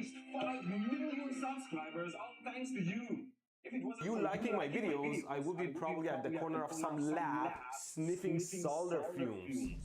reached 5 million subscribers, all thanks to you. If it wasn't You for liking you my liking my videos, I videos, would I be would be probably at the probably at the corner of corner of some some lab lab sniffing sniffing solder solder fumes. fumes.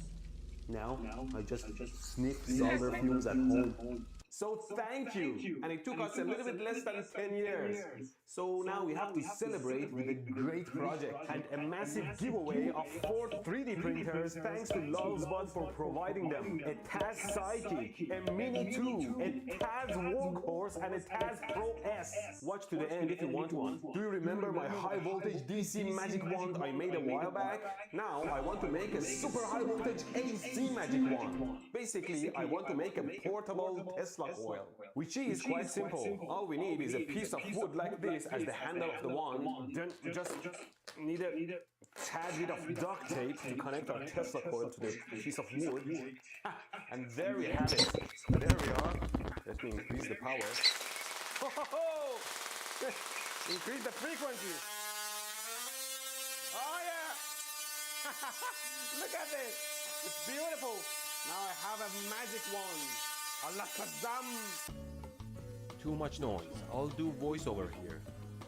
Now, Now, I just I just sniff sniff solder solder fumes at fumes at home. home. So So thank thank you. you. And it took And it us a took little us a bit little less bit than less than 10 10 years. years. So now we have to celebrate with a great project and a massive giveaway of 4 3D printers thanks to Lulzbot for providing them. A Taz Sidekick, a Mini 2, a Taz Workhorse, and a Taz Pro S. Watch to the end if you want one. Do you remember my high voltage DC magic wand I made a while back? Now I want to make a super high voltage AC magic wand. Basically, I want to make a portable Tesla coil, which is quite simple. All we need is a piece of wood like this as the handle of the wand. Then we just need a tad bit of duct tape to connect our Tesla coil to the piece of wood. And there we have it. There we are. Let me increase the power. Increase the frequency. Oh yeah! Look at this. It's beautiful. Now I have a magic wand. Alakazam. Too much noise. I'll do voiceover here.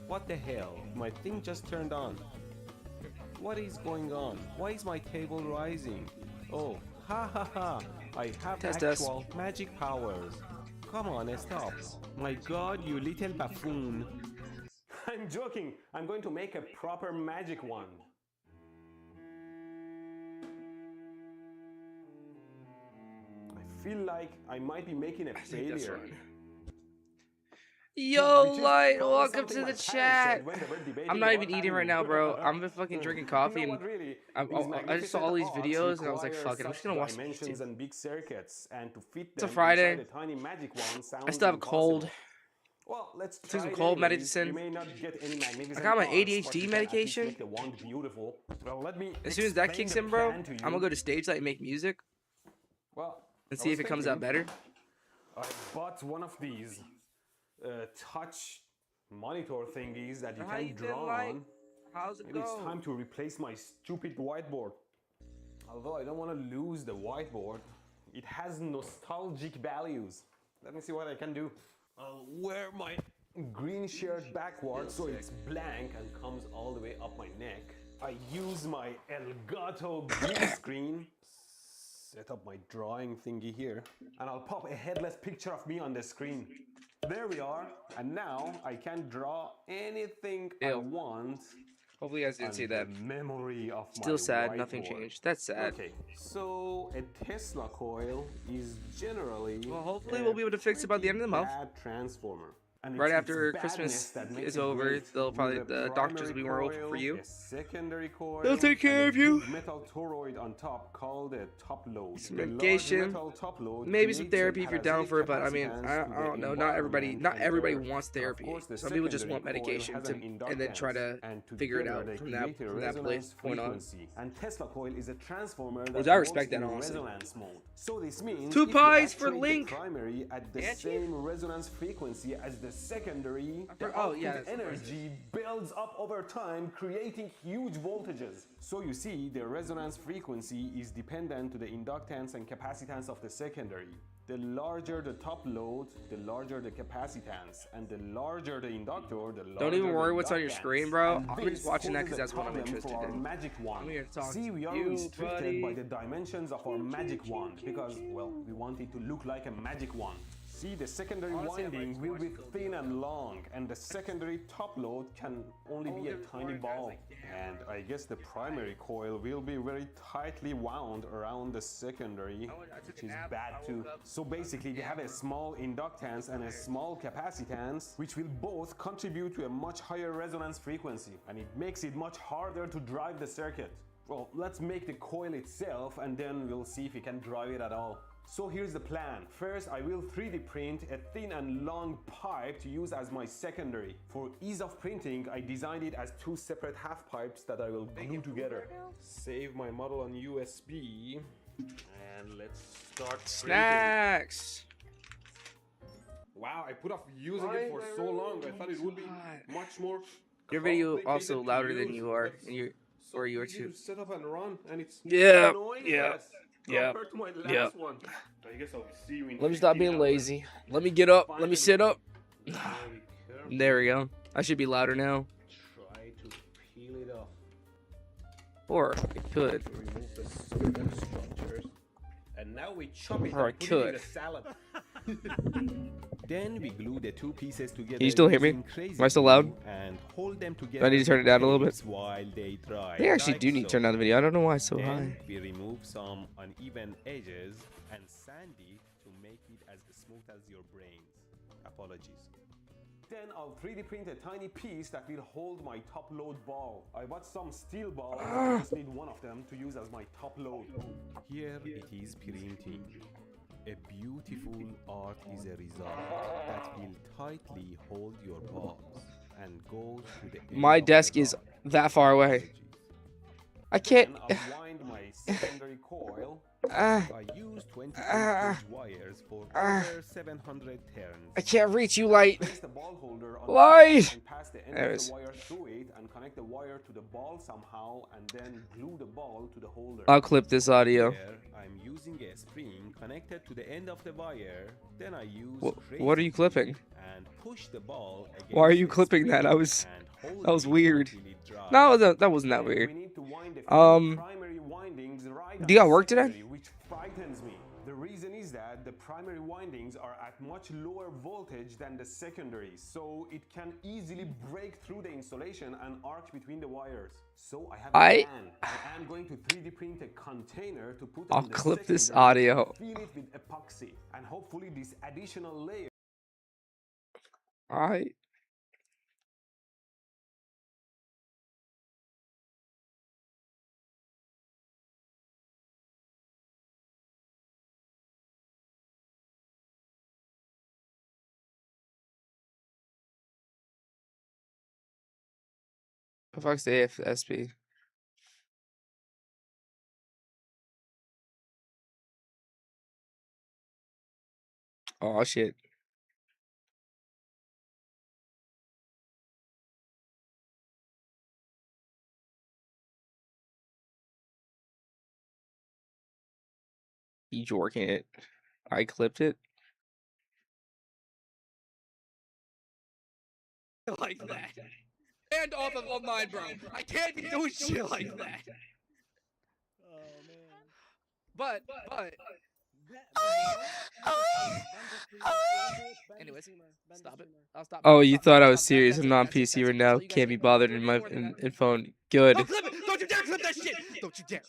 What the hell? My thing just turned on. What is going on? Why is my table rising? Oh, ha ha ha. I have actual magic powers. Come on, stop. My god, you little buffoon. I'm joking. I'm going to make a proper magic wand. I feel like I might be making a failure. Yo, Light, welcome to the chat. I'm not even eating right now, bro. I'm been fucking drinking coffee. And I just saw all these videos and I was like, fuck it, I'm just gonna watch dimensions and big circuits, and to fit It's a them Friday. inside a tiny magic wand sounds I still have a cold. impossible. Well, let's Took try some it cold anyways. medicine. You may not get any magnificent I got my parts, but ADHD you can at least medication. make the wand beautiful. Well, let me As soon as that explain kicks the in, bro, plan to you. I'm gonna go to Stage Light and make music Well, and I see was if it comes out thinking, better. I bought one of these touch monitor thingies that you How you can been, draw Light? on. How's it Maybe it's go? time to replace my stupid whiteboard. Although I don't want to lose the whiteboard, it has nostalgic values. Let me see what I can do. I'll wear my green shirt backwards so it's blank and comes all the way up my neck. I use my Elgato green screen, set up my drawing thingy here, and I'll pop a headless picture of me on the screen. There we are, and now I can draw anything I Ew. want. Hopefully you guys didn't see that. Memory of Still my sad, nothing whiteboard. changed. That's sad. Okay, so a Tesla coil is generally Well, hopefully we'll be able to fix it by the end of the month. bad transformer. And Right it's after its Christmas badness that makes is it over, great. they'll probably With the a doctors will primary be more open for coil, you. a secondary coil, They'll take care and of a you. big metal toroid on top called a top load. Some The large medication, metal top load maybe some creates a therapy if you're down parasitic for it, but I mean, capacitance I to the don't know. Not everybody environment, wants and therapy. of course, the Some people just want secondary coil medication has to, an and then try to inductance, and figure it together out they from that create a place resonance point on. frequency. And Tesla coil is a transformer that Which I works respect that, in honestly. resonance mode. So this means Two if you pies for actuate the Link. primary at the Yeah, same resonance frequency as the secondary, the Oh, yeah, output that's energy builds up over time, creating huge voltages. So you see, the resonance frequency is dependent to the inductance and capacitance of the secondary. The larger the top load, the larger the capacitance, and the larger the inductor, the larger Don't even the worry what's on your inductance. screen, bro. And I'm this just watching that poses 'cause a that's what I'm problem interested for our in. magic wand. I'm here to talk See, to we are you, restricted buddy. by the dimensions of our magic wand because, well, we want it to look like a magic wand. See, the secondary Honestly, I'd like winding to will watch be it go thin and long, and the secondary top load can only be a tiny ball. And I guess the primary coil will be very tightly wound around the secondary, which is bad too. So basically, we have a small inductance and a small capacitance, which will both contribute to a much higher resonance frequency, and it makes it much harder to drive the circuit. Well, let's make the coil itself, and then we'll see if we can drive it at all. So here's the plan. First, I will 3D print a thin and long pipe to use as my secondary. For ease of printing, I designed it as two separate half pipes that I will glue together. Save my model on USB, and let's start printing. Snacks. Wow, I put off using it for so long. I thought it would be much more. Your video complicated also to louder than use, you are, but and you so or you are easy too. to set up and run, and it's Yeah, noiseless. yeah. Yeah. compared to my last Yeah. one. I guess I'll see you in Let me stop 15 being hours. lazy. Let me get up. Let me sit up. Very careful. There we go. I should be louder now. Try to peel it off. Or I could. To remove the certain structures. And now we chop it Or I and put it in could. the salad. Then we glue the two pieces together. Can you still hear me? using crazy Am I still loud? glue and hold them together. Do I need to turn it down a little bit? While they dry. I think I actually like do need to so. turn down the video. I don't know why it's so Then high. we remove some uneven edges and sandy to make it as smooth as your brains. Apologies. Then I'll 3D print a tiny piece that will hold my top load ball. I bought some steel balls. I just need one of them to use as my top load. Here it is printing. A beautiful art is a result that will tightly hold your balls and go to the end My of the desk is rod. that far away. I can't. Then I'll wind my secondary coil. Ah, I use 20 Ah. wires for Ah. over 700 turns. I can't reach you, light. Place the ball holder on the Light. top and pass the end There it of is. the wire through it and connect the wire to the ball somehow and then glue the ball to the holder. I'll clip this audio. Here, I'm using a spring connected to the end of the wire. Then I use What are you clipping? and push the ball against Why are you the clipping that? spring I was- and hold that was it weird. until it dries. No, that wasn't that Then weird. we need to wind a few Um, primary windings right do you on got work the today? secondary, which frightens me. The reason is that the primary windings are at much lower voltage than the secondary, so it can easily break through the insulation and arc between the wires. So I have a plan. I am going to 3D print a container to put I'll on the clip this secondary, audio. fill it with epoxy, and hopefully this additional layer Alright. The fuck's the AFSP? Oh shit. You jorking it. I clipped it. Like that. And off of mine, bro. I can't be doing shit like that. Oh man. But. Anyways, stop it. I'll stop. Oh, you thought I was serious. I'm not on PC right now. Can't be bothered in my in phone. Good. Don't clip it! Don't you dare clip that shit! Don't you dare!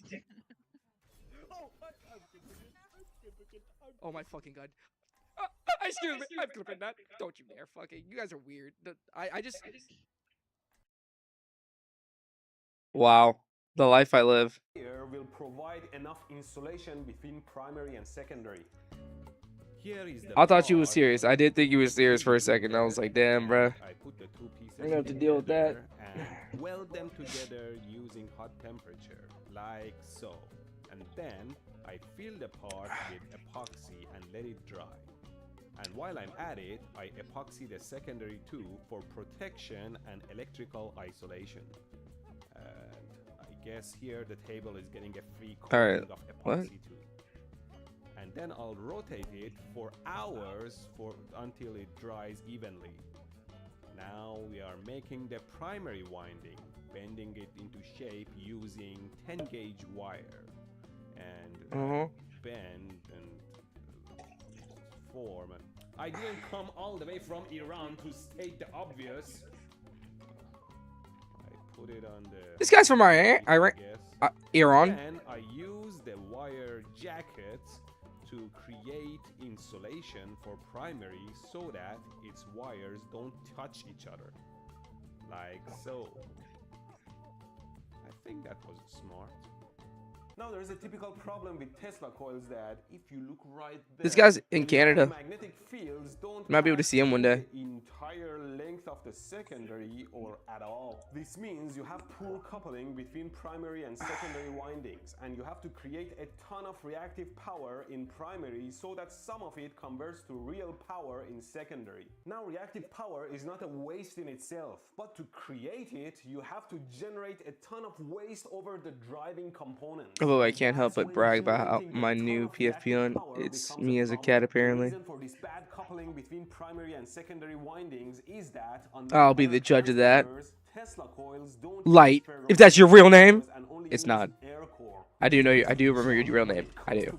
Oh my fucking god. Excuse me, I'm clipping that. Don't you dare fucking. You guys are weird. I just. Wow. The life I live. will provide enough insulation between primary and secondary. Here is the I thought you was part. serious. I did think you was serious for a second. I was like, damn, bruh. I put the two pieces I'm gonna have to deal with that. together and weld them together using hot temperature, like so. And then I fill the part with epoxy and let it dry. And while I'm at it, I epoxy the secondary too for protection and electrical isolation. And I guess here the table is getting a free Alright, coating of what? epoxy too. And then I'll rotate it for hours until it dries evenly. Now we are making the primary winding, bending it into shape using 10 gauge wire and bend and form. I didn't come all the way from Iran to state the obvious. I put it on the... This guy's from Iran. Yes. Iran. Then I use the wire jacket to create insulation for primary so that its wires don't touch each other. Like so. I think that was smart. Now there's a typical problem with Tesla coils that if you look right there, This guy's in the Canada. magnetic fields don't Might be able to pass see him one through day. the entire length of the the secondary or at all. This means you have poor coupling between primary and secondary windings, and you have to create a ton of reactive power in primary so that some of it converts to real power in secondary. Now, reactive power is not a waste in itself, but to create it, you have to generate a ton of waste over the driving components. Oh, I can't help but brag about how my new PFP on. It's me as a cat, apparently. The reason for this bad coupling between primary and secondary windings is that on I'll be the judge of that. Tesla coils don't Light, if that's your real name. It's not. I do know you. I do remember your real name. I do.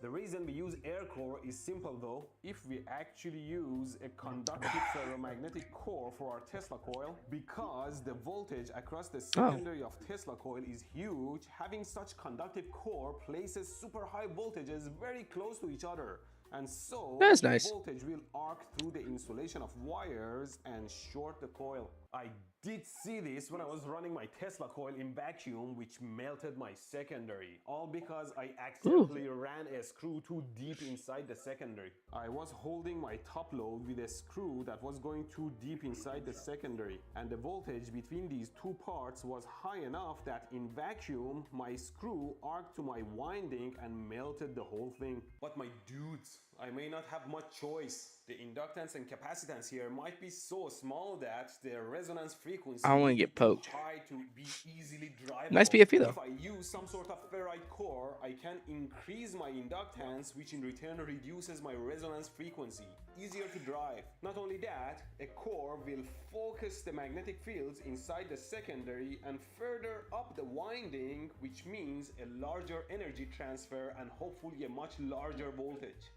The reason we use air core is simple though. If we actually use a conductive ferromagnetic core for our Tesla coil, because the voltage across the secondary of Tesla coil is huge, having such conductive core places super high voltages very close to each other. And so that's nice. Voltage will arc through the insulation of wires and short the coil. I did see this when I was running my Tesla coil in vacuum, which melted my secondary, all because I accidentally ran a screw too deep inside the secondary. I was holding my top load with a screw that was going too deep inside the secondary, and the voltage between these two parts was high enough that in vacuum my screw arced to my winding and melted the whole thing. But my dudes, I may not have much choice. The inductance and capacitance here might be so small that the resonance frequency I want to get poked. high to be easily drivable. Nice PFP though. If I use some sort of ferrite core, I can increase my inductance, which in return reduces my resonance frequency. Easier to drive. Not only that, a core will focus the magnetic fields inside the secondary and further up the winding, which means a larger energy transfer and hopefully a much larger voltage.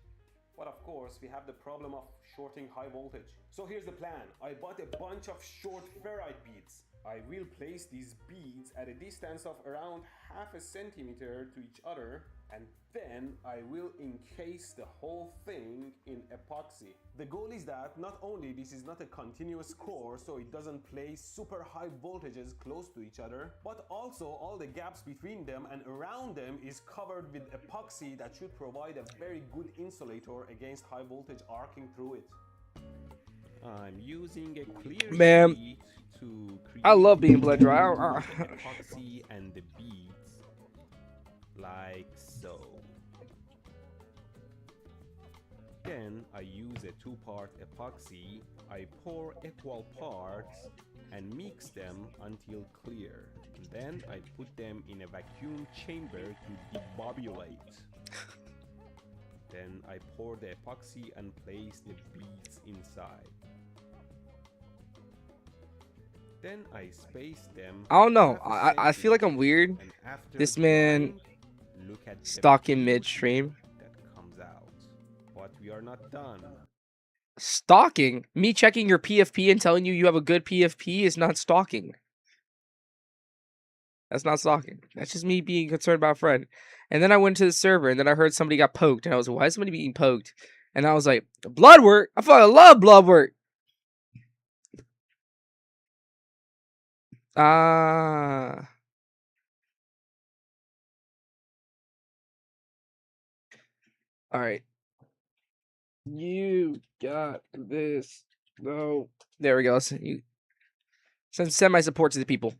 But of course, we have the problem of shorting high voltage. So here's the plan. I bought a bunch of short ferrite beads. I will place these beads at a distance of around half a centimeter to each other, and then I will encase the whole thing in epoxy. The goal is that not only this is not a continuous core, so it doesn't place super high voltages close to each other, but also all the gaps between them and around them is covered with epoxy that should provide a very good insulator against high voltage arcing through it. I'm using a clear sheet to create I love being blood dry. epoxy and the beads like so. Then I use a two-part epoxy. I pour equal parts and mix them until clear. Then I put them in a vacuum chamber to debobulate. Then I pour the epoxy and place the beads inside. Then I space them. I don't know. I feel like I'm weird. This man stalking midstream. That comes out. But we are not done. Stalking? Me checking your PFP and telling you you have a good PFP is not stalking. That's not stalking. That's just me being concerned about a friend. And then I went to the server and then I heard somebody got poked. And I was like, why is somebody being poked? And I was like, blood work? I fucking love blood work. Ah. All right. You got this. No. There we go. Send my support to the people.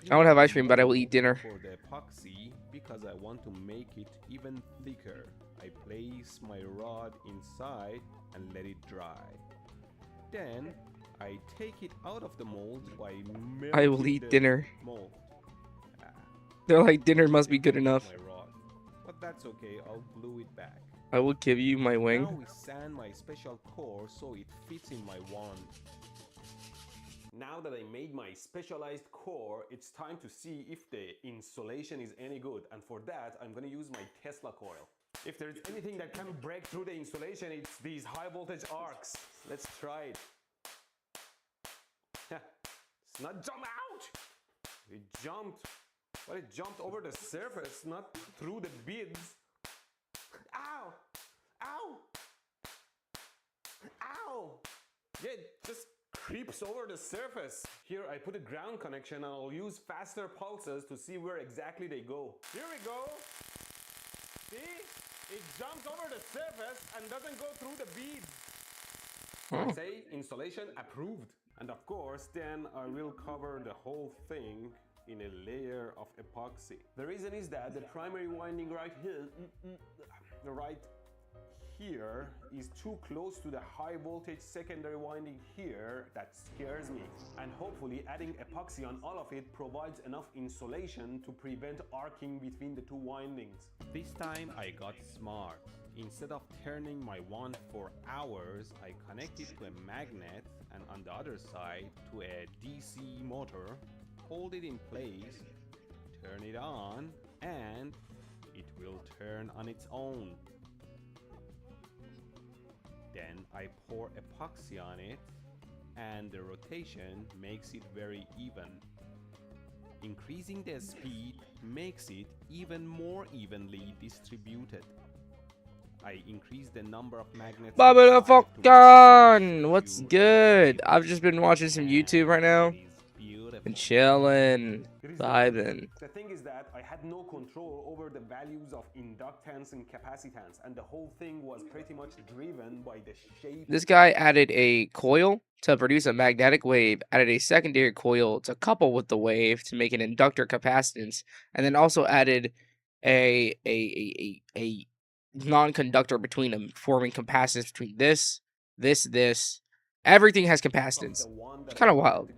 I won't have ice cream, but I will eat dinner. For the epoxy, because I want to make it even thicker, I place my rod inside and let it dry. Then I take it out of the mold by melting I will eat the dinner. mold. They're like, dinner must be good enough. My rod. But that's okay, I'll glue it back. I will give you my Now wing. we sand my special core so it fits in my wand. Now that I made my specialized core, it's time to see if the insulation is any good. And for that, I'm going to use my Tesla coil. If there's anything that can break through the insulation, it's these high voltage arcs. Let's try it. It's not jump out! It jumped, but it jumped over the surface, not through the beads. Ow! Ow! Ow! Yeah, it just creeps over the surface. Here I put a ground connection and I'll use faster pulses to see where exactly they go. Here we go. See? It jumps over the surface and doesn't go through the beads. I say insulation approved. And of course, then I will cover the whole thing in a layer of epoxy. The reason is that the primary winding right here, here is too close to the high voltage secondary winding here. That scares me. And hopefully adding epoxy on all of it provides enough insulation to prevent arcing between the two windings. This time I got smart. Instead of turning my wand for hours, I connect it to a magnet and on the other side to a DC motor, hold it in place, turn it on, and it will turn on its own. Then I pour epoxy on it and the rotation makes it very even. Increasing the speed makes it even more evenly distributed. I increase the number of magnets. Bobby the fuck on! What's good? I've just been watching some YouTube right now. Been chilling, vibing. The thing is that I had no control over the values of inductance and capacitance, and the whole thing was pretty much driven by the shape. This guy added a coil to produce a magnetic wave, added a secondary coil to couple with the wave to make an inductor capacitance, and then also added a non-conductor between them, forming capacitance between this. Everything has capacitance. It's kind of wild.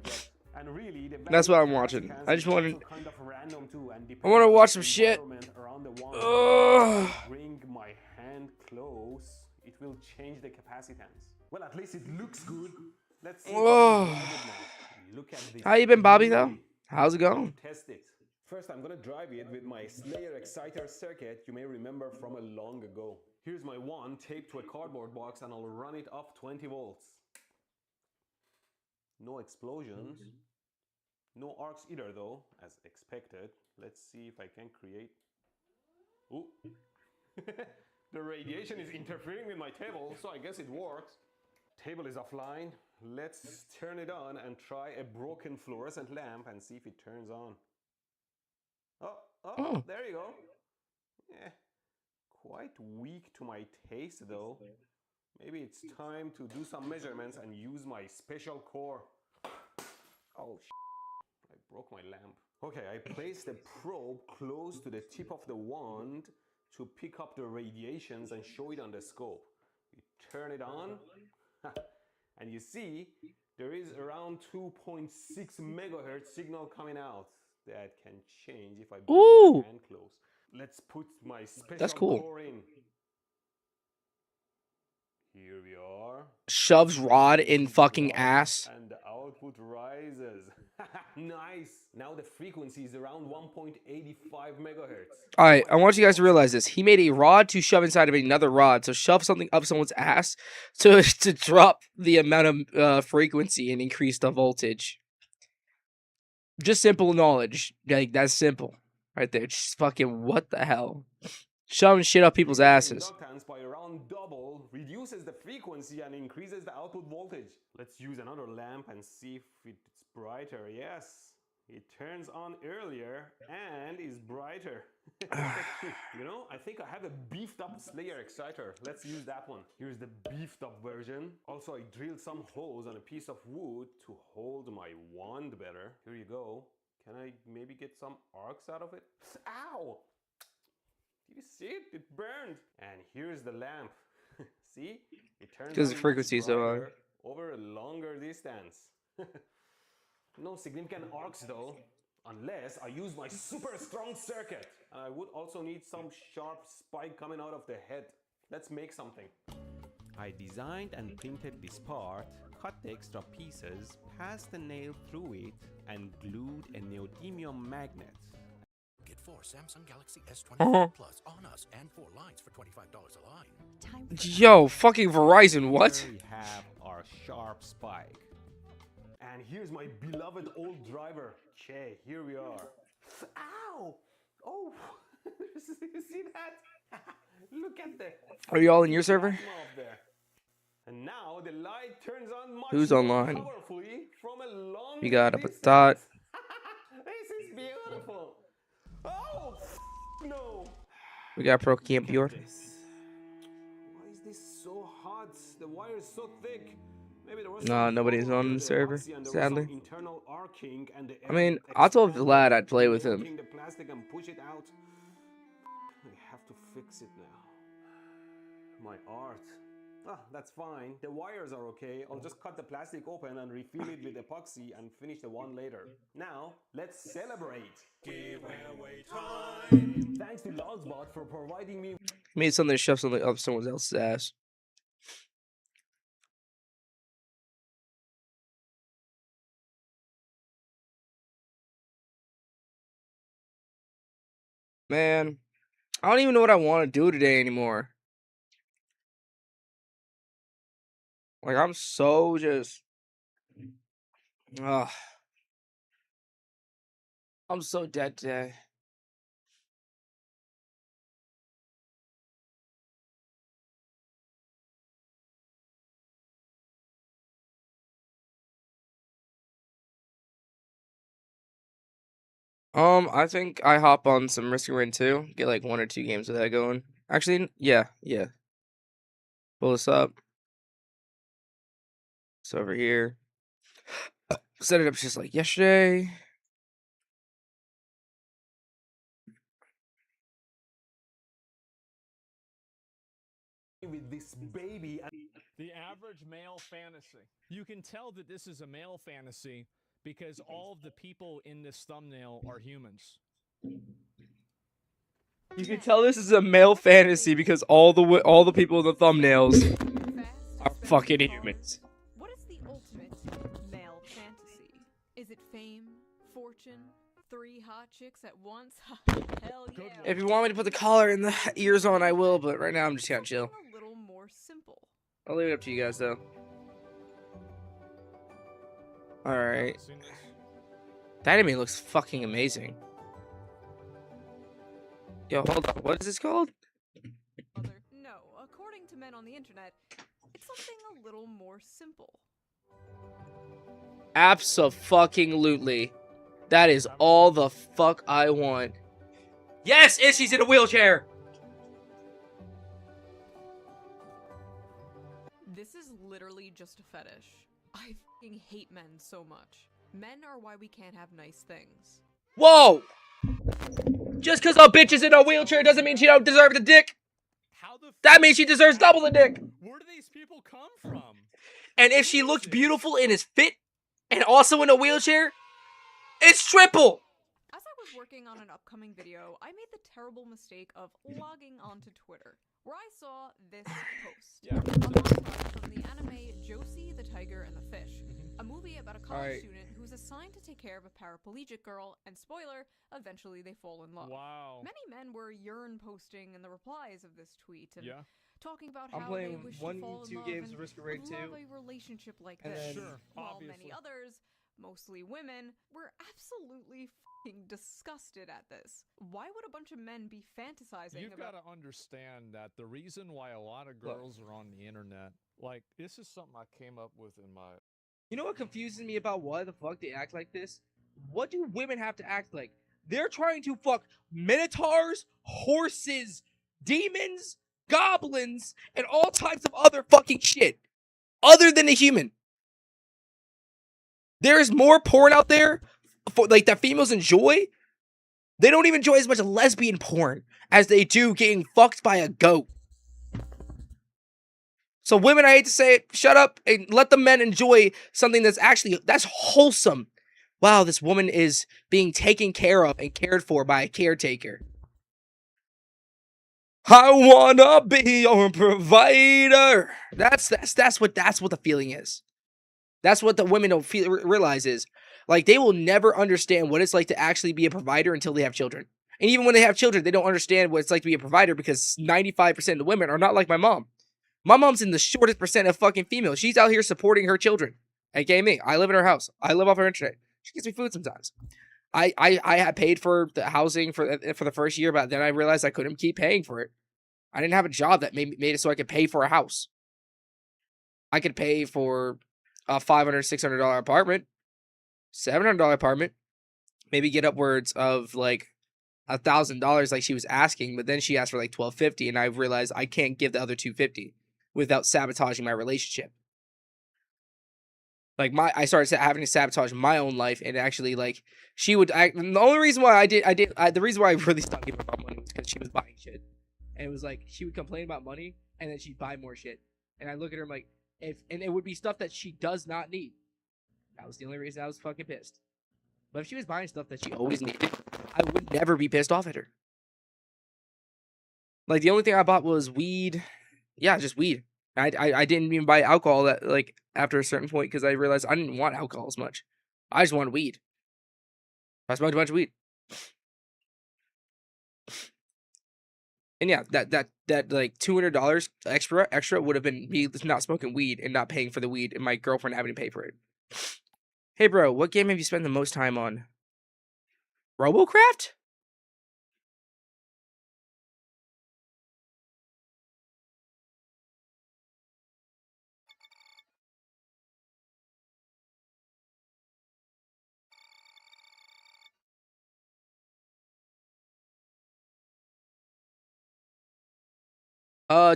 And really, that's what I'm watching. I just want to. I want to watch some shit. Bring my hand close. It will change the capacitance. Well, at least it looks good. Let's see. Look at this. How you been, Bobby? Though, how's it going? Test it. First, I'm gonna drive it with my Slayer exciter circuit you may remember from a long ago. Here's my wand taped to a cardboard box and I'll run it up 20 volts. No explosions. No arcs either though, as expected. Let's see if I can create... Ooh. The radiation is interfering with my table, so I guess it works. Table is offline. Let's turn it on and try a broken fluorescent lamp and see if it turns on. Oh, there you go. Yeah, quite weak to my taste though. Maybe it's time to do some measurements and use my special core. Oh, I broke my lamp. Okay, I placed the probe close to the tip of the wand to pick up the radiations and show it on the scope. You turn it on, and you see there is around 2.6 megahertz signal coming out. That can change if I bring my hand close. Let's put my special core in. Here we are. Shoves rod in fucking ass. And the output rises. Nice. Now the frequency is around 1.85 megahertz. Alright, I want you guys to realize this. He made a rod to shove inside of another rod. So shove something up someone's ass to drop the amount of frequency and increase the voltage. Just simple knowledge. Like, that's simple. Right there. Just fucking what the hell? Shoving shit up people's asses. Inductance by around double reduces the frequency and increases the output voltage. Let's use another lamp and see if it's brighter. Yes, it turns on earlier and is brighter. You know, I think I have a beefed up Slayer exciter. Let's use that one. Here's the beefed up version. Also, I drilled some holes on a piece of wood to hold my wand better. Here you go. Can I maybe get some arcs out of it? Ow! Did you see it? It burned. And here's the lamp. See? It turns because the frequency is so high. Over a longer distance. No significant arcs though, unless I use my super strong circuit. And I would also need some sharp spike coming out of the head. Let's make something. I designed and printed this part, cut the extra pieces, passed the nail through it, and glued a neodymium magnet. Get 4 Samsung Galaxy S24 Plus on us and 4 lines for $25 a line. Yo, fucking Verizon, what? Here we have our sharp spike. And here's my beloved old driver. Okay, here we are. Ow! Oh, you see that? Look at the... Are you all in your server? There. And now the light turns on much Who's more online? powerfully from a long We got up a distance. thought. This is beautiful. Oh, no. We got Pro Camp Pure. Why is this so hot? The wire is so thick. Maybe there was No, some nobody's flaw on with the server, epoxy and there was sadly. some internal arcing and the I mean, air I told expanded, Vlad I'd play with him. blocking the plastic and push it out. We have to fix it now. My art. Ah, that's fine. The wires are okay. I'll just cut the plastic open and refill it with epoxy and finish the one later. Now, let's celebrate. Giveaway time. Thanks to Lulzbot for providing me. Made something to shove something up someone else's ass. Man, I don't even know what I want to do today anymore. Like, I'm so just... Ugh. I'm so dead today. I think I hop on some Risk of Rain 2, get like 1 or 2 games of that going. Actually, yeah. Pull this up. It's over here. Set it up just like yesterday. With this baby and The average male fantasy. You can tell that this is a male fantasy because all of the people in this thumbnail are humans. You can tell this is a male fantasy because all the people in the thumbnails are fucking humans. What is the ultimate male fantasy? Is it fame, fortune, 3 hot chicks at once? Hell yeah. If you want me to put the collar and the ears on, I will, but right now I'm just gonna chill. Something a little more simple. I'll leave it up to you guys though. Alright. Seen this? That anime looks fucking amazing. Yo, hold on. What is this called? No, according to men on the internet, it's something a little more simple. Abso-fucking-lutely. That is all the fuck I want. Yes, Ishi's in a wheelchair! This is literally just a fetish. I fucking hate men so much. Men are why we can't have nice things. Whoa! Just because a bitch is in a wheelchair doesn't mean she don't deserve the dick. How the That means she deserves double the dick. Where do these people come from? And if she looked beautiful and is fit and also in a wheelchair, it's triple. As I was working on an upcoming video, I made the terrible mistake of logging onto Twitter, where I saw this post. Yeah. A montage from the anime Josie, the Tiger, and the Fish, a movie about a college Alright. student who's assigned to take care of a paraplegic girl, and spoiler, eventually they fall in love. Wow. Many men were yearn posting in the replies of this tweet and Yeah. talking about I'm how playing they wish one, to fall in 2 love games and of Risk of Rain 2. love a relationship like And this. then- Sure, While obviously. many others, mostly women, were absolutely fucking disgusted at this. Why would a bunch of men be fantasizing You've about got to understand that the reason why a lot of girls are on the internet, like, this is something I came up with in my... You know what confuses me about why the fuck they act like this? What do women have to act like? They're trying to fuck minotaurs, horses, demons, goblins, and all types of other fucking shit. Other than a human. There's more porn out there for like that females enjoy. They don't even enjoy as much lesbian porn as they do getting fucked by a goat. So women, I hate to say it, shut up and let the men enjoy something that's wholesome. Wow, this woman is being taken care of and cared for by a caretaker. I wanna be your provider. That's what the feeling is. That's what the women don't realize is, like, they will never understand what it's like to actually be a provider until they have children. And even when they have children, they don't understand what it's like to be a provider because 95% of the women are not like my mom. My mom's in the shortest percent of fucking females. She's out here supporting her children. AKA me. I live in her house. I live off her internet. She gets me food sometimes. I had paid for the housing for the first year, but then I realized I couldn't keep paying for it. I didn't have a job that made it so I could pay for a house. I could pay for a $500, $600 apartment, $700 apartment, maybe get upwards of like $1,000 like she was asking, but then she asked for like $1,250, and I realized I can't give the other $250 without sabotaging my relationship. Like I started having to sabotage my own life, and actually, like, she would. The only reason why the reason why I really stopped giving about money was because she was buying shit, and it was like she would complain about money, and then she'd buy more shit, and I look at her like, and it would be stuff that she does not need. That was the only reason I was fucking pissed. But if she was buying stuff that she always needed, I would never be pissed off at her. Like, the only thing I bought was weed. Yeah, just weed. I didn't even buy alcohol that, like, after a certain point because I realized I didn't want alcohol as much. I just wanted weed. I smoked a bunch of weed. And yeah, that like $200 extra would have been me not smoking weed and not paying for the weed and my girlfriend having to pay for it. Hey bro, what game have you spent the most time on? Robocraft?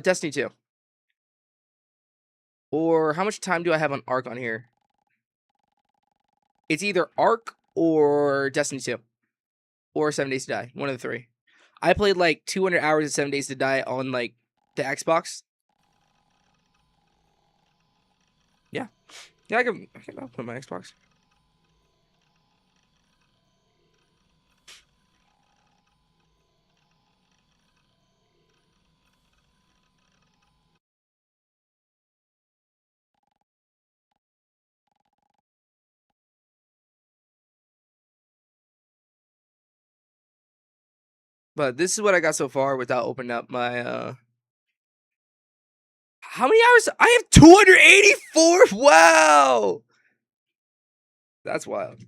Destiny 2. Or how much time do I have on Ark on here? It's either Ark or Destiny 2. Or 7 Days to Die. One of the three. I played like 200 hours of 7 Days to Die on like the Xbox. Yeah. Yeah, I can put my Xbox. But this is what I got so far without opening up my How many hours? I have 284. Wow. That's wild.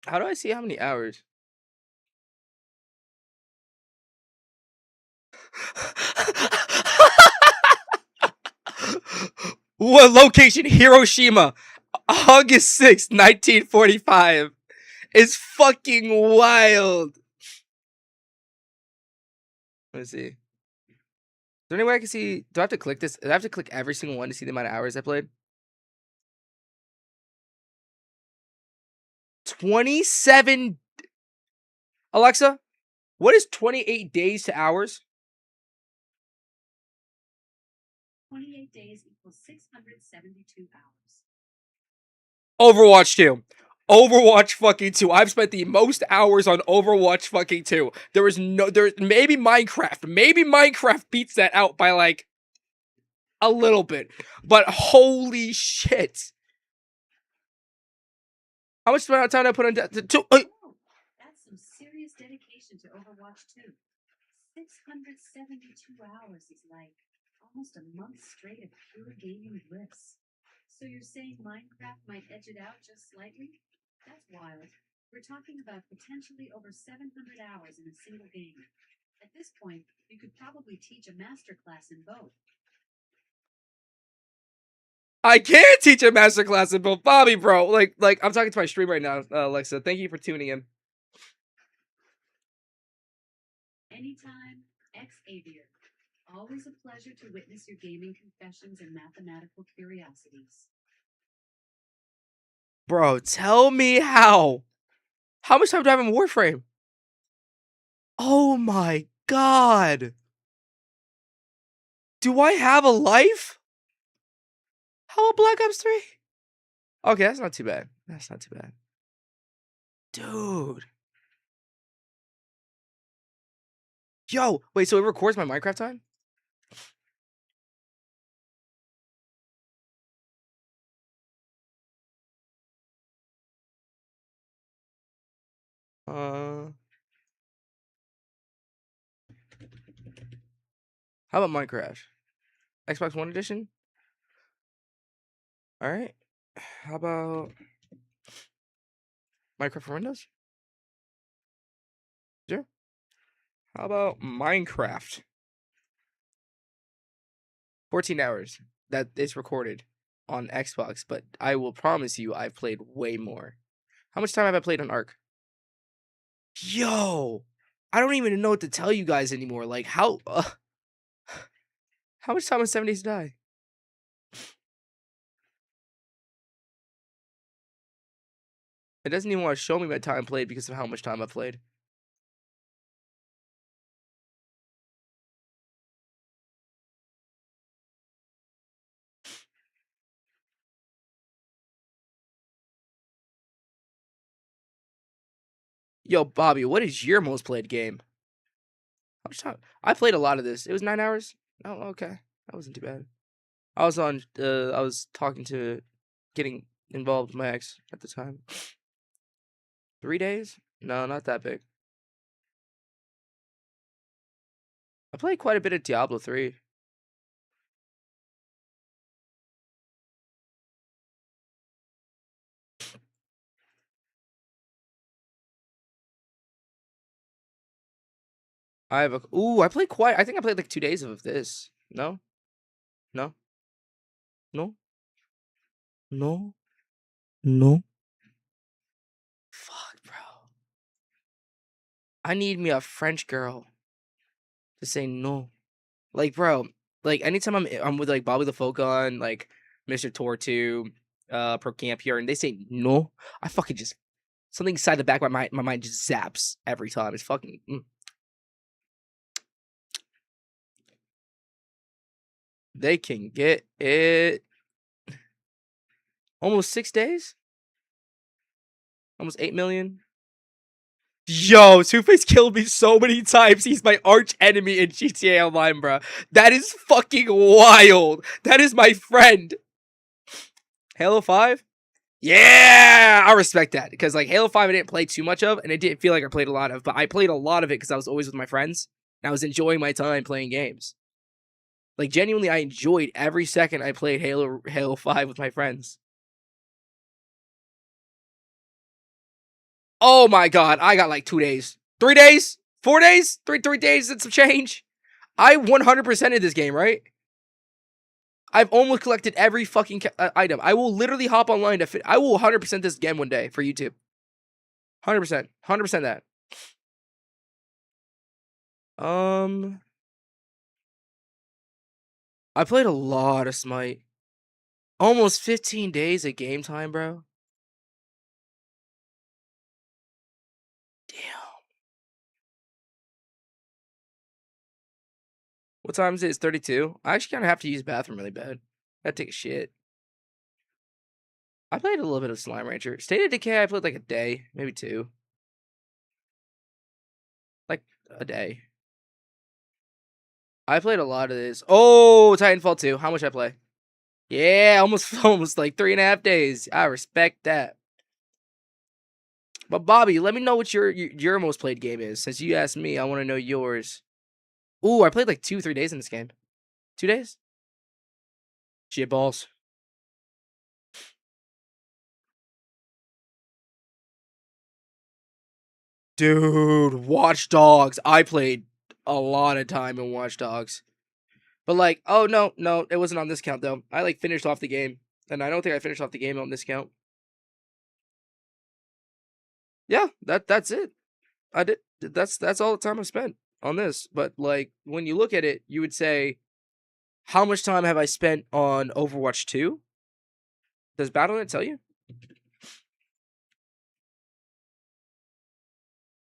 How do I see how many hours? What location? Hiroshima, August 6th, 1945. It's fucking wild. Let's see. Is there any way I can see? Do I have to click this? Do I have to click every single one to see the amount of hours I played? 27. Alexa, what is 28 days to hours? 28 days equals 672 hours. Overwatch 2. Overwatch fucking 2. I've spent the most hours on Overwatch fucking 2. There's maybe Minecraft. Maybe Minecraft beats that out by like a little bit. But holy shit. How much time did I put on two? That's some serious dedication to Overwatch 2. 672 hours is like almost a month straight of pure gaming bliss. So you're saying Minecraft might edge it out just slightly? That's wild. We're talking about potentially over 700 hours in a single game. At this point, you could probably teach a masterclass in both. I can't teach a masterclass in both, Bobby, bro. Like I'm talking to my stream right now, Alexa. Thank you for tuning in. Anytime, Xavier. Always a pleasure to witness your gaming confessions and mathematical curiosities. Bro, tell me how. How much time do I have in Warframe? Oh my god. Do I have a life? How about Black Ops 3? Okay, that's not too bad. That's not too bad. Dude. Yo, wait, so it records my Minecraft time? How about Minecraft? Xbox One edition? Alright. How about Minecraft for Windows? Sure. How about Minecraft? 14 hours. That is recorded on Xbox, but I will promise you I've played way more. How much time have I played on Ark? Yo! I don't even know what to tell you guys anymore. Like, how much time on 7 Days to Die? It doesn't even want to show me my time played because of how much time I've played. Yo, Bobby, what is your most played game? How much time? I played a lot of this. It was 9 hours? Oh, okay. That wasn't too bad. I was talking to, getting involved with my ex at the time. 3 days? No, not that big. I played quite a bit of Diablo 3. I played quite, I think I played like 2 days of this. No? No? No? No? No? Fuck, bro. I need me a French girl to say no. Like, bro, like anytime I'm with like Bobby the Focon, like Mr. Tortu, Pro Camp here, and they say no, I fucking just something inside the back of my mind just zaps every time. It's fucking. They can get it. Almost 6 days. Almost 8 million. Yo, Two-Face killed me so many times. He's my arch enemy in GTA Online, bro. That is fucking wild. That is my friend. Halo 5? Yeah, I respect that. Because, like, Halo 5 I didn't play too much of, and it didn't feel like I played a lot of, but I played a lot of it because I was always with my friends, and I was enjoying my time playing games. Like, genuinely, I enjoyed every second I played Halo 5 with my friends. Oh my god, I got like 2 days. 3 days? 4 days? 3 days and some change. I 100%ed this game, right? I've almost collected every fucking item. I will literally hop online to I will 100% this game one day for YouTube. 100%. 100% that. I played a lot of Smite. Almost 15 days of game time, bro. Damn. What time is it? It's 32. I actually kind of have to use the bathroom really bad. Gotta take a shit. I played a little bit of Slime Rancher. State of Decay, I played like a day, maybe 2. Like a day. I played a lot of this. Oh, Titanfall 2. How much I play? Yeah, almost like 3.5 days. I respect that. But Bobby, let me know what your most played game is. Since you asked me, I want to know yours. Ooh, I played like 2-3 days in this game. 2 days? Shit balls. Dude, Watch Dogs. I played a lot of time in Watch Dogs. But like, oh no, it wasn't on this count though. I like finished off the game. And I don't think I finished off the game on this count. Yeah, that's it. I did that's all the time I spent on this. But like when you look at it, you would say, how much time have I spent on Overwatch 2? Does Battle.net tell you?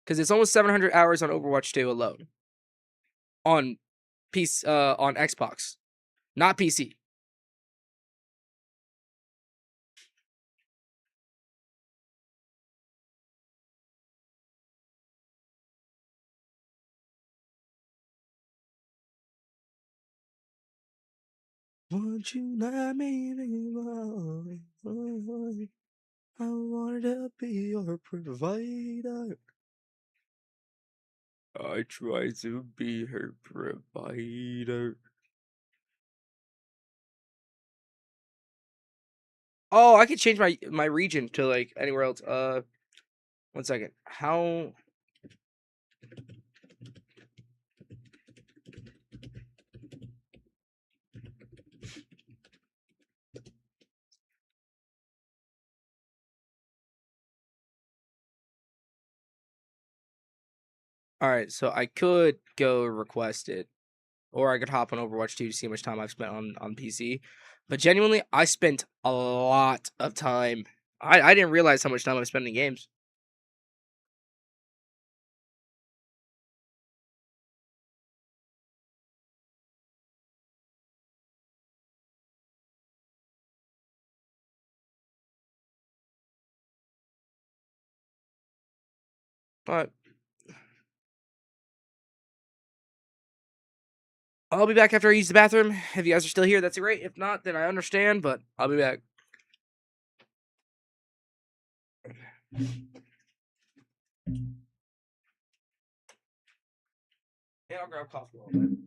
Because it's almost 700 hours on Overwatch 2 alone. On on Xbox. Not PC. Won't you let me be mine? I wanted to be your provider. I try to be her provider. Oh, I could change my region to like anywhere else. 1 second. How? All right, so I could go request it, or I could hop on Overwatch 2 to see how much time I've spent on PC. But genuinely, I spent a lot of time. I didn't realize how much time I spent in games. But I'll be back after I use the bathroom. If you guys are still here, that's great. If not, then I understand, but I'll be back. Yeah, I'll grab coffee while I'm back.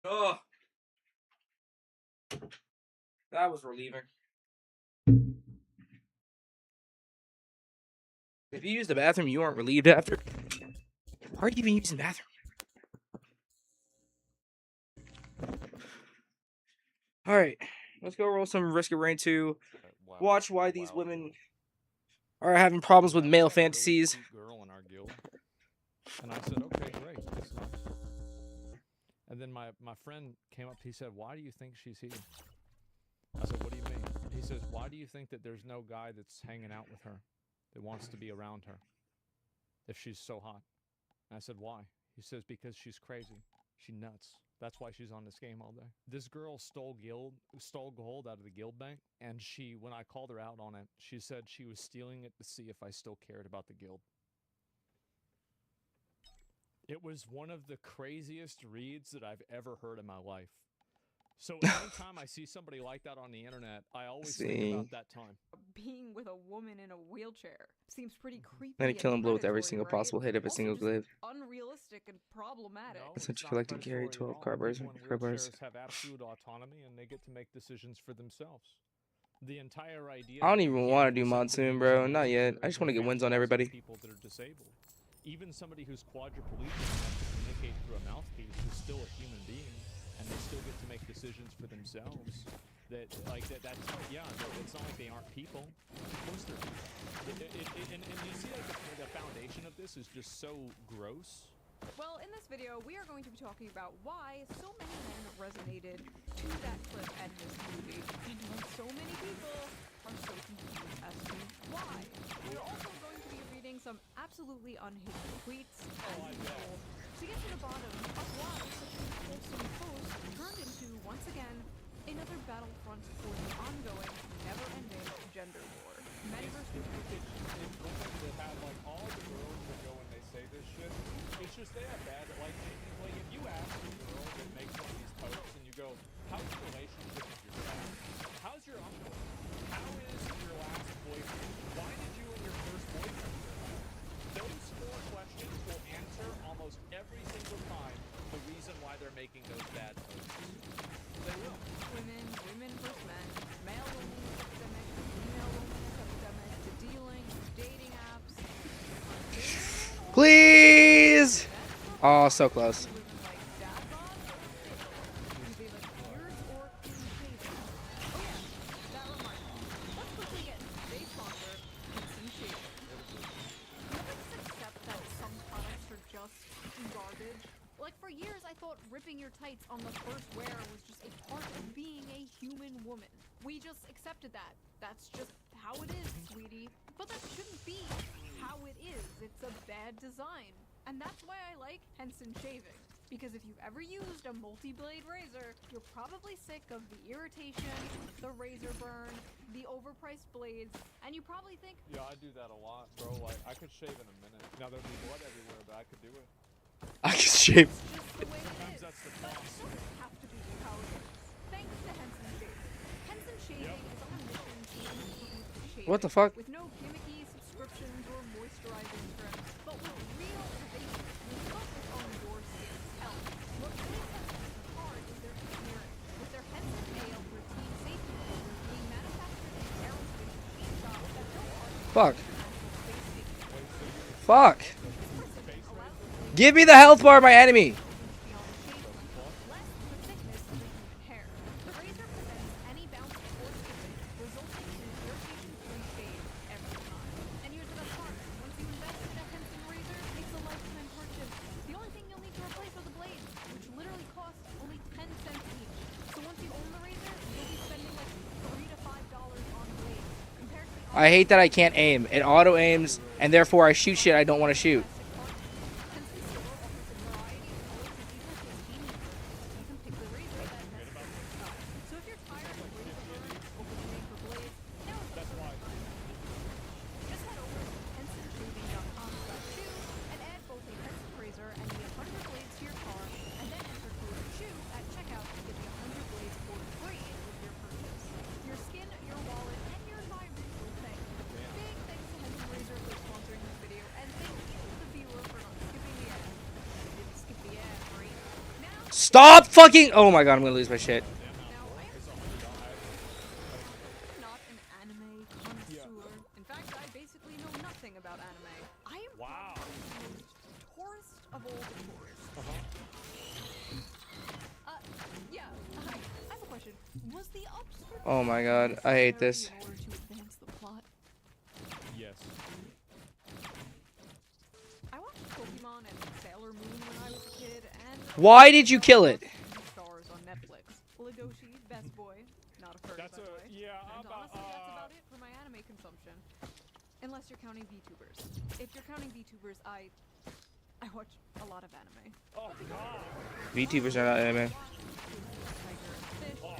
Oh, that was relieving. If you used the bathroom, you aren't relieved after. Why are you even using the bathroom? All right, let's go roll some Risk of Rain 2. Watch why these women are having problems with male fantasies. Girl in our guild. And I said, okay, great. That's nice. And then my friend came up. He said, why do you think she's here? I said, what do you mean? He says, why do you think that there's no guy that's hanging out with her, that wants to be around her, if she's so hot? And I said, why? He says, because she's crazy. She's nuts. That's why she's on this game all day. This girl stole gold out of the guild bank, and when I called her out on it, she said she was stealing it to see if I still cared about the guild. It was one of the craziest reads that I've ever heard in my life. So anytime I see somebody like that on the internet, I always think about that time. Being with a woman in a wheelchair seems pretty creepy. Then kill him blow with every predatory, single right? possible hit of a Also single just glaive. Unrealistic and problematic. No, That's it's what you not collect and carry predatory 12 at all. car bars. People in Car bars. wheelchairs have absolute autonomy, and they get to make decisions for themselves. The entire idea. I don't that even you want to can't do listen to Monsoon, people bro. on Not yet. wheelchairs I just want to get and wins on fantasize everybody. People that are disabled. Even somebody who's quadriplegic and has to communicate through a mouthpiece is still a human being, and they still get to make decisions for themselves. That's yeah. It's not like they aren't people. Of course they're people. And you see, like the foundation of this is just so gross. Well, in this video, we are going to be talking about why so many men resonated to that clip and this movie, and why so many people are so confused as to why. We're also going to be reading some absolutely unhinged tweets and people to get to the bottom of why such a wholesome post turned into, once again, another battlefront for the ongoing, never-ending gender war. Men versus It's one thing to have like all the girls that go and they say this shit. It's just they have bad like if you ask a girl that makes one of these posts and you go, how's your relationship with your dad? How's your uncle? How is your last boyfriend? Why did you and your first boyfriend break up? Those four questions will answer almost every single time the reason why they're making those bad posts. They will. women versus men, male loneliness epidemic, female loneliness epidemic, the dealing, dating apps. Please! Oh, so close. Women like dad bod or fit bod? Do they like beards or clean shaven? Oh yeah, that reminds me. Let's quickly get into today's sponsor, Henson Shaving. You ever just accept that some products are just garbage? Like for years I thought ripping your tights on the first wear was just a part of being a human woman. We just accepted that. That's just how it is, sweetie. But that shouldn't be how it is. It's a bad design. And that's why I like Henson Shaving. Because if you've ever used a multi-blade razor, you're probably sick of the irritation, the razor burn, the overpriced blades, and you probably think, Yeah, I do that a lot, bro. Like I could shave in a minute. Now there'd be blood everywhere, but I could do it. I can shave. it's just the way it Sometimes is. that's the But cost. it doesn't have to be how it is. Thanks to Henson Shaving. Henson Shaving is on a mission to improve shaving. What the fuck? With no gimmicky subscriptions or moisturizing trims, but with real innovation and focus on your skin's health. What really sets them apart is their appearance. With their Henson Ale routine safety razor being manufactured in aerospace machine shops that don't argue Fuck. safety. Fuck. This precision allows them to Give me the health bar, my enemy. beyond shaving, less than the thickness of a human hair. The razor prevents any bounce or skipping, resulting in an irritation-free shave every time. And here's the best part. Once you invest in a Henson razor, it's a lifetime purchase. The only thing you'll need to replace are the blades, which literally cost only 10 cents each. So once you own the razor, you'll be spending like $3 to $5 on blades. Compared to the I hate that I can't aim. It auto aims, and therefore I shoot shit I don't want to shoot. Your skin, your wallet, and your environment will thank you. Big thanks to Henson Razor for sponsoring this video, and thank you to the Stop fucking. Oh my god, I'm gonna lose my shit. Now, I am not an anime connoisseur. In fact, I basically know nothing about anime. I am Wow. probably the most tourist of all the tourists. Yeah, I have a question. Was the upstart Oh my god, I hate this. in order to advance the plot? Yes. I watched Pokemon and Sailor Moon when I was a kid, and Why did you kill it? Stars on Netflix. Legoshi, best boy, not a furry, That's by the a way. yeah. And About, honestly, that's about it for my anime consumption. Unless you're counting VTubers. If you're counting VTubers, I watch a lot of anime. Oh god. VTubers are not anime. Tiger and Fish, and well,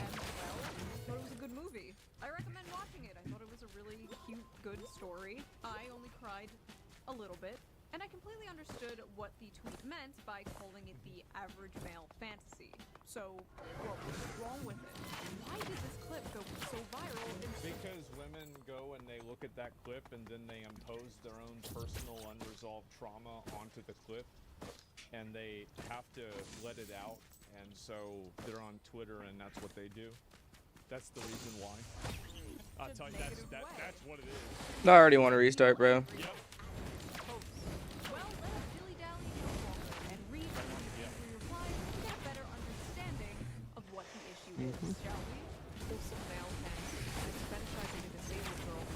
thought it was a good movie. I recommend watching it. I thought it was a really cute, good story. I only cried a little bit, and I completely understood what the tweet meant by calling it the average male fantasy. So, what was wrong with it? Why did this clip go so viral? Because women go and they look at that clip and then they impose their own personal unresolved trauma onto the clip, and they have to let it out, and so they're on Twitter and that's what they do. That's the reason why. I'll tell you, that's what it is. I already want to restart, bro. Yep. Well, let us dilly-dally no longer and read the angry replies to get a better understanding of what the issue is, shall we? Wholesome male fantasy is fetishizing a disabled girl.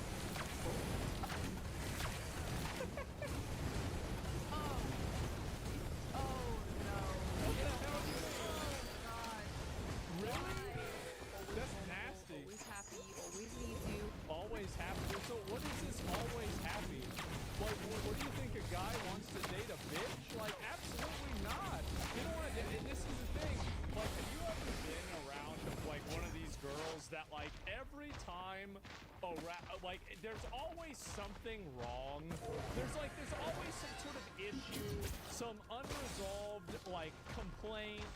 Oh no. Oh god. That's nasty. Always happy, always needs you. Always happy. So what is this always happy? Like, what do you think a guy wants to date a bitch? Like, absolutely not. You don't want to. And this is the thing. Like, have you ever been around like one of these girls that like every time, like there's always something wrong. There's always some sort of issue, some unresolved like complaint.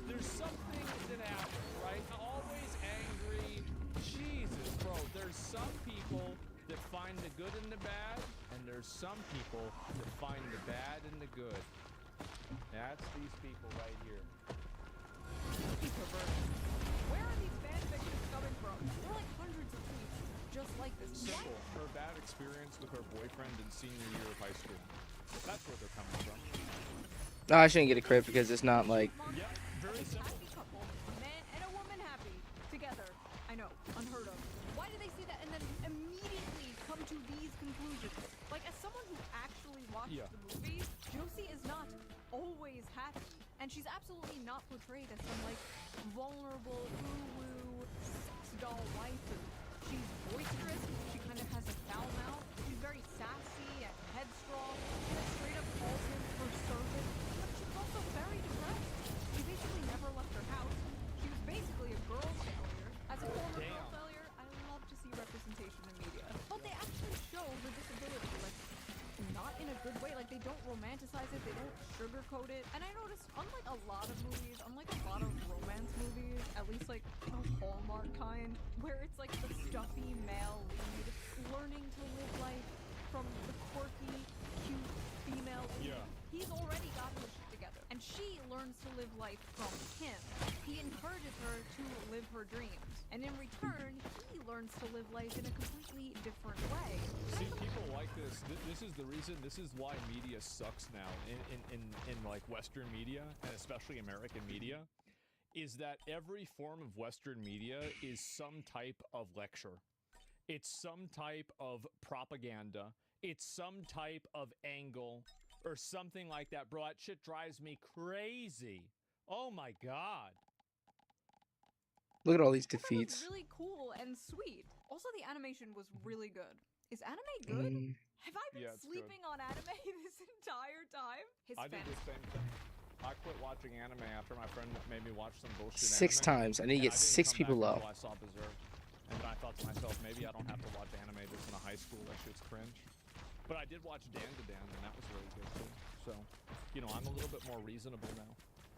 There's something that happens, right? Always angry. Jesus, bro. There's some people that find the good in the bad, and there's some people that find the bad in the good. That's these people right here. Filthy perversion. Where are these fan fictions coming from? There are like hundreds of tweets just like this. Simple. Her bad experience with her boyfriend in senior year of high school. That's where they're coming from. No, I shouldn't get a crit because it's not like. Yep, very simple. Happy couple, a man and a woman happy together. I know, unheard of. Why do they say that and then immediately come to these conclusions? Like, as someone who actually watched the movie, Josie is not always happy, and she's absolutely not portrayed as some like vulnerable, woo-woo sex doll waifu. She's boisterous. She kind of has a foul mouth. She's very sassy and headstrong, and straight up calls him her servant. But she's also very depressed. She basically never left her house. She was basically a girl failure. As a former girl failure, I love to see representation in media. But they actually show her disability, like, not in a good way. Like, they don't romanticize it, they don't sugarcoat it. And I noticed, unlike a lot of movies, unlike a lot of romance movies, at least like the Hallmark kind, where it's like the stuffy male lead learning to live life from the quirky, cute female lead. Yeah. He's already got his shit together, and she learns to live life from him. He encourages her to live her dreams, and in return, he learns to live life in a completely different way. See, people like this. This is the reason. This is why media sucks now in like Western media, and especially American media, is that every form of Western media is some type of lecture. It's some type of propaganda. It's some type of angle or something like that. Bro, that shit drives me crazy. Oh my god. Look at all these I thought it defeats. was really cool and sweet. Also, the animation was really good. Is anime good? Have I been Yeah, it's sleeping on anime this entire time? His I did the fantasy. same thing. I quit watching anime after my friend made me watch some bullshit 6 anime. times. I need to And get didn't 6 come people back low. until I saw Berserk. And then I thought to myself, maybe I don't have to watch anime this in a high school. That shit's cringe. But I did watch Dan to Dan, and that was really good too. So, you know, I'm a little bit more reasonable now.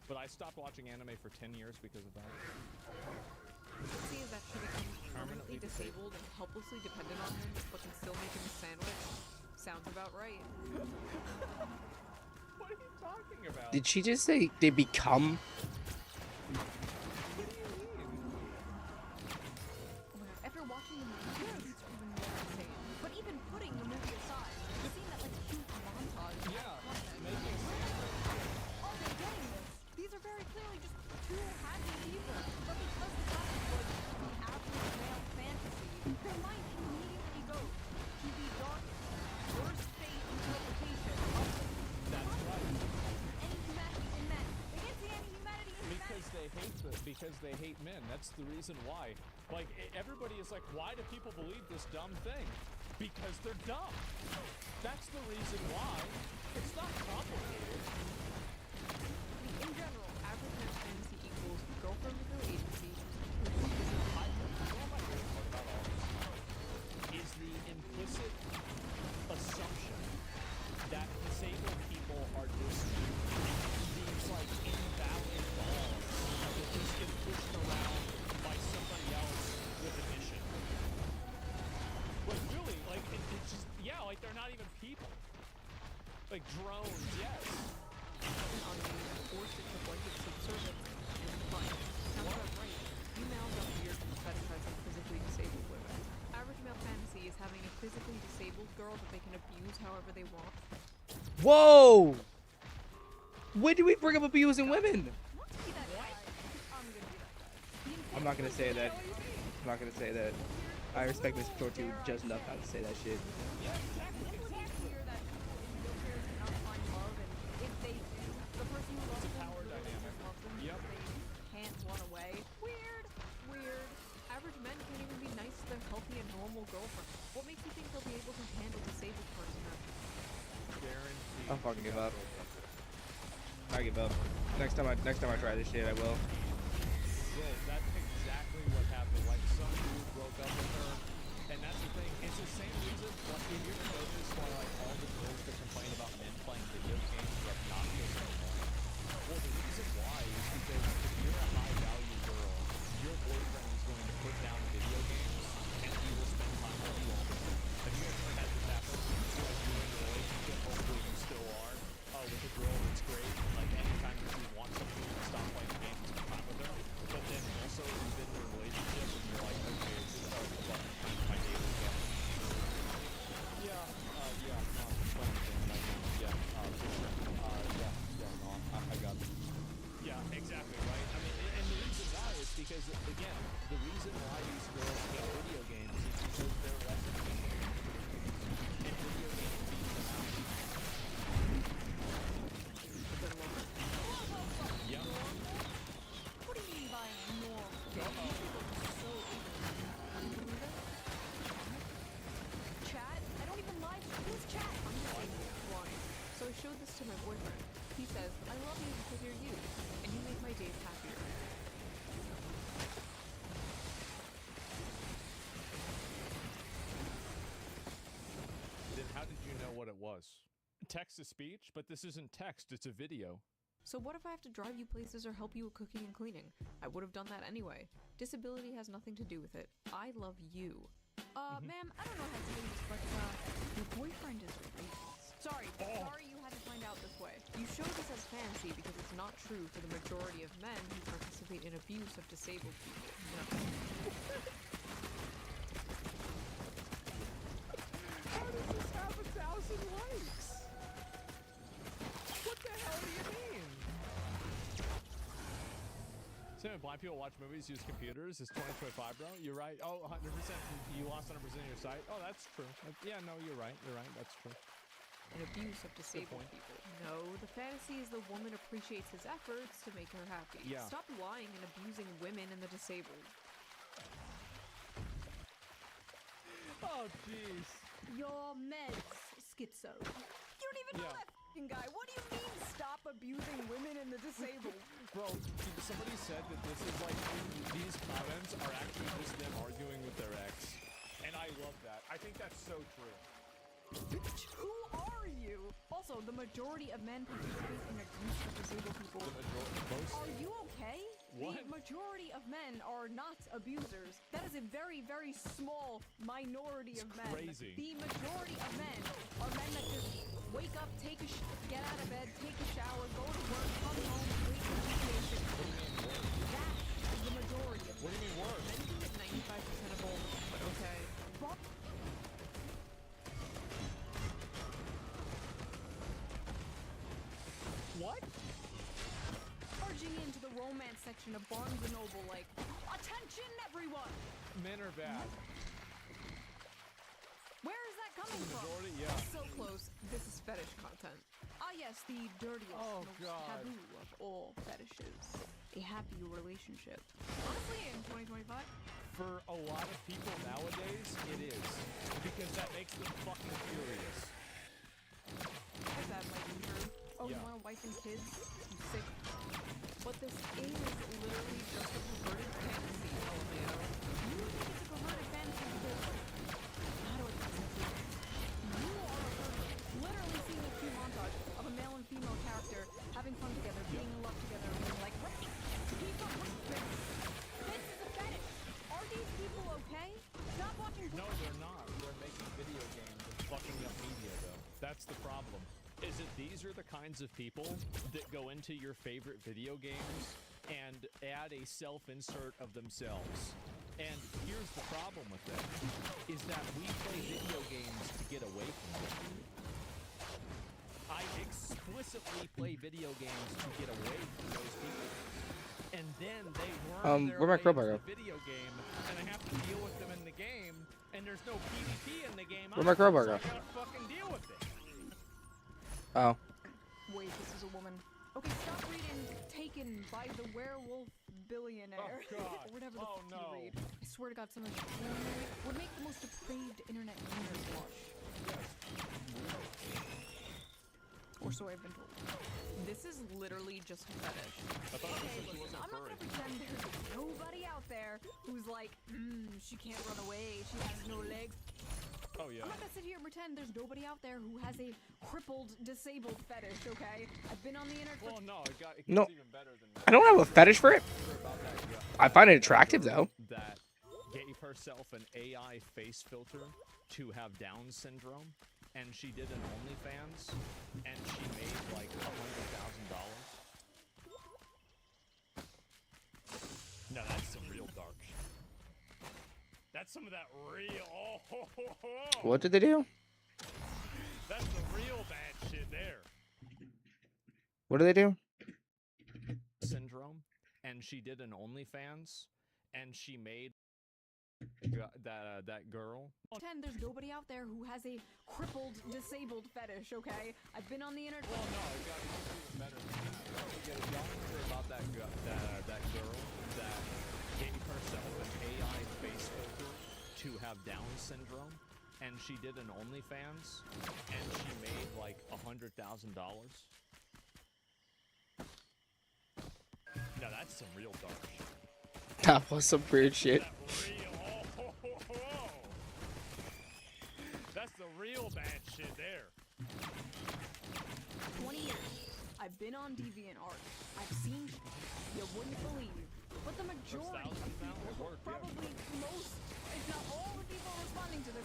But I stopped watching anime for 10 years because of that. See, is that she becomes permanently disabled and helplessly dependent on him, but can still make him a sandwich? Sounds about right. What are you talking about? Did she just say they become because they hate men. That's the reason why. Like, everybody is like, why do people believe this dumb thing? Because they're dumb. That's the reason why. It's not complicated. In general, average male fantasy equals girlfriend with no agency. Is the implicit assumption that disabled people are just these like invalid balls that just get pushed around by somebody else with a mission. Like really, like it's just like they're not even people. Like drones, yes. On the forced into blanket subservience is fine. Sounds about right. Females are weird for fetishizing physically disabled women. Average male fantasy is having a physically disabled girl that they can abuse however they want. Whoa! When did we bring up abusing women? Not to be that guy. I'm gonna be that guy. I'm not gonna say that. I'm not gonna say that. I respect Miss Tortu just enough not to say that shit. Clear that people in wheelchairs cannot find love, and if they do, the person who loves them power really dynamic. doesn't love them Yep. because they can't run away. Weird. Average men can't even be nice to their healthy and normal girlfriend. What makes you think they'll be able to handle disabled person? Guaranteed. I'll fucking give up. I give up. Next time I try this shit, I will. Well, that's exactly what happened. Like some dude broke up with her, and that's the thing. It's the same reason. Like, if you ever notice why like all the girls that complain about men playing video games are obnoxious and annoying. Well, the reason why is because if you're a high-value girl, your boyfriend is going to put down video games, and he will spend time with you all the time. Have you ever had this happen? Like you're in a relationship, hopefully you still are, with a girl that's great. Like anytime that you want something, you stop playing games and spend time with her. But then also you've been in a relationship and you're like, okay, this is my daily game. Yeah, I'm playing the game right now. Yeah, for sure. No, I got it. Yeah, exactly, right? I mean, and the reason why is because, again, the reason why these girls hate video games is because they're less efficient. And video games beat them out. Yep. What do you mean by normal? So chat? I don't even like who's chat. I'm just one. So I showed this to my boyfriend. He says, I love you because you're you, and you make my days happier. Then how did you know what it was? Text to speech, but this isn't text, it's a video. So what if I have to drive you places or help you with cooking and cleaning? I would have done that anyway. Disability has nothing to do with it. I love you. Ma'am, I don't know how to do this, but, your boyfriend is racist. Sorry you had to find out this way. You show this as fantasy because it's not true for the majority of men who participate in abuse of disabled people. No. How does this have 1,000 likes? What the hell do you mean? So blind people watch movies, use computers. It's 2025, bro. You're right. Oh, 100%. You lost 100% of your sight. Oh, that's true. Yeah, no, you're right. You're right. That's true. An abuse of disabled people. No, the fantasy is the woman appreciates his efforts to make her happy. Yeah. Stop lying and abusing women and the disabled. Oh, jeez. Your meds, schizo. You don't even know Yeah. that f***ing guy. What do you mean stop abusing women and the disabled? Bro, somebody said that this is like, these comments are actually just them arguing with their ex. And I love that. I think that's so true. Who are you? Also, the majority of men participate in abuse of disabled people. Most. Are you okay? What? The majority of men are not abusers. That is a very, very small minority of men. crazy. The majority of men are men that just wake up, get out of bed, take a shower, go to work, come home, wait for vacation. That is the majority of What do you mean work? men do it 95% of all, but okay. What? Barging into the romance section of Barnes & Noble like, attention everyone! Men are bad. Where is that coming from? Majority, yeah. So close. This is fetish content. Ah yes, the dirtiest, Oh, most God. taboo of all fetishes a happy relationship. Honestly, in 2025, For a lot of people nowadays, it is. Because that makes them fucking furious. is that like true? Oh, you Yeah. want a wife and kids? You sick. But this is literally just a perverted fantasy, LMAO. You think it's a perverted fantasy because how do I put this? You are a pervert. Literally seeing a cute montage of a male and female character having fun together, being in love together, and being like, right, keep up with this. This is a fetish. Are these people okay? Stop watching No, they're not. They're making video games and fucking up media, though. That's the problem. Is it these are the kinds of people that go into your favorite video games and add a self-insert of themselves? And here's the problem with that, is that we play video games to get away from it. I explicitly play video games to get away from those people. And then they worm their where'd my way crowbar into go? the video game, and I have to deal with them in the game, and there's no PvP in the game. Where'd my crowbar so go? I gotta fucking deal with it. Oh. Wait, this is a woman. Okay, stop reading Taken by the Werewolf Billionaire. Oh, God. Or whatever the Oh, fuck no. you read. I swear to God, some of this would make the most depraved internet gamers blush. Or so I've been told. This is literally just a fetish. Okay, listen, I'm not gonna pretend there's nobody out there who's like, she can't run away, she has no legs. Oh, yeah. I'm not gonna sit here and pretend there's nobody out there who has a crippled, disabled fetish, okay? I've been on the internet for Well, no, it gets No. even better than that. I don't have a fetish for it. About that guy I find it attractive though. that gave herself an AI face filter to have Down syndrome, and she did an OnlyFans, and she made like $100,000. No, that's some real dark shit. That's some of that real. What did they do? That's the real bad shit there. What do they do? Syndrome, and she did an OnlyFans, and she made that girl. pretend there's nobody out there who has a crippled, disabled fetish, okay? I've been on the internet. Well, no, it got even better than that. Y'all hear about that girl that gave herself an AI face filter to have Down syndrome, and she did an OnlyFans, and she made like $100,000. Now that's some real dark shit. That was some weird shit. That real, that's the real bad shit there. 20 years. I've been on DeviantArt. I've seen you wouldn't believe. But the majority of people, probably most, if not all the people responding to this,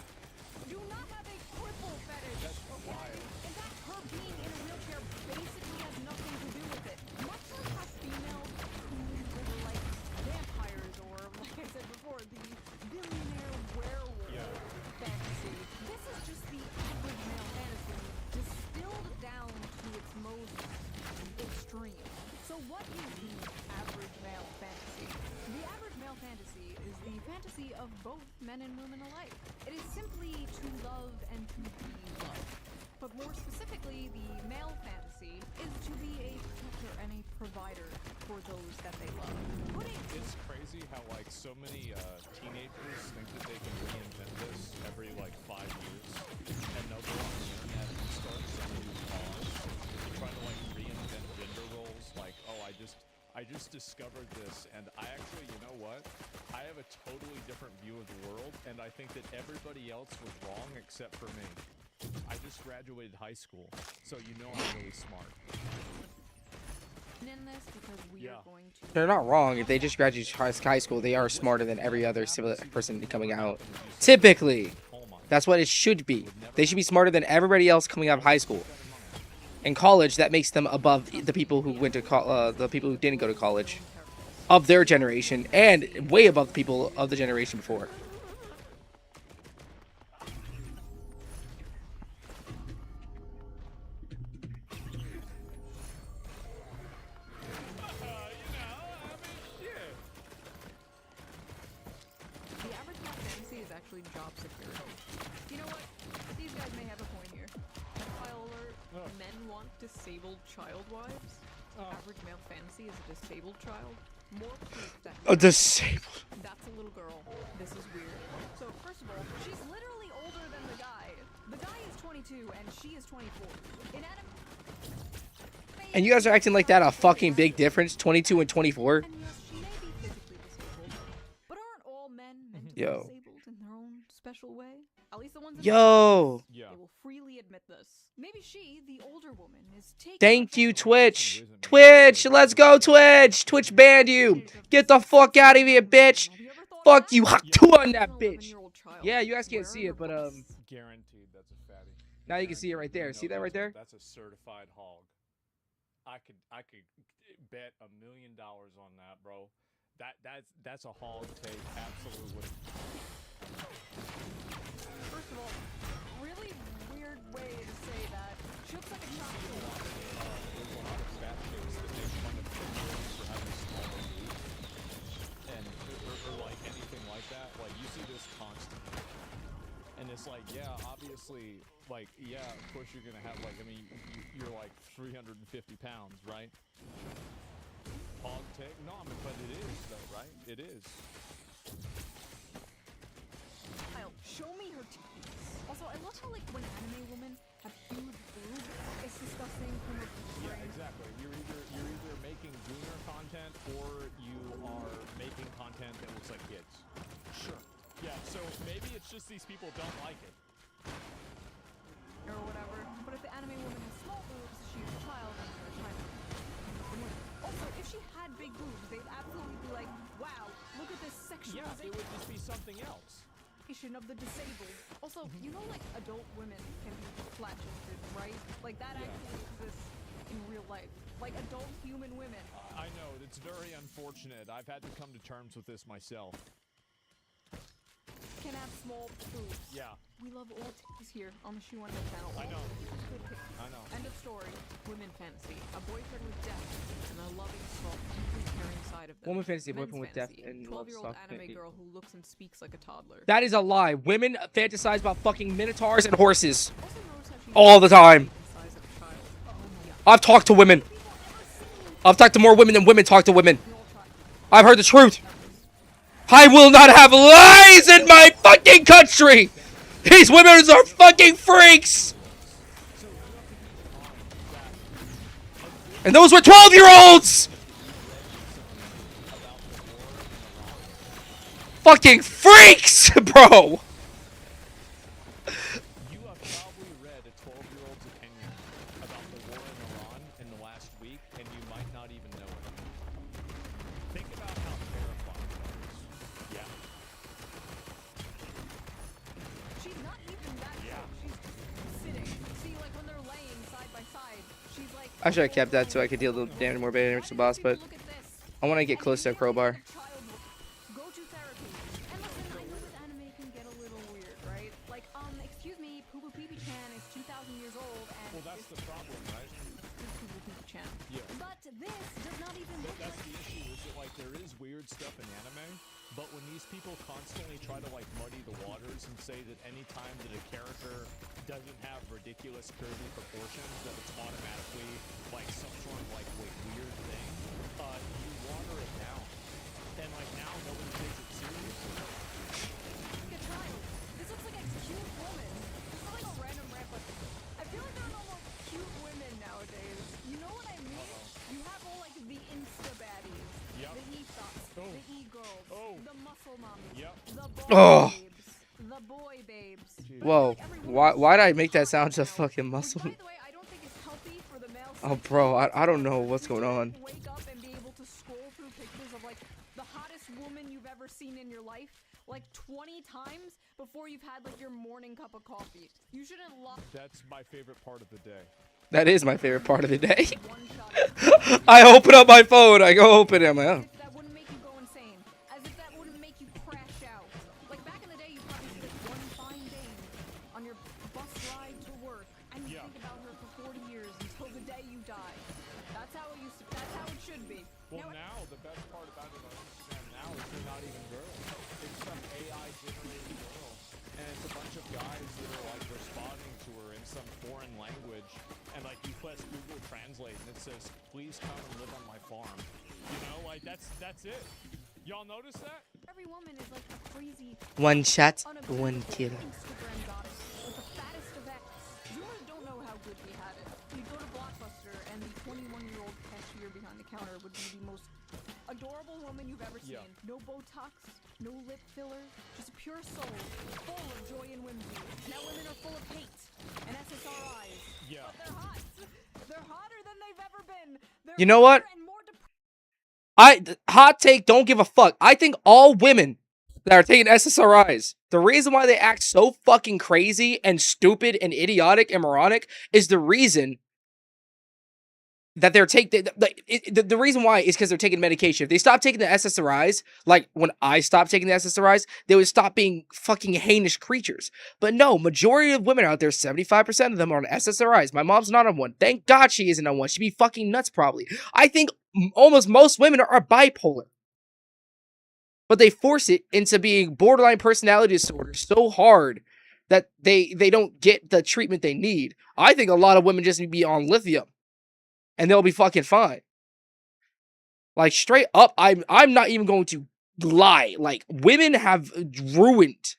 do not have a cripple fetish. That's okay? wild. In fact, her being in a wheelchair basically has nothing to do with it. Much like how females who were like vampires or, like I said before, the billionaire werewolf fantasy. This is just the average male fantasy distilled down to its most extreme. So what is the average male fantasy? The average male fantasy is the fantasy of both men and women alike. It is simply to love and to be loved. But more specifically, the male fantasy is to be a protector and a provider for those that they love. It's crazy how like so many teenagers think that they can reinvent this every like 5 years, and they'll go on the internet and start some new cause, trying to like reinvent gender roles. Like, oh, I just discovered this, and I actually, you know what? I have a totally different view of the world, and I think that everybody else was wrong except for me. I just graduated high school, so you know I'm really smart. In this because we are going to They're not wrong. If they just graduated high school, they are smarter than every other civil person coming out. Typically, that's what it should be. They should be smarter than everybody else coming out of high school. In college, that makes them above the people who went to the people who didn't go to college, of their generation, and way above the people of the generation before. The average male fantasy is actually job security. You know what? These guys may have a point here. File alert. Men want disabled child wives. average male fantasy is a disabled child, more proof that A disabled. that's a little girl. This is weird. So first of all, she's literally older than the guy. The guy is 22 and she is 24. In anime, And you guys are acting like that a fucking big difference, 22 and 24. and yes, she may be physically disabled, but aren't all men mentally Yo. disabled in their own special way? At least the ones in Yo. Yeah. they will freely admit this. Maybe she, the older woman, is taking Thank you, advantage Twitch. Twitch, let's go, Twitch. Twitch banned you. Get the fuck out of here, bitch. Have you ever thought of Fuck that? you. Hot two on that An bitch. 11-year-old child Yeah, you guys can't wearing see her it, but breasts. Guaranteed that's a fatty. now you can see it right there. You See know that right there? That's a certified hog. I could bet $1 million on that, bro. That's a hog take, absolutely. First of all, really weird way to say that. She looks like a child. There's a lot of fat chicks that make fun of females for having smaller boobs, and or like anything like that. Like you see this constantly, and it's like, yeah, obviously, like, yeah, of course you're gonna have like, I mean, you're like 350 pounds, right? Hog take? No, I mean, but it is though, right? It is. Child, show me her titties. Also, I love how like when anime women have huge boobs, it's disgusting from a Yeah, exactly. You're either making junior content or you are making content that looks like kids. Sure. Yeah. So maybe it's just these people don't like it. or whatever. But if the anime woman has small boobs, she's a child and you're a child. Also, if she had big boobs, they'd absolutely be like, wow, look at this Yeah, it sexualization would just be something else. of the disabled. Also, you know like adult women can be flat-chested, right? Like that actually exists in real life. Like adult human women. I know it's very unfortunate. I've had to come to terms with this myself. Can have small boobs. Yeah, We love all titties here on the Shoe Under channel. I know. Good pictures. I know. End of story. Women fantasy. A boyfriend with depth and a loving, soft, deeply caring side of them. Woman fantasy, Men's boyfriend with depth fantasy. and love 12-year-old soft anime fantasy. girl who looks and speaks like a toddler. That is a lie. Women fantasize about fucking minotaurs and horses Also notice how she all the time. the size of a child. Oh my god. I've talked to women. I've talked to more women than women talk to women. I've heard the truth. I will not have lies in my fucking country. These women are fucking freaks. And those were 12-year-olds. Fucking freaks, bro. You have probably read a 12-year-old's opinion about the war in Iran in the last week, and you might not even know it. Think about how terrifying that is. Yeah. She's not even that Yeah. close. She's sitting. See, like when they're laying side by side, she's like. I should have kept that so I could deal the damage more damage to the boss, but Look at this. I want to get close to a crowbar. Go to therapy. And listen, I know that anime can get a little weird, right? Like, excuse me, Poo Poo Pee Pee Chan is 2,000 years old, and Well, that's the problem, right? this is Poo Poo Pee Pee Chan. Yeah. But this does not even look That's like. the issue, is that like there is weird stuff in anime, but when these people constantly try to like muddy the waters and say that any time that a character doesn't have ridiculous curvy proportions, that it's automatically like some sort of like weird thing, you water it down. And like now nobody takes it seriously. Like a child. This looks like a cute woman. This is like a random replica. I feel like there are no more cute women nowadays. You know what I mean? You have all like the Insta baddies, Yep. the e-thots, Oh. the e-girls, Oh. the muscle mommies, Yep. the boy Oh. babes, the boy babes. But I feel Whoa, like every woman why did I is make that hot sound so now, fucking which, muscle? by the way, I don't think is healthy for the male Oh, sex bro, drive I don't know whatsoever. what's You going on. shouldn't wake up and be able to scroll through pictures of like the hottest woman you've ever seen in your life like 20 times before you've had like your morning cup of coffee. You shouldn't love That's my favorite part of the day. That is my favorite part of the day. one shot. I open up my phone. I go open it. I'm like, As oh. if that wouldn't make you go insane. As if that wouldn't make you crash out. Like back in the day, you probably spent one fine day on your bus ride to work, and you Yeah. think about her for 40 years until the day you die. That's how it used to. That's how it should be. Well, Now now the best part about it on Instagram now is they're not even girls. It's some AI generated girl, and it's a bunch of guys that are like responding to her in some foreign language, and like you press Google Translate and it says, "Please come and live on my farm." You know, like that's it. Y'all notice that? Every woman is like a crazy, One shot, unobtainable one kill. Instagram goddess with the fattest of X. Zoomers don't know how good we had it. We'd go to Blockbuster and the 21-year-old cashier behind the counter would be the most adorable woman you've ever seen. Yeah. No Botox, no lip filler, just a pure soul, full of joy and whimsy. Now women are full of hate and SSRIs. Yeah. But they're hot. They're hotter than they've ever been. They're You know what? hotter and more Hot take, don't give a fuck. I think all women that are taking SSRIs, the reason why they act so fucking crazy and stupid and idiotic and moronic is the reason that they're taking the reason why is because they're taking medication. If they stop taking the SSRIs, like when I stopped taking the SSRIs, they would stop being fucking heinous creatures. But no, majority of women out there, 75% of them are on SSRIs. My mom's not on one. Thank God she isn't on one. She'd be fucking nuts probably. I think almost most women are bipolar. But they force it into being borderline personality disorder so hard that they don't get the treatment they need. I think a lot of women just need to be on lithium. And they'll be fucking fine. Like, straight up, I'm not even going to lie. Like, women have ruined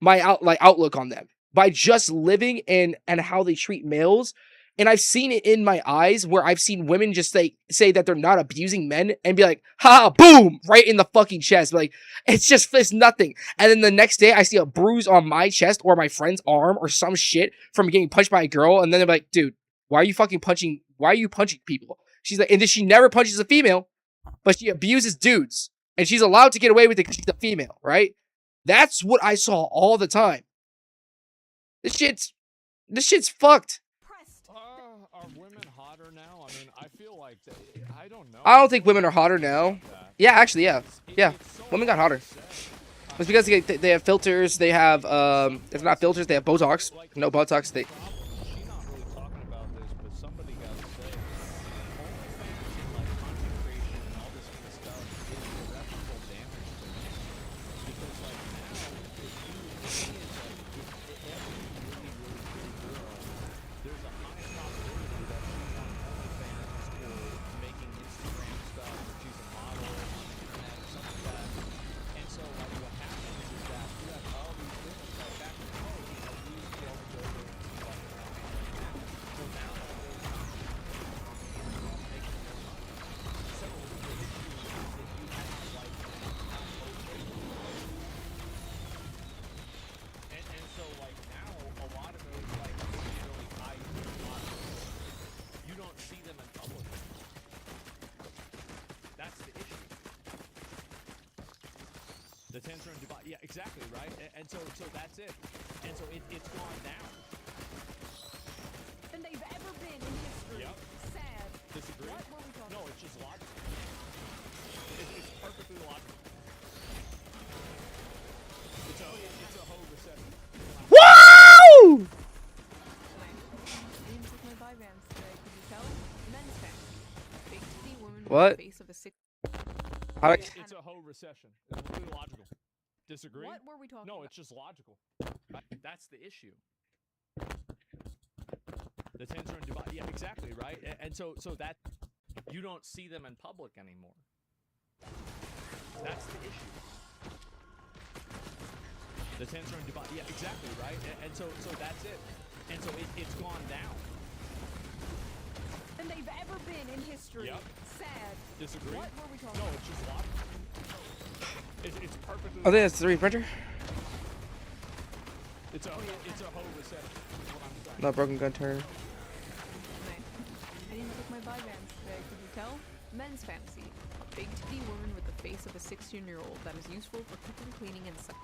my outlook on them by just living and how they treat males. And I've seen it in my eyes where I've seen women just say that they're not abusing men and be like, ha, boom, right in the fucking chest. Like, it's nothing. And then the next day I see a bruise on my chest or my friend's arm or some shit from getting punched by a girl. And then they're like, dude, why are you punching people? She's like, and then she never punches a female, but she abuses dudes. And she's allowed to get away with it because she's a female, right? That's what I saw all the time. This shit's fucked. Are women hotter now? I mean, I feel like I don't know. I don't think women are hotter now. Yeah, actually, yeah. Yeah, women got hotter. It's because they have filters. They have, if not filters, they have Botox. No Botox, they... She's not really talking about this, but somebody got to say, OnlyFans and like content creation and all this kind of stuff is irreparable damage to men. Because like now, if you see it, like if every really, really pretty girl, there's a high probability that she's on OnlyFans or making Instagram stuff, or she's a model on the internet or something like that. And so like what happens is that you have all these women like back in the day, you know, we used to be able to go there and see like around like that. So now all those making more money. So the issue is that you have to like not okay. And so like now a lot of those like really high models, you don't see them in public. That's the issue. The tens are in Dubai. Yeah, exactly, right? And so that's it. And so it's gone down. than they've ever been in history. Yep. Sad. Disagree? What were we talking No, it's just logical. It's perfectly logical. It's a whole recession. Woo! Names with my buy bands today. Could you tell? Men's fashion. Big titty woman with What? the face of a six. It's a whole recession. It's completely logical. Disagree? What were we talking No, about? it's just logical. Right? That's the issue. The tens are in Dubai. Yeah, exactly, right? And so that you don't see them in public anymore. That's the issue. The tens are in Dubai. Yeah, exactly, right? And so that's it. And so it's gone down. Than they've ever been in history. Yep. Sad. Disagree? What were we talking No, about? it's just logical. It's perfectly. I think that's the 3D printer. It's a whole recession. Is what I'm saying. Not broken gun turn. Nice. I didn't look my buy bands today. Could you tell? Men's fantasy. A big titty woman with the face of a 16-year-old that is useful for cooking, cleaning, and sex.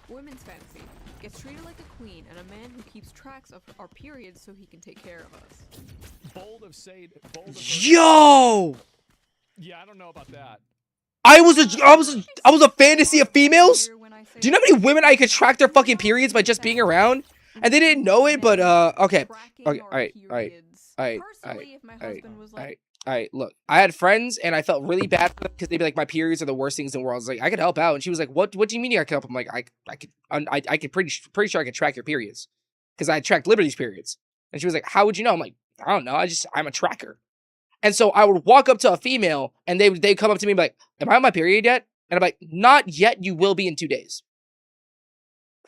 Women's fantasy. Gets treated like a queen and a man who keeps tracks of our periods so he can take care of us. Bold of Sade. Yo! Yeah, I don't know about that. I was a fantasy of females. Do you know how many women I could track their fucking periods by just being around? And they didn't know it, but okay, alright. Personally, if my husband was like, Alright, look, I had friends and I felt really bad for them because they'd be like, my periods are the worst things in the world. I was like, I could help out, and she was like, what do you mean I could help? I'm like, I could pretty sure I could track your periods because I tracked Liberty's periods, and she was like, how would you know? I'm like, I don't know. I'm a tracker. And so I would walk up to a female and they'd come up to me and be like, am I on my period yet? And I'm like, not yet. You will be in 2 days.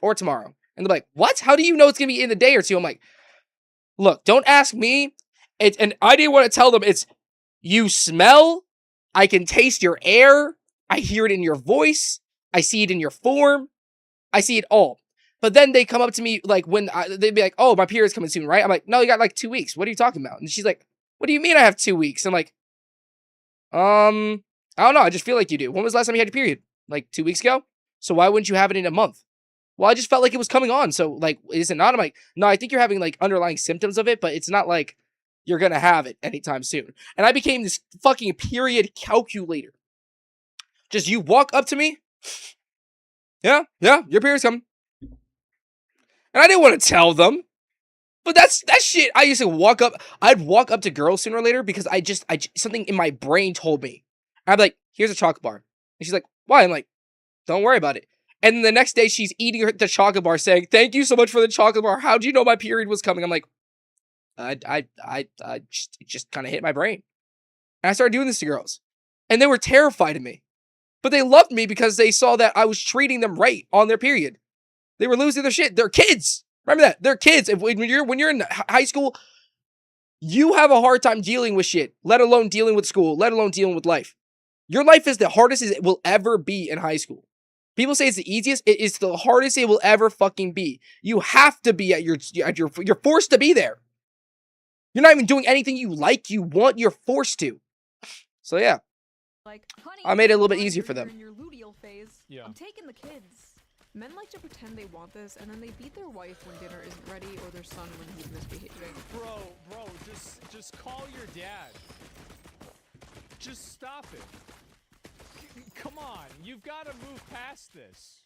Or tomorrow. And they're like, what? How do you know it's going to be in a day or two? I'm like, look, don't ask me. And I didn't want to tell them it's, you smell, I can taste your air, I hear it in your voice, I see it in your form, I see it all. But then they come up to me like they'd be like, oh, my period's coming soon, right? I'm like, no, you got like 2 weeks. What are you talking about? And she's like, what do you mean I have 2 weeks? I'm like, I don't know. I just feel like you do. When was the last time you had your period? Like 2 weeks ago? So why wouldn't you have it in a month? Well, I just felt like it was coming on. So like, is it not? I'm like, no, I think you're having like underlying symptoms of it, but it's not like you're going to have it anytime soon. And I became this fucking period calculator. Just you walk up to me. Yeah, your period's coming. And I didn't want to tell them. But that shit, I used to walk up. I'd walk up to girls sooner or later because I something in my brain told me. I'd be like, here's a chocolate bar. And she's like, why? I'm like, don't worry about it. And the next day she's eating the chocolate bar saying, thank you so much for the chocolate bar. How'd you know my period was coming? I'm like, it just kind of hit my brain. And I started doing this to girls. And they were terrified of me. But they loved me because they saw that I was treating them right on their period. They were losing their shit. They're kids. Remember that. They're kids. When you're in high school, you have a hard time dealing with shit, let alone dealing with school, let alone dealing with life. Your life is the hardest it will ever be in high school. People say it's the easiest. It is the hardest it will ever fucking be. You have to be you're forced to be there. You're not even doing anything you like, you want, you're forced to. So yeah. Like, honey, I made it a little bit you're easier for them. in your luteal phase. Yeah. I'm taking the kids. Men like to pretend they want this, and then they beat their wife when dinner isn't ready, or their son when he's misbehaving. Bro, just call your dad. Just stop it. Come on, you've got to move past this.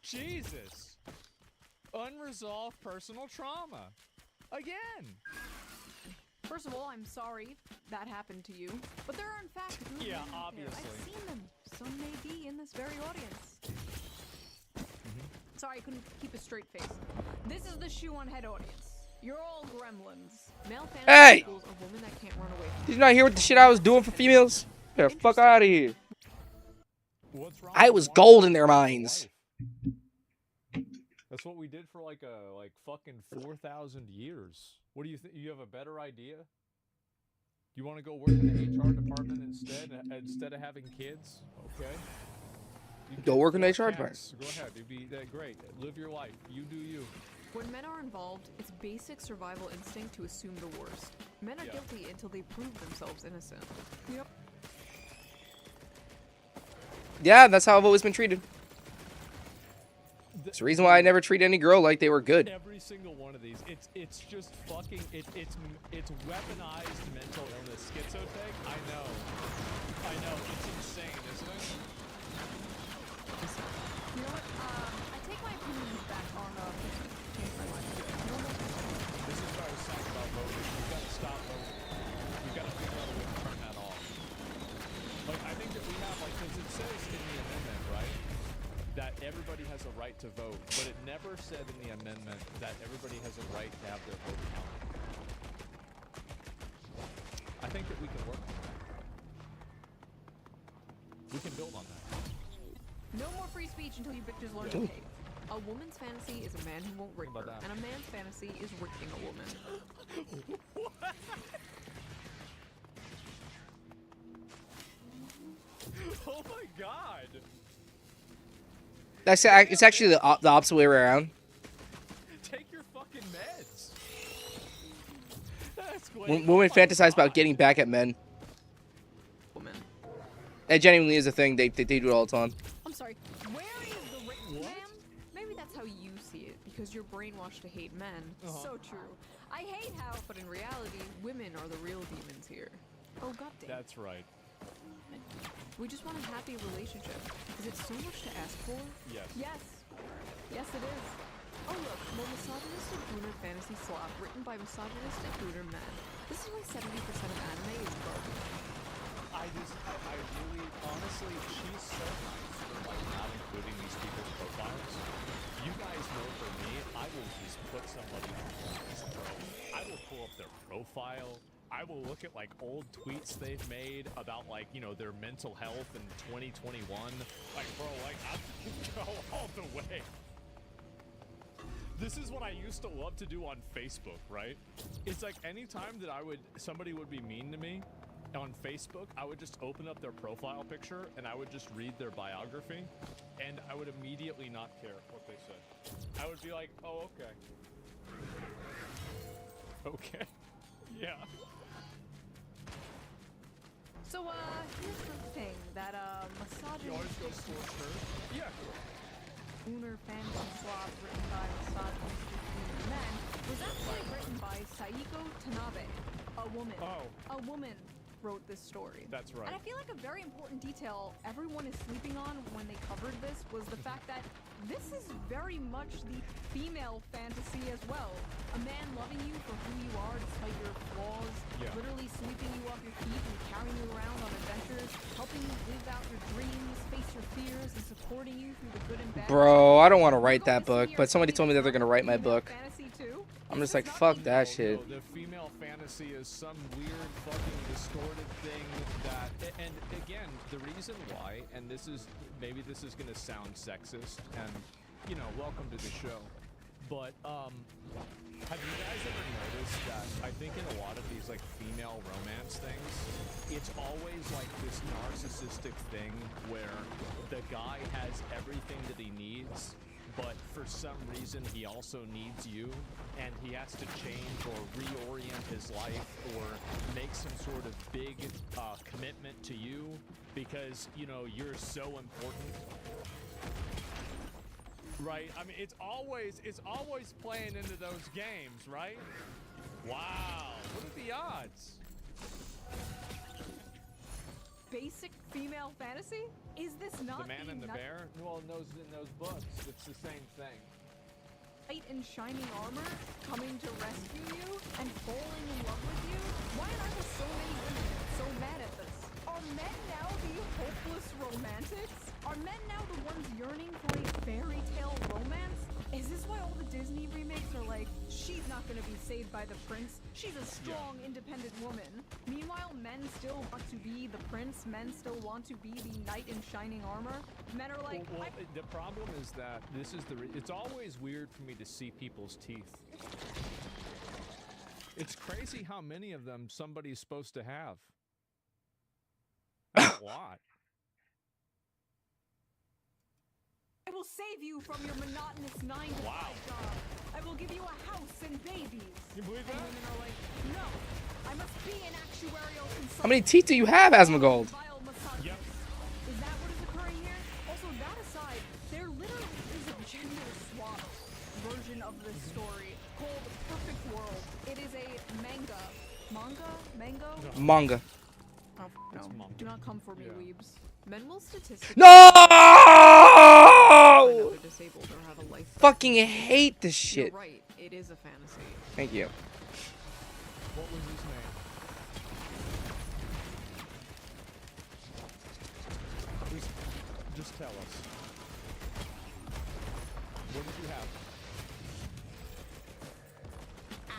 Jesus. Unresolved personal trauma. Again. First of all, I'm sorry that happened to you, but there are in fact good Yeah, men out there. obviously. I've seen them. Some may be in this very audience. Sorry, I couldn't keep a straight face. This is the shoe on head audience. You're all gremlins. Male fantasy Hey! equals a woman that can't run away from Did you not hear what the shit I was doing for females? Get the fuck out of here. What's wrong I with was wanting gold to in their live minds. life? That's what we did for like fucking 4,000 years. What do you think? You have a better idea? You want to go work in the HR department instead of having kids? Okay. You Go get work in the 4 HR department. cats. Go ahead. It'd be great. Live your life. You do you. When men are involved, it's basic survival instinct to assume the worst. Men are Yeah. guilty until they prove themselves innocent. Yep. Yeah, that's how I've always been treated. The- It's the reason why I never treat any girl like they were good. Every single one of these, it's just fucking it's weaponized mental illness, schizotech. I know, it's insane, isn't it? You know what? I take my opinions back on change my mind. This is what I was saying about voting. We've got to stop voting. We've got to figure out a way to turn that off. Like I think that we have because it says in the amendment, right, that everybody has a right to vote, but it never said in the amendment that everybody has a right to have their vote counted. I think that we can work on that. We can build on that. No more free speech until you bitches learn to behave. A woman's fantasy is a man who won't rape What her, about that? and a man's fantasy is raping a woman. Oh my god! It's actually the opposite way around. Take your fucking meds. That's great. Women Oh my fantasize about God. getting back at men. Woman. It genuinely is a thing. They do it all the time. I'm sorry. Where is the rape, What? ma'am? Maybe that's how you see it, because you're brainwashed to hate men. So true. I hate how, but in reality, women are the real demons here. Oh goddamn. That's right. We just want a happy relationship. Is it so much to ask for? Yes. Yes. Yes, it is. Oh look, more misogynistic boomer fantasy slop written by misogynistic boomer men. This is why 70% of anime is garbage. I really, honestly, she's so nice for like not including these people's profiles. You guys know for me, I will just put somebody on blast, bro. I will pull up their profile. I will look at like old tweets they've made about like, you know, their mental health in 2021. Like, bro, like I can go all the way. This is what I used to love to do on Facebook, right? It's like anytime that somebody would be mean to me on Facebook, I would just open up their profile picture and I would just read their biography, and I would immediately not care what they said. I would be like, oh, okay. Okay. Yeah. So, here's the thing, that, You misogyny always go scorched earth? Yeah. lunar fantasy slot written by misogynistic men was actually written by Saiko Tanabe, a woman. Oh. A woman wrote this story. That's right. And I feel like a very important detail everyone is sleeping on when they covered this was the fact that this is very much the female fantasy as well. A man loving you for who you are despite your flaws, Yeah. literally sweeping you off your feet and carrying you around on adventures, helping you live out your dreams, face your fears, and supporting you through the good and bad. Bro, I don't want to write that book, but somebody told me that they're gonna write my book. Fantasy too? I'm Is just this like, not fuck the- that shit. No, the female fantasy is some weird fucking distorted thing that, and again, the reason why, and this is, maybe this is gonna sound sexist, and, you know, welcome to the show, but, have you guys ever noticed that I think in a lot of these, like, female romance things, it's always like this narcissistic thing where the guy has everything that he needs, but for some reason he also needs you, and he has to change or reorient his life or make some sort of big commitment to you because, you know, you're so important. Right? I mean, it's always playing into those games, right? Wow. What are the odds? Basic female fantasy? Is this not The Man and the nut- Bear? Well, in those books, it's the same thing. Knight in shining armor coming to rescue you and falling in love with you? Why are there so many women so mad at this? Are men now the hopeless romantics? Are men now the ones yearning for a fairy tale romance? Is this why all the Disney remakes are like, she's not gonna be saved by the prince, she's a strong, independent woman? Meanwhile, men still want to be the prince, men still want to be the knight in shining armor. Men are like, Well, the problem is that this is it's always weird for me to see people's teeth. It's crazy how many of them somebody's supposed to have. That's a lot. I will save you from your monotonous 9-to-5 job. I will give you a house and babies. You believe And that? women are like, no, I must be an actuarial consultant. How many teeth do you have, Asmongold? Vile misogynist. Yep. Is that what is occurring here? Also, that aside, there literally is a gender swap version of this story called Perfect World. It is a manga. Mango? Manga. Oh, no. manga. Do not come for me, Yeah. weebs. Men will statistically No! either disabled or have a life. Fucking hate this You're shit. right. It is a fantasy. Thank you. What was his name? Just tell us. What did you have?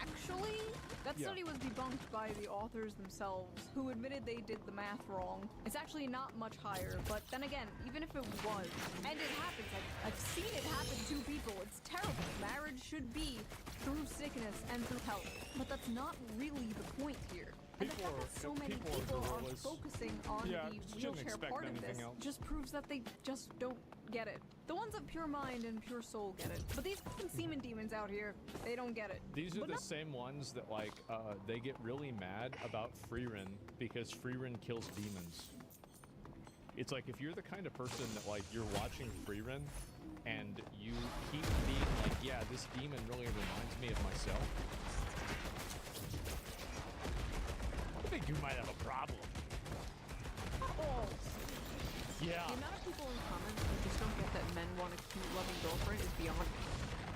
Actually, that Yeah. study was debunked by the authors themselves, who admitted they did the math wrong. It's actually not much higher, but then again, even if it was, and it happens, I've seen it happen to people, it's terrible. Marriage should be through sickness and through health, but that's not really the point here. And the People fact are- that so many people are people are gorillas. focusing on Yeah, the shouldn't wheelchair expect part of anything this else. just proves that they just don't get it. The ones of pure mind and pure soul get it, but these fucking semen demons out here, they don't get it. These are But the not- same ones that like they get really mad about Freerin because Freerin kills demons. It's like if you're the kind of person that like you're watching Freerin and you keep being like, yeah, this demon really reminds me of myself. I think you might have a problem. Oh. Yeah. The amount of people in comments who just don't get that men want a cute, loving girlfriend is beyond me.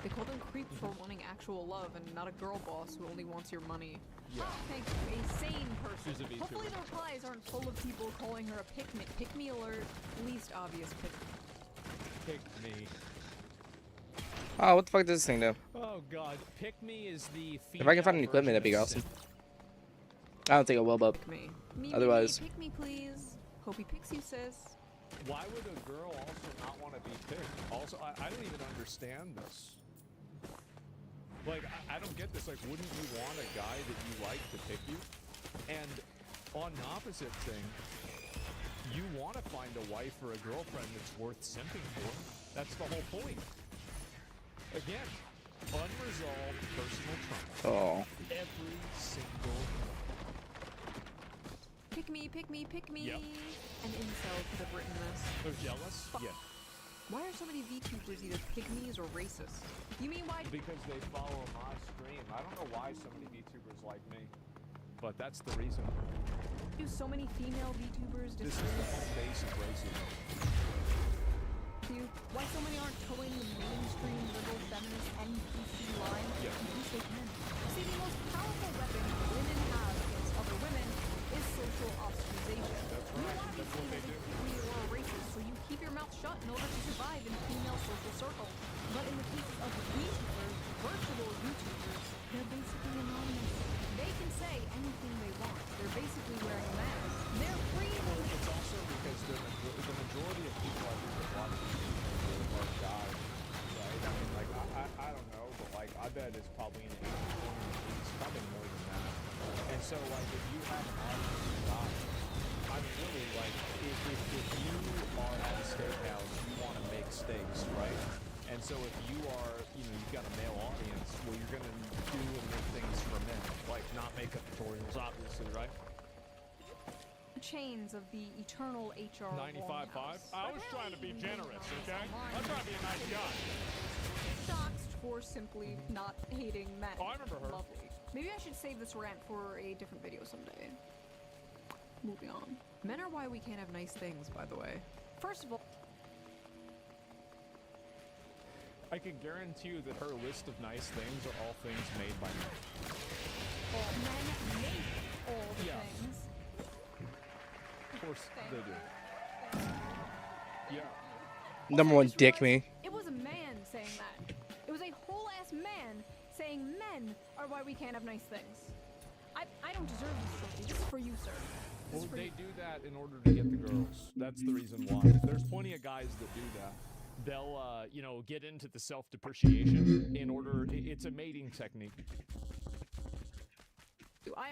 They call them creeps for wanting actual love and not a girl boss who only wants your money. Yeah. Thank you, a sane person. She's a VTuber. Hopefully the replies aren't full of people calling her a pick-me. Pick-me alert, least obvious pick. Pick me. Oh, what the fuck does this thing do? Oh god, Pick Me is the If I can find any female equipment, that'd be version of awesome. Simp. I don't think it will, but Pick me. Me, Otherwise- pick me, please. Hope he picks you, sis. Why would a girl also not want to be picked? Also, I don't even understand this. Like, I don't get this. Like, wouldn't you want a guy that you like to pick you? And on the opposite thing, you want to find a wife or a girlfriend that's worth simping for. That's the whole point. Again, unresolved personal trauma. oh, Every single. Pick me, pick me, pick me. Yep. An incel could have written this. They're jealous? Yeah. Why are so many VTubers either pygmies or racist? You mean why? Because they follow my stream. I don't know why so many VTubers like me. But that's the reason. Do so many female VTubers This is disagree the home base of racism. with you? Why so many aren't towing the mainstream liberal feminist NPC line? Yeah. At least they can. See, the most powerful weapon women have against other women is social ostracization. That's You right. want to be That's what seen they as a do. pygmy or a racist, so you keep your mouth shut in order to survive in female social circles. But in the cases of VTubers, virtual YouTubers, they're basically anonymous. They can say anything they want. They're basically wearing a mask. They're free. Well, it's also because the majority of people I think that watch YouTube are guys, right? I mean, like, I don't know, but, like, I bet it's probably an 80-20, it's probably more than that. And so, like, if you have an audience of guys, I mean, really, like, if you are at a steakhouse, you want to make steaks, right? And so if you are, you know, you've got a male audience, well, you're going to do and make things for men, like not makeup tutorials, obviously, right? Chains of the eternal HR 95.5. Longhouse. I was trying to be generous, okay? I'm trying to be a nice guy. Doxed for simply not hating men. Oh, I remember her. Lovely. Maybe I should save this rant for a different video someday. Moving on. Men are why we can't have nice things, by the way. First of all, I can guarantee you that her list of nice things are all things made by men. men make all the Yeah. things. Of course they do. Yeah. number one, dick me. It was a man saying that. It was a whole ass man saying men are why we can't have nice things. I don't deserve this trophy. This is for you, sir. This Well, is for they you. do that in order to get the girls. That's the reason why. There's plenty of guys that do that. They'll, you know, get into the self-depreciation in order. It's a mating technique.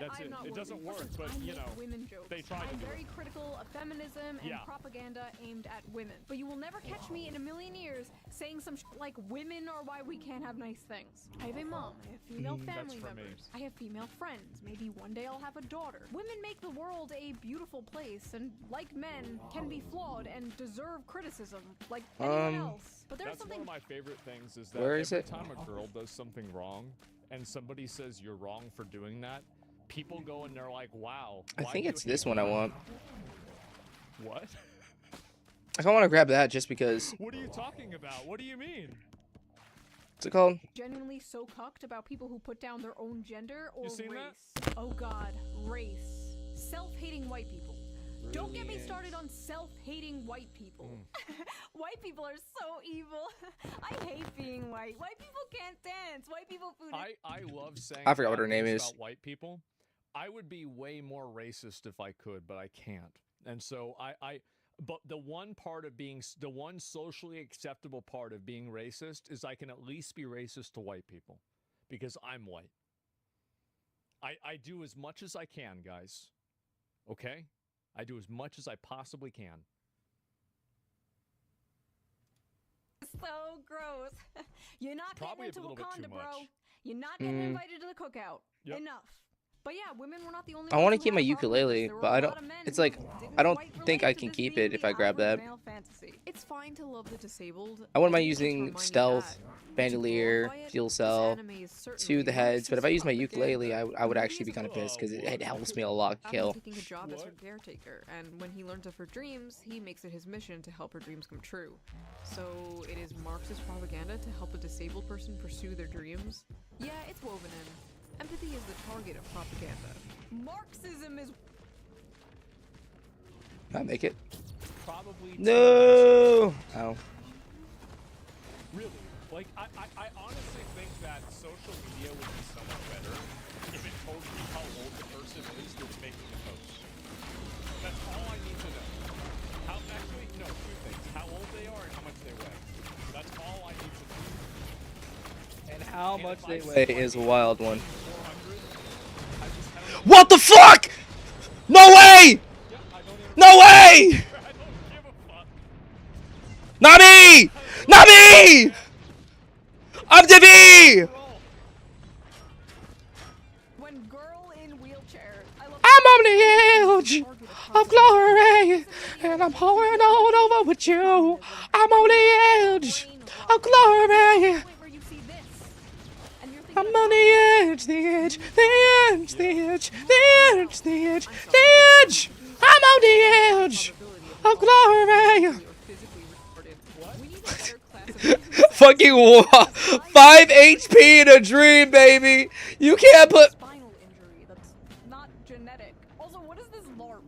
That's I'm it. not It worthy. doesn't work, Listen, but, I you make know, women jokes. they try to I'm do very it. critical of feminism and Yeah. propaganda aimed at women. But you will never catch me in a million years saying some like women are why we can't have nice things. I have a mom. I have female That's family for me. members. I have female friends. Maybe one day I'll have a daughter. Women make the world a beautiful place, and like men, can be flawed and deserve criticism, like anyone else. But there's That's one something of my favorite things is that Where is every it? time a girl does something wrong and somebody says you're wrong for doing that, people go and they're like, wow. I why think do you it's this hate one I women?" want. What? I kind of want to grab that just because. What are you talking about? What do you mean? What's it called? genuinely so cucked about people who put down their own gender or seen race. that? Oh god, race. Self-hating white people. Don't get me started on self-hating white people. White people are so evil. I hate being white. White people can't dance. White people food. I love saying I forgot what bad her name things is. about white people. I would be way more racist if I could, but I can't. And so but the one part of being, the one socially acceptable part of being racist is I can at least be racist to white people because I'm white. I do as much as I can, guys. Okay? I do as much as I possibly can. So gross. You're not Probably a getting into little bit too Wakanda, bro. much. You're not getting invited to the cookout. Yep. Enough. But yeah, women were not the only I ones wanna who keep had my a problem with ukulele, this. There were but a I lot don't- of men it's who like, didn't I don't quite think relate I to can this keep being it if the I grab average that. male fantasy. It's fine to love the disabled. I wouldn't mind need to using remind you stealth, that. bandolier, To glorify it, fuel this cell anime is to certainly the heads, but if I use my Marxist ukulele, propaganda. I would Maybe actually be it's kind of a- pissed because it helps me a lot After kill. taking a job as her What? caretaker, and when he learns of her dreams, he makes it his mission to help her dreams come true. So it is Marxist propaganda to help a disabled person pursue their dreams? Yeah, it's woven in. Empathy is the target of propaganda. Marxism is Can I make it? Probably too No! Oh. Really? Like, I honestly think that social media would be so much better if it told you how old the person is that's making the post. That's all I need to know. Actually, no, two things. How old they are and how much they weigh. That's all I need to know. And how And much if they I weigh see, like, is a wild one. 400, I just kind of... What the fuck? No way! Yeah, I don't even... No way! I don't give a fuck. Not me! Not me! I'm Devi! When girl in wheelchair, I love I'm on the edge of glory, and I'm holding on over with you. I'm on the edge of glory. point where you see this, and you're I'm thinking on the edge, the edge, the edge, the edge, the edge, the edge, the edge. I'm on the edge of glory. you're physically retarded. We need a better classification. Fucking 5 HP in a dream, baby. You can't put. Spinal injury that's not genetic. Also, what is this LARP?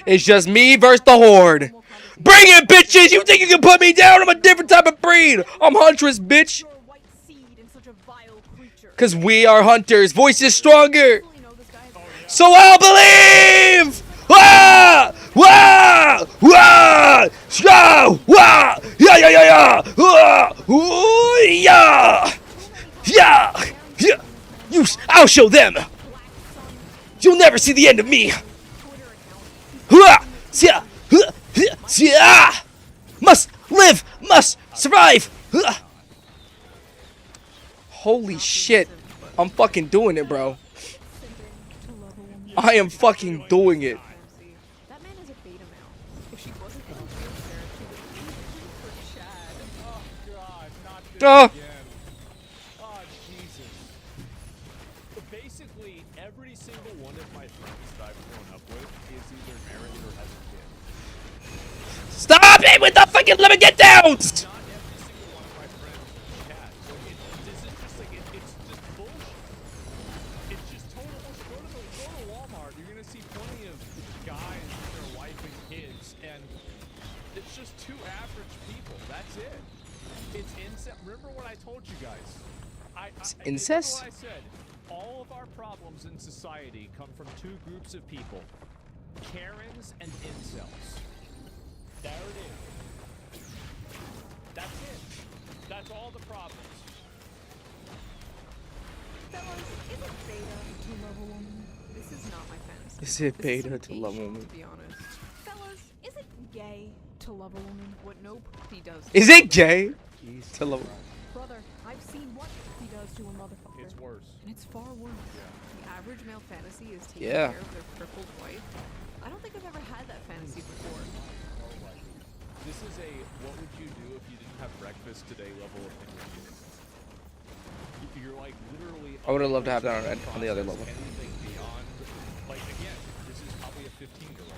It's just me versus the horde. Bring it, bitches! You think you can put me down? I'm a different type of breed. I'm Huntress, bitch. Your white seed in such a vile creature. Cause we are hunters. Voice is stronger. You know this guy is So I'll believe! Wah! Wah! Wah! Show! Wah! Yeah, yeah, yeah, yeah! Wah! Ooh, yeah! Yeah! Yeah! I'll show them! You'll never see the end of me! Hua! Sia! Hua! Sia! Must live! Must survive! Hua! Holy shit. I'm fucking doing it, bro. I am fucking doing it. That man is a beta male. If she wasn't in a wheelchair, she would be for Chad. Oh, God, not this Oh. again. Oh, Jesus. Basically, every single one of my friends that I've grown up with is either married or has a kid. Stop it with the fucking lemon get downs! Not every single one of my friends has. So this is just like, it's just bullshit. It's just total bullshit. Go to Walmart, you're gonna see plenty of guys with their wife and kids, and it's just two average people. That's it. It's incest. Remember what I told you guys? Incest? Remember what I said? All of our problems in society come from two groups of people: Karens and incels. There it is. That's it. That's all the problems. Fellas, is it beta to love a woman? This is not my fantasy. Is it This beta an to love a age, woman? To be honest. Fellas, is it gay to love a woman? What no puppy does. Is it gay to love? Brother, I've seen what he does to a motherfucker. It's worse. And it's far worse. The average male fantasy is taking Yeah. care of their crippled wife. I don't think I've ever had that fantasy before. This is a what would you do if you didn't have breakfast today level of opinion. You're like literally. I would've loved to have that unable on the other process level. Anything beyond, like again, this is probably a 15-year-old.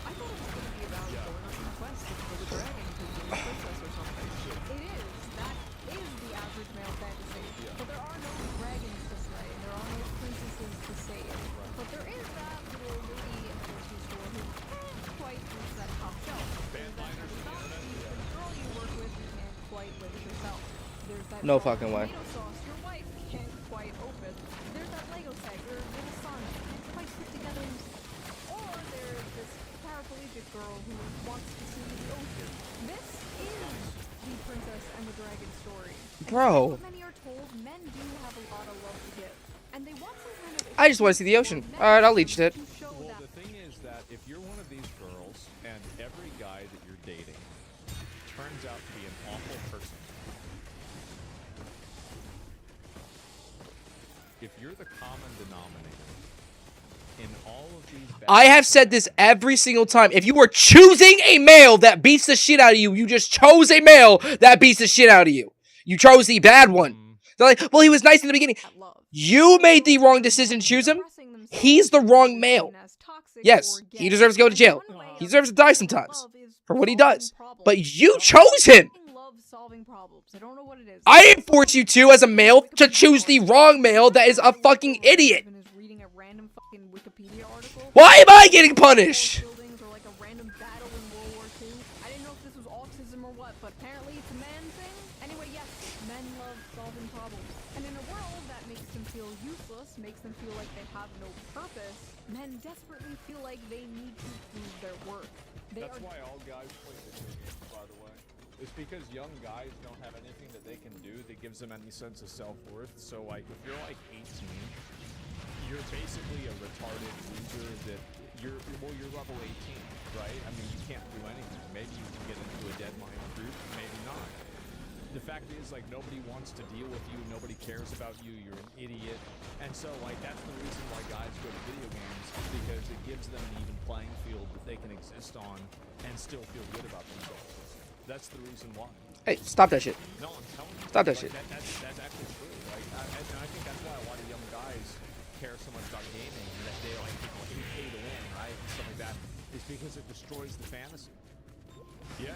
I thought it was going to be about going on some quest to kill the dragon to win the princess or something. It is. That is the average male fantasy. But there are no dragons to slay. There are no princesses to save. But there is that little lady in the grocery store who can't quite reach that top shelf. There's that girl you work with who can't quite live it yourself. There's that No jar of fucking way. tomato sauce your wife can't quite open. There's that Lego set your little son can't quite put together himself. Or there's this paraplegic girl who wants to see the ocean. This is the Princess and the Dragon story. Bro. Many are told men do have a lot of love to give, and they want some kind of. I just want to see the ocean. Alright, I'll leech it. To show Well, that the thing is that if you're one of these girls and every guy that you're dating turns out to be an awful person, if you're the common denominator in all of these bad I have said this every single time. If you were choosing a male that beats the shit out of you, you just chose a male that beats the shit out of you. You chose the bad one. They're like, well, he was nice in the beginning. love. You made the wrong decision to choose him. Expressing themselves He's the wrong is male. seen as toxic Yes, or he gay. deserves to go to jail. One way He of deserves to die expressing sometimes love is for what he solving does. problems. But you chose him. Love solving problems. I don't know what it is. I didn't force you to, as a male, to choose the wrong male that is a fucking idiot. Even is reading a random fucking Wikipedia article. Why am I getting punished? Buildings or like a random battle in World War II. I didn't know if this was autism or what, but this makes them feel like they have no purpose, men desperately feel like they need to prove their worth. That's why all guys play video games, by the way. It's because young guys don't have anything that they can do that gives them any sense of self-worth. So, like, if you're like 18, you're basically a retarded loser that you're level 18, right? I mean, you can't do anything. Maybe you can get into a dead mind group, maybe not. The fact is, like, nobody wants to deal with you, nobody cares about you, you're an idiot. And so, like, that's the reason why guys go to video games, because it gives them an even playing field that they can exist on and still feel good about themselves. That's the reason why. Hey, stop that shit. No, I'm telling you. Stop that like, shit. That's actually true. Like, I think that's why a lot of young guys care so much about gaming, and that they, like, you know, you pay to win, right? And stuff like that. It's because it destroys the fantasy. Yeah.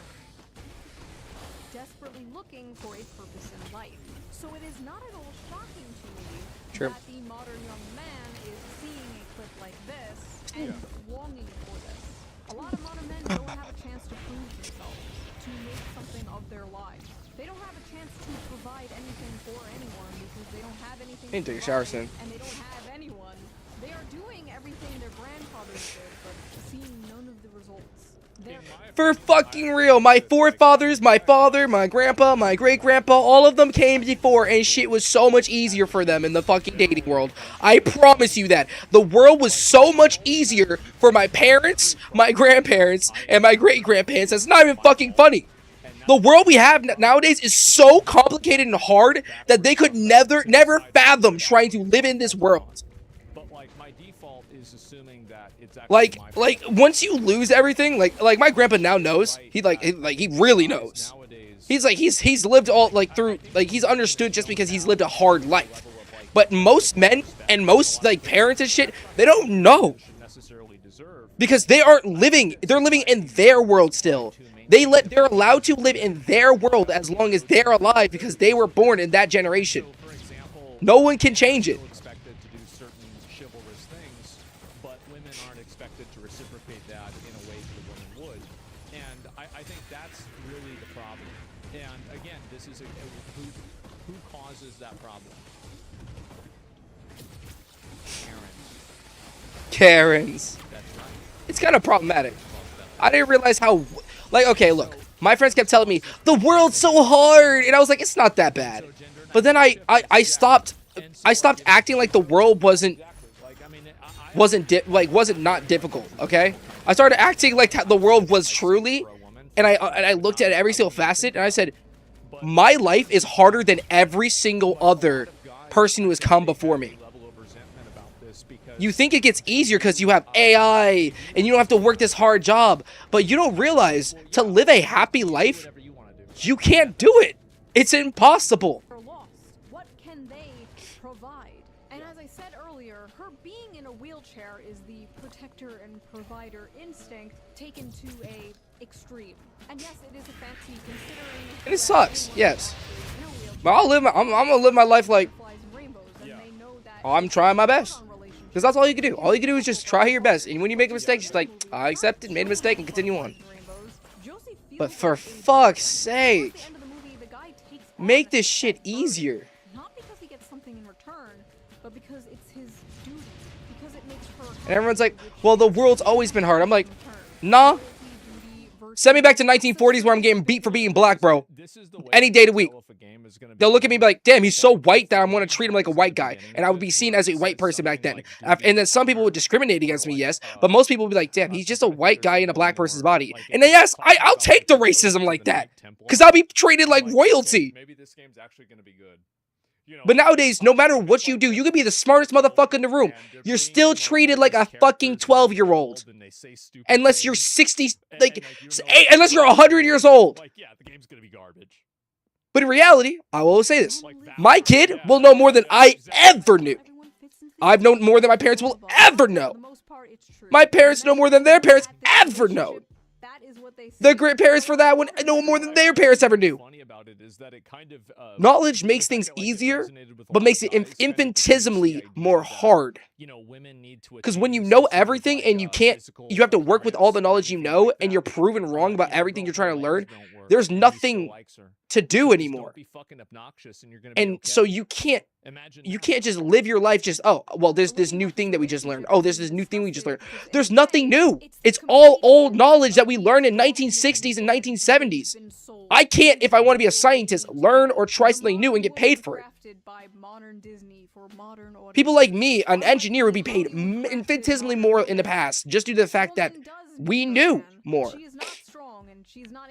Desperately looking for a purpose in life. So it is not at all shocking to me True. that the modern young man is seeing a clip like this and longing for this. A lot of modern men don't have a chance to prove themselves, to make something of their lives. They don't have a chance to provide anything for anyone because they don't have anything You need to to take a shower provide, soon. and they don't have anyone. They are doing everything their grandfathers did, but seeing none of the results. They're For fucking real, my forefathers, my father, my grandpa, my great-grandpa, all of them came before, and shit was so much easier for them in the fucking dating world. I promise you that. The world was so much easier for my parents, my grandparents, and my great-grandparents. That's not even fucking funny. The world we have nowadays is so complicated and hard that they could never fathom trying to live in this world. But, like, my default is assuming that it's actually Like once you lose everything, like my grandpa now knows. He really knows. He's like he's lived all like through like he's understood just because he's lived a hard life. But most men and most like parents and shit, they don't know necessarily deserve. because they aren't living. They're living in their world still. They're allowed to live in their world as long as they're alive because they were born in that generation. For example, No one can change it. still expected to do certain chivalrous things, but women aren't expected to reciprocate that in a way that women would. And I think that's really the problem. And again, this is who causes that problem? Karens. That's right. It's kind of problematic. I didn't realize how, like, okay, look, my friends kept telling me the world's so hard, and I was like, it's not that bad. But then I stopped acting like the world wasn't not difficult. Okay, I started acting like the world was truly, and I looked at every single facet, and I said, my life is harder than every single other person who has come before me. You think it gets easier because you have AI and you don't have to work this hard job, but you don't realize to live a happy life, you can't do it. It's impossible. lost. What can they provide? And as I said earlier, her being in a wheelchair is the protector and provider instinct taken to a extreme. And yes, it is a fancy considering. And it sucks, yes. But I'm gonna live my life like, oh, I'm trying my best. Because that's all you can do. All you can do is just try your best. And when you make a mistake, just like, I accept it, made a mistake, and continue on. But for fuck's sake, make this shit easier. Not because he gets something in return, but because it's his duty. Because it makes her. And everyone's like, well, the world's always been hard. I'm like, nah. Send me back to 1940s where I'm getting beat for being black, bro. Any day of the week. They'll look at me and be like, damn, he's so white that I want to treat him like a white guy. And I would be seen as a white person back then. And then some people would discriminate against me, yes. But most people would be like, damn, he's just a white guy in a black person's body. And then, yes, I'll take the racism like that. Because I'll be treated like royalty. Maybe this game's actually going to be good. But nowadays, no matter what you do, you could be the smartest motherfucker in the room. You're still treated like a fucking 12-year-old. Unless you're 60, like, unless you're 100 years old. Like, yeah, the game's going to be garbage. But in reality, I will always say this. My kid will know more than I ever knew. I've known more than my parents will ever know. My parents know more than their parents ever know. Their grandparents for that one know more than their parents ever knew. Knowledge makes things easier, but makes it infinitesimally more hard. you know, women need to. Because when you attain know some sort of, everything like, and you can't, physical you have to work with all the appearance, knowledge you anything know, like and that, you're proven wrong about you know, everything you're trying to her learn. legs don't work, There's and you still nothing likes her. to So do just anymore. don't be fucking obnoxious, and you're gonna be And okay. so you can't Imagine you that. can't just live your life just, oh, well, there's this new thing that we just learned. Oh, there's this new thing we just learned. There's nothing new. It's all old knowledge that we learned in 1960s and 1970s. I can't, if I want to be a scientist, learn or try something new and get paid for it. People like me, an engineer, would be paid infinitesimally more in the past just due to the fact that we knew more.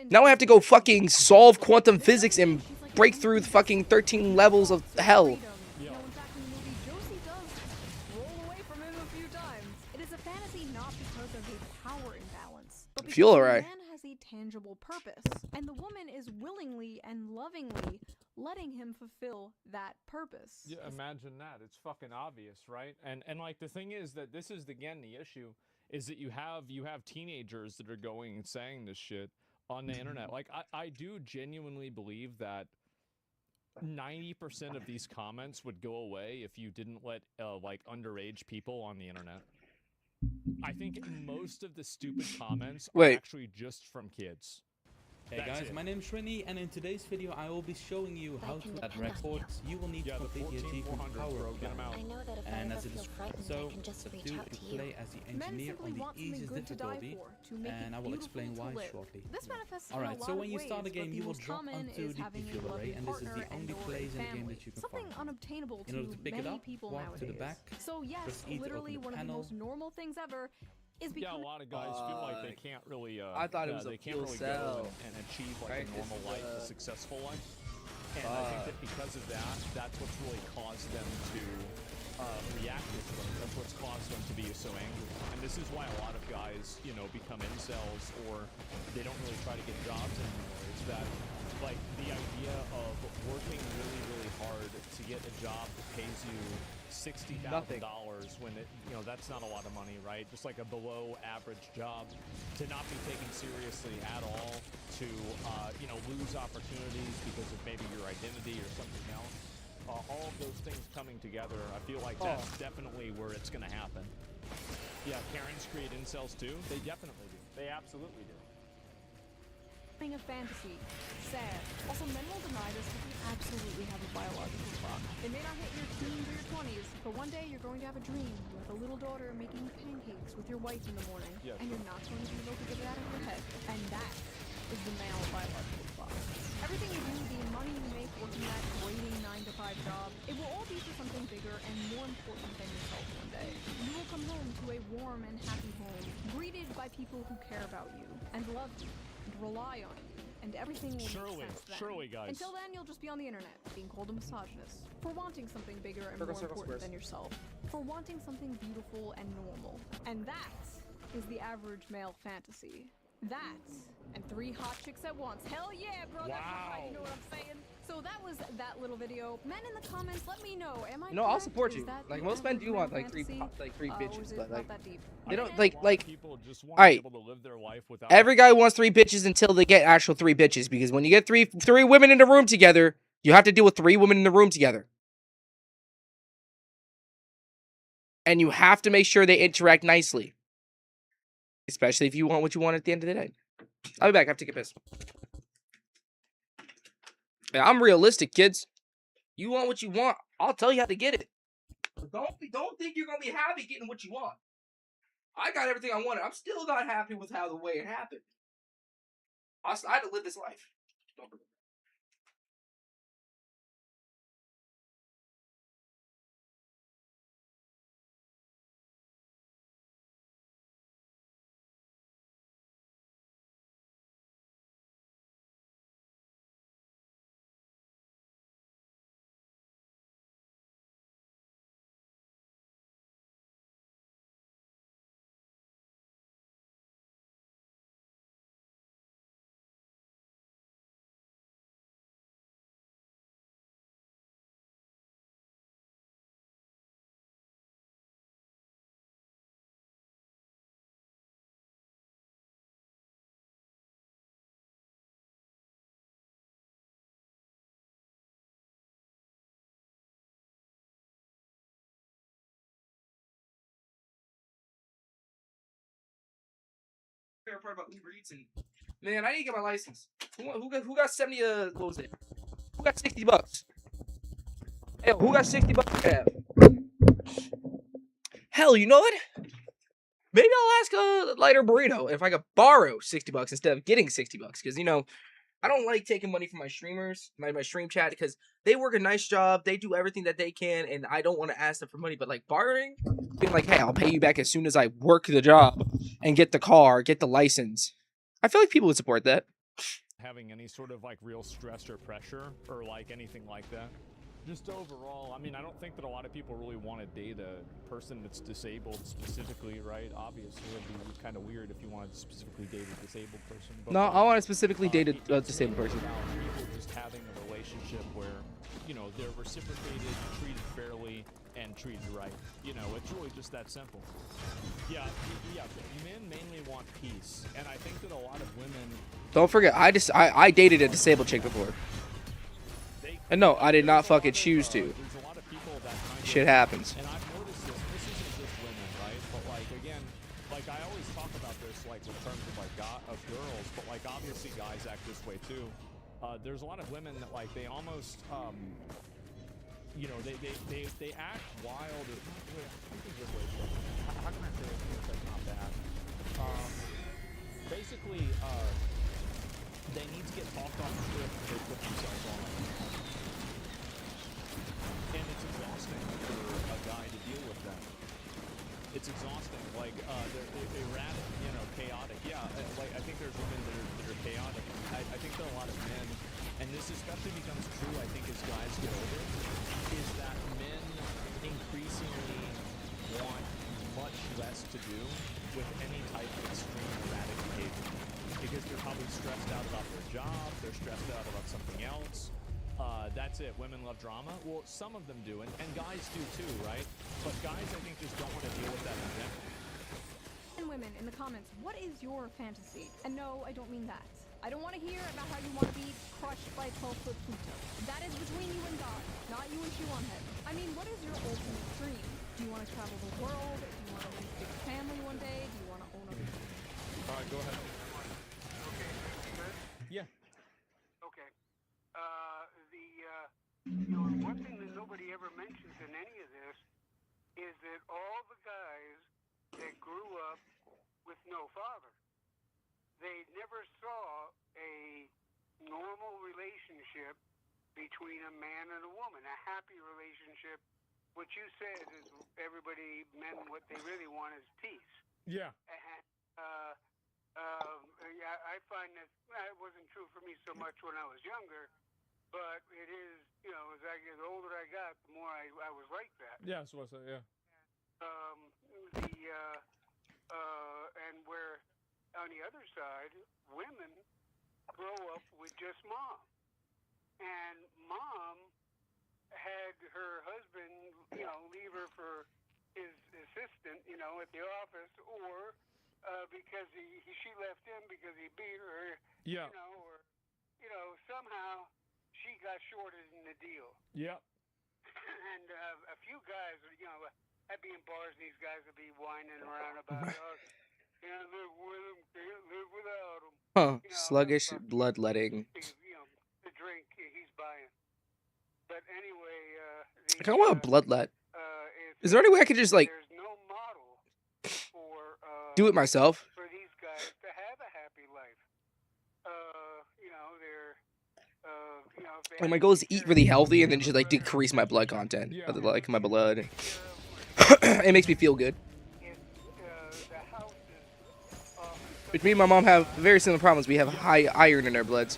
Now I have to go fucking solve quantum physics and break through the fucking 13 levels of hell. You know, in fact, in the movie, Josie does roll away from him a few times. It is a fantasy not because of a power imbalance, but because Feel the alright. man has a tangible purpose, and the woman is willingly and lovingly letting him fulfill that purpose. Yeah, imagine that. It's fucking obvious, right? And like the thing is that this is again the issue is that you have teenagers that are going and saying this shit on the internet. Like I do genuinely believe that 90% of these comments would go away if you didn't let like underage people on the internet. I think most of the stupid comments are Wait. actually just from kids. Hey That's guys, it. my name is Shrini, and in today's video I will be showing you how to add records you will need Yeah, to the complete the achievement 14400, Power bro, get 'em Plant. out. I know that if I And ever as it feel is frightened, so I can just what reach do out is to you. play as the Men engineer simply on the want something easiest good to die difficulty, for, to make and it I will explain beautiful why to live. shortly. This manifests in a Alright, lot so of when you start ways, the game but you the will most drop common onto is the having a Defuel Array, loving and this is partner the only and/or a place in the game family. that you can Something find. unobtainable In order to to pick it many up, people walk to the nowadays. back, So yes, press E to literally open the one of the panel. most normal things ever is Yeah, a becoming lot of guys feel like they can't really. I thought it was a they can't fuel really cell. go and achieve like Right, a this normal is, life, a successful life. And I think that because of that, that's what's really caused them to react this way. That's what's caused them to be so angry. And this is why a lot of guys, you know, become incels or they don't really try to get jobs anymore. It's that, like, the idea of working really, really hard to get a job that pays you $60,000 when it, you know, that's not a lot of money, right? Just like a below average job, to not be taken seriously at all, to, you know, lose opportunities because of maybe your identity or something else. All of those things coming together, I feel like that's definitely where it's going to happen. Yeah, Karens create incels too. They definitely do. They absolutely do. a fantasy. Sad. Also, men will deny this, but you absolutely have a biological clock. It may not hit your teens or your 20s, but one day you're going to have a dream with a little daughter making pancakes with your wife in the morning, Yes. and you're not going to be able to get it out of your head. And that is the male biological clock. Everything you do, the money you make working that grating 9-to-5 job, it will all be for something bigger and more important than yourself one day. You will come home to a warm and happy home, greeted by people who care about you and love you and rely on you, and everything will Surely, make sense then. surely, guys. Until then, you'll just be on the internet, being called a misogynist, for wanting something bigger and more important than yourself, for wanting something beautiful and normal. And that is the average male fantasy. That and 3 hot chicks at once. Hell yeah, brother! Wow. You know what I'm saying? So that was that little video. Men in the comments, let me know. Am I No, I'll correct? support Is you. that Like the most men average do male want like three fantasy? Or bitches, is it but not like that deep? they don't A like lot of like people just want to Alright. be able to live their life without every guy wants 3 bitches until they get actual 3 bitches, because when you get three women in a room together, you have to deal with 3 women in the room together. And you have to make sure they interact nicely. Especially if you want what you want at the end of the day. I'll be back. I have to take a piss. Yeah, I'm realistic, kids. You want what you want, I'll tell you how to get it. But don't think you're gonna be happy getting what you want. I got everything I wanted. I'm still not happy with how the way it happened. I had to live this life. Don't forget. favorite part about Uber Eats and man, I need to get my license. Who got 70 what was it? Who got $60? Hey, who got $60 to have? Hell, you know what? Maybe I'll ask a lighter burrito if I could borrow $60 instead of getting $60 because you know I don't like taking money from my streamers, my stream chat because they work a nice job, they do everything that they can, and I don't want to ask them for money. But like borrowing, being like, hey, I'll pay you back as soon as I work the job and get the car, get the license. I feel like people would support that. Having any sort of like real stress or pressure or like anything like that. Just overall, I mean, I don't think that a lot of people really want to date a person that's disabled specifically, right? Obviously, it'd be kind of weird if you wanted to specifically date a disabled person. But No, I want to specifically date a disabled person. About people just having a relationship where, you know, they're reciprocated, treated fairly, and treated right. You know, it's really just that simple. Yeah, men mainly want peace, and I think that a lot of women. Don't forget, I dated a disabled chick before. And no, I did not fucking choose to. Shit happens. And I've noticed this isn't just women, right? But like again, like I always talk about this like in terms of like of girls, but like obviously guys act this way too. There's a lot of women that like they almost you know, they act wild or how can I say it that's not bad? Basically they need to get talked off the cliff and they put themselves on it. And it's exhausting for a guy to deal with that. It's exhausting. Like, they're erratic, you know, chaotic. Yeah, like, I think there's women that are chaotic. I think there are a lot of men, and this especially becomes true, I think, as guys get older, is that men increasingly want much less to do with any type of extreme erratic behavior. Because they're probably stressed out about their job, they're stressed out about something else. That's it. Women love drama. Well, some of them do, and guys do too, right? But guys, I think, just don't want to deal with that in general. And women, in the comments, what is your fantasy? And no, I don't mean that. I don't want to hear about how you want to be crushed by 12-foot Pluto. That is between you and God, not you and Shiwanhead. I mean, what is your ultimate dream? Do you want to travel the world? Do you want to raise a big family one day? Do you want to own a... All right, go ahead. Yeah. Okay. You know, one thing that nobody ever mentions in any of this is that all the guys that grew up with no father, they never saw a normal relationship between a man and a woman, a happy relationship. What you said is everybody, men, what they really want is peace. Yeah. And I find that it wasn't true for me so much when I was younger. But it is, you know, as the older I got, the more I was like that. Yeah, that's what I said, yeah. And where, on the other side, women grow up with just mom. And mom had her husband, you know, leave her for his assistant, you know, at the office, or because she left him because he beat her, yeah. You know, or, you know, somehow she got shorted in the deal. Yep. And a few guys, you know, I'd be in bars and these guys would be whining around about, can't live with him, can't live without him. Huh, you know, sluggish bloodletting. You know, the drink he's buying. But anyway, I kind of want a bloodlet. Is there any way I could just, like, there's no model for, do it myself? For these guys to have a happy life. You know, they're... you know, Like my goal is to eat really healthy and then just like decrease my blood content, like my blood. It makes me feel good. Which me and my mom have very similar problems. We have high iron in our bloods.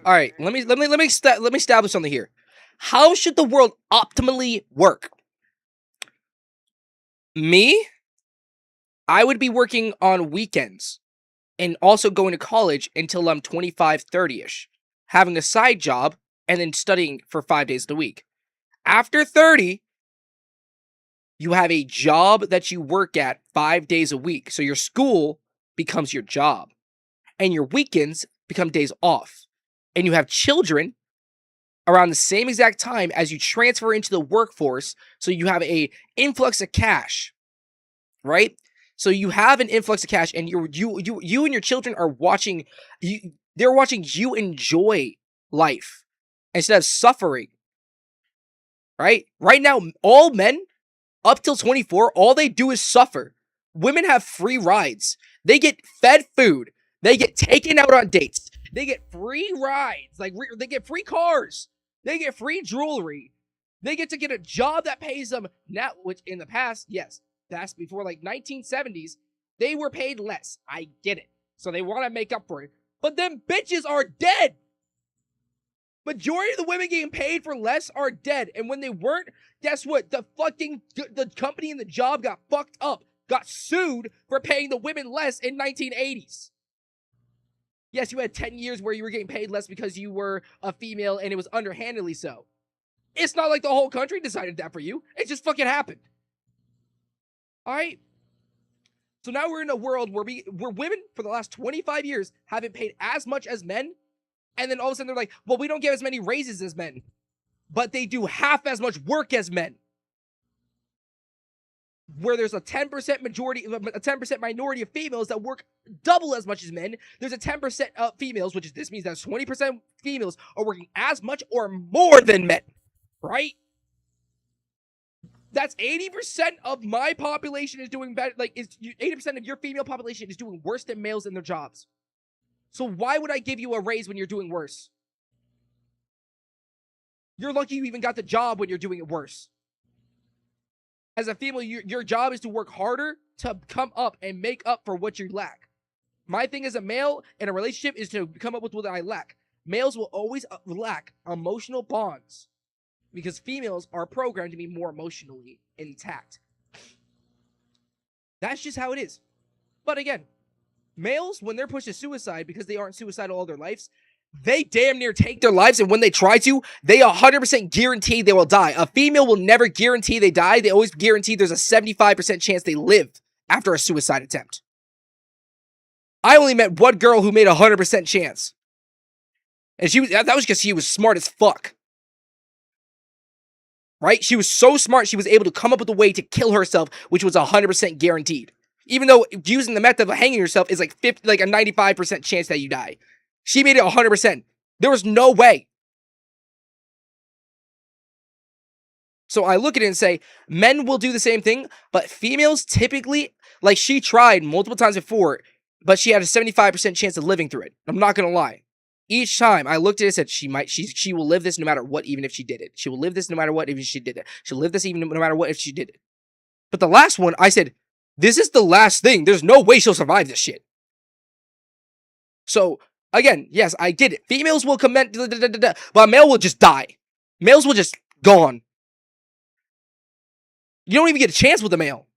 All right, let me establish something here. How should the world optimally work? Me, I would be working on weekends and also going to college until I'm 25, 30-ish, having a side job and then studying for 5 days a week. After 30, You have a job that you work at 5 days a week. So your school becomes your job. And your weekends become days off. And you have children around the same exact time as you transfer into the workforce. So you have a influx of cash, right? So you have an influx of cash, and you and your children are watching. They're watching you enjoy life instead of suffering. Right? Right now, all men up till 24, all they do is suffer. Women have free rides. They get fed food. They get taken out on dates. They get free rides. Like, they get free cars. They get free jewelry. They get to get a job that pays them now, which in the past, yes, that's before like 1970s, they were paid less. I get it. So they want to make up for it. But them bitches are dead. Majority of the women getting paid for less are dead. And when they weren't, guess what? The company and the job got fucked up. Got sued for paying the women less in 1980s. Yes, you had 10 years where you were getting paid less because you were a female and it was underhandedly so. It's not like the whole country decided that for you. It just fucking happened. Alright? So now we're in a world where women for the last 25 years haven't paid as much as men. And then all of a sudden they're like, well, we don't get as many raises as men. But they do half as much work as men. Where there's a 10% minority of females that work double as much as men. There's a 10% of females, this means that 20% females are working as much or more than men. Right? That's 80% of my population is doing better. 80% of your female population is doing worse than males in their jobs. So why would I give you a raise when you're doing worse? You're lucky you even got the job when you're doing it worse. As a female, your job is to work harder to come up and make up for what you lack. My thing as a male in a relationship is to come up with what I lack. Males will always lack emotional bonds because females are programmed to be more emotionally intact. That's just how it is. But again, males, when they're pushed to suicide because they aren't suicidal all their lives, they damn near take their lives, and when they try to, they 100% guarantee they will die. A female will never guarantee they die. They always guarantee there's a 75% chance they live after a suicide attempt. I only met one girl who made a 100% chance. And that was because she was smart as fuck. Right? She was so smart, she was able to come up with a way to kill herself, which was 100% guaranteed. Even though using the method of hanging yourself is like a 95% chance that you die. She made it 100%. There was no way. So I look at it and say, men will do the same thing, but females typically, like she tried multiple times before, but she had a 75% chance of living through it. I'm not going to lie. Each time I looked at it and said, she will live this no matter what, even if she did it. She will live this no matter what, if she did it. She'll live this even no matter what, if she did it. But the last one, I said, this is the last thing. There's no way she'll survive this shit. So, again, yes, I get it. Females will comment, but a male will just die. Males will just gone. You don't even get a chance with a male.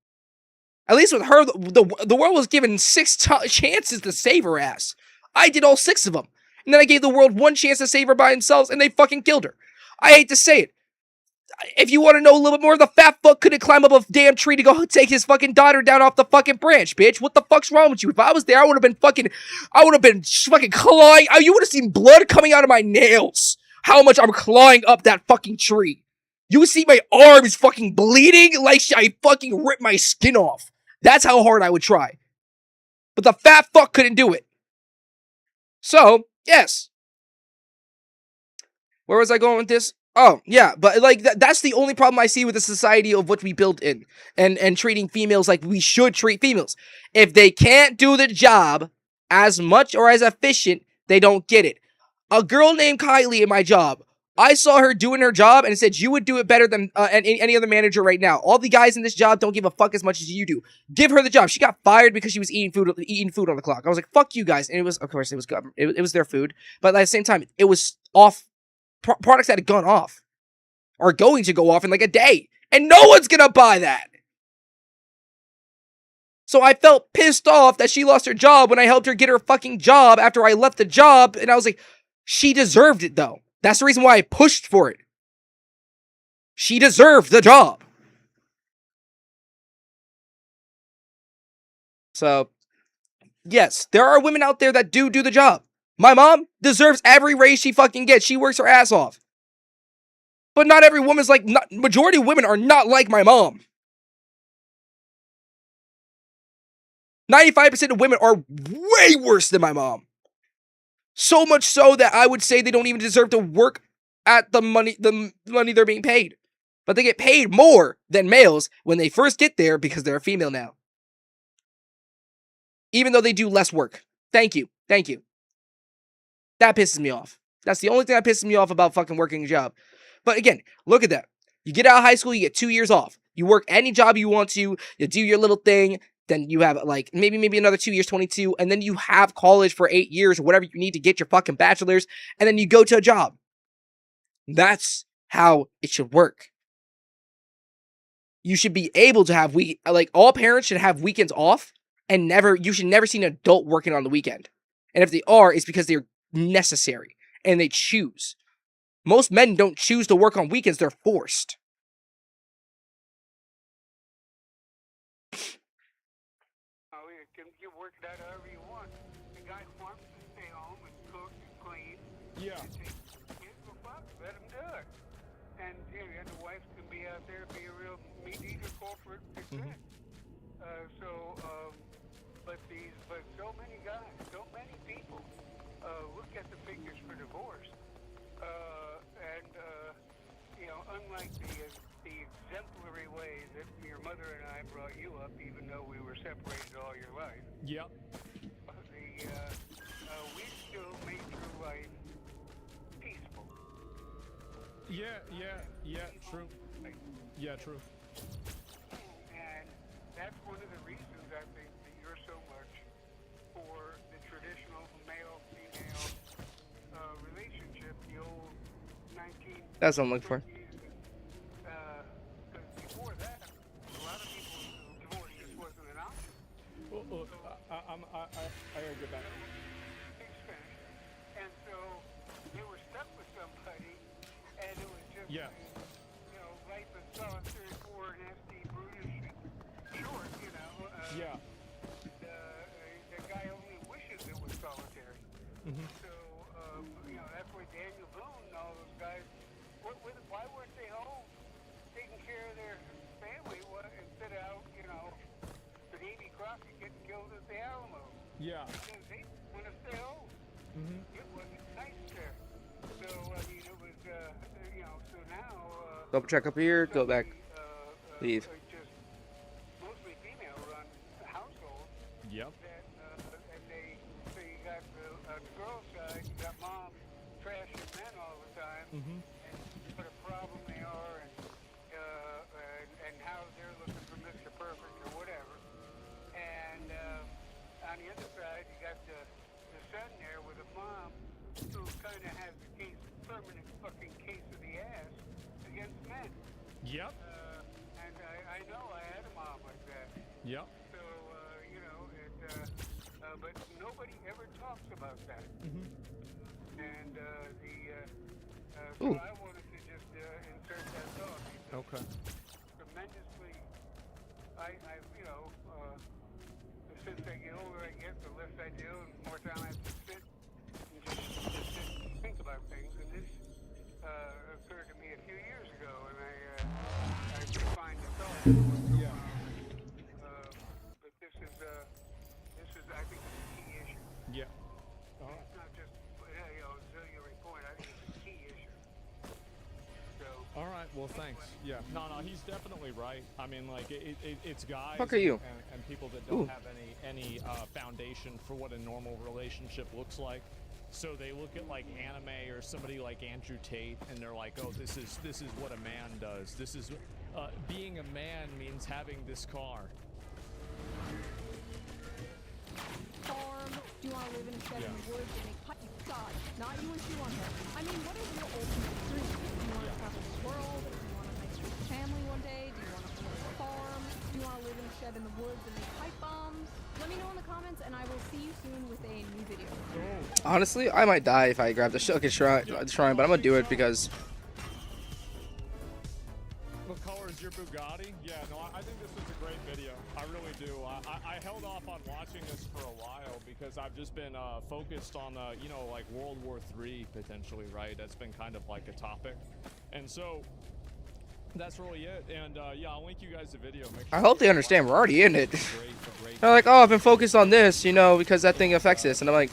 At least with her, the world was given 6 chances to save her ass. I did all 6 of them. And then I gave the world 1 chance to save her by themselves, and they fucking killed her. I hate to say it. If you want to know a little bit more, the fat fuck couldn't climb up a damn tree to go take his fucking daughter down off the fucking branch, bitch. What the fuck's wrong with you? If I was there, I would have been fucking clawing. You would have seen blood coming out of my nails. How much I'm clawing up that fucking tree. You would see my arms fucking bleeding like I fucking ripped my skin off. That's how hard I would try. But the fat fuck couldn't do it. So, yes. Where was I going with this? Oh, yeah, but like that's the only problem I see with the society of what we built in and treating females like we should treat females. If they can't do the job as much or as efficient, they don't get it. A girl named Kylie in my job, I saw her doing her job and said, you would do it better than any other manager right now. All the guys in this job don't give a fuck as much as you do. Give her the job. She got fired because she was eating food on the clock. I was like, fuck you guys. And it was, of course, it was their food. But at the same time, it was off. Products that had gone off are going to go off in like a day. And no one's going to buy that. So I felt pissed off that she lost her job when I helped her get her fucking job after I left the job. And I was like, she deserved it though. That's the reason why I pushed for it. She deserved the job. So, yes, there are women out there that do the job. My mom deserves every raise she fucking gets. She works her ass off. But not every woman's like, majority of women are not like my mom. 95% of women are way worse than my mom. So much so that I would say they don't even deserve to work at the money they're being paid. But they get paid more than males when they first get there because they're a female now. Even though they do less work. Thank you. Thank you. That pisses me off. That's the only thing that pisses me off about fucking working a job. But again, look at that. You get out of high school, you get 2 years off. You work any job you want to. You do your little thing. Then you have like maybe another 2 years, 22. And then you have college for 8 years or whatever you need to get your fucking bachelor's. And then you go to a job. That's how it should work. You should be able to have all parents should have weekends off. And you should never see an adult working on the weekend. And if they are, it's because they're necessary. And they choose. Most men don't choose to work on weekends. They're forced. You work that however you want. The guy wants to stay home and cook and clean. Yeah. And take kids for fuck, let him do it. And the wife can be out there, be a real meat eater, corporate success. But so many guys, so many people look at the figures for divorce, unlike the exemplary way that your mother and I brought you up, even though we were separated all your life. Yep. We still made your life peaceful. Yeah, true. Yeah, true. And that's one of the reasons I think that you're so much for the traditional male-female relationship, the old 19... That's what I'm looking for. Because before that, a lot of people, divorce just wasn't an option. I gotta get back. And so they were stuck with somebody, and it was just, life in solitary for nasty, brutish, short, yeah. The guy only wishes it was solitary. Mm-hmm. So, that's why Daniel Boone and all those guys, why weren't they home taking care of their family instead of out, the Davy Crockett getting killed at the Alamo? Yeah. Because they want to stay home. Mm-hmm. It wasn't nice there. So, it was, so now... Double check up here, go back. Leave. Just mostly female-run households. Yep. So you got the girl side, you got mom trashing men all the time, Mm-hmm. and what a problem they are, and how they're looking for Mr. Perfect or whatever. And on the other side, you got the son there with a mom who kind of has a permanent fucking case of the ass against men. Yep. And I know I had a mom like that. Yep. So, but nobody ever talks about that. Mm-hmm. And so I wanted to just insert that thought. Okay. Tremendously, since I get older, I guess, the less I do, and the more time I have to sit and just sit and think about things. And this occurred to me a few years ago, and I refined the thought. Yeah. But this is, I think, a key issue. Yeah. It's not just, auxiliary point. I think it's a key issue. So. All right. Well, thanks. Yeah. No, he's definitely right. I mean, like, it's guys. Fuck are you? And people that don't have any foundation for what a normal relationship looks like. So they look at like anime or somebody like Andrew Tate, and they're like, "Oh, this is what a man does. This is being a man means having this car." Farm. Do you want to live in a shed in the woods in a hut? God, not you and you on her. I mean, what is your ultimate dream? Do you want to travel the world? Do you want a nice rich family one day? Do you want to own a farm? Do you want to live in a shed in the woods and make pipe bombs? Let me know in the comments, and I will see you soon with a new video. Honestly, I might die if I grab the shrine, but I'm gonna do it because What color is your Bugatti? Yeah, no, I think this was a great video. I really do. I held off on watching this for a while because I've just been focused on, you know, like World War III potentially, right? That's been kind of like a topic. And so that's really it. And yeah, I'll link you guys the video. Make sure I hope they understand we're already in it. They're like, oh, I've been focused on this, you know, because that thing affects this. And I'm like,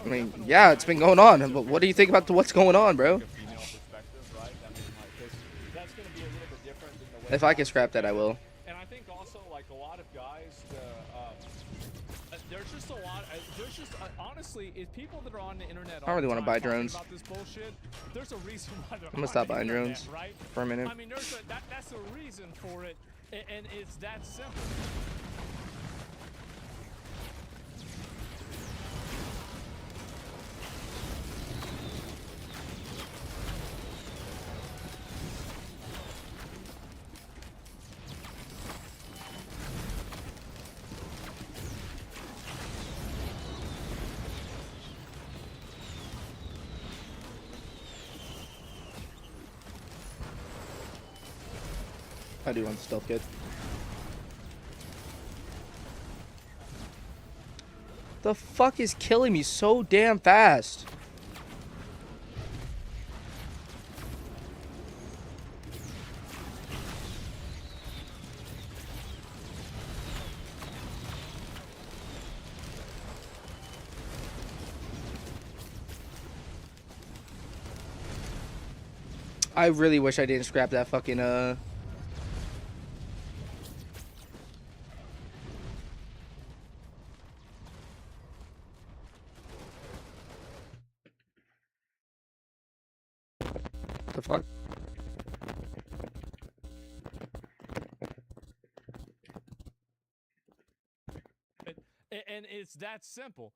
I mean, yeah, it's been going on. But what do you think about what's going on, bro? If I can scrap that, I will. And I think also, like, a lot of guys, there's just a lot, there's just, honestly, if people that are on the internet I don't really want to buy talking drones. about this bullshit, there's a reason why they're I'm gonna on stop the buying internet, drones right? for a minute. I mean, that's a reason for it, and it's that simple. I do want the stealth kit. The fuck is killing me so damn fast? I really wish I didn't scrap that fucking the fuck? And it's that simple.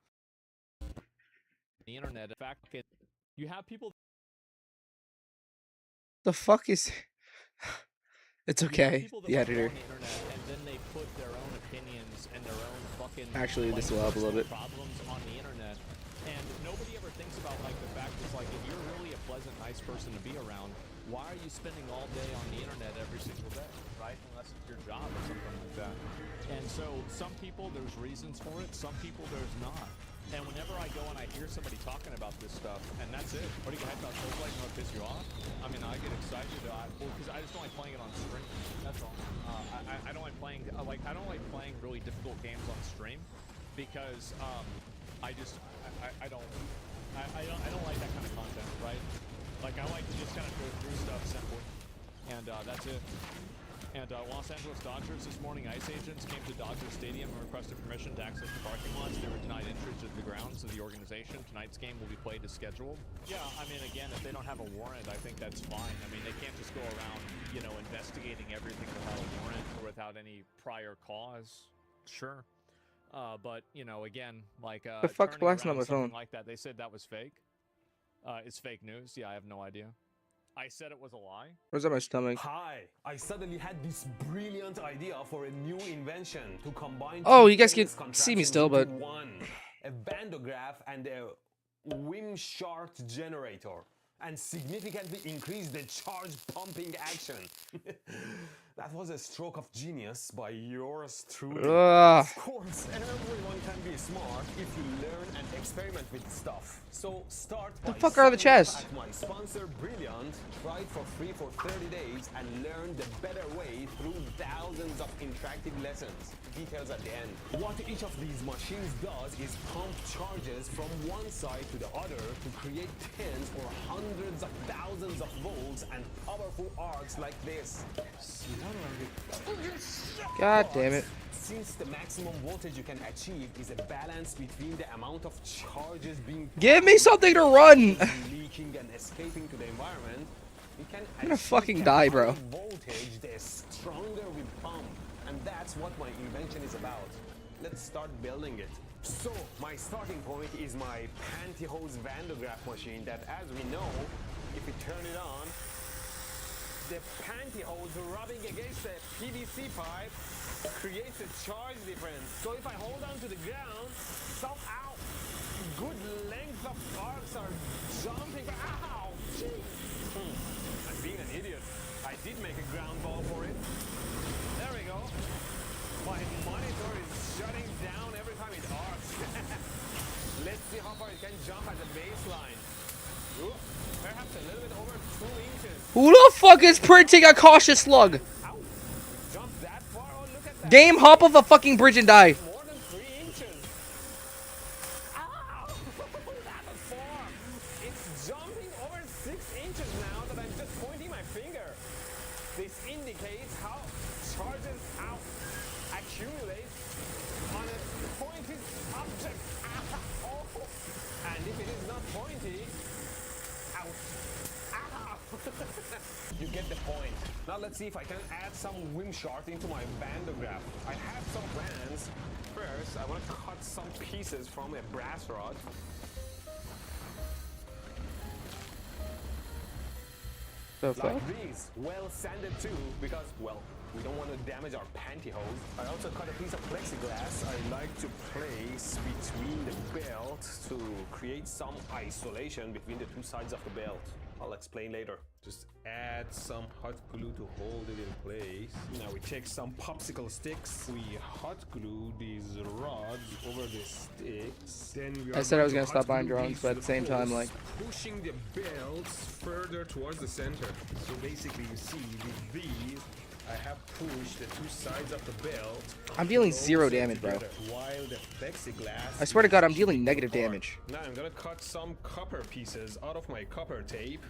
The internet, in fact, you have people. The fuck is? It's okay. The editor. And then they put their own opinions and their own fucking Actually, this will help a little bit. problems on the internet, and nobody ever thinks about like the fact is like if you're really a pleasant, nice person to be around, why are you spending all day on the internet every single day, right? Unless it's your job or something like that. And so some people there's reasons for it, some people there's not. And whenever I go and I hear somebody talking about this stuff, and that's it. What do you guys about Soulblade? You know what piss you off? I mean, I get excited, because I just don't like playing it on stream. That's all. I don't like playing, I don't like playing really difficult games on stream, because I don't like that kind of content, right? Like I like to just kind of go through stuff simply, and that's it. And Los Angeles Dodgers this morning, ICE agents came to Dodger Stadium and requested permission to access the parking lots. They were denied entry to the grounds of the organization. Tonight's game will be played as scheduled. Yeah, I mean, again, if they don't have a warrant, I think that's fine. I mean, they can't just go around, you know, investigating everything without a warrant or without any prior cause. Sure. But, you know, again, like, The fuck's blasting on my phone? like that, they said that was fake. It's fake news. Yeah, I have no idea. I said it was a lie. Where's that my stomach? Hi, I suddenly had this brilliant idea for a new invention to combine. Oh, two you guys can famous see me contraptions still, into but one, a bandograph and a Wimshart generator, and significantly increase the charge pumping action. That was a stroke of genius by yours truly. Of course, everyone can be smart if you learn and experiment with stuff. So start by The fuck are the signing up chests? at my sponsor Brilliant. Try it for free for 30 days and learn the better way through thousands of interactive lessons. Details at the end. What each of these machines does is pump charges from one side to the other to create tens or hundreds of thousands of volts and powerful arcs like this. God damn it. Since the maximum voltage you can achieve is a balance between the amount of charges being Give me something to run. leaking and escaping to the environment, you can I'm gonna fucking die, bro. voltage, the stronger we pump. And that's what my invention is about. Let's start building it. So, my starting point is my pantyhose vandograph machine that, as we know, if we turn it on, the pantyhose rubbing against the PVC pipe creates a charge difference. So if I hold on to the ground, some good length of arcs are jumping. Ow! Jeez. being an idiot. I did make a ground ball for it. There we go. My monitor is shutting down every time it arcs. Let's see how far it can jump at the baseline. Ooh, perhaps a little bit over 2 inches. Who the fuck is printing a cautious slug? Ow. Jump that far? Oh, look at that. Game, hop off a fucking bridge and die. More than 3 inches. Ow! That was form. It's jumping over 6 inches now that I'm just pointing my finger. This indicates how charges accumulate on a pointed object. Oh. And if it is not pointy, ouch. Ow. You get the point. Now let's see if I can add some Wimshart into my bandograph. I have some plans. First, I want to cut some pieces from a brass rod. The fuck? Like these, well sanded too, because, well, we don't want to damage our pantyhose. I also cut a piece of plexiglass I like to place between the belt to create some isolation between the two sides of the belt. I'll explain later. Just add some hot glue to hold it in place. Now we take some popsicle sticks. We hot glue these rods over the sticks. Then we I said I was gonna stop buying drones, but at the same time, like, pushing the belts further towards the center. So basically, you see with these, I have pushed the two sides of the belt. I'm dealing 0 damage, bro. While the plexiglass. I swear to God, I'm dealing negative damage. Now I'm gonna cut some copper pieces out of my copper tape.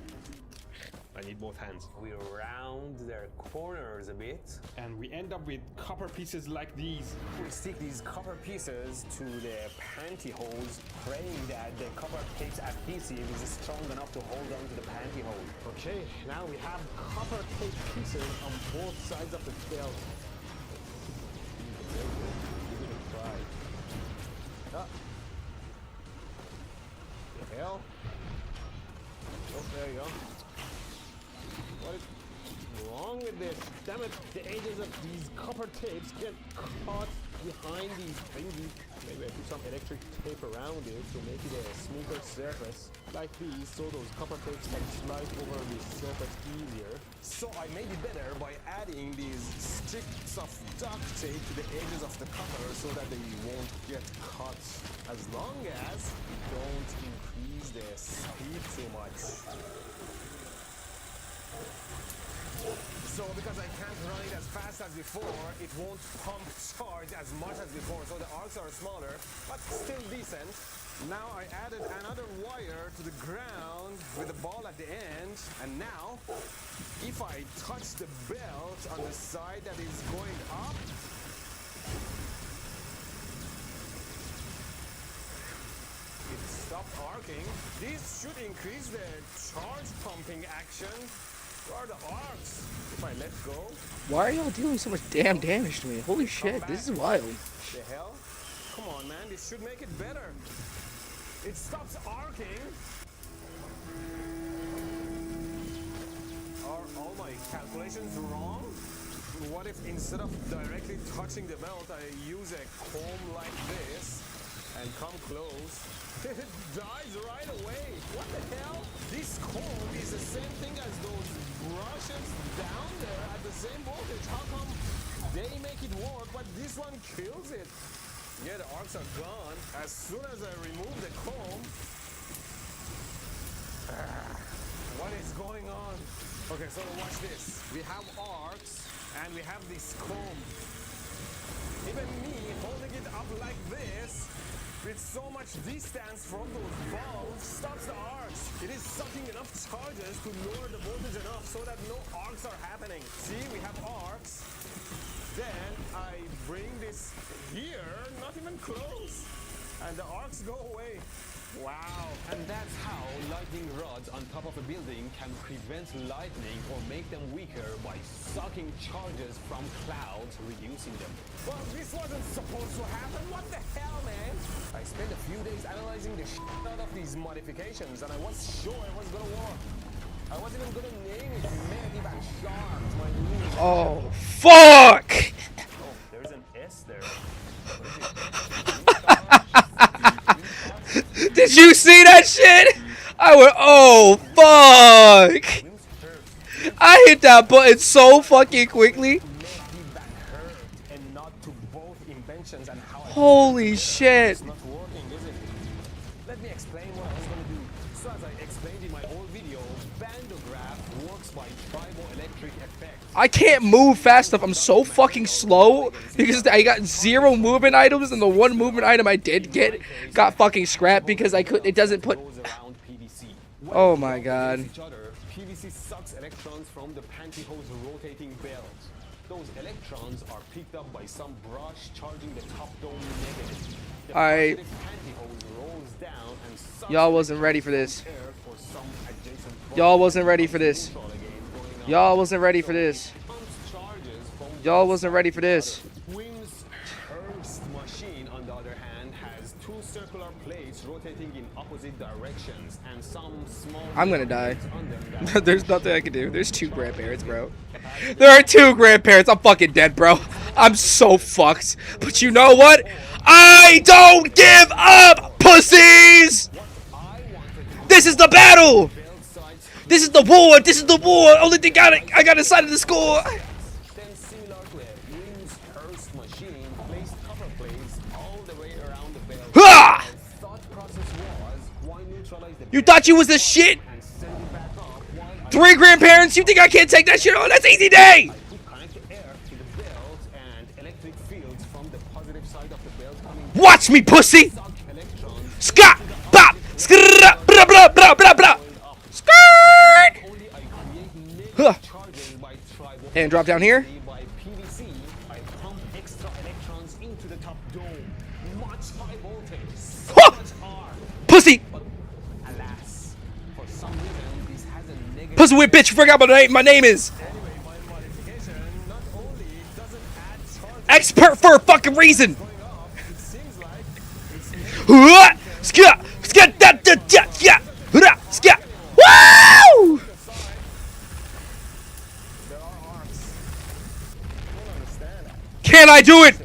I need both hands. We round their corners a bit, and we end up with copper pieces like these. We stick these copper pieces to the pantyhose, praying that the copper tape's adhesive is strong enough to hold on to the pantyhose. Okay, now we have copper tape pieces on both sides of the belt. Give it a try. Ah. The hell? Oh, there you go. What is wrong with this? Damn it, the edges of these copper tapes get caught behind these thingies. Maybe I put some electric tape around it to make it a smoother surface. Like these, so those copper tapes can slide over the surface easier. So I made it better by adding these strips of duct tape to the edges of the copper so that they won't get caught. As long as you don't increase the speed too much. So because I can't run it as fast as before, it won't pump charge as much as before. So the arcs are smaller, but still decent. Now I added another wire to the ground with a ball at the end. And now, if I touch the belt on the side that is going up, it stopped arcing. This should increase the charge pumping action. Where are the arcs? If I let go. Why are y'all dealing so much damn damage to me? Holy shit, this is wild. The hell? Come on, man. This should make it better. It stops arcing. Are all my calculations wrong? What if instead of directly touching the belt, I use a comb like this and come close? It dies right away. What the hell? This comb is the same thing as those brushes down there at the same voltage. How come they make it work, but this one kills it? Yeah, the arcs are gone. As soon as I remove the comb... what is going on? Okay, so watch this. We have arcs, and we have this comb. Even me holding it up like this, with so much distance from those bulbs, stops the arcs. It is sucking enough charges to lower the voltage enough so that no arcs are happening. See, we have arcs. Then I bring this here, not even close, and the arcs go away. Wow. And that's how lightning rods on top of a building can prevent lightning or make them weaker by sucking charges from clouds, reducing them. Well, this wasn't supposed to happen. What the hell, man? I spent a few days analyzing the shit out of these modifications, and I was sure it was gonna work. I wasn't even gonna name it Mehdi Bashar, my new... Oh, fuck! Oh, there's an S there. Did you see that shit? I went, oh, fuck! I hit that button so fucking quickly. Make feedback heard and not to both inventions and how I Holy shit. It's not working, is it? Let me explain what I was gonna do. So as I explained in my old video, Bandograph works by triboelectric effect. I can't move fast enough. I'm so fucking slow because I got 0 movement items, and the one movement item I did get got fucking scrapped because I could. It doesn't put. Goes around PVC. Oh my god. Each other, PVC sucks electrons from the pantyhose rotating belt. Those electrons are picked up by some brush charging the top dome negative. The Alright. positive pantyhose rolls down and sucks Y'all wasn't ready for this. air for some adjacent Y'all wasn't ready for this. neutral again going on. Y'all wasn't ready for this. Pumps charges from Y'all wasn't ready for this. Wim's Hearst machine, on the other hand, has 2 circular plates rotating in opposite directions and some small. I'm gonna die. plates on them that There's nothing I can do. There's 2 grandparents, bro. There are 2 grandparents. I'm fucking dead, bro. I'm so fucked. But you know what? I don't give up, pussies! This is the battle! This is the war! This is the war! Only thing I got inside of the score! Then similar to a Wim's Hearst machine, placed copper plates all the way around the belt. Ha! The thought process was, why neutralize the You thought you was the shit? and send it back up while 3 grandparents? You think I can't take that shit on? That's easy day! connect the air to the belt and electric fields from the positive side of the belt coming Watch me, pussy! suck electrons Scott! Bop! Skrrr! Blah blah blah blah blah! Skirt! only I create negative Huh. charges by tribal And drop down here. by PVC. I pump extra electrons into the top dome. Much high voltage, so Huh. much R. Pussy! Alas, for some reason this has a negative. Pussy whip bitch, forgot what my name is! Anyway, my modification not only doesn't add charge Expert for a fucking reason! going off, it seems like it's Huh! Skat! Skat! Da da da! Yeah! Hurrah! Skat! Woo! there are arcs. I don't understand that. Can I do it?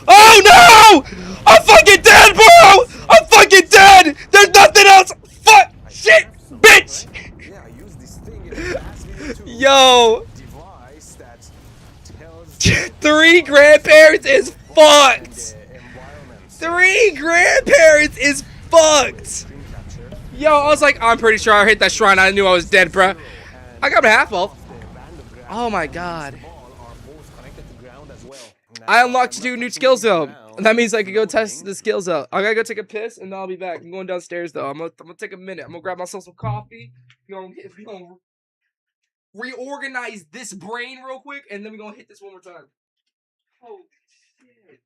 Oh no! I'm fucking dead, bro! I'm fucking dead! There's nothing else! Fuck! Shit! Bitch! Yeah, I use this thing in the last video too. Yo! Device that tells 3 grandparents is fucked! the environment. 3 grandparents is fucked! Screen capture. Yo, I was like, I'm pretty sure I hit that shrine. I knew I was dead, bruh. I got a half health. The Bandograph Oh my god. ball are both connected to ground as well. I unlocked 2 new skills though. That means I could go test the skills out. I gotta go take a piss and then I'll be back. I'm going downstairs though. I'm gonna take a minute. I'm gonna grab myself some coffee. We're gonna reorganize this brain real quick and then we're gonna hit this one more time. Holy shit.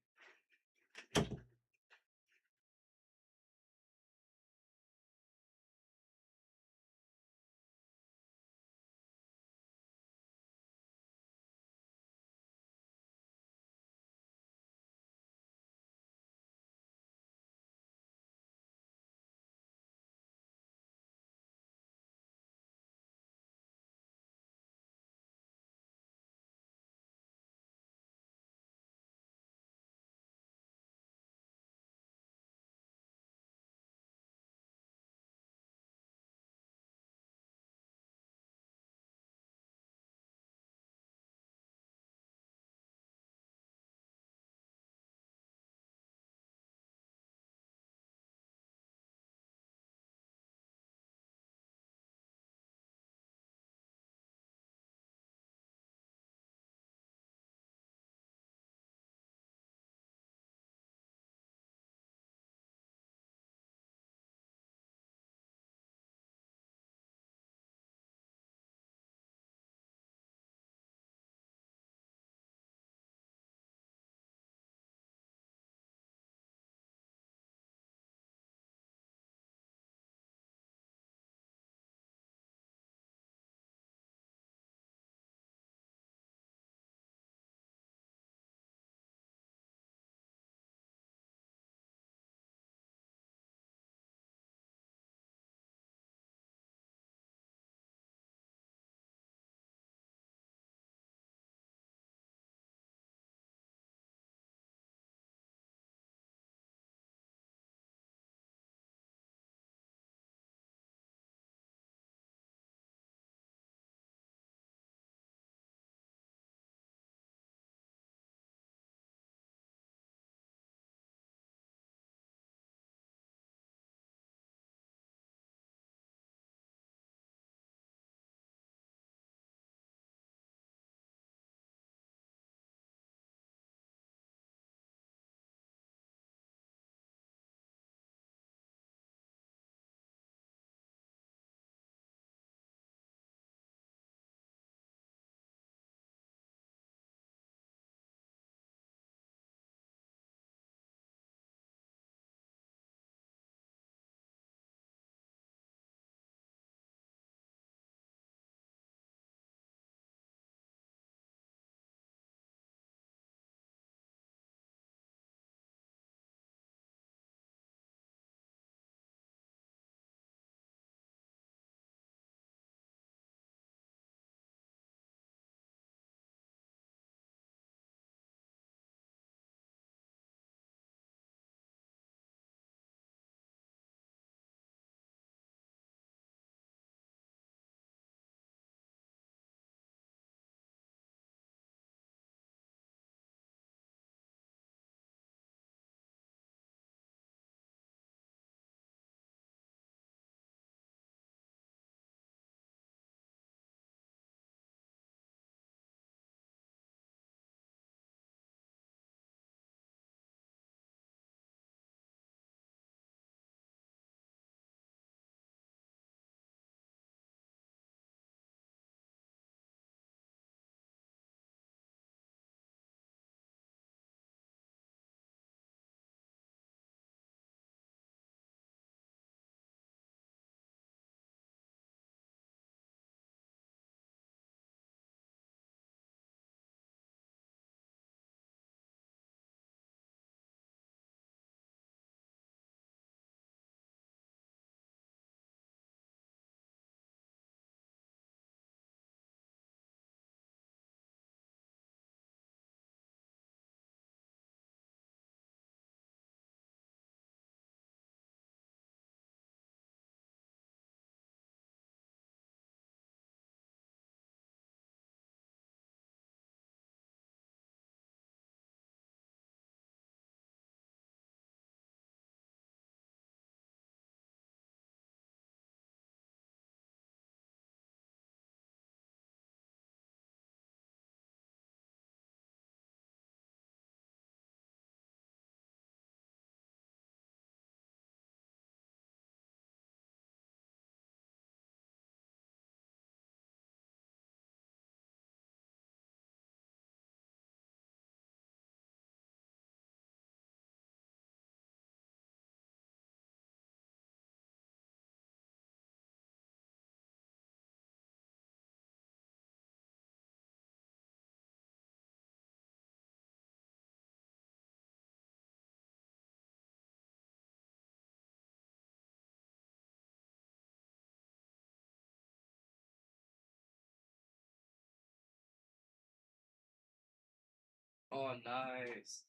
Oh, nice.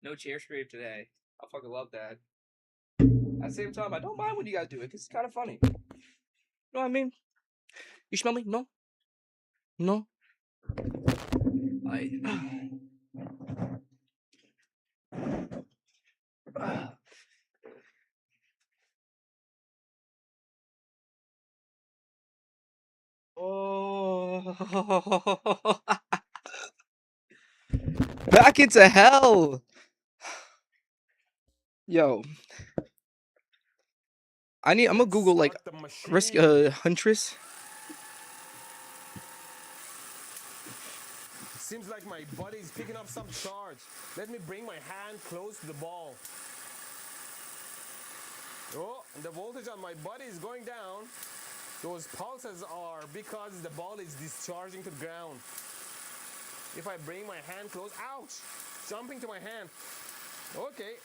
No chair scrape today. I fucking love that. At the same time, I don't mind when you guys do it because it's kind of funny. You know what I mean? You smell me? No? No? I. Oh. Back into hell. Yo. I'm gonna Google like risk Huntress. Seems like my body's picking up some charge. Let me bring my hand close to the ball. Oh, the voltage on my body is going down. Those pulses are because the ball is discharging to the ground. If I bring my hand close, ouch! Jumping to my hand. Okay.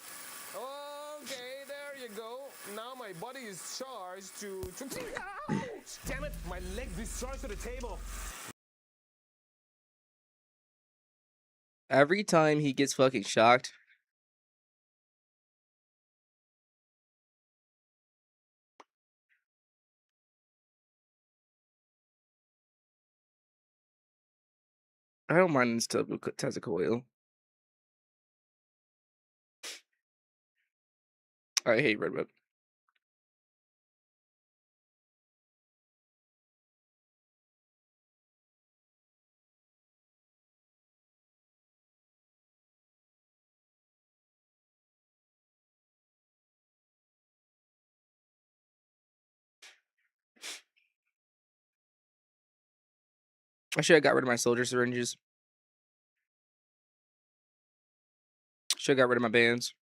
Okay, there you go. Now my body is charged to ouch! Damn it, my leg discharged to the table. Every time he gets fucking shocked. I don't mind this Tessica oil. I hate Red Whip. I should have got rid of my soldier syringes. Should have got rid of my bands.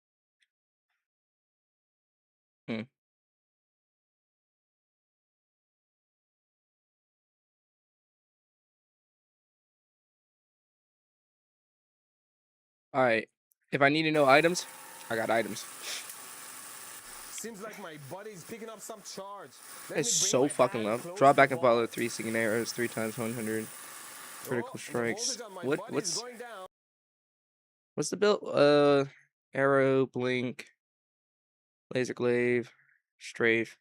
Alright. If I need to know items, I got items. Seems like my body's picking up some charge. It's so fucking low. Draw back and follow 3 singing arrows, 3 times 100. Critical strikes. What's the build? Arrow, blink, laser glaive, strafe.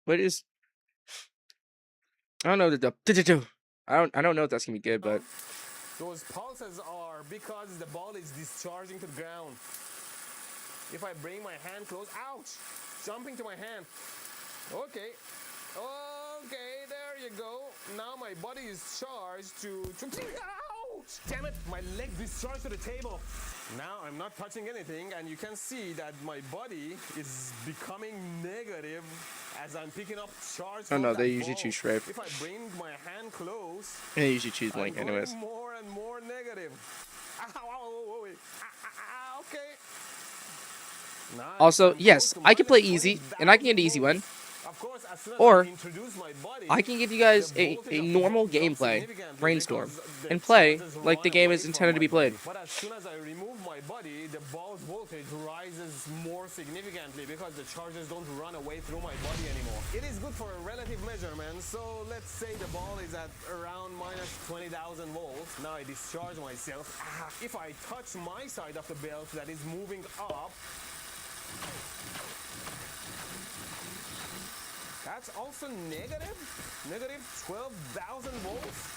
What is? I don't know the I don't know if that's gonna be good, but those pulses are because the ball is discharging to the ground. If I bring my hand close, ouch! Jumping to my hand. Okay. Okay, there you go. Now my body is charged to ouch! Damn it, my leg discharged to the table. Now I'm not touching anything, and you can see that my body is becoming negative as I'm picking up charge. Oh no, they usually choose strafe. If I bring my hand close, they usually choose blink anyways. More and more negative. Okay. Nice. Also, yes, I can play easy, and I can get an easy one. Or I can give you guys a normal gameplay, Brainstorm, and play like the game is intended to be played. But as soon as I remove my body, the ball's voltage rises more significantly because the charges don't run away through my body anymore. It is good for a relative measurement, so let's say the ball is at around minus 20,000 volts. Now I discharge myself. If I touch my side of the belt that is moving up, that's also negative 12,000 volts.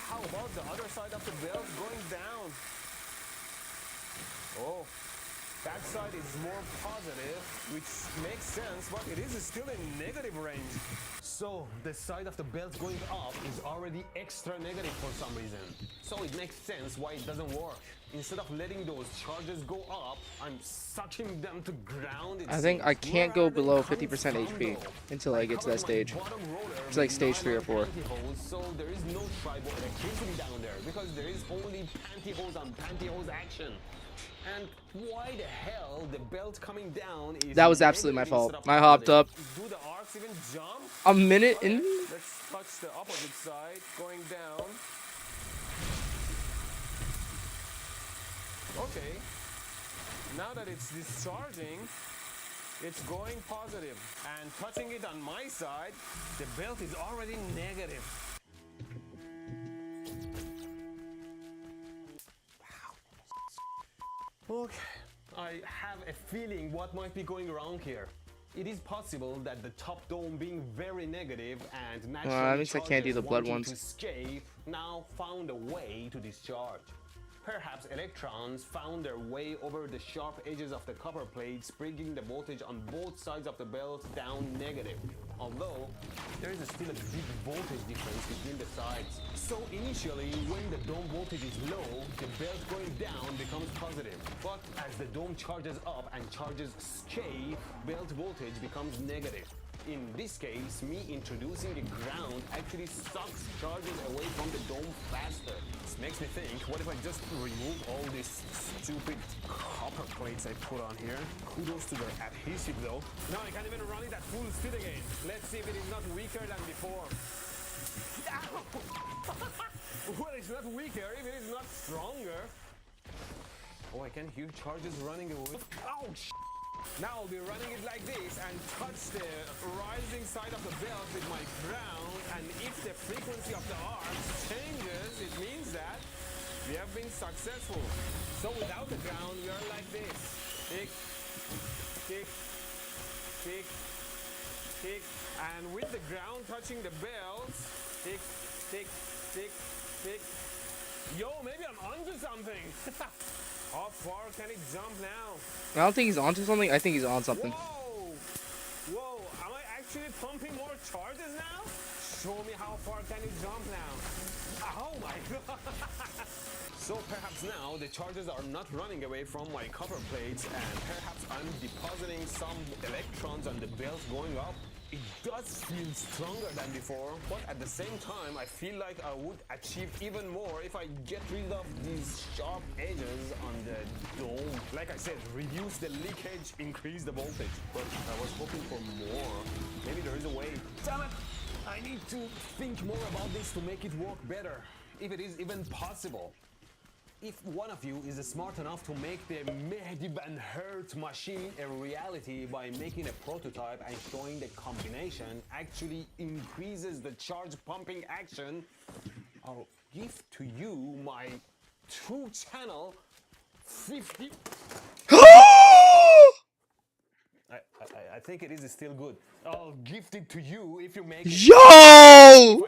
How about the other side of the belt going down? Oh, that side is more positive, which makes sense, but it is still in negative range. So the side of the belt going up is already extra negative for some reason. So it makes sense why it doesn't work. instead of letting those charges go up, I'm sucking them to ground. I think I can't go below 50% HP until I get to that stage. It's like stage 3 or 4. So there is no tribal electricity down there because there is only pantyhose on pantyhose action. And why the hell the belt coming down is... That was absolutely my fault. I hopped up Do the arcs even jump? a minute in. Let's touch the opposite side, going down. Okay. Now that it's discharging, it's going positive. And touching it on my side, the belt is already negative. Okay, I have a feeling what might be going wrong here. It is possible that the top dome being very negative and naturally that means I can't do the blood wanting ones. to escape now found a way to discharge. Perhaps electrons found their way over the sharp edges of the copper plates, bringing the voltage on both sides of the belt down negative. Although, there is still a big voltage difference between the sides. So initially, when the dome voltage is low, the belt going down becomes positive. But as the dome charges up and charges escape, belt voltage becomes negative. In this case, me introducing the ground actually sucks charges away from the dome faster. This makes me think, what if I just remove all these stupid copper plates I put on here? Kudos to their adhesive though. Now I can't even run it at full speed again. Let's see if it is not weaker than before. Well, it's not weaker if it is not stronger. Oh, I can hear charges running away. Ouch! Now I'll be running it like this and touch the rising side of the belt with my ground, and if the frequency of the arcs changes, it means that we have been successful. So without the ground, we are like this. Tick, tick, tick, tick, and with the ground touching the belt, tick, tick, tick, tick. Yo, maybe I'm onto something. How far can it jump now? I don't think he's onto something. I think he's on something. Whoa! Whoa! Am I actually pumping more charges now? Show me how far can it jump now? Oh my god! So perhaps now the charges are not running away from my copper plates, and perhaps I'm depositing some electrons on the belt going up. It does feel stronger than before, but at the same time, I feel like I would achieve even more if I get rid of these sharp edges on the dome. Like I said, reduce the leakage, increase the voltage. But I was hoping for more. Maybe there is a way. Damn it! I need to think more about this to make it work better, if it is even possible. If one of you is smart enough to make the Mehdi Ben Hurt machine a reality by making a prototype and showing the combination actually increases the charge pumping action, I'll give to you my 2-channel 50... I think it is still good. I'll gift it to you if you make it. Yo!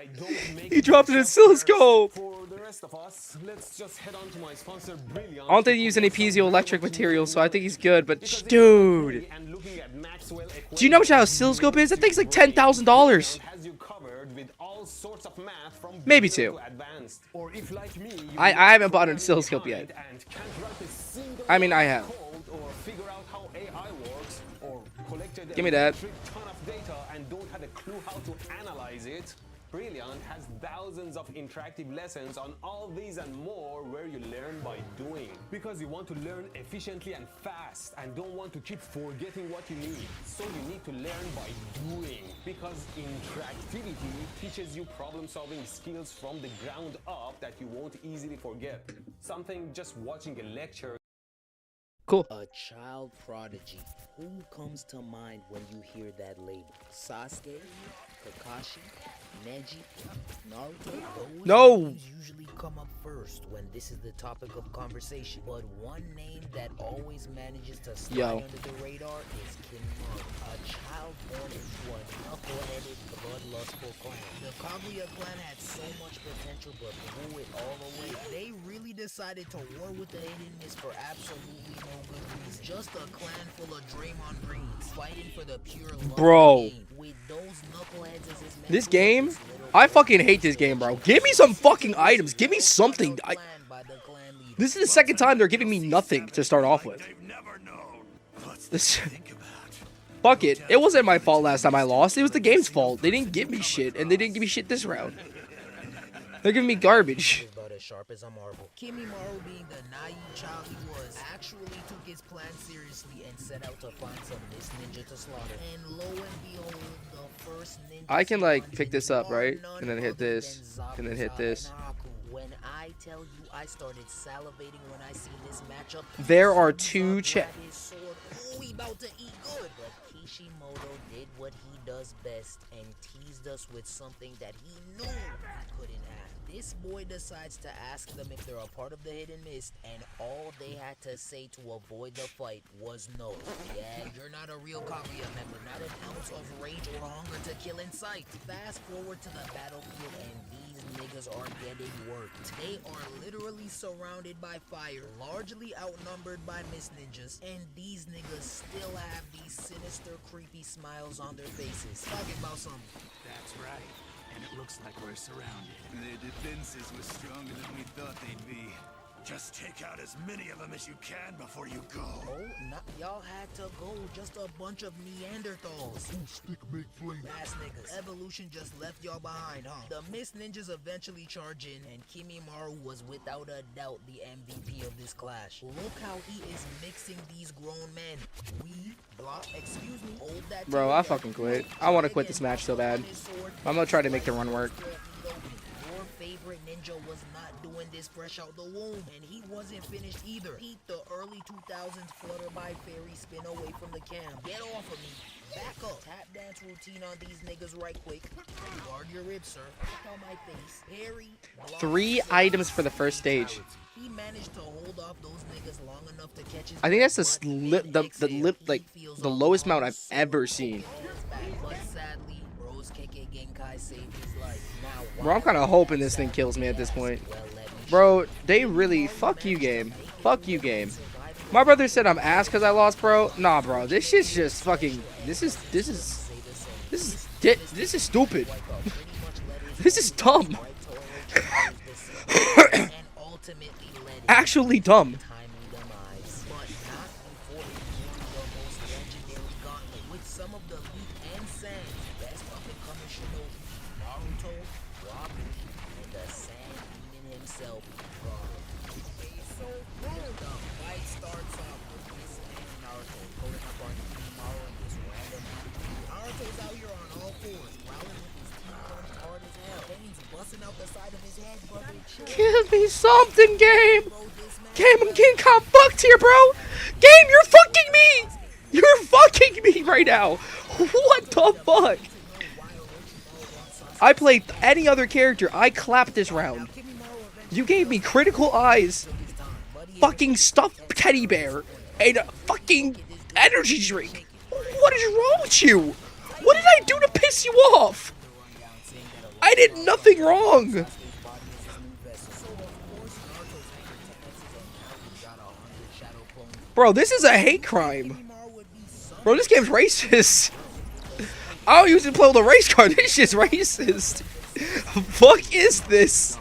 He dropped an oscilloscope. For the rest of us, let's just head on to my sponsor, Brilliant. I don't think he used any piezoelectric material, so I think he's good. But dude, do you know how much that oscilloscope is? That thing's like $10,000. Maybe 2. I haven't bought an oscilloscope yet. I mean, I have. Give me that. Ton of data and don't have a clue how to analyze it. Brilliant has thousands of interactive lessons on all these and more where you learn by doing. Because you want to learn efficiently and fast and don't want to keep forgetting what you need. So you need to learn by doing. Because interactivity teaches you problem-solving skills from the ground up that you won't easily forget. Something just watching a lecture. Cool. A child prodigy. Who comes to mind when you hear that label? Sasuke, Kakashi, Neji, Naruto? Those No. names usually come up first when this is the topic of conversation. But one name that always manages to slide under the radar is Kimura, a child born into a knuckle-headed, bloodlustful clan. The Kaguya clan had so much potential but blew it all away. They really decided to war with the hiddenness for absolutely no good reason. Just a clan full of Draymond Greens fighting for the pure love Bro. of the game. With those knuckleheads as his This mentors, game, this little I fucking hate this game, bro. Give me some fucking items. Give me something. Planned by the clan leaders. This is the second time they're giving me nothing to start off with. This, fuck it. It wasn't my fault last time I lost. It was the game's fault. They didn't give me shit, and they didn't give me shit this round. They're giving me garbage. About as sharp as a marble. Kimimaro, being the naive child he was, actually took his plan seriously and set out to find some Miss Ninja to slaughter. And lo and behold, the first ninja I can like pick this up, are right? none And then hit other this, than and then hit Zabuza this. and Naraku. When I tell you I started salivating when I seen this matchup, There are Zabuza two grabbed his sword. Ooh, he about to eat good. But Kishimoto did what he does best and teased us with something that he knew he couldn't have. This boy decides to ask them if they're a part of the Hidden Mist, and all they had to say to avoid the fight was no. Yeah, you're not a real Kaguya member, not an ounce of rage or hunger to kill in sight. Fast forward to the battlefield, and these niggas are getting worked. They are literally surrounded by fire, largely outnumbered by Miss Ninjas, and these niggas still have these sinister, creepy smiles on their faces. Talking about something. That's right. And it looks like we're surrounded. Their defenses were stronger than we thought they'd be. Just take out as many of them as you can before you go. Oh, not y'all had to go. Just a bunch of Neanderthals. Stick big flame. Ass niggas. Evolution just left y'all behind, huh? The Mist Ninjas eventually charge in, and Kimimaro was without a doubt the MVP of this clash. Look how he is mixing these grown men. Excuse me. Hold that. Bro, I fucking quit. I want to quit this match so bad. I'm gonna try to make the run work. Your favorite ninja was not doing this fresh out the womb, and he wasn't finished either. Keep the early 2000s flutter by fairy spin away from the cam. Get off of me. Back up. Tap dance routine on these niggas right quick. Guard your ribs, sir. Look on my face. Harry. 3 items for the first stage. He managed to hold off those niggas long enough to catch his I think that's the lowest amount I've ever seen. But sadly, Rose Keke Genkai saved his life. Now, Bro, I'm kind of hoping this thing kills me at this point. Bro, they really fuck you, game. Fuck you, game. My brother said I'm ass because I lost, bro. Nah, bro, this shit's just fucking. This is stupid. This is dumb. Actually dumb. Give me something, game! Game, I'm getting kind of fucked here, bro! Game, you're fucking me! You're fucking me right now! What the fuck? I played any other character, I clapped this round. You gave me critical eyes, fucking stuffed teddy bear, and a fucking energy drink. What is wrong with you? What did I do to piss you off? I did nothing wrong! Bro, this is a hate crime. Bro, this game's racist. I don't usually play with a race card. This shit's racist. Fuck is this?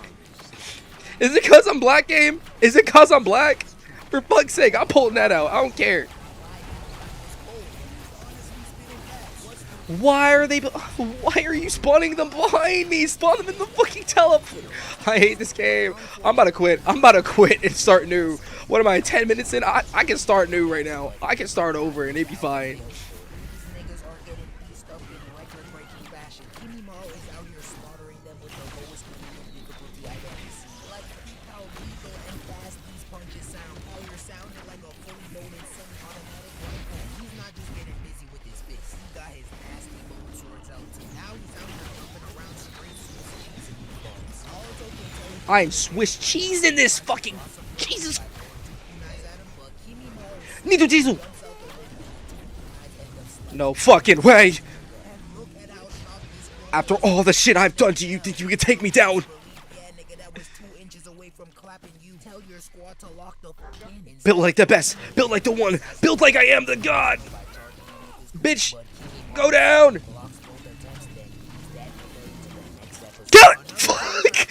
Is it because I'm black, game? Is it because I'm black? For fuck's sake, I'm pulling that out. I don't care. Why are you spawning them behind me? Spawn them in the fucking teleport. I hate this game. I'm about to quit. I'm about to quit and start new. What am I, 10 minutes in? I can start new right now. I can start over and it'd be fine. I'm Swiss cheese in this fucking Jesus. Nito Jizu. No fucking way. After all the shit I've done to you, think you can take me down? Built like the best. Built like the one. Built like I am the god. Bitch, go down. Kill it. Fuck.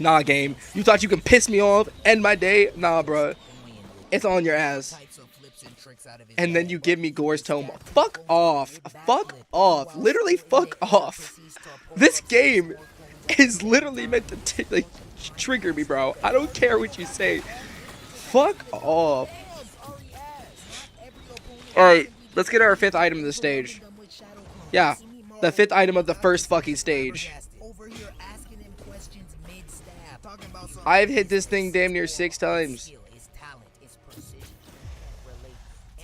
Nah, game. You thought you can piss me off, end my day? Nah, bro. It's on your ass. And then you give me Gore's Tome. Fuck off. Fuck off. Literally fuck off. This game is literally meant to like, trigger me, bro. I don't care what you say. Fuck off. Alright, let's get our 5th item of the stage. Yeah, the 5th item of the first fucking stage. I've hit this thing damn near 6 times.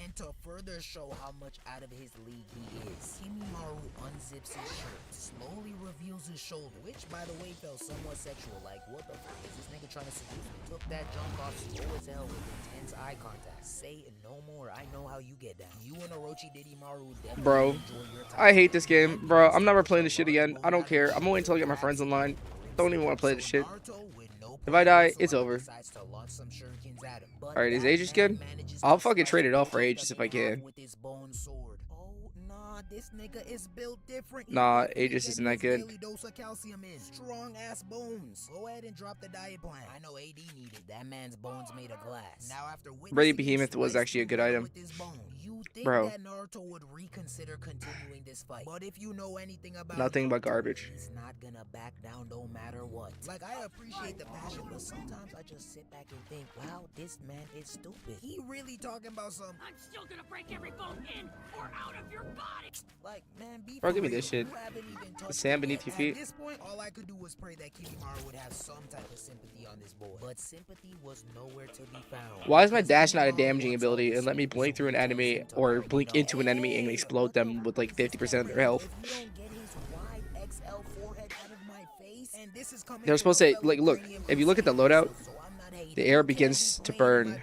And to further show how much out of his league he is, Kimimaru unzips his shirt, slowly reveals his shoulder, which by the way felt somewhat sexual. Like, what the fuck is this nigga trying to seduce me? Took that junk off slow as hell with intense eye contact. Say no more. I know how you get down. You and Orochi Didimaru definitely Bro, enjoy your time. I hate this game. Bro, I'm never playing this shit again. I don't care. I'm gonna wait until I get my friends online. Don't even want to play this shit. If I die, it's over. Alright, is Aegis good? I'll fucking trade it off for Aegis if I can. This nigga is built different. Nah, Aegis isn't that good. Strong ass bones. Go ahead and drop the diet plan. I know AD needed that man's bones made of glass. Now after Brady Behemoth was actually a good item. Bro. That Naruto would reconsider continuing this fight. But if you know anything about Nothing but garbage. He's not gonna back down no matter what. Like, I appreciate the passion, but sometimes I just sit back and think, wow, this man is stupid. He really talking about some I'm still gonna break every bone in or out of your body. Like, man, Bro, give me this shit. The sand beneath your feet. At this point, all I could do was pray that Kimimaru would have some type of sympathy on this boy. But sympathy was nowhere to be found. Why is my dash not a damaging ability and let me blink through an enemy or blink into an enemy and explode them with like 50% of their health? They're supposed to say, like, look, if you look at the loadout, the air begins to burn.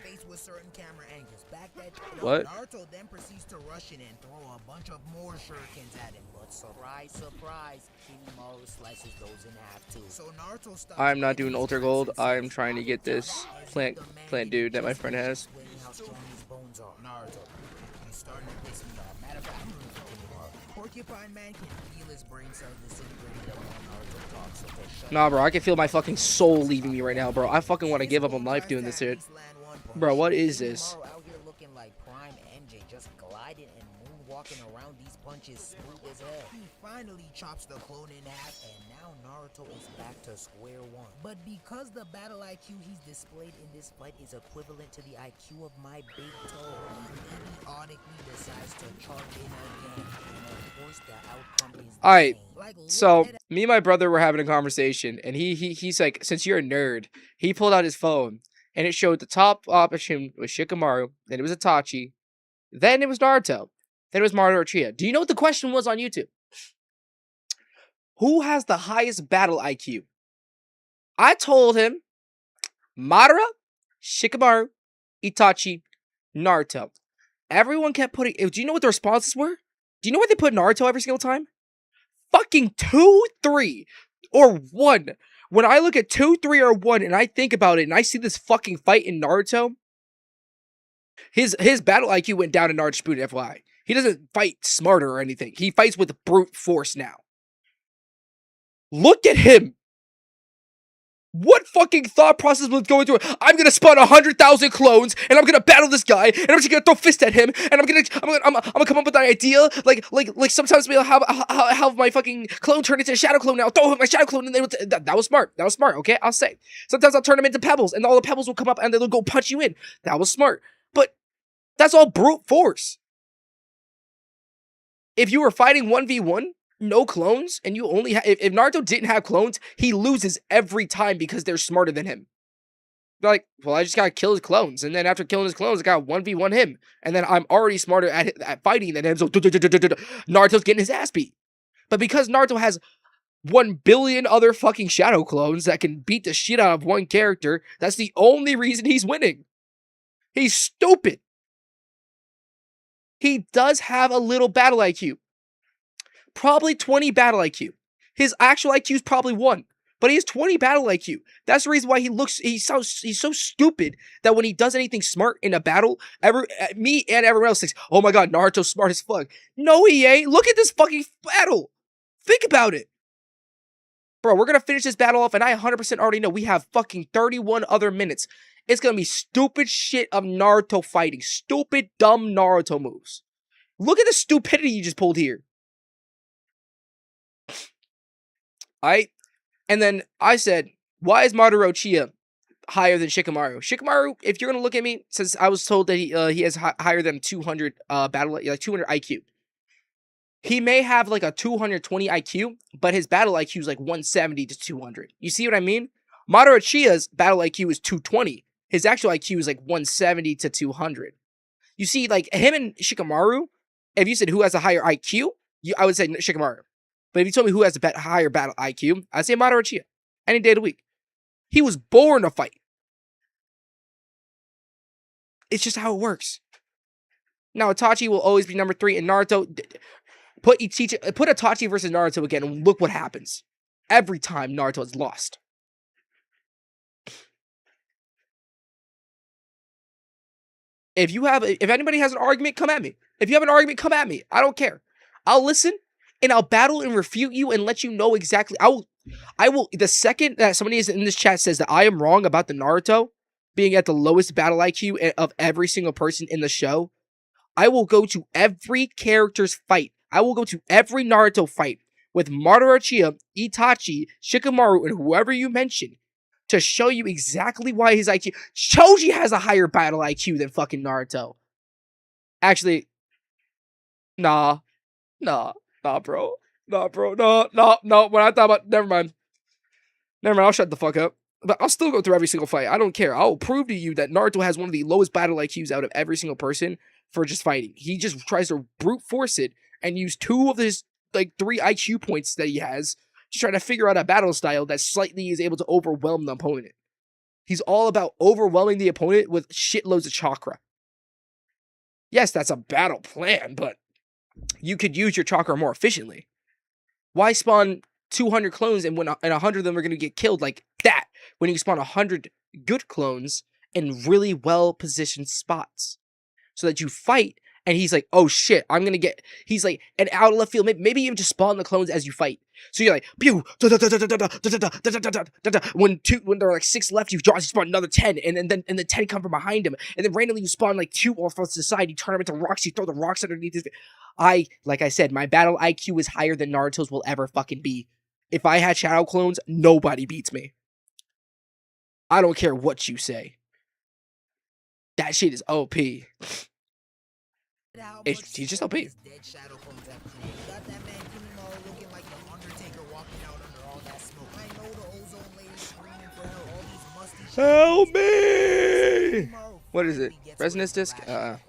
What? Naruto then proceeds to rush in and throw a bunch of more shurikens at him. But surprise, surprise, Kimimaru slices those in half too. So Naruto stops. I'm not doing Ultra Gold. I'm trying to get this plant dude that my friend has. How strong his bones are. Naruto, he's starting to piss me off. Matter of fact, I'm rooting for Kimimaru. Porcupine Man can feel his brain cells disintegrating the more Naruto talks. So to shut Nah, bro, I can feel my fucking soul leaving me right now, bro. I fucking want to give up on life doing this shit. Bro, what is this? out here looking like prime MJ, just gliding and moonwalking around these punches smooth as hell. He finally chops the clone in half, and now Naruto is back to square one. But because the battle IQ he's displayed in this fight is equivalent to the IQ of my big toe, he idiotically decides to charge in again. And of course, the outcome is Alright, so me and my brother were having a conversation, and he's like, since you're a nerd, he pulled out his phone, and it showed the top option was Shikamaru, then it was Itachi, then it was Naruto, then it was Madara Uchiha. Do you know what the question was on YouTube? Who has the highest battle IQ? I told him Madara, Shikamaru, Itachi, Naruto. Everyone kept putting... Do you know what the responses were? Do you know where they put Naruto every single time? Fucking 2, 3, or 1. When I look at 2, 3, or 1, and I think about it, and I see this fucking fight in Naruto, his battle IQ went down in Naruto Shippuden, FYI. He doesn't fight smarter or anything. He fights with brute force now. Look at him. What fucking thought process was going through it? I'm gonna spawn 100,000 clones, and I'm gonna battle this guy, and I'm just gonna throw fists at him, and I'm gonna come up with an idea, like sometimes we'll have my fucking clone turn into a shadow clone now. Throw him my shadow clone, and that was smart. That was smart. Okay, I'll say. Sometimes I'll turn them into pebbles, and all the pebbles will come up, and they'll go punch you in. That was smart. But that's all brute force. If you were fighting 1v1. No clones, and you only if Naruto didn't have clones, he loses every time because they're smarter than him. They're like, well, I just gotta kill his clones, and then after killing his clones, I got 1v1 him, and then I'm already smarter at fighting than him, so Naruto's getting his ass beat. But because Naruto has 1 billion other fucking shadow clones that can beat the shit out of one character, that's the only reason he's winning. He's stupid. He does have a little battle IQ. Probably 20 battle IQ. His actual IQ is probably 1, but he has 20 battle IQ. That's the reason why he's so stupid that when he does anything smart in a battle, me and everyone else thinks, oh my god, Naruto's smart as fuck. No, he ain't. Look at this fucking battle. Think about it. Bro, we're going to finish this battle off, and I 100% already know we have fucking 31 other minutes. It's going to be stupid shit of Naruto fighting. Stupid, dumb Naruto moves. Look at the stupidity you just pulled here. Alright? And then I said, why is Madara Uchiha higher than Shikamaru? Shikamaru, if you're going to look at me, since I was told that he has higher than 200 like 200 IQ. He may have like a 220 IQ, but his battle IQ is like 170 to 200. You see what I mean? Madara Uchiha's battle IQ is 220. His actual IQ is like 170 to 200. You see, like him and Shikamaru, if you said who has a higher IQ, I would say Shikamaru. But if you told me who has a higher battle IQ, I'd say Madara Uchiha. Any day of the week. He was born to fight. It's just how it works. Now, Itachi will always be number 3, and Naruto... Put Itachi versus Naruto again, and look what happens. Every time Naruto is lost. If anybody has an argument, come at me. If you have an argument, come at me. I don't care. I'll listen, and I'll battle and refute you and let you know exactly. I will. The second that somebody is in this chat says that I am wrong about the Naruto being at the lowest battle IQ of every single person in the show, I will go to every character's fight. I will go to every Naruto fight with Madara Uchiha, Itachi, Shikamaru, and whoever you mention to show you exactly why his IQ... Choji has a higher battle IQ than fucking Naruto. Actually, nah, bro. Nah, bro. No. When I thought about... Never mind, I'll shut the fuck up. But I'll still go through every single fight. I don't care. I'll prove to you that Naruto has one of the lowest battle IQs out of every single person for just fighting. He just tries to brute force it and use 2 of his, like, 3 IQ points that he has to try to figure out a battle style that slightly is able to overwhelm the opponent. He's all about overwhelming the opponent with shitloads of chakra. Yes, that's a battle plan, but you could use your chakra more efficiently. Why spawn 200 clones and 100 of them are going to get killed like that when you spawn 100 good clones in really well-positioned spots so that you fight? And he's like, oh shit, I'm going to get... He's like, an out of left field. Maybe even just spawn the clones as you fight. So you're like, pew, when there are like 6 left, you spawn another 10, and then 10 come from behind him, and then randomly you spawn like 2 off to the side, you turn them into rocks, you throw the rocks underneath his... Like I said, my battle IQ is higher than Naruto's will ever fucking be. If I had shadow clones, nobody beats me. I don't care what you say. That shit is OP. He's just OP. Help me! What is it? Resonance disc? Are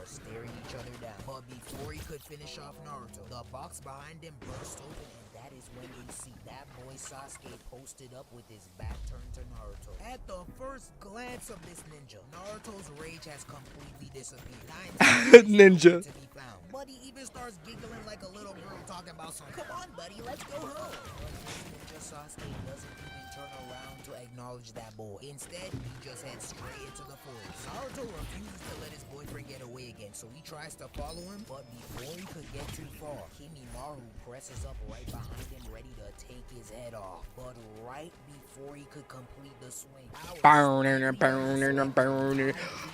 staring each other down. But before he could finish off Naruto, the box behind him burst open, and that is when you see that boy Sasuke posted up with his back turned to Naruto. At the first glance of this ninja, Naruto's rage has completely disappeared. Ninja. To be found. But he even starts giggling like a little girl talking about something. Come on, buddy, let's go home. Ninja Sasuke doesn't even turn around to acknowledge that boy. Instead, he just heads straight into the forest. Naruto refuses to let his boyfriend get away again, so he tries to follow him, but before he could get too far, Kimimaru presses up right behind him, ready to take his head off. But right before he could complete the swing,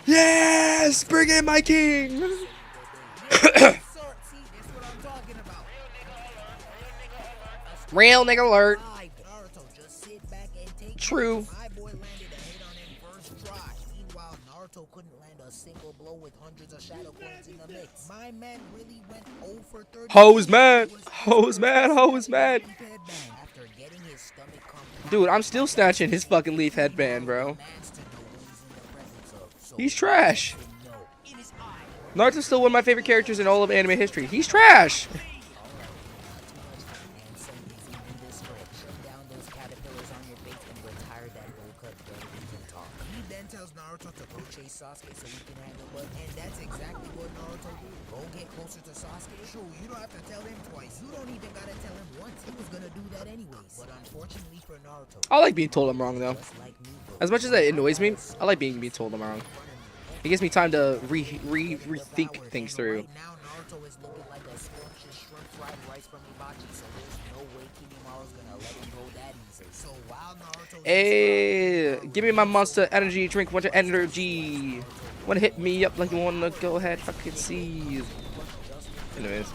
yes! Bring in my king! Real nigga alert. True. Naruto couldn't land a single blow with hundreds of shadow clones in the mix. My man really went 0 for 30. Hose man. Dude, I'm still snatching his fucking leaf headband, bro. He's trash. Naruto's still one of my favorite characters in all of anime history. He's trash. Sasuke so he can handle it, and that's exactly what Naruto did. Go get closer to Sasuke. Sure, you don't have to tell him twice. You don't even gotta tell him once. He was gonna do that anyways. But unfortunately for Naruto, I like being told I'm wrong though. As much as that annoys me, I like being told I'm wrong. It gives me time to rethink things through. Right now, Naruto is looking like a scrumptious shrimp fried rice from Hibachi, so there's no way Kimimara's gonna let him go that easy. So while Naruto's Hey, give me my Monster Energy drink. Want your energy? Wanna hit me up like you wanna go ahead? Fucking see. Anyways.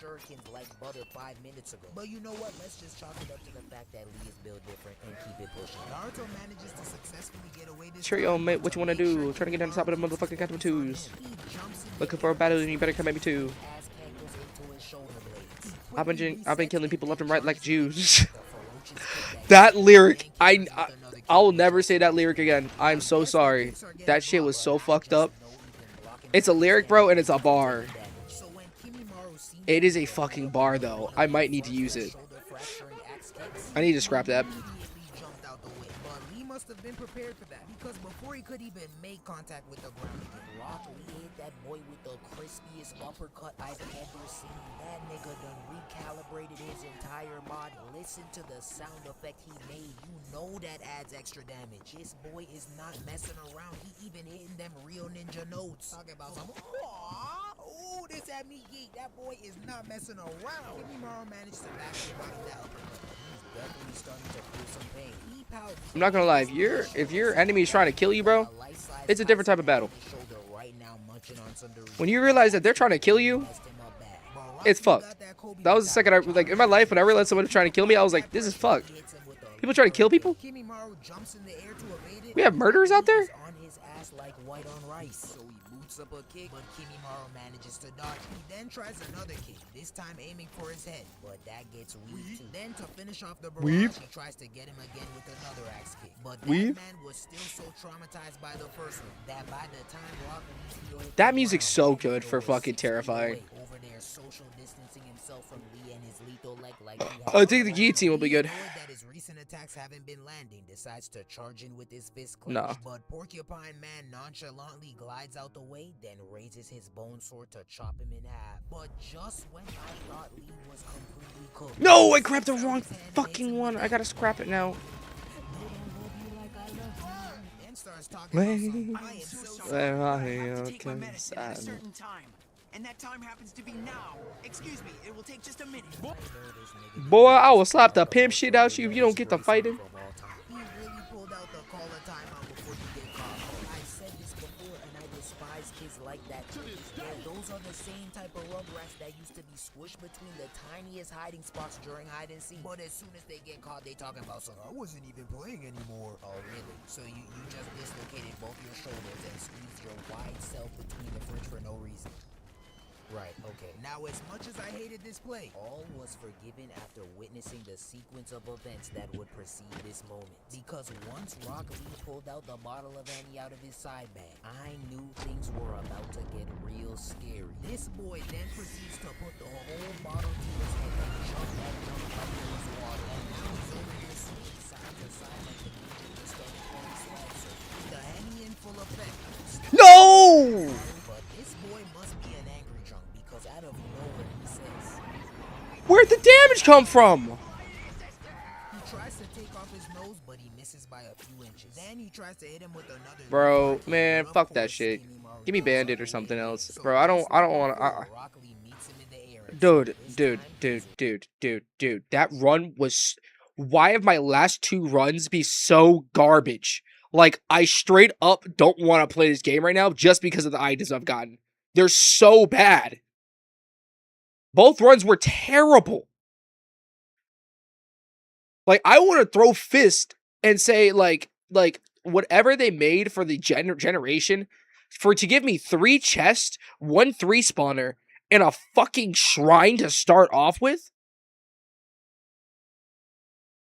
Shurikens like butter 5 minutes ago. But you know what? Let's just chalk it up to the fact that Lee is built different and keep it pushing. Naruto manages to successfully get away this Cheerio, mate. What you wanna do? Trying to get on top of the motherfucking Captain 2s. Looking for a battle, and you better come at me too. I've been killing people left and right like Jews. That lyric, I'll never say that lyric again. I'm so sorry. That shit was so fucked up. It's a lyric, bro, and it's a bar. It is a fucking bar, though. I might need to use it. I need to scrap that. He must have been prepared for that, because before he could even make contact with the ground, Rock Lee hit that boy with the crispiest uppercut I've ever seen. That nigga done recalibrated his entire body. Listen to the sound effect he made. You know that adds extra damage. This boy is not messing around. He even hitting them real ninja notes. Talking about some. Oh, this at me yeet. That boy is not messing around. Kimimaro managed to back him out of that uppercut. He's definitely starting to feel some pain. I'm not gonna lie. If your enemy is trying to kill you, bro, it's a different type of battle. When you realize that they're trying to kill you, it's fucked. That was the second in my life when I realized someone was trying to kill me, I was like, this is fucked. People trying to kill people? We have murderers out there? Up a kick, but Kimimaro manages to dodge. He then tries another kick, this time aiming for his head, but that gets weaved too. Then to finish off the barrage, he tries to get him again with another axe kick. But that man was still so traumatized by the first one that by the time Rock Lee that music's so good for fucking terrifying. Over there social distancing himself from Lee and his lethal leg like I think the guillotine will be good. Attacks haven't been landing, decides to charge in with his fist clenched. No. But Porcupine Man nonchalantly glides out the way, then raises his bone sword to chop him in half. But just when I thought Lee was completely cooked. No, I grabbed the wrong fucking one. I gotta scrap it now. Where are you? And that time happens to be now. Excuse me, it will take just a minute. Boy, I will slap the pimp shit out you if you don't get to fighting. He really pulled out the call of timeout before you get caught. I said this before and I despise kids like that. Yeah, those are the same type of rugrats that used to be squished between the tiniest hiding spots during hide and seek. But as soon as they get caught, they talking about something. I wasn't even playing anymore. Oh, really? So you just dislocated both your shoulders and squeezed your wide self between the fridge for no reason. Right, okay. Now, as much as I hated this play, all was forgiven after witnessing the sequence of events that would precede this moment. Because once Rock Lee pulled out the bottle of Annie out of his side bag, I knew things were about to get real scary. This boy then proceeds to put the whole bottle to his head and jump that jump like it was water. And now he's over here swinging side to side like the ninja just started playing slide surf. The Annie in full effect. No! Out of nowhere, he says, where'd the damage come from? He tries to take off his nose, but he misses by a few inches. Then he tries to hit him with another. Bro, man, fuck that shit. Give me Bandit or something else, bro. I don't want to. Dude. That run was. Why have my last two runs be so garbage? Like, I straight up don't want to play this game right now just because of the items I've gotten. They're so bad. Both runs were terrible. Like, I want to throw fist and say, like whatever they made for the generation, to give me 3 chests, 1 3-spawner, and a fucking shrine to start off with.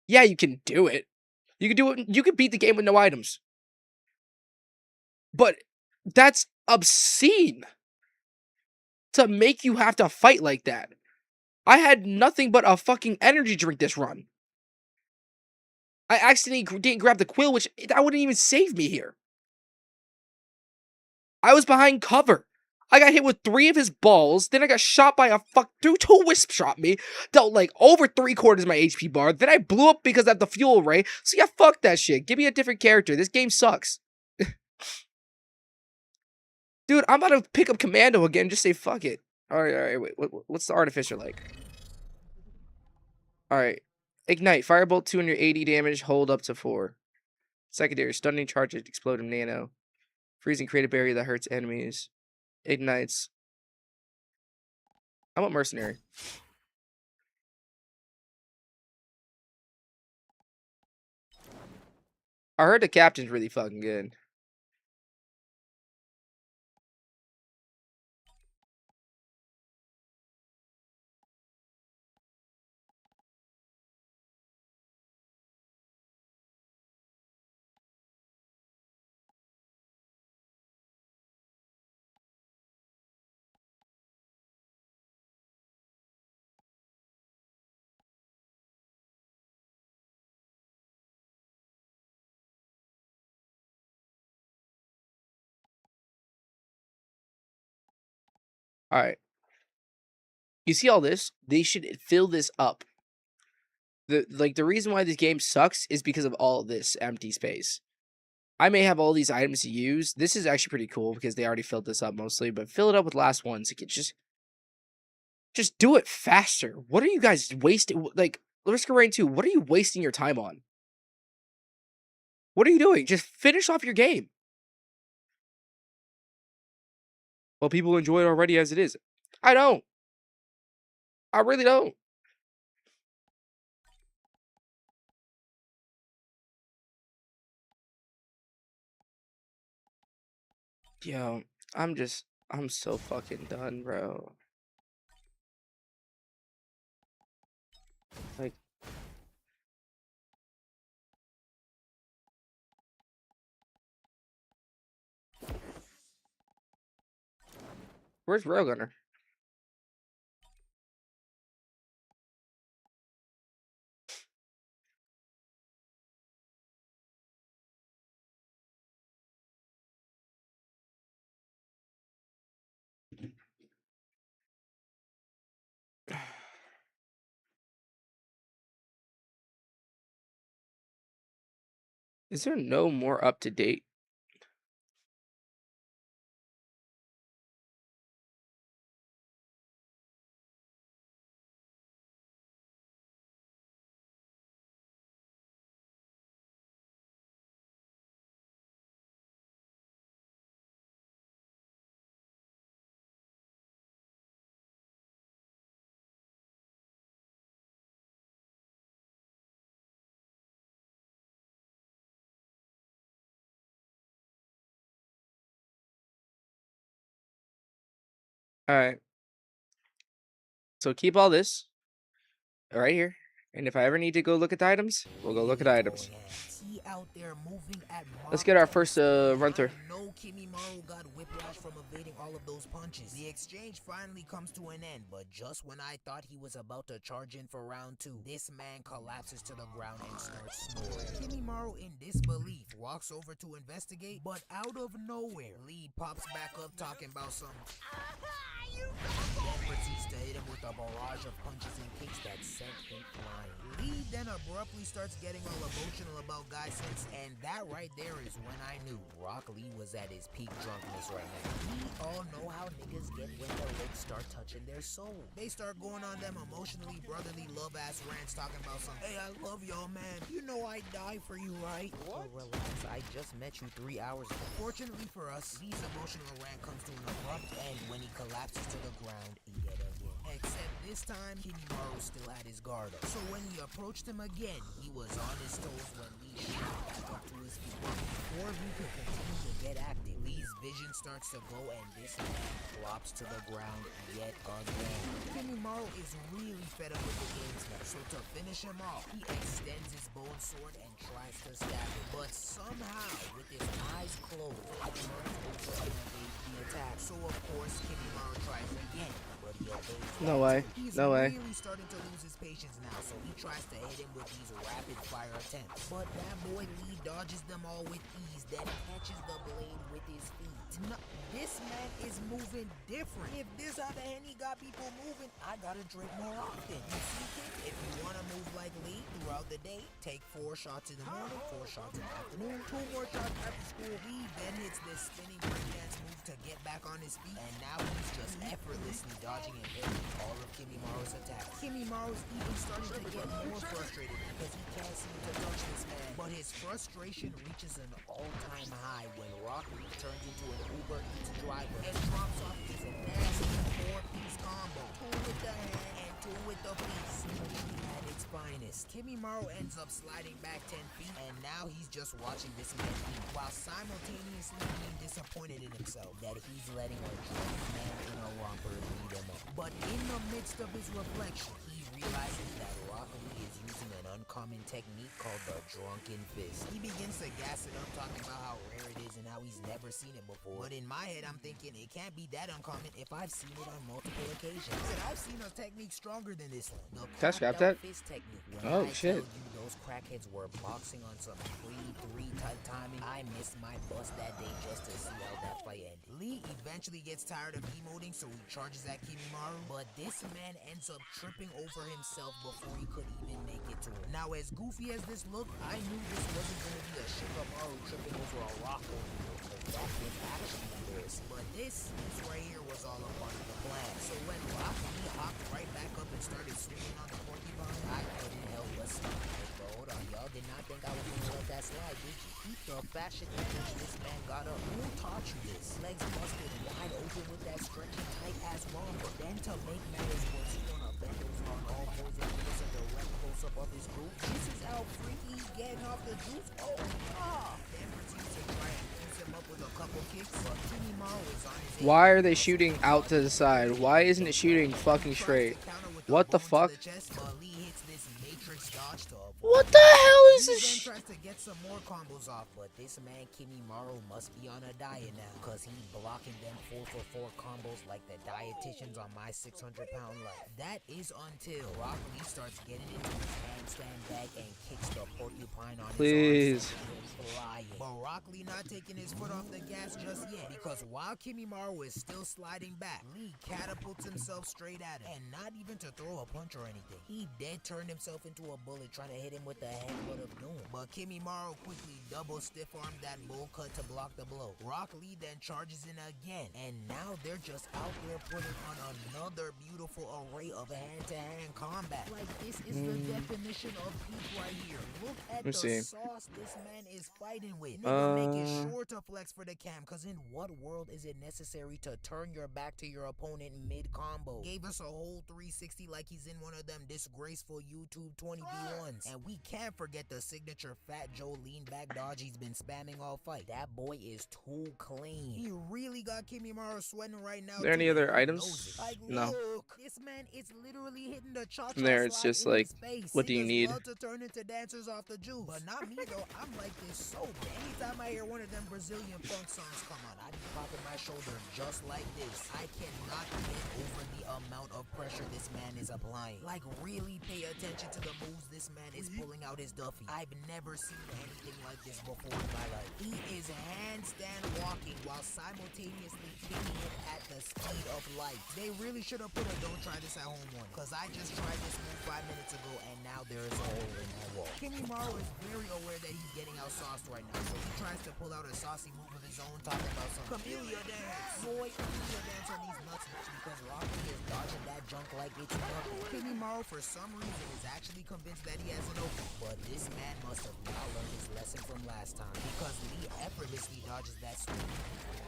Yeah, you can do it. You can do it. You can beat the game with no items. But that's obscene. To make you have to fight like that. I had nothing but a fucking energy drink this run. I accidentally didn't grab the quill, which that wouldn't even save me here. I was behind cover. I got hit with 3 of his balls. Then I got shot by a dude. 2 wisp shot me. Dealt like over 3/4 my HP bar. Then I blew up because I have the fuel ray. So yeah, fuck that shit. Give me a different character. This game sucks. Dude, I'm about to pick up Commando again. Just say fuck it. Alright, wait. What's the Artificer like? Alright. Ignite. Firebolt 280 damage. Hold up to 4. Secondary. Stunning charge. Explosive nano. Freezing creative barrier that hurts enemies. Ignites. I want Mercenary. I heard the captain's really fucking good. All right. You see all this? They should fill this up. The reason why this game sucks is because of all this empty space. I may have all these items to use. This is actually pretty cool because they already filled this up mostly, but fill it up with last ones. It just do it faster. What are you guys wasting? Like, Risk of Rain 2, what are you wasting your time on? What are you doing? Just finish off your game. Well, people enjoy it already as it is. I don't. I really don't. Yo, I'm so fucking done, bro. Like, where's Railgunner? Is there no more up to date? All right. So keep all this right here. And if I ever need to go look at the items, we'll go look at items. Let's get our first run through. No, Kimimaro got whiplash from evading all of those punches. The exchange finally comes to an end, but just when I thought he was about to charge in for round 2, this man collapses to the ground and starts snoring. Kimimaro, in disbelief, walks over to investigate, but out of nowhere, Lee pops back up talking about some. Then proceeds to hit him with a barrage of punches and kicks that sent him flying. Lee then abruptly starts getting all emotional about Guy Sense, and that right there is when I knew Rock Lee was at his peak drunkenness right now. We all know how niggas get when their lips start touching their soul. They start going on them emotionally brotherly love-ass rants talking about some, hey, I love y'all, man. You know I'd die for you, right? What? Oh, relax, I just met you 3 hours ago. Fortunately for us, Lee's emotional rant comes to an abrupt end when he collapses to the ground yet again. Except this time, Kimimaro still had his guard up. So when he approached him again, he was on his toes when Lee shot back up to his feet. Before Lee could continue to get active, Lee's vision starts to go and this man flops to the ground yet again. Kimimaro is really fed up with the games now, so to finish him off, he extends his bone sword and tries to stab him. But somehow, with his eyes closed, he turns over and evades the attack. So of course, Kimimaro tries again, but he obeys. No way. He's No way. really starting to lose his patience now, so he tries to hit him with these rapid fire attempts. But that boy Lee dodges them all with ease, then catches the blade with his feet. No, this man is moving different. If this how the Henny got people moving, I gotta drink more often. You see, kid, if you wanna move like Lee throughout the day, take 4 shots in the morning, 4 shots in the afternoon, 2 more shots after school. He then hits this spinning breakdance move to get back on his feet, and now he's just effortlessly dodging and hitting all of Kimimara's attacks. Kimimara's even starting to get more frustrated because he can't seem to touch this man. But his frustration reaches an all-time high when Rock Lee turns into an Uber Eats driver and drops off this nasty 4-piece combo. 2 with the hand and 2 with the piece. At its finest, Kimimaro ends up sliding back 10 feet, and now he's just watching this man eat, while simultaneously being disappointed in himself that he's letting a drunk man in a romper beat him up. But in the midst of his reflection, he realizes that Rock Lee is using an uncommon technique called the Drunken Fist. He begins to gas it up, talking about how rare it is and how he's never seen it before. But in my head, I'm thinking it can't be that uncommon if I've seen it on multiple occasions. And I've seen a technique stronger than this one. The Can I scrap cracked out that? fist technique. When Oh, I shit. tell you those crackheads were boxing on some 3-3 type timing, I missed my bus that day just to see how that fight ended. Lee eventually gets tired of emoting, so he charges at Kimimaro, but this man ends up tripping over himself before he could even make it to him. Now, as goofy as this looked, I knew this wasn't going to be a Shikamaru tripping over a rock that was actually embarrassing. But this right here was all a part of the plan. So when Rock Lee hopped right back up and started swinging on the porcupine, I couldn't help but stop. But hold on, y'all did not think I was going to let that slide, did you? Keep the fashion damage this man got up. Who taught you this? Legs busted wide open with that stretchy tight-ass romper. Then to make matters worse, he gonna bend those on all fours and give us a direct close-up of his group. This is how freaky he's getting off the juice. Oh, Then proceeds to try and fuse him up with a couple kicks, but Kimimaro is on his Why are they shooting out to the side? Why isn't it shooting fucking straight? What the fuck? What the hell is this? He then tries to get some more combos off, but this man Kimimaro must be on a diet now, cause he's blocking them 4-for-4 combos like the dietitians on my 600-pound life. That is until Rock Lee starts getting into his handstand bag and kicks the porcupine on Please. his arms. Flying. But Rock Lee not taking his foot off the gas just yet, because while Kimimaro is still sliding back, Lee catapults himself straight at him, and not even to throw a punch or anything. He dead turned himself into a bullet trying to hit him with the headbutt of doom. But Kimimaro quickly double stiff-armed that bull cut to block the blow. Rock Lee then charges in again, and now they're just out there putting on another beautiful array of hand-to-hand combat. Like, this is the definition of peak right here. Look at the sauce this man is fighting with. Nigga, make it sure to flex for the cam, cause in what world is it necessary to turn your back to your opponent mid-combo? Gave us a whole 360 like he's in one of them disgraceful YouTube 20v1s. And we can't forget the signature Fat Joe lean back dodge he's been spamming all fight. That boy is too clean. He really got Kimimaro sweating right now. Are there any other items? Like, No. look, this man is literally hitting the cha-cha From there, it's slide just in like, his face. what do you Niggas need? love to turn into dancers off the juice. But not me though. I'm like this sober. Anytime I hear one of them Brazilian funk songs come on, I be popping my shoulder just like this. I cannot get over the amount of pressure this man is applying. Like, really pay attention to the moves this man is pulling out his Duffy. I've never seen anything like this before in my life. He is handstand walking while simultaneously kicking it at the speed of light. They really should have put a don't try this at home one, cause I just tried this move 5 minutes ago and now there is a hole in that wall. Kimimaro is very aware that he's getting out sauced right now, so he tries to pull out a saucy move of his own, talking about some Camellia dance. Boy, Camellia dance on these nuts because Rock Lee is dodging that junk like it's nothing. Kimimaro, for some reason, is actually convinced that he has an open, but this man must have not learned his lesson from last time, because Lee effortlessly dodges that swing.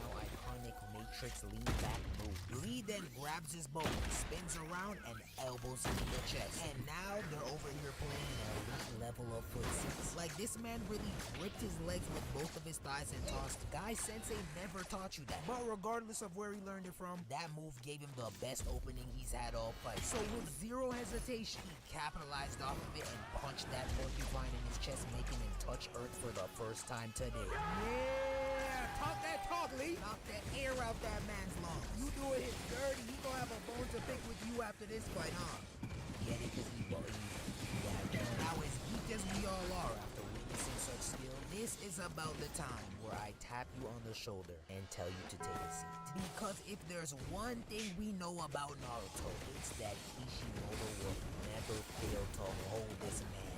Now iconic Matrix lean back move. Lee then grabs his bow, spins around, and elbows him in the chest. And now they're over here playing an elite level of footsies. Like, this man really gripped his legs with both of his thighs and tossed. Guy Sensei never taught you that. But regardless of where he learned it from, that move gave him the best opening he's had all fight. So with zero hesitation, he capitalized off of it and punched that porcupine in his chest, making him touch earth for the first time today. Yeah! Talk that talk, Lee. Knock that air out that man's lungs. You doing him dirty. He gonna have a bone to pick with you after this fight, huh? Get it, cause he bullied you. Yeah, now as weak as we all are after witnessing such skill, this is about the time where I tap you on the shoulder and tell you to take a seat. Because if there's one thing we know about Naruto, it's that Kishimoto will never fail to hold this man.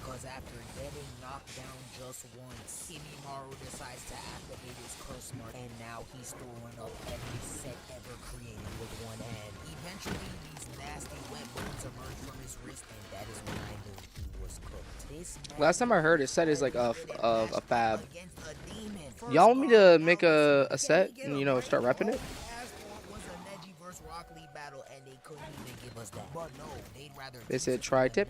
Because after getting knocked down just once, Kimimaro decides to activate his curse mark, and now he's throwing up every set ever created with one hand. Eventually, these nasty wet bones emerge from his wrist, and that is when I knew he was cooked. This Last time I heard, his set is like a fab. Y'all want me to make a set and, you know, start repping it? They said try tip.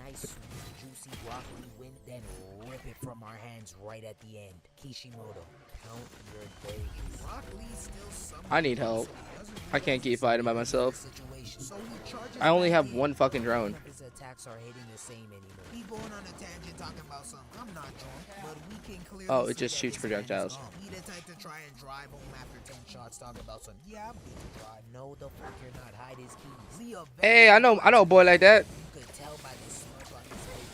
Then rip it from our hands right at the end. Kishimoto, count your days. Rock Lee still I need help. I can't keep fighting by myself. I only have one fucking drone. His attacks are hitting the same anymore. He going on a tangent talking about something. I'm not drunk, but we can clearly Oh, it just shoots projectiles. He the type to try and drive home after 10 shots talking about something. Yeah, I'm good to drive. No, the fuck you're not. Hide his keys. Hey, I know a boy like that. You could tell by the smirk on his face.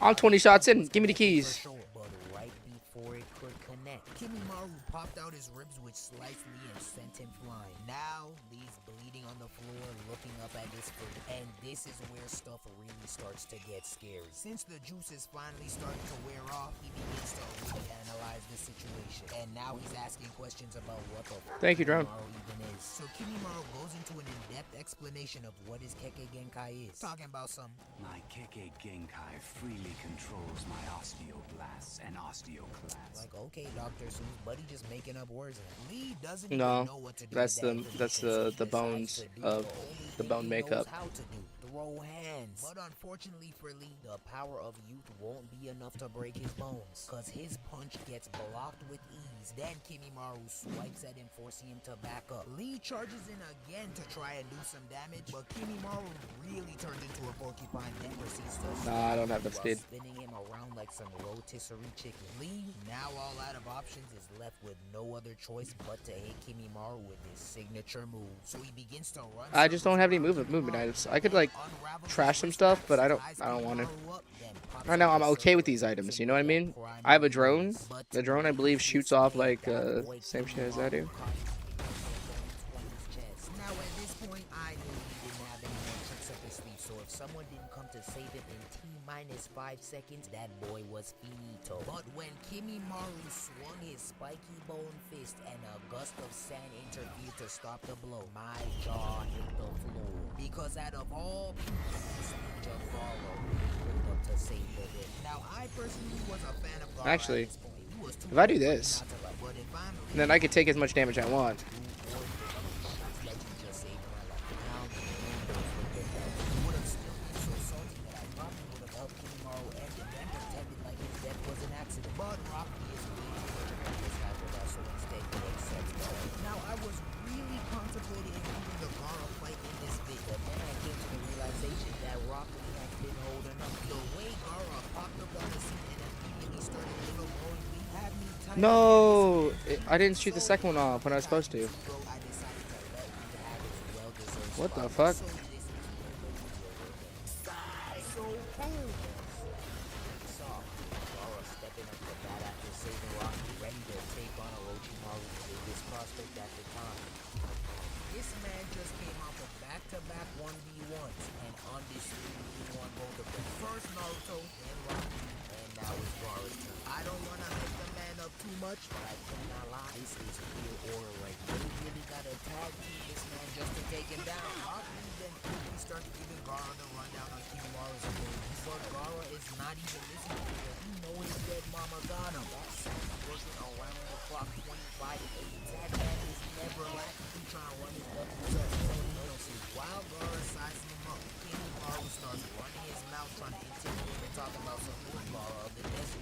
I'm 20 shots in. Give me the keys. But right before it could connect, Kimimaro popped out his ribs, which sliced Lee and sent him flying. Now, Lee's bleeding on the floor, looking up at his foot. And this is where stuff really starts to get scary. Since the juice is finally starting to wear off, he begins to really analyze the situation. And now he's asking questions about what the Thank you, drone. even is. So Kimimaro goes into an in-depth explanation of what his Kekkei Genkai is. Talking about some... My Kekkei Genkai freely controls my osteoblasts and osteoclasts. Like, okay, Dr. Seuss, buddy just making up words. Lee doesn't No, even know what to do. that's the bones of the bone makeup. How to do. Throw hands. But unfortunately for Lee, the power of youth won't be enough to break his bones. Cause his punch gets blocked with ease. Then Kimimaro swipes at him, forcing him to back up. Lee charges in again to try and do some damage, but Kimimaro really turns into a porcupine and proceeds to Nah, I don't have the speed. spinning him around like some rotisserie chicken. Lee, now all out of options, is left with no other choice but to hit Kimimaro with his signature move. So he begins to run. I just don't have any movement items. I could like trash some stuff, but I don't want to. Right now, I'm okay with these items. You know what I mean? I have a drone. The drone, I believe, shoots off like same shit as I do. Now at this point, I knew he didn't have any more tricks up his sleeve. So if someone didn't come to save him in T-5 seconds, that boy was finito. But when Kimimaro swung his spiky bone fist and a gust of sand interfered to stop the blow, my jaw hit the floor. Because out of all people, this ninja Garo pulled up to save the day. Now I personally was a fan of Garo. Actually, if I do this, then I could take as much damage I want. Now I was really contemplating including the Garo fight in this vid, but then I came to the realization that Rock Lee has been holding up. The way Garo popped up on the scene and immediately started overblowing Lee had me tight. No, I didn't shoot the second one off when I was supposed to. What the fuck? This man just came off of back-to-back 1v1s and undisputed won both of them. First Naruto, then Rocky, and now it's Gaara's turn. I don't want to hype the man up too much, but I cannot lie. This is pure aura right here. They really got to tag team this man just to take him down. Rocky then quickly starts giving Gaara the rundown on Kimimara's abilities. But Gaara is not even listening to him. He knows his dead mama got him. That's working around the clock 25-8. That man is never lacking. He's trying to run his buttons up. So while Gaara sizes him up, Kimimaro starts running his mouth trying to intimidate and talk about some more Gaara of the desert.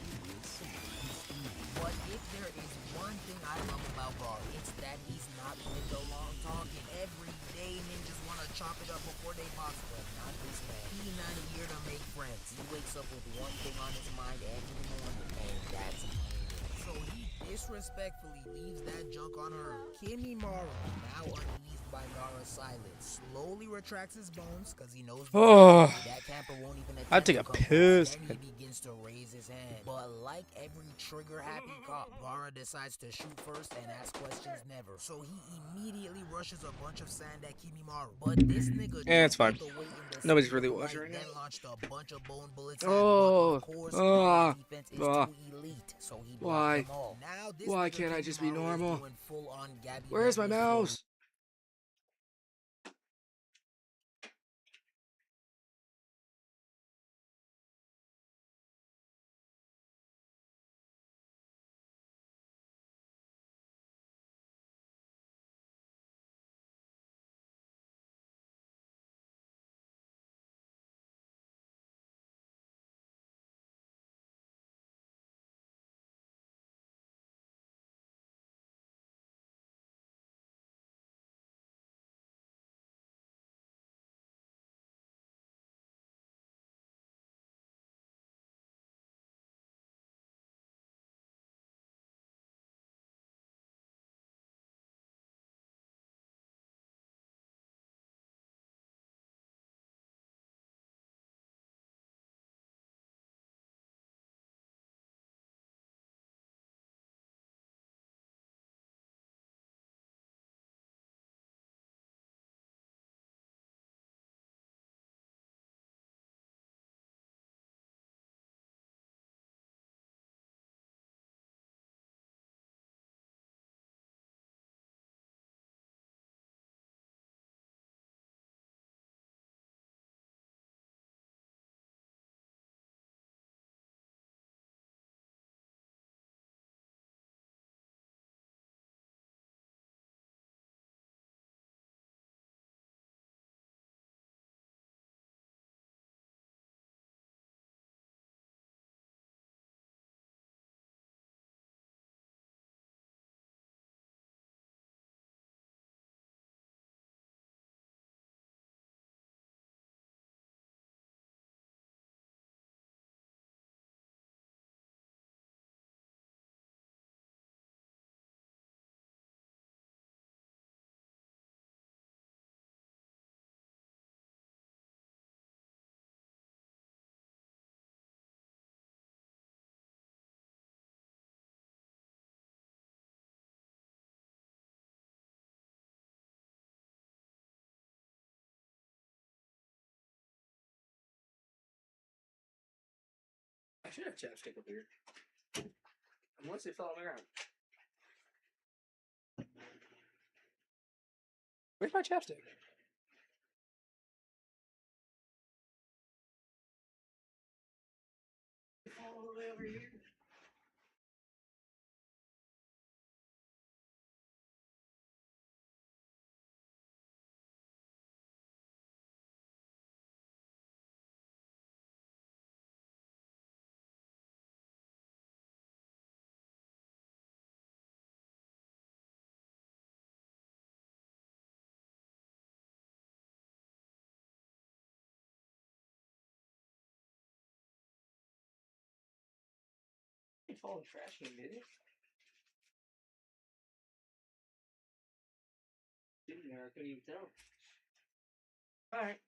But if there is one thing I love about Gaara, it's that he's not with the long talking. Every day ninjas want to chop it up before they box, but not this man. He's not here to make friends. He wakes up with one thing on his mind every morning, and that's so he disrespectfully leaves that junk on her. Kimimaro, now uneased by Nara's silence, slowly retracts his bones because he knows Oh, that camper won't even I'd take a piss. Then he begins to raise his hand. But like every trigger-happy cop, Gara decides to shoot first and ask questions never. So he immediately rushes a bunch of sand at Kimimaro. But this nigga it's fine. Nobody's really watching right now. Then launched a bunch of bone bullets Oh, defense is too elite, so he why? them all. Now, this Why nigga can't I just be Kimimaro is normal? doing full-on Gabby Where's my Douglas mouse? I should have chapstick up here. Unless it fell on the ground. Where's my chapstick? All the way over here. It fall in the trash can, did it? Sitting there, I couldn't even tell. Alright.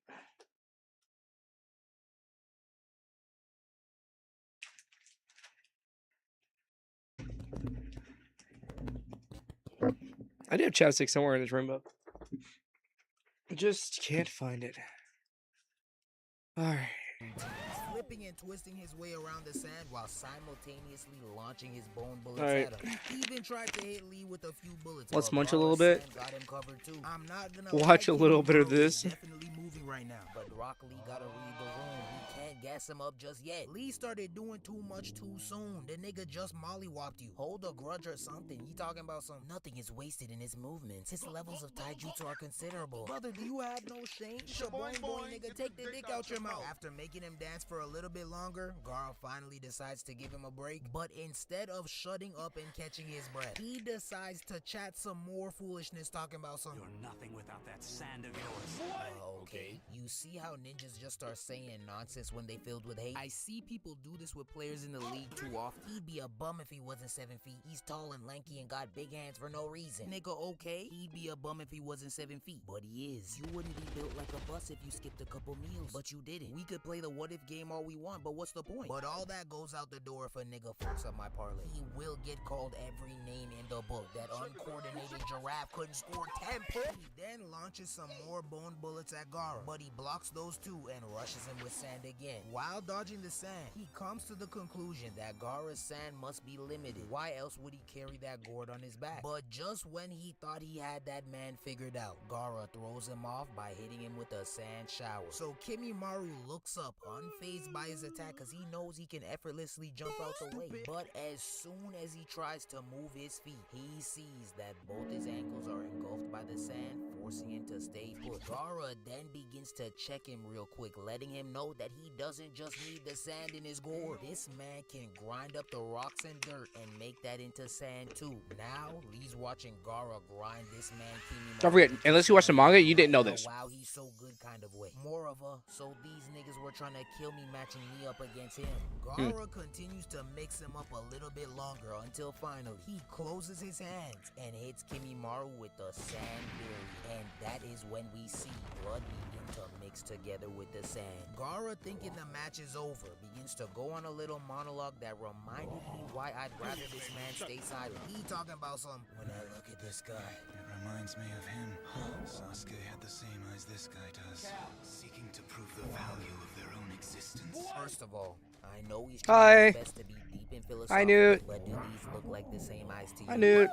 I do have chapstick somewhere in this rainbow. Just can't find it. Alright. Flipping and twisting his way around the sand while simultaneously launching his bone bullets Alright. at him. He even tried to hit Lee with a few bullets. Let's but munch a little Gara's bit. sand got him covered too. I'm not gonna Watch lie, a little bit of Kimimaro is this. Definitely moving right now. But Rock Lee gotta read the room. He can't gas him up just yet. Lee started doing too much too soon. The nigga just mollywopped you. Hold a grudge or something. He talking about some nothing is wasted in his movements. His levels of taijutsu are considerable. Brother, do you have no shame? Shaboing boy, nigga, take the dick out your mouth. After making him dance for a little little bit longer, Gaara finally decides to give him a break. But instead of shutting up and catching his breath, he decides to chat some more foolishness, talking about some. You're nothing without that sand of yours. Okay. You see how ninjas just start saying nonsense when they filled with hate? I see people do this with players in the league too often. He'd be a bum if he wasn't 7 feet. He's tall and lanky and got big hands for no reason. Nigga, okay, he'd be a bum if he wasn't 7 feet. But he is. You wouldn't be built like a bus if you skipped a couple meals. But you didn't. We could play the what if game all we want, but what's the point? But all that goes out the door if a nigga fucks up my parlay. He will get called every name in the book. That uncoordinated giraffe couldn't score 10 points. He then launches some more bone bullets at Gaara, but he blocks those two and rushes him with sand again. While dodging the sand, he comes to the conclusion that Gaara's sand must be limited. Why else would he carry that gourd on his back? But just when he thought he had that man figured out, Gaara throws him off by hitting him with a sand shower. So Kimimaro looks up, unfazed by his attack, because he knows he can effortlessly jump out the way. But as soon as he tries to move his feet, he sees that both his ankles are engulfed by the sand, forcing him to stay put. Gaara then begins to check him real quick, letting him know that he doesn't just need the sand in his gourd. This man can grind up the rocks and dirt and make that into sand too. Now, Lee's watching Gaara grind this man Kimimaro. Don't forget, unless you watch the manga, you didn't know this. Wow, he's so good kind of way. More of a, so these niggas were trying to kill me, matching me up against him. Gaara continues to mix him up a little bit longer until finally he closes his hands and hits Kimimaro with the sand berry. And that is when we see blood begin to mix together with the sand. Gaara, thinking the match is over, begins to go on a little monologue that reminded me why I'd rather this man stay silent. He talking about some, when I look at this guy, It reminds me of him. Sasuke had the same eyes this guy does, seeking to prove the value of their own existence. First of all, I know he's Hi. trying his best to be deep in Hi, philosophy, Newt. but do these look like the same eyes to you? Hi, Newt.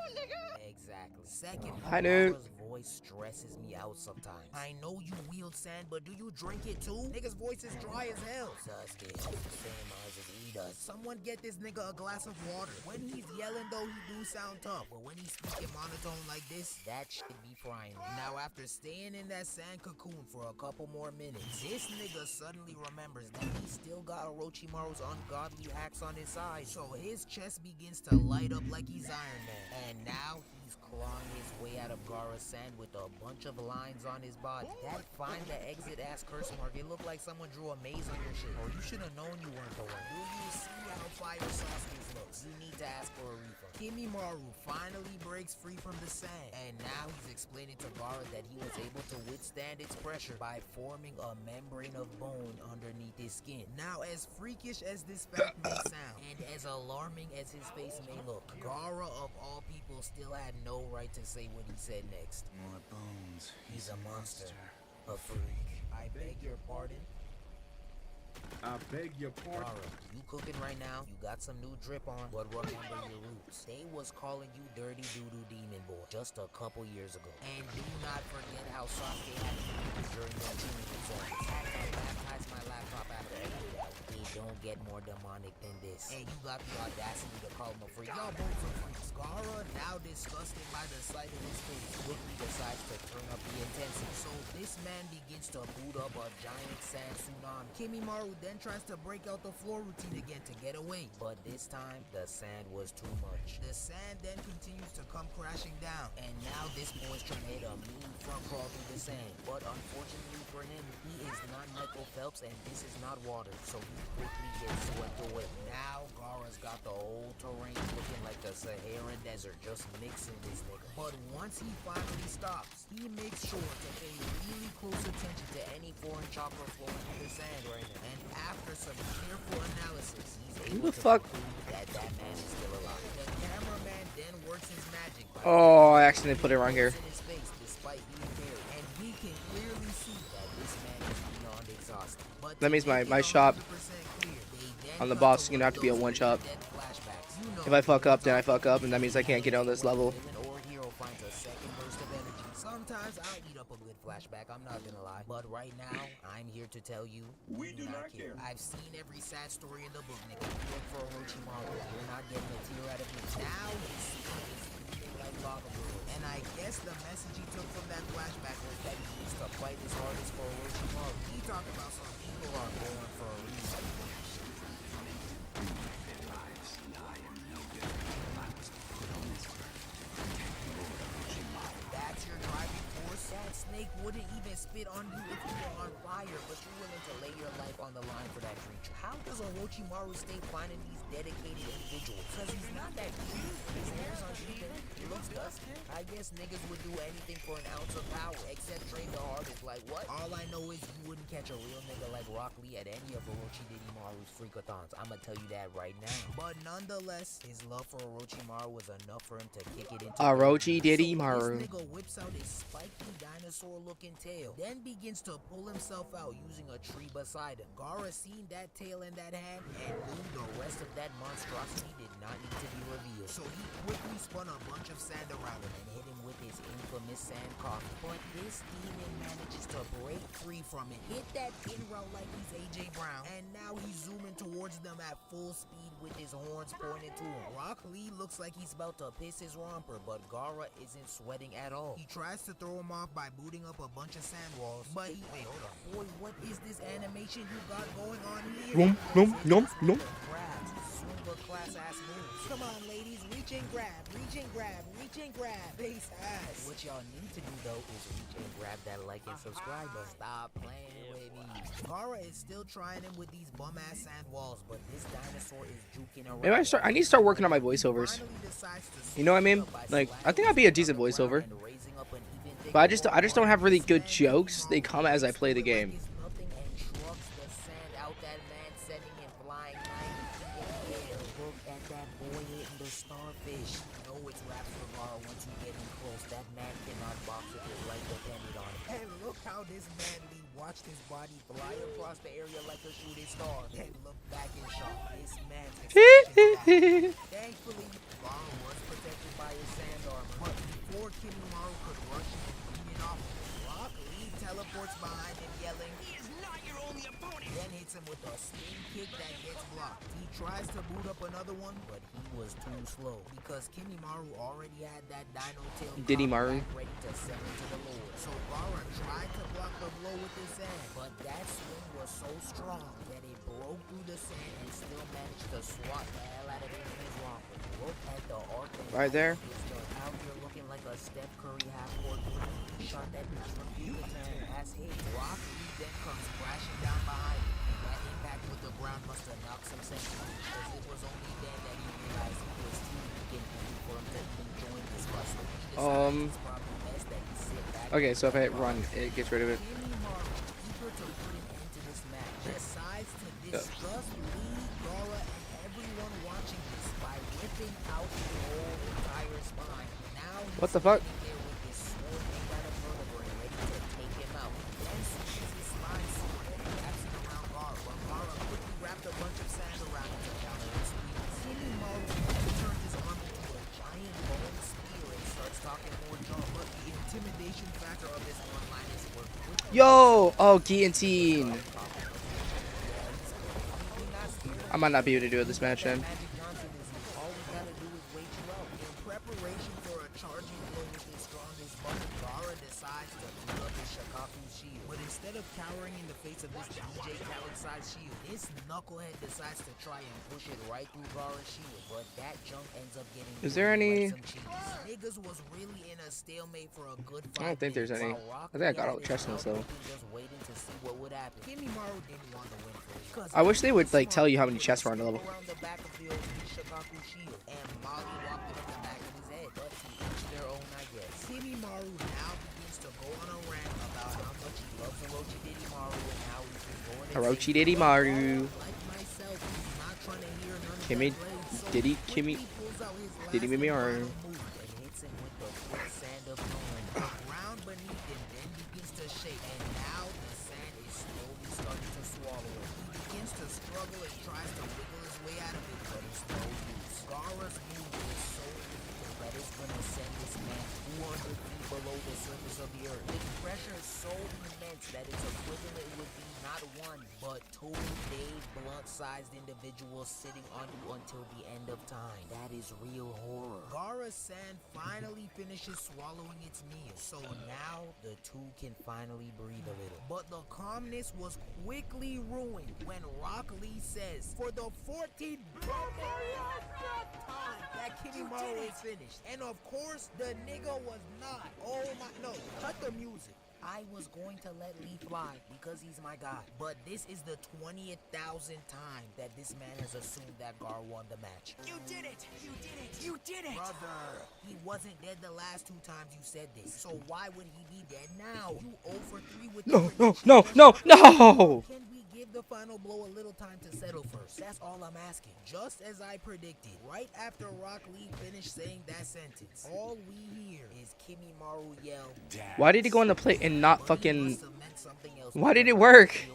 Exactly. Second, Hi, Newt. Gaara's voice stresses me out sometimes. I know you wield sand, but do you drink it too? Nigga's voice is dry as hell. Sasuke has the same eyes as he does. Someone get this nigga a glass of water. When he's yelling though, he do sound tough, but when he's speaking monotone like this, that shit be frying. Now after staying in that sand cocoon for a couple more minutes, this nigga suddenly remembers that he still got Orochimaru's ungodly hacks on his side. So his chest begins to light up like he's Iron Man. And now he's clawing his way out of Gaara's sand with a bunch of lines on his body. That find the exit ass curse mark, it looked like someone drew a maze on your shit. Or you should have known you weren't the one. Do you see how fire Sasuke's looks? You need to ask for a refund. Kimimaro finally breaks free from the sand, and now he's explaining to Gaara that he was able to withstand its pressure by forming a membrane of bone underneath his skin. Now, as freakish as this fact may sound, and as alarming as his face may look, Gaara of all people still had no right to say what he said next. More bones. He's a monster, a freak. I beg your pardon? I beg your pardon. Gaara, you cooking right now? You got some new drip on, but remember your roots. They was calling you Dirty Doodoo Demon Boy just a couple years ago. And do not forget how Sasuke had you during that tuning exam. I baptized my laptop after every day. It don't get more demonic than this. And you got the audacity to call him a freak. Y'all both are freaks. Gaara, now disgusted by the sight of his face, quickly decides to turn up the intensity. So this man begins to boot up a giant sand tsunami. Kimimaro then tries to break out the floor routine again to get away, but this time the sand was too much. The sand then continues to come crashing down, and now this boy's trying to hit a mean front crawl through the sand. But unfortunately for him, he is not Michael Phelps, and this is not water, so he quickly gets swept away. Now Gaara's got the whole terrain looking like the Sahara Desert, just mixing this nigga. But once he finally stops, he makes sure to pay really close attention to any foreign chakra flowing through the sand right now. And after some careful analysis, he's able to conclude that that man is still alive. The cameraman then works his magic by Oh, I accidentally put it wrong here. in his face despite being buried, and we can clearly see that this man is beyond exhausted. But That means my shot on the boss is gonna have to be a one shot. If I fuck up, then I fuck up, and that means I can't get on this level. Sometimes I'll eat up a good flashback, I'm not gonna lie. But right now, I'm here to tell you, we do not care. I've seen every sad story in the book, nigga. You look for Orochimaru, you're not getting a tear out of me. Now he's feeling like lava boy. And I guess the message he took from that flashback was that he needs to fight his hardest for Orochimaru. He talked about some people are born for a reason. spit on you if you're on fire, but you're willing to lay your life on the line for that creature. How does Orochimaru stay finding these dedicated individuals? Because he's not that cute. His hair's unshaven. He looks dusty. I guess niggas would do anything for an ounce of power, except train the hardest. Like what? All I know is you wouldn't catch a real nigga like Rock Lee at any of Orochimaru's freakathons. I'ma tell you that right now. But nonetheless, his love for Orochimaru was enough for him to kick it into Orochimaru. This nigga whips out his spiky dinosaur-looking tail, then begins to pull himself out using a tree beside him. Gaara seen that tail in that hand and knew the rest of that monstrosity did not need to be revealed. So he quickly spun a bunch of sand around him and hit him with his infamous sand coffin. But this demon manages to break free from it, hit that pin route like he's AJ Brown, and now he's zooming towards them at full speed with his horns pointed to him. Rock Lee looks like he's about to piss his romper, but Gaara isn't sweating at all. He tries to throw him off by booting up a bunch of sand walls, but he, wait, hold on. Boy, what is this animation you got going on here? Grabs, super class ass moves. Come on, ladies, reach and grab, reach and grab, reach and grab. Face ass. What y'all need to do though is reach and grab that like and subscribe button. Stop playing with me. Gaara is still trying him with these bum ass sand walls, but this dinosaur is juking around. Maybe I need to start working on my voiceovers. You know what I mean? Like, I think I'd be a decent voiceover, but I just don't have really good jokes. They come as I play the game. Starfish. You know it's raps for Gaara once you get in close. That man cannot box with his life depended on it. And look how this man Lee watched his body fly across the area like a shooting star. Then look back in shock. This man's expression. Thankfully, Gaara was protected by his sand armor. But before Kimimaro could rush him and beat it off, Rock Lee teleports behind him yelling, "He is not your only opponent!" Then hits him with a spin kick that gets blocked. He tries to boot up another one, but he was too slow because Kimimaro already had that dino tail Didimaru ready to send it to the Lord. So Gaara tried to block the blow with his sand, but that swing was so strong that it broke through the sand and still managed to swat the hell out of him in his romper. Look at the arc right there. Out here looking like a Steph Curry half-court three. He shot that bitch from the time ass hit. Rock Lee then comes crashing down behind him. That impact with the ground must have knocked some sense into him, because it was only then that he realized he was too weak and heavy for him to even join this bustle. Okay, so if I hit run, it gets rid of it. Eager to put an end to this match, decides to disgust Lee, Gaara, and everyone watching this by ripping out the whole entire spine. Now What the fuck? there with his sword made out of vertebrae ready to take him out. Then swings his spine sword and wraps it around Gaara, but Gaara quickly wrapped a bunch of sand around him to counter his speed. Kimimaro turns his arm into a giant bone spear and starts talking more junk, but the intimidation factor of his one-liners were quickly. Yo! Oh, guillotine. I might not be able to do it this match then. Magic Johnson is all we gotta do is wait you out. In preparation for a charging blow with his strongest button, Gaara decides to pull up his Shikaku shield. But instead of cowering in the face of this DJ Khaled-sized shield, this knucklehead decides to try and push it right through Gaara's shield. But that junk ends up getting. Is there any? Niggas was really in a stalemate for a good 5 I don't think there's any. I think I got all the chestnuts though. Just waiting to see what would happen. Kimimaro didn't want to win for it. I wish they would like tell you how many chests were on the level. Around the back of the old Shikaku shield, and Molly walked it in the back of his head. But to each their own, I guess. Kimimaro now begins to go on a rant about how much he loves Orochi Didimaru and how he's been going Orochi Didimaru. Like myself, he's not trying to hear none of Kimmy, that blade, so Diddy, he Kimmy, quickly pulls out his last Diddy Mimimaru. move and hits him with the quick sand of Thorn. The ground beneath him then begins to shake, and now the sand is slowly starting to swallow him. He begins to struggle and tries to wiggle his way out of it, but it's no use. Gaara's move is so lethal that it's gonna send this man 200 feet below the surface of the earth. His pressure is so immense that its equivalent would be not one, but two Dave Blunt-sized individuals sitting on you until the end of time. That is real horror. Gaara's sand finally finishes swallowing its meal, so now the two can finally breathe a little. But the calmness was quickly ruined when Rock Lee says, for the 14th time, that Kimimaro is finished. And of course, the nigga was not. Oh my, no, cut the music. I was going to let Lee fly because he's my guy. But this is the 20,000th time that this man has assumed that Gar won the match. You did it! You did it! You did it! Brother, he wasn't dead the last 2 times you said this. So why would he be dead now? You 0 for 3 with No, no, no, no, no! Can we give the final blow a little time to settle first? That's all I'm asking. Just as I predicted, right after Rock Lee finished saying that sentence, all we hear is Kimimaro yell, Why did he go on the plate and not fucking... Why did it work?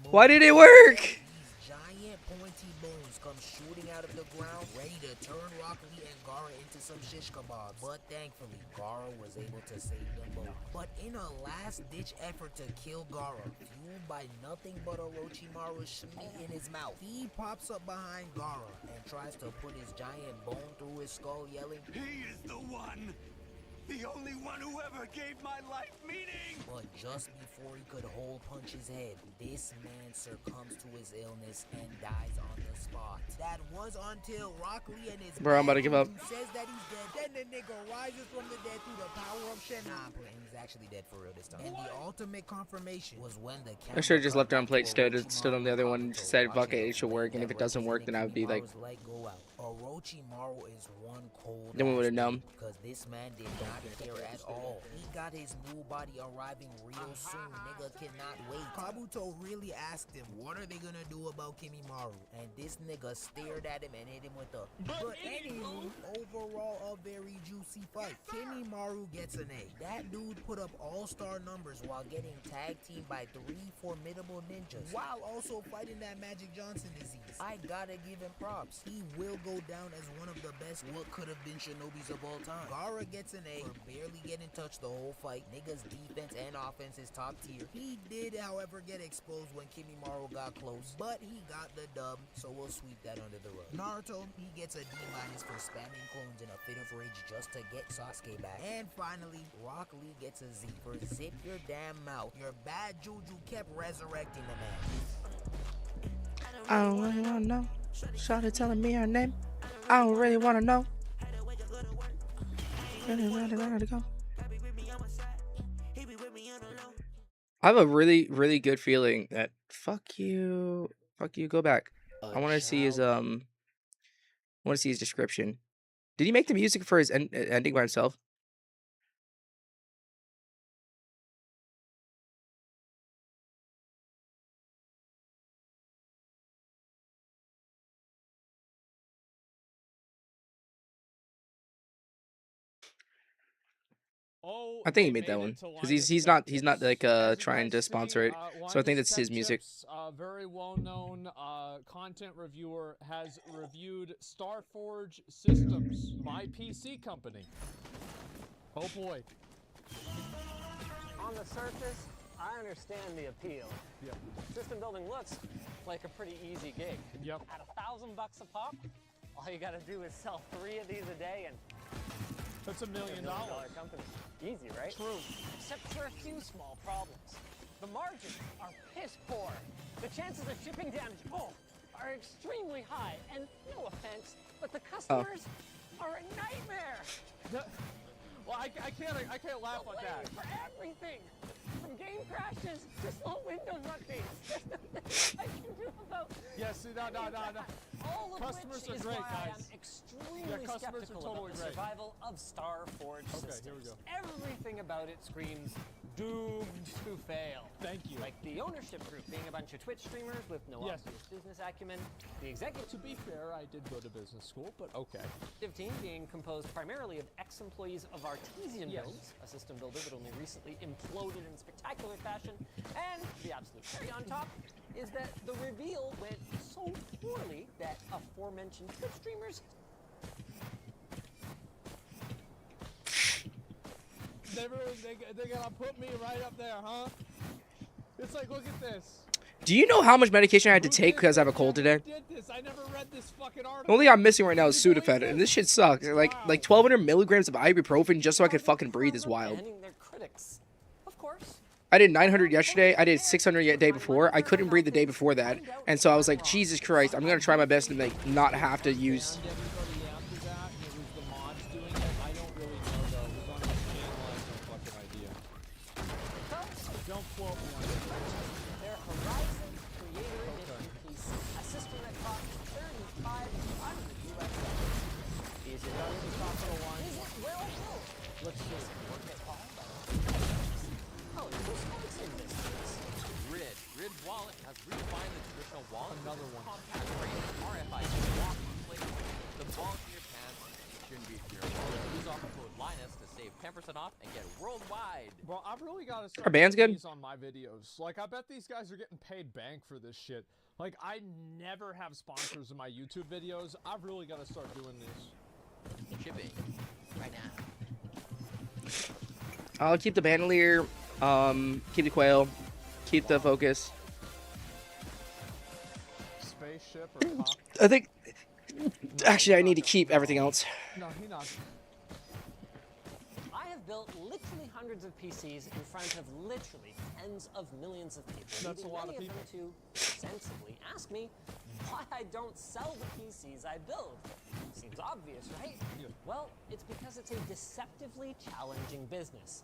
Why did it work? These giant pointy bones come shooting out of the ground, ready to turn Rock Lee and Gara into some shish kebabs. But thankfully, Gara was able to save them both. But in a last-ditch effort to kill Gara, fueled by nothing but Orochimaru's meat in his mouth, he pops up behind Gara and tries to put his giant bone through his skull, yelling, He is the one! The only one who ever gave my life meaning! But just before he could hole punch his head, this man succumbs to his illness and dies on the spot. That was until Rock Lee and his Bro, I'm about to give up. says that he's dead. Then the nigga rises from the dead through the power of Shen. Nah, bro, he's actually dead for real this time. And the ultimate confirmation was when the I should have just left it on plate, stood on the other one, and just said, fuck it, it should work. And if it doesn't work, then I would be like... Orochimaru is one cold. Then we would have known. Because this man did not care at all. He got his new body arriving real soon. Nigga cannot wait. Kabuto really asked him, what are they gonna do about Kimimaro? And this nigga stared at him and hit him with a... But anywho, overall a very juicy fight. Kimimaro gets an A. That dude put up all-star numbers while getting tag teamed by 3 formidable ninjas, while also fighting that Magic Johnson disease. I gotta give him props. He will go down as one of the best what could have been Shinobis of all time. Gara gets an A for barely getting touched the whole fight. Nigga's defense and offense is top tier. He did, however, get exposed when Kimimaro got close, but he got the dub, so we'll sweep that under the rug. Naruto, he gets a D- for spamming clones in a fit of rage just to get Sasuke back. And finally, Rock Lee gets a Z for zip your damn mouth. Your bad juju kept resurrecting the man. I don't really want to know. Shawty telling me her name. I don't really want to know. I have a really, really good feeling that fuck you, go back. I want to see his description. Did he make the music for his ending by himself? Oh, I think he made that one because he's not like trying to sponsor it. So I think that's his music. Very well known content reviewer has reviewed Starforge Systems, my PC company. Oh boy. On the surface, I understand the appeal. Yep. System building looks like a pretty easy gig. Yep. At $1,000 a pop, all you gotta do is sell 3 of these a day and that's $1 million. Company. Easy, right? True. Except for a few small problems. The margins are piss poor. The chances of shipping damage, are extremely high. And no offense, but the customers are a nightmare. Well, I can't laugh at that. For everything, from game crashes to slow Windows updates. I can do about. Yes, no. All of customers which are is great, why guys. I'm extremely customers skeptical are totally about the great. survival of Starforge systems. Here we go. Everything about it screams doomed to fail. Thank you. Like the ownership group being a bunch of Twitch streamers with no obvious business acumen. The executive. To be fair, I did go to business school, but okay. Team being composed primarily of ex-employees of Artesian Builds, a system builder that only recently imploded in spectacular fashion. And the absolute cherry on top is that the reveal went so poorly that aforementioned Twitch streamers they're gonna put me right up there, huh? It's like, look at this. Do you know how much medication I had to take because I have a cold today? I never read this fucking article. The only thing I'm missing right now is Sudafed, and this shit sucks. Like 1,200 milligrams of ibuprofen just so I could fucking breathe is wild. their critics. Of course. I did 900 yesterday. I did 600 the day before. I couldn't breathe the day before that, and so I was like, Jesus Christ, I'm gonna try my best to like not have to use. don't quote me on this. Their Horizon Creator Edition PC, a system that costs $3,500 US. Is it on the top of the line? Is it well built? Let's just work it hard. Oh, who's sponsoring this? Rid Wallet has redefined the traditional wallet. Another one. Compact range, RFID, lock, click. The ball in your pants shouldn't be fearful. Use offer code Linus to save 10% off and get worldwide. Bro, I've really got to start Our band's good? these on my videos. Like, I bet these guys are getting paid bank for this shit. Like, I never have sponsors in my YouTube videos. I've really got to start doing this. Shipping right now. I'll keep the bandolier, keep the quail, keep the focus. Spaceship or cop? I think, actually, I need to keep everything else. No, he not. I have built literally hundreds of PCs in front of literally tens of millions of people. That's a lot of many people. them to sensibly ask me why I don't sell the PCs I build. Seems obvious, right? Yeah. Well, it's because it's a deceptively challenging business.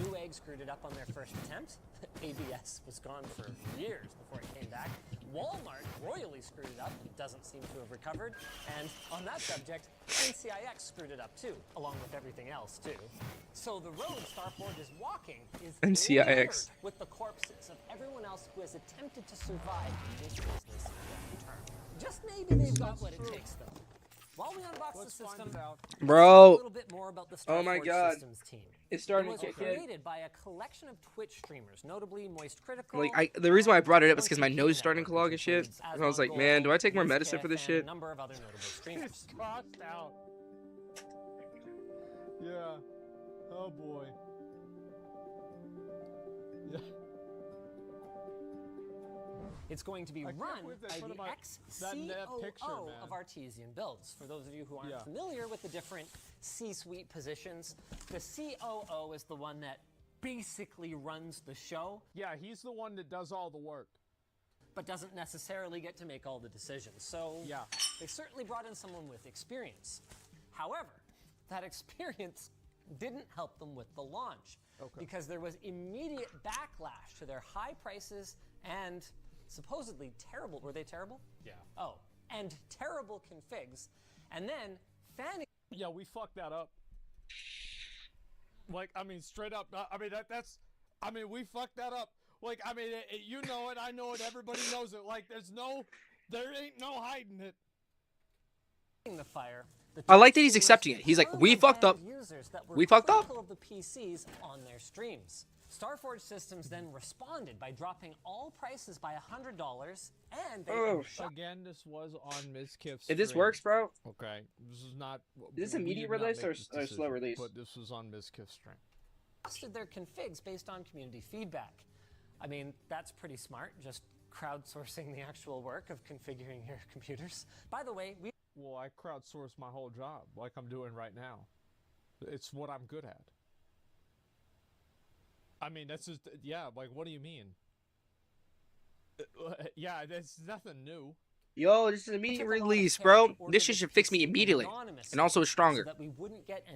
Newegg screwed it up on their first attempt. ABS was gone for years before it came back. Walmart royally screwed it up. It doesn't seem to have recovered. And on that subject, NCIX screwed it up too, along with everything else too. So the road Starforge is walking is NCIX. littered with the corpses of everyone else who has attempted to survive in this business long term. Just maybe they've got what it takes though. While we unbox the system, Bro. a little bit more about the Oh my Starforge God. Systems team. It's starting It to was kick in. created by a collection of Twitch streamers, notably Moist Critical. Like, the reason why I brought it up is because my nose is starting to clog and shit. And I was like, man, do I take more medicine for this shit? A number of other notable streamers. It's crossed out. Yeah. Oh boy. Yeah. It's going to be I can't run believe they by put the him on that picture, ex-COO man. of Artesian Builds. For those of you who aren't Yeah. familiar with the different C-suite positions, the COO is the one that basically runs the show, Yeah, he's the one that does all the work. but doesn't necessarily get to make all the decisions. So Yeah. they certainly brought in someone with experience. However, that experience didn't help them with the launch because there was immediate backlash to their high prices and supposedly terrible, were they terrible? Yeah. Oh, and terrible configs. And then fanning. Yeah, we fucked that up. Like, I mean, straight up. I mean, that's. I mean, we fucked that up. Like, I mean, you know it, I know it, everybody knows it. Like, there ain't no hiding it. The fire. I like that he's accepting it. He's like, we fucked up. We fucked up. Of the PCs on their streams. Starforge Systems then responded by dropping all prices by $100, and they Again, this was on Mizkif's If this stream. works, bro. Okay, this is not. Is this we immediate did not release make or this slow decision, release? But this was on Mizkif's stream. adjusted their configs based on community feedback. I mean, that's pretty smart, just crowdsourcing the actual work of configuring your computers. By the way, Well, I crowdsourced my whole job, like I'm doing right now. It's what I'm good at. I mean, that's just, yeah, like, what do you mean? Yeah, that's nothing new. Yo, this is immediate release, bro. This shit should fix me immediately. And also it's stronger.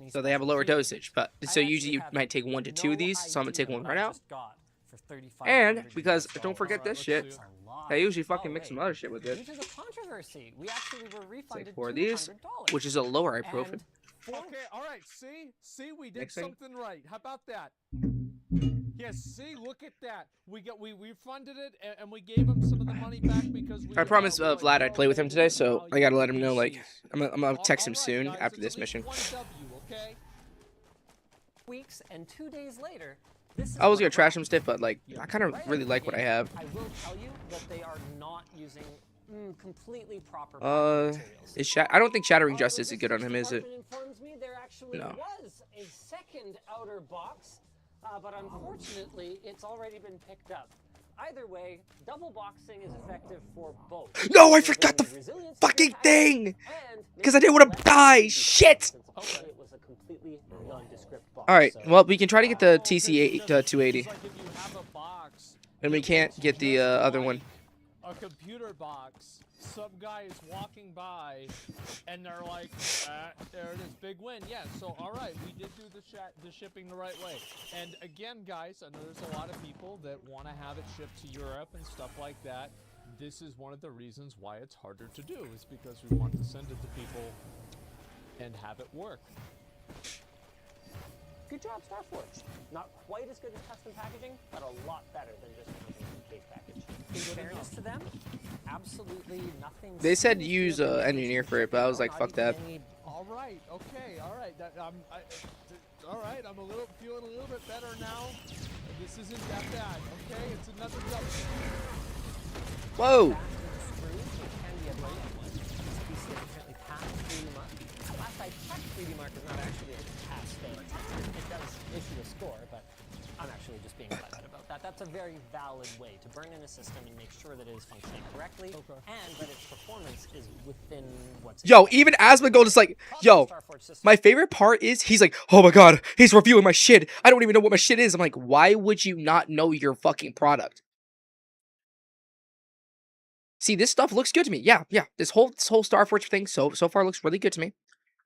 So they have a lower dosage. But so usually you might take 1 to 2 of these. So I'm gonna take one right now. And because don't forget this shit, I usually fucking mix some other shit with it. Which is a controversy. We actually were refunded Take 4 of these, $200. which is a lower ibuprofen. Okay, all right, see, we did Mixing. something right. How about that? Yes, see, look at that. We funded it and we gave him some of the money back because we I promised Vlad I'd play with him today, so I gotta let him know. Like, I'm gonna text him soon after this mission. Okay. Weeks and 2 days later, this is I was what gonna trash him stiff, but like, I kind of really like what I have. I will tell you that they are not using completely proper materials. I don't think Shattering Justice is good on him, is it? Informs me there actually No. was a second outer box, but unfortunately it's already been picked up. Either way, double boxing is effective for both. No, I forgot the fucking thing! Because I didn't want to die! Shit! It was a completely nondescript box. Alright, well, we can try to get the TC 280. Like if you have a box, And we can't get the other one. a computer box, some guy is walking by, and they're like, there it is, big win. Yeah, so all right, we did do the shipping the right way. And again, guys, I know there's a lot of people that want to have it shipped to Europe and stuff like that. This is one of the reasons why it's harder to do, is because we want to send it to people and have it work. Good job, Starforge. Not quite as good as custom packaging, but a lot better than just using a case package. In fairness to them, absolutely nothing. They said use engineer for it, but I was like, fuck that. All right, okay, all right. All right, I'm feeling a little bit better now. This isn't that bad, okay? It's another jump. Whoa. Last I checked, 3D Mark is not actually a pass thing. It does issue a score, but I'm actually just being glad about that. That's a very valid way to burn in a system and make sure that it is functioning correctly, and that its performance is within what's... Yo, even Asmongold is like, yo, my favorite part is he's like, oh my god, he's reviewing my shit. I don't even know what my shit is. I'm like, why would you not know your fucking product? See, this stuff looks good to me. Yeah. This whole Starforge thing so far looks really good to me.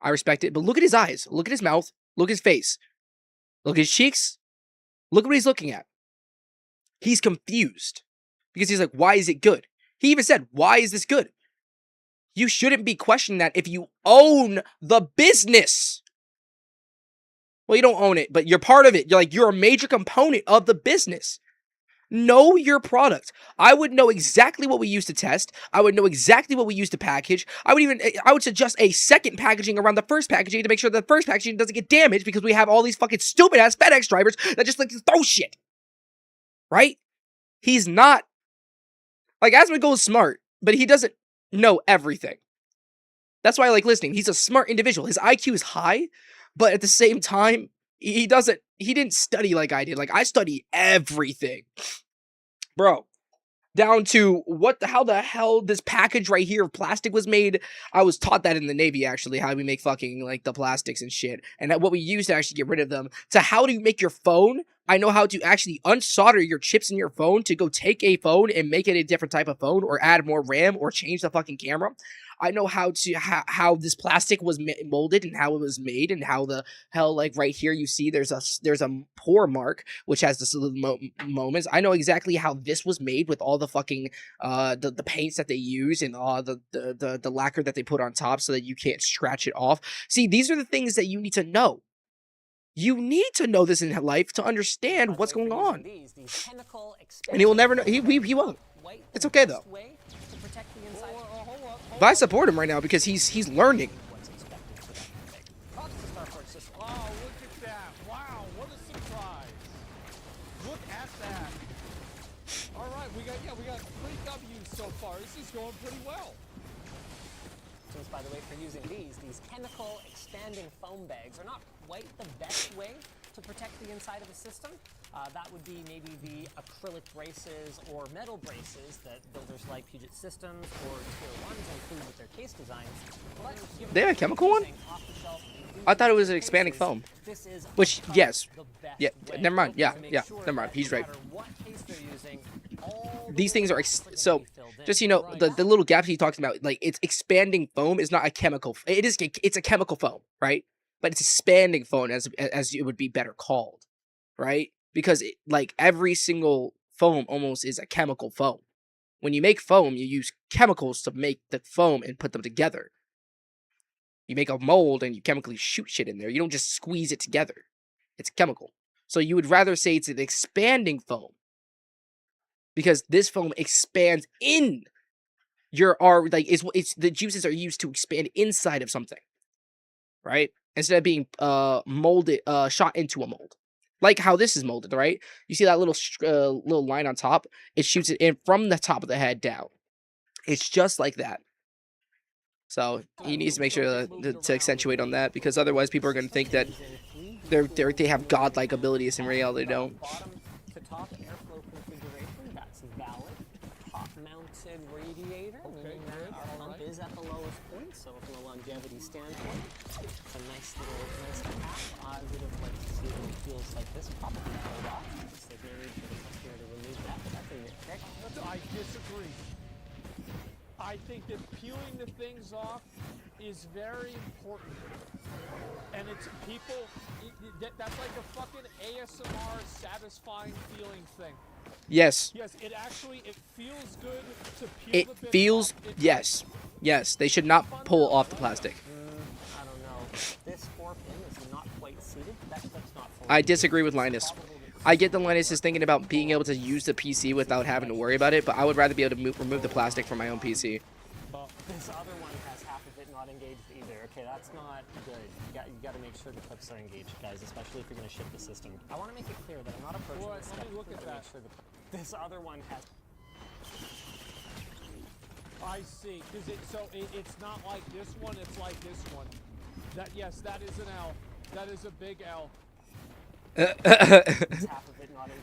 I respect it. But look at his eyes. Look at his mouth. Look at his face. Look at his cheeks. Look at what he's looking at. He's confused. Because he's like, why is it good? He even said, why is this good? You shouldn't be questioning that if you own the business. Well, you don't own it, but you're part of it. You're a major component of the business. Know your product. I would know exactly what we use to test. I would know exactly what we use to package. I would suggest a second packaging around the first packaging to make sure the first packaging doesn't get damaged, because we have all these fucking stupid ass FedEx drivers that just like to throw shit. Right? He's not, like, Asmongold is smart, but he doesn't know everything. That's why I like listening. He's a smart individual. His IQ is high, but at the same time, he didn't study like I did. Like, I study everything. Bro, down to how the hell this package right here of plastic was made. I was taught that in the Navy, actually, how we make fucking, like, the plastics and shit. And what we use to actually get rid of them. To how do you make your phone? I know how to actually unsolder your chips in your phone to go take a phone and make it a different type of phone, or add more RAM, or change the fucking camera. I know how this plastic was molded and how it was made, and how the hell, like, right here you see there's a pour mark which has this little moments. I know exactly how this was made with all the fucking the paints that they use and the lacquer that they put on top so that you can't scratch it off. See, these are the things that you need to know. You need to know this in life to understand what's going on. And he will never know. He won't. It's okay though. But I support him right now because he's learning. Oh, look at that. Wow, what a surprise. Look at that. All right, we got 3 W's so far. This is going pretty well. Tools, by the way, for using these chemical expanding foam bags are not quite the best way to protect the inside of a system. That would be maybe the acrylic braces or metal braces that builders like Puget Systems or Tier 1s include with their case designs. They have a chemical one? I thought it was an expanding foam. Which, yes. Yeah, never mind. Yeah, never mind. He's right. These things are, so, just, you know, the little gaps he talks about, like, it's expanding foam is not a chemical, it's a chemical foam, right? But it's expanding foam as it would be better called, right? Because like every single foam almost is a chemical foam. When you make foam, you use chemicals to make the foam and put them together. You make a mold and you chemically shoot shit in there. You don't just squeeze it together. It's chemical. So you would rather say it's an expanding foam, because this foam expands in it's the juices are used to expand inside of something, right? Instead of being molded, shot into a mold. Like how this is molded, right? You see that little line on top? It shoots it in from the top of the head down. It's just like that. So he needs to make sure to accentuate on that, because otherwise people are going to think that they have godlike abilities. In reality, they don't. To top airflow configuration, that's valid. Top-mounted radiator, meaning that our pump is at the lowest point. So from a longevity standpoint, it's a nice path. I would have liked to see it feels like this probably pulled off. It's the very for the customer to remove that, but that's a nitpick. I disagree. I think that peeling the things off is very important. And it's people, that's like a fucking ASMR satisfying feeling thing. Yes. Yes, it actually, it feels good to peel It the bits feels, off. yes. Yes, they should not pull off the plastic. I don't know. This 4-pin is not quite seated. That's not full. I disagree with Linus. I get that Linus is thinking about being able to use the PC without having to worry about it, but I would rather be able to remove the plastic from my own PC. This other one has half of it not engaged either. Okay, that's not good. You got to make sure the clips are engaged, guys, especially if you're going to ship the system. I want to make it clear that I'm not approaching this Let me look at that. make sure that this other one has... I see, because it's not like this one, it's like this one. That, yes, that is an L. That is a big L.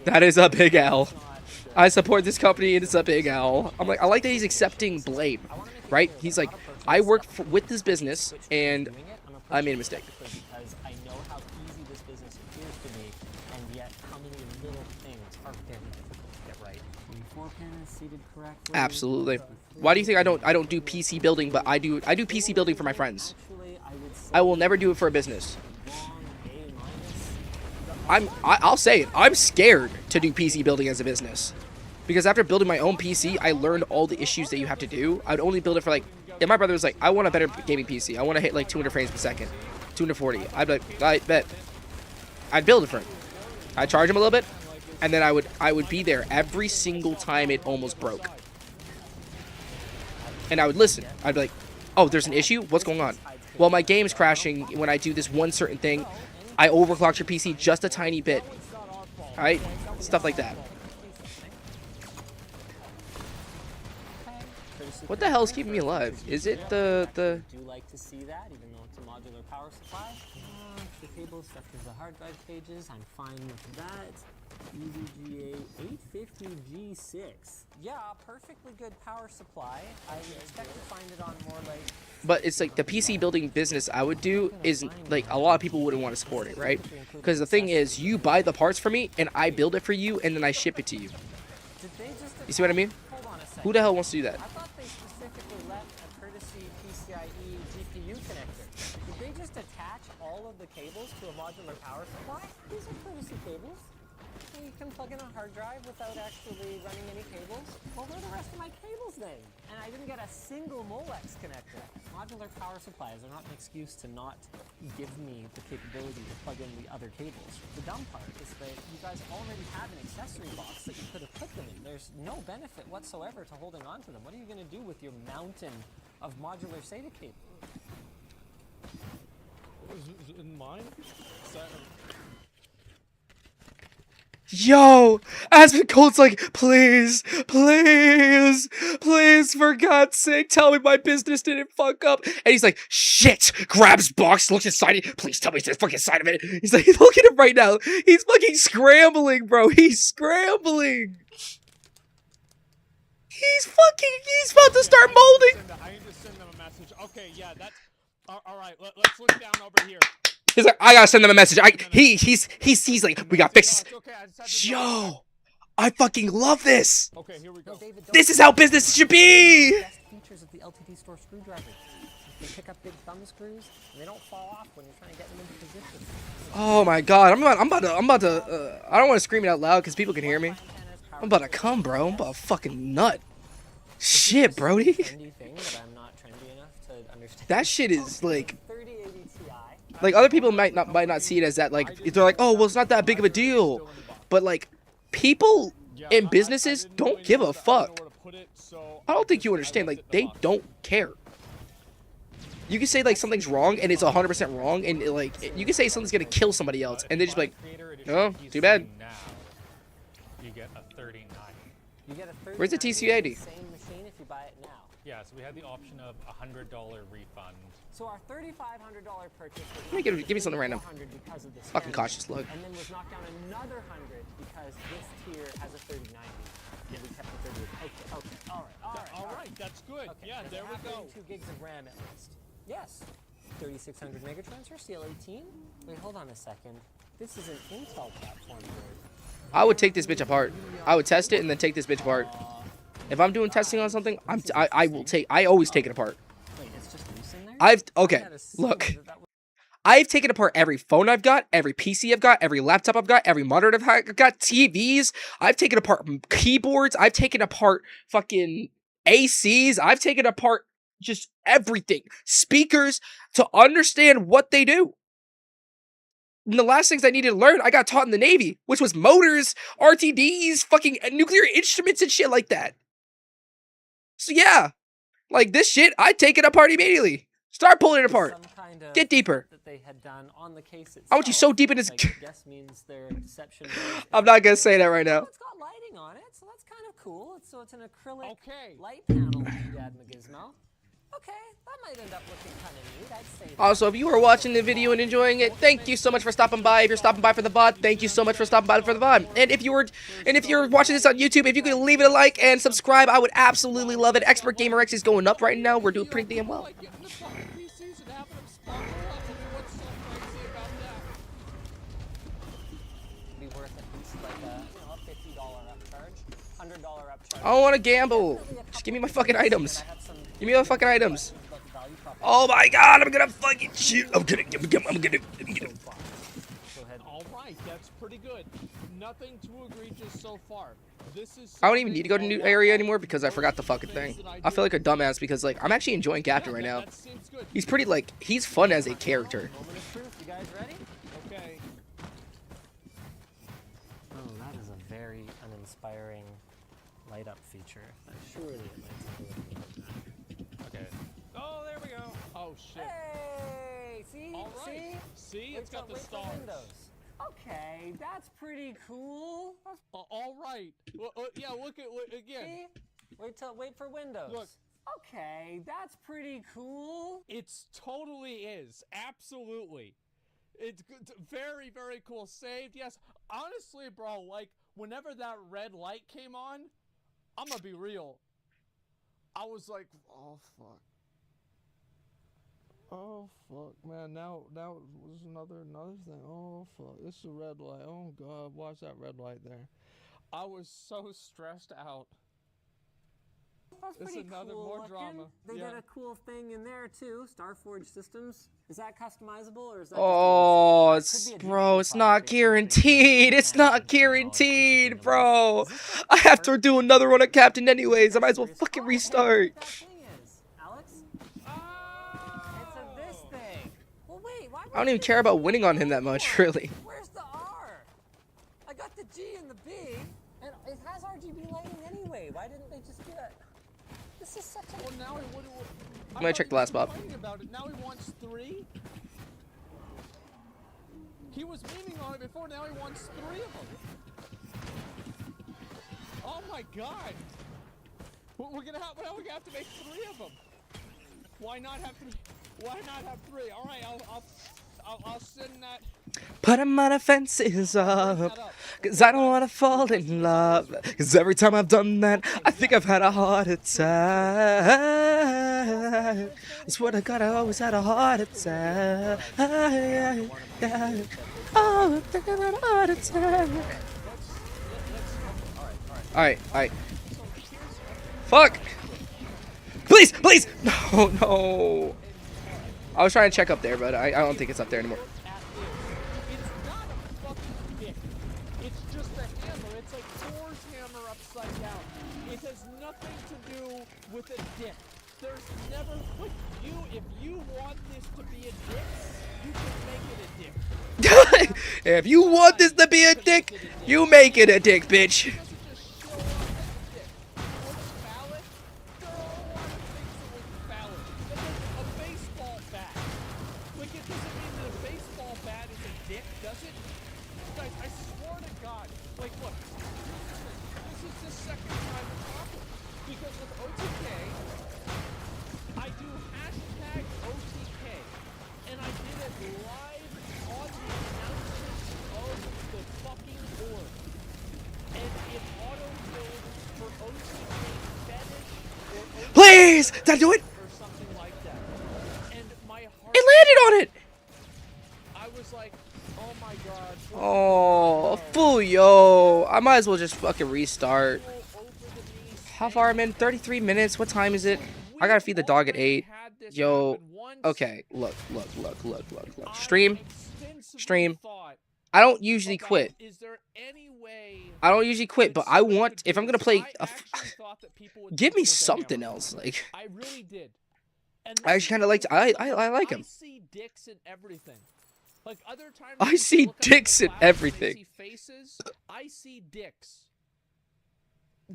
That is a big L. I support this company and it's a big L. I'm like, I like that he's accepting blame, right? He's like, I work with this business and I made a mistake. Because I know how easy this business appears to me, and yet how many little things are very difficult to get right. When 4-pin is seated correctly. Absolutely. Why do you think I don't do PC building, but I do PC building for my friends? I will never do it for a business. I'll say it. I'm scared to do PC building as a business. Because after building my own PC, I learned all the issues that you have to do. I'd only build it for like, if my brother was like, I want a better gaming PC. I want to hit like 200 frames per second. 240. I'd be like, I bet. I'd build it for him. I'd charge him a little bit. And then I would be there every single time it almost broke. And I would listen. I'd be like, oh, there's an issue? What's going on? Well, my game's crashing when I do this one certain thing. I overclocked your PC just a tiny bit. Alright? Stuff like that. What the hell is keeping me alive? Is it the... Do you like to see that, even though it's a modular power supply? The cable stuff is the hard drive pages. I'm fine with that. EVGA 850G6. Yeah, perfectly good power supply. I would expect to find it on more like... But it's like the PC building business I would do is like a lot of people wouldn't want to support it, right? Because the thing is, you buy the parts for me and I build it for you and then I ship it to you. You see what I mean? Who the hell wants to do that? I thought they specifically left a courtesy PCIe GPU connector. Did they just attach all of the cables to a modular power supply? These are courtesy cables. You can plug in a hard drive without actually running any cables. Well, where are the rest of my cables then? And I didn't get a single Molex connector. Modular power supplies are not an excuse to not give me the capability to plug in the other cables. The dumb part is that you guys already have an accessory box that you could have put them in. There's no benefit whatsoever to holding on to them. What are you going to do with your mountain of modular SATA cable? Is it in mine? Yo, Aspen Colt's like, please, please, please, for God's sake, tell me my business didn't fuck up. And he's like, shit, grabs box, looks inside it. Please tell me it's the fucking side of it. He's like, look at him right now. He's fucking scrambling, bro. He's scrambling. He's about to start molding. I need to send them a message. Okay, yeah, that's, all right, let's look down over here. He's like, I gotta send them a message. He's like, we got fixed. Yo, I fucking love this. Okay, here we go. This is how business should be. Best features of the LTD store screwdriver. They pick up big thumb screws, and they don't fall off when you're trying to get them into position. Oh my God, I'm about to. I don't want to scream it out loud because people can hear me. I'm about to come, bro. I'm about to fucking nut. Shit, Brody. That shit is like. Like, other people might not see it as that, like, they're like, oh, well, it's not that big of a deal. But, like, people in businesses don't give a fuck. I don't think you understand. Like, they don't care. You can say, like, something's wrong, and it's 100% wrong, and, like, you can say something's gonna kill somebody else, and they just be like, oh, too bad. You get a 39. Where's the TC80? Same machine if you buy it now. Yeah, so we had the option of a $100 refund. So our $3,500 purchase was Give me something random. because of this Fucking cautious look. and then was knocked down another 100 because this tier has a 3090. Yeah, we kept the 30. Okay, all right, that's good. Okay, Yeah, there we go. 2 gigs of RAM at least. Yes. 3600 megatransfer, CL18. Wait, hold on a second. This is an Intel platform board. I would take this bitch apart. I would test it and then take this bitch apart. If I'm doing testing on something, I will take. I always take it apart. Wait, it's just loose in there? Okay, look. I've taken apart every phone I've got, every PC I've got, every laptop I've got, every monitor I've got, TVs. I've taken apart keyboards. I've taken apart fucking ACs. I've taken apart just everything. Speakers to understand what they do. And the last things I needed to learn, I got taught in the Navy, which was motors, RTDs, fucking nuclear instruments and shit like that. So yeah, like this shit, I take it apart immediately. Start pulling it apart. Get deeper. That they had done on the case itself. I want you so deep in this. I guess means their deception. I'm not gonna say that right now. It's got lighting on it, so that's kind of cool. So it's an acrylic light panel, Dad Magizmo. Okay, that might end up looking kind of neat. I'd say. Also, if you are watching the video and enjoying it, thank you so much for stopping by. If you're stopping by for the VOD, thank you so much for stopping by for the VOD. And if you're watching this on YouTube, if you could leave it a like and subscribe, I would absolutely love it. Expert Gamer X is going up right now. We're doing pretty damn well. I don't want to gamble. Just give me my fucking items. Give me my fucking items. Oh my god, I'm gonna fucking shoot. I'm gonna. All right, that's pretty good. Nothing too egregious so far. This is. I don't even need to go to new area anymore because I forgot the fucking thing. I feel like a dumbass because like I'm actually enjoying Captain right now. He's pretty like he's fun as a character. You guys ready? Okay. Oh, that is a very uninspiring light up feature. Surely it might. Okay. Oh, there we go. Oh shit. Hey, see? All right. See, it's got the stars. Okay, that's pretty cool. All right. Well, yeah, look again. See? Wait for Windows. Look. Okay, that's pretty cool. It's totally is. Absolutely. It's very, very cool. Saved, yes. Honestly, bro, like, whenever that red light came on, I'm gonna be real. I was like, oh, fuck. Oh, fuck, man. Now was another thing. Oh, fuck. This is a red light. Oh, God. Watch that red light there. I was so stressed out. That's It's pretty another cool more looking. drama. They Yeah. got a cool thing in there too. Starforge Systems. Is that customizable or is that? Oh, just it's bro, it's not guaranteed. It's not guaranteed, bro. I have to do another run at Captain anyways. I might as well fucking restart. Alex? It's a this thing. Well, wait. Why I don't even care about winning on him that much, really. Where's the R? I got the G and the B, and it has RGB lighting anyway. Why didn't they just do that? This is such a. Well, now I'm gonna check the last Bob. About it. Now he wants 3. He was memeing on it before. Now he wants 3 of them. Oh my god. We're gonna have to make 3 of them. Why not have 3? Why not have 3? All right, I'll send that. Put my defenses up, cause I don't wanna fall in love. Cause every time I've done that, I think I've had a heart attack. I swear to God, I always had a heart attack. Oh, I think I've had a heart attack. Alright. Fuck! Please! No! I was trying to check up there, but I don't think it's up there anymore. It's just a hammer. It's like Thor's hammer upside down. It has nothing to do with a dick. There's never if you want this to be a dick, you can make it a dick. If you want this to be a dick, you make it a dick, bitch. Please! Did I do it? It landed on it! I was like, oh my god. Oh, fool, yo. I might as well just fucking restart. How far I'm in? 33 minutes. What time is it? I gotta feed the dog at 8. Yo. Okay. Look. Stream. I don't usually quit. I don't usually quit, but I want, if I'm gonna play, give me something else. Like, I really did. I actually kind of liked. I like him. I see dicks in everything. Like other times, I see dicks in everything. See faces. I see dicks.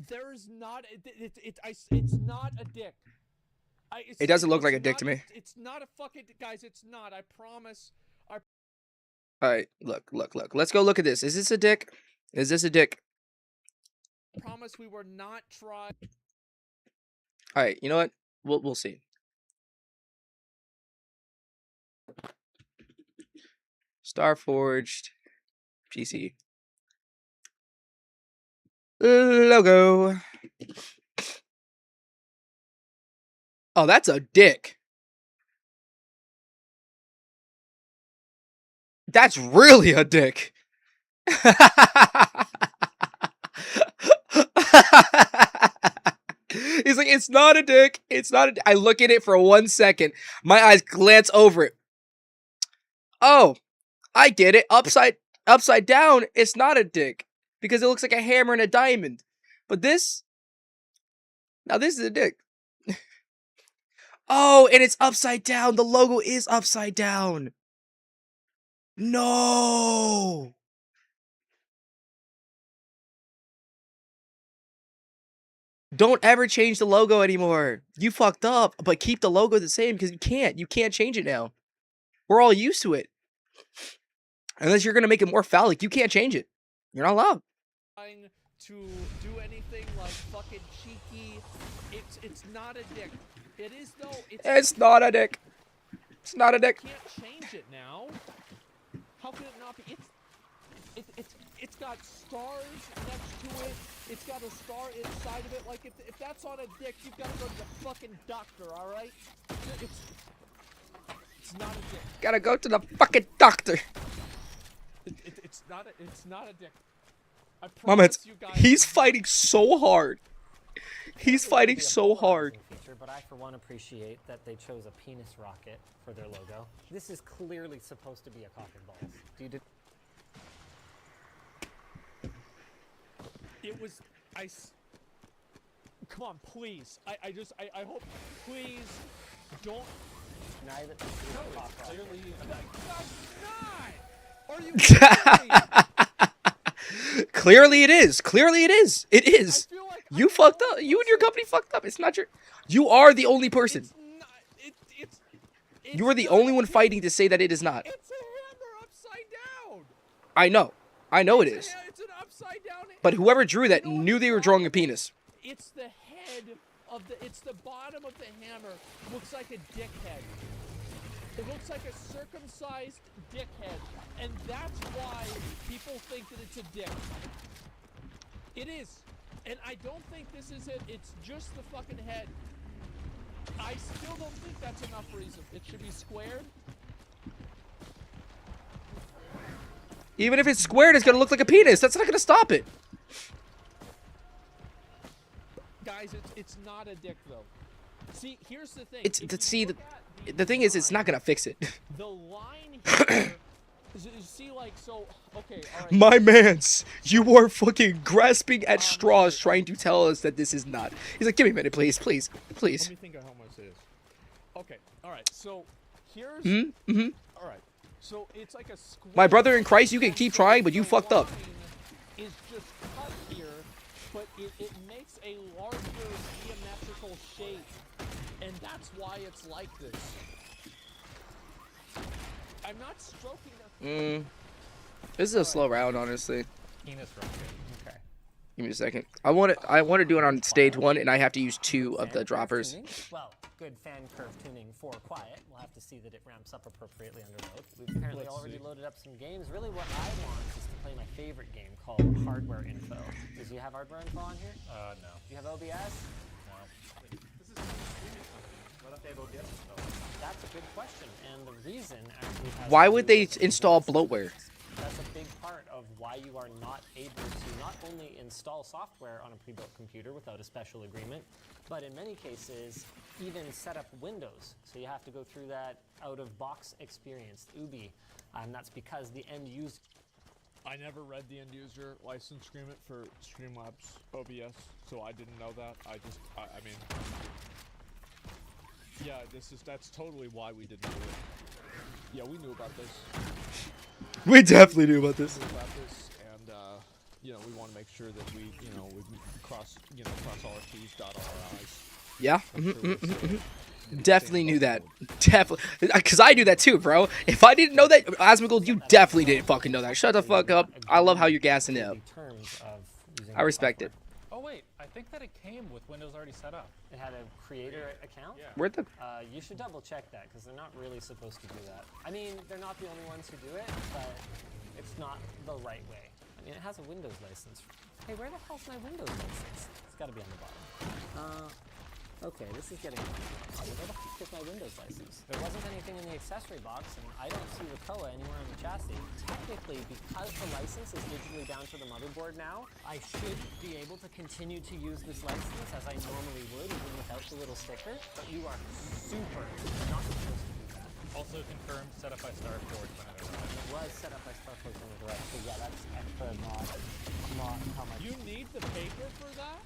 There's not. It's not a dick. It doesn't look like a dick to me. It's not a fucking guys. It's not. I promise. All right, look. Let's go look at this. Is this a dick? Is this a dick? I promise we were not trying. All right, you know what? We'll see. Starforged PC logo. Oh, that's a dick. That's really a dick. He's like, it's not a dick. It's not a I look at it for 1 second. My eyes glance over it. Oh, I get it. Upside down, it's not a dick. Because it looks like a hammer and a diamond. But this, now this is a dick. Oh, and it's upside down. The logo is upside down. No. Don't ever change the logo anymore. You fucked up, but keep the logo the same because you can't. You can't change it now. We're all used to it. Unless you're going to make it more phallic, you can't change it. You're not allowed. To do anything like fucking cheeky. It's not a dick. It is though. It's not a dick. It's not a dick. You can't change it now. How could it not be? It's got stars next to it. It's got a star inside of it. Like if that's on a dick, you've got to go to the fucking doctor. All right? It's not a dick. Gotta go to the fucking doctor. It's not a dick. I Mama, you guys. He's fighting so hard. He's fighting so hard. But I, for one, appreciate that they chose a penis rocket for their logo. This is clearly supposed to be a cock and balls. It was. Come on, please. I hope. Please don't. Deny that this is a cock rocket. Clearly. Are you kidding me? Clearly it is. Clearly it is. It is. You fucked up. You and your company fucked up. It's not your. You are the only person. You are the only one fighting to say that it is not. It's a hammer upside down. I know. I know it is. It's an upside down. But whoever drew that knew they were drawing a penis. It's the head of the. It's the bottom of the hammer. Looks like a dick head. It looks like a circumcised dick head, and that's why people think that it's a dick. It is, and I don't think this is it. It's just the fucking head. I still don't think that's enough reason. It should be squared. Even if it's squared, it's gonna look like a penis. That's not gonna stop it. Guys, it's not a dick though. See, here's the thing. The thing is, it's not gonna fix it. The line here, you see, like, so, okay, all right. My mans, you are fucking grasping at straws trying to tell us that this is not. He's like, give me a minute, please. Let me think of how much it is. Okay, all right, so here's. All right, so it's like a square. My brother in Christ, you can keep trying, but you fucked up. Is just cut here, but it makes a larger geometrical shape. And that's why it's like this. I'm not stroking the... This is a slow round, honestly. Penis rocket. Okay. Give me a second. I want to do it on stage 1, and I have to use 2 of the droppers. Well, good fan curve tuning for quiet. We'll have to see that it ramps up appropriately under load. We've apparently already loaded up some games. Really what I want is to play my favorite game called Hardware Info. Do you have Hardware Info on here? No. Do you have OBS? No. This is why don't they have OBS? That's a good question, and the reason actually has Why would they install bloatware? That's a big part of why you are not able to not only install software on a pre-built computer without a special agreement, but in many cases, even set up Windows. So you have to go through that out-of-box experience, UBI, and that's because the end user. I never read the end user license agreement for Streamlabs OBS, so I didn't know that. I mean, yeah, that's totally why we didn't do it. Yeah, we knew about this. We definitely knew about this. And you know, we want to make sure that we cross all our T's, dot all our I's. Yeah. Definitely knew that. Definitely. Because I knew that too, bro. If I didn't know that, Asmongold, you definitely didn't fucking know that. Shut the fuck up. I love how you're gassing it up. I respect it. Oh, wait. I think that it came with Windows already set up. It had a creator account? Yeah. Where'd the... You should double check that, because they're not really supposed to do that. I mean, they're not the only ones who do it, but it's not the right way. I mean, it has a Windows license. Hey, where the hell's my Windows license? It's got to be on the bottom. Okay, this is getting... Where the fuck is my Windows license? There wasn't anything in the accessory box, and I don't see the COA anywhere on the chassis. Technically, because the license is digitally bound to the motherboard now, I should be able to continue to use this license as I normally would, even without the little sticker. But you are super not supposed to do that. Also confirmed, set up by StarForge when it arrived. It was set up by StarForge when it arrived, so yeah, that's extra not how much... You need the paper for that?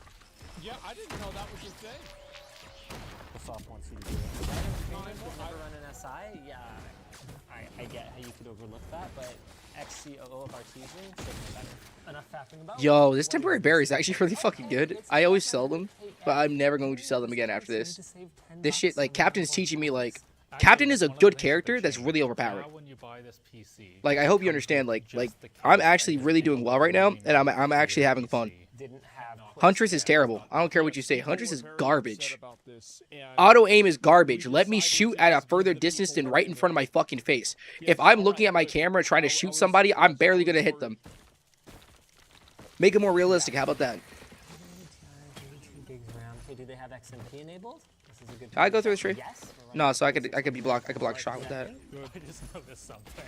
Yeah, I didn't know that was a thing. The soft wants you to do it. Never run an SI? Yeah, I get how you could overlook that, but ex-COO of Artesian should know better. Enough faffing about. Yo, this temporary berry is actually really fucking good. I always sell them, but I'm never going to sell them again after this. This shit, like, Captain's teaching me, like, Captain is a good character that's really overpowered. Like, I hope you understand, like, I'm actually really doing well right now, and I'm actually having fun. Huntress is terrible. I don't care what you say. Huntress is garbage. Auto aim is garbage. Let me shoot at a further distance than right in front of my fucking face. If I'm looking at my camera trying to shoot somebody, I'm barely going to hit them. Make it more realistic. How about that? Hey, do they have XMP enabled? This is a good. Can I go through the tree? Yes. No, so I could be blocked. I could block a shot with that. I just noticed something.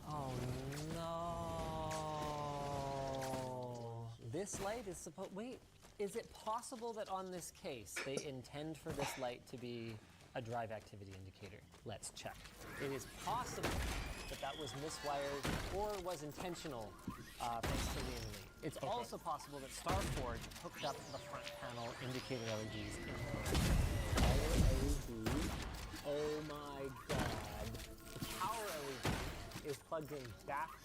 Oh no. This light is supposed... Wait, is it possible that on this case they intend for this light to be a drive activity indicator? Let's check. It is possible that that was miswired or was intentional thanks to Liam Lee. It's also possible that StarForge hooked up the front panel indicator LEDs in. LED. Oh my god. The power LED is plugged in backwards.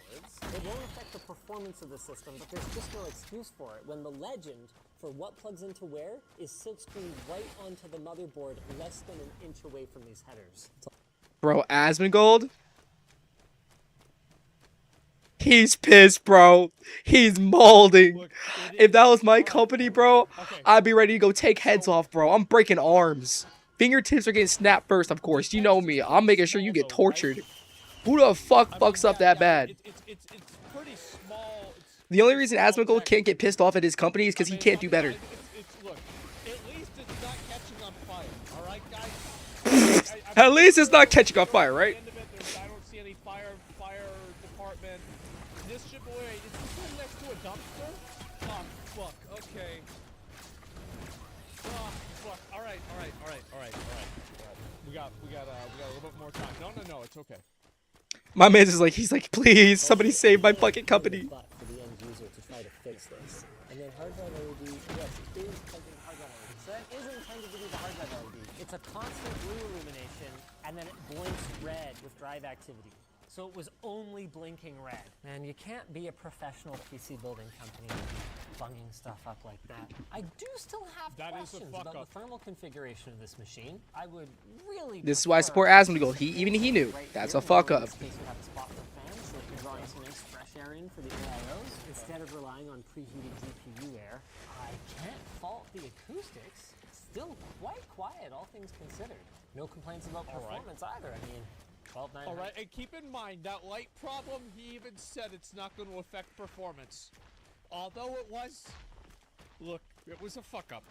It won't affect the performance of the system, but there's just no excuse for it when the legend for what plugs into where is silkscreened right onto the motherboard less than an inch away from these headers. Bro, Asmongold? He's pissed, bro. He's molding. Look, if that was my company, bro, I'd be ready to go take heads off, bro. I'm breaking arms. Fingertips are getting snapped first, of course. You know me. I'm making sure you get tortured. Who the fuck fucks up that bad? It's pretty small. The only reason Asmongold can't get pissed off at his company is because he can't do better. Look, at least it's not catching on fire, alright, guys? At least it's not catching on fire, right? I don't see any fire department. This ship away. Is this one next to a dumpster? Oh, fuck. Okay. Oh, fuck. Alright. We got a little bit more time. No, it's okay. My man's is like, he's like, please, somebody save my fucking company. For the end user to try to fix this. And then hard drive LED, yes, is plugged in hard drive LED. So that is intended to be the hard drive LED. It's a constant blue illumination, and then it blinks red with drive activity. So it was only blinking red. Man, you can't be a professional PC building company bunging stuff up like that. I do still have questions about the thermal configuration of this machine. I would really... This is why I support Asmongold. Even he knew. That's a fuck up. In this case, we have a spot for fans, so it can draw in some nice fresh air in for the AIOs. Instead of relying on preheated GPU air, I can't fault the acoustics. Still quite quiet, all things considered. No complaints about performance either. I mean... Alright, and keep in mind, that light problem, he even said it's not going to affect performance. Although it was... Look, it was a fuck-up.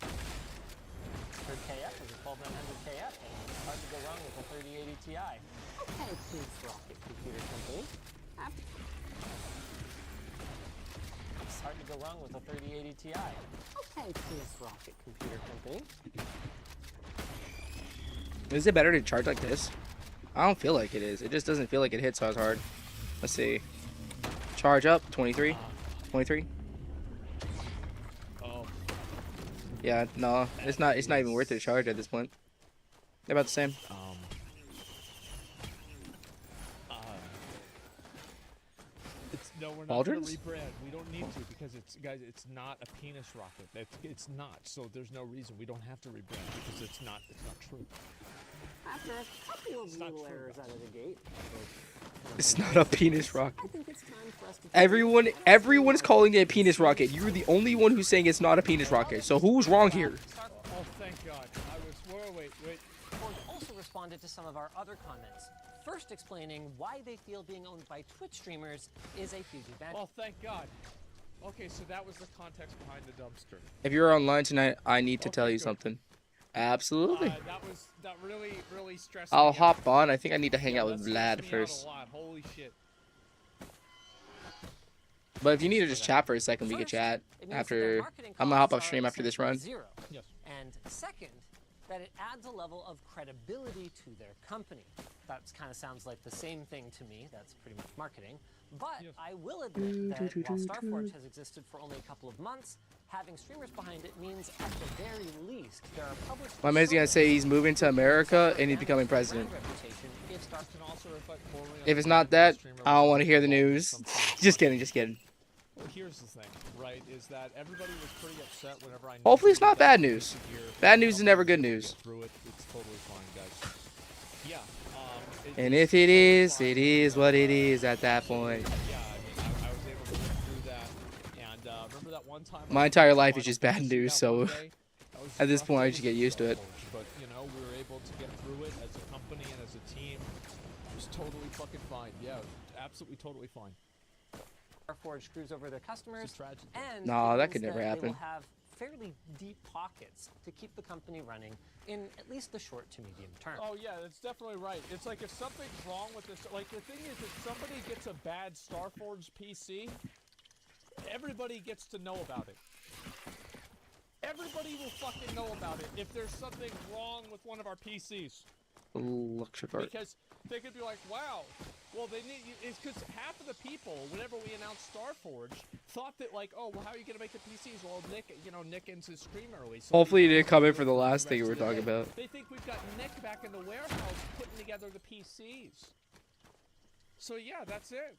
For KF is a 12900 KF, and it's hard to go wrong with a 3080 Ti. Okay, please, Rocket Computer Company. It's hard to go wrong with a 3080 Ti. Okay, PS Rocket Computer Company. Is it better to charge like this? I don't feel like it is. It just doesn't feel like it hits as hard. Let's see. Charge up, 23. 23. Oh. Yeah, no, it's not even worth it to charge at this point. They're about the same. No, we're not going to Pauldrons? rebrand. We don't need to because it's, guys, it's not a penis rocket. It's not. So there's no reason we don't have to rebrand because it's not true. After a couple of little errors out of the gate. It's not a penis rocket. I think it's time for us to Everyone's calling it a penis rocket. You're the only one who's saying it's not a penis rocket. So who's wrong here? Oh, thank God. Wait. Ford also responded to some of our other comments. First explaining why they feel being owned by Twitch streamers is a huge advantage. Oh, thank God. Okay, so that was the context behind the dumpster. If you're online tonight, I need to tell you something. Absolutely. That really stressed I'll me hop on. I think I need to hang out with That Vlad stressed me out first. a lot. Holy shit. But if you need to just chat for a second, we can chat after. I'm gonna hop off stream after this run. Zero. Yes. And second, that it adds a level of credibility to their company. That kind of sounds like the same thing to me. That's pretty much marketing. But I will admit that while StarForge has existed for only a couple of months, having streamers behind it means at the very least there are published. My man's gonna say he's moving to America and he's becoming president. If it's not that, I don't want to hear the news. Just kidding. Well, here's the thing, right? Is that everybody was pretty upset whenever I. Hopefully it's not bad news. Bad news is never good news. Through it, it's totally fine, guys. Yeah. And if it is what it is at that point. Yeah, I mean, I was able to get through that, and remember that one time. My entire life is just bad news, so at this point I just get used to it. But you know, we were able to get through it as a company and as a team. It was totally fucking fine. Yeah, absolutely totally fine. StarForge screws over their customers, and No, it that could means never They happen. will have fairly deep pockets to keep the company running in at least the short to medium term. Oh yeah, that's definitely right. It's like if something's wrong with this, like the thing is, if somebody gets a bad StarForge PC, everybody gets to know about it. Everybody will fucking know about it if there's something wrong with one of our PCs. Luxury cart. Because they could be like, wow, well, they need you. It's because half of the people, whenever we announced StarForge, thought that like, oh, well, how are you gonna make the PCs? Well, Nick ends his stream early. So Hopefully you didn't come in for the last thing we were talking about. They think we've got Nick back in the warehouse putting together the PCs. So yeah, that's it.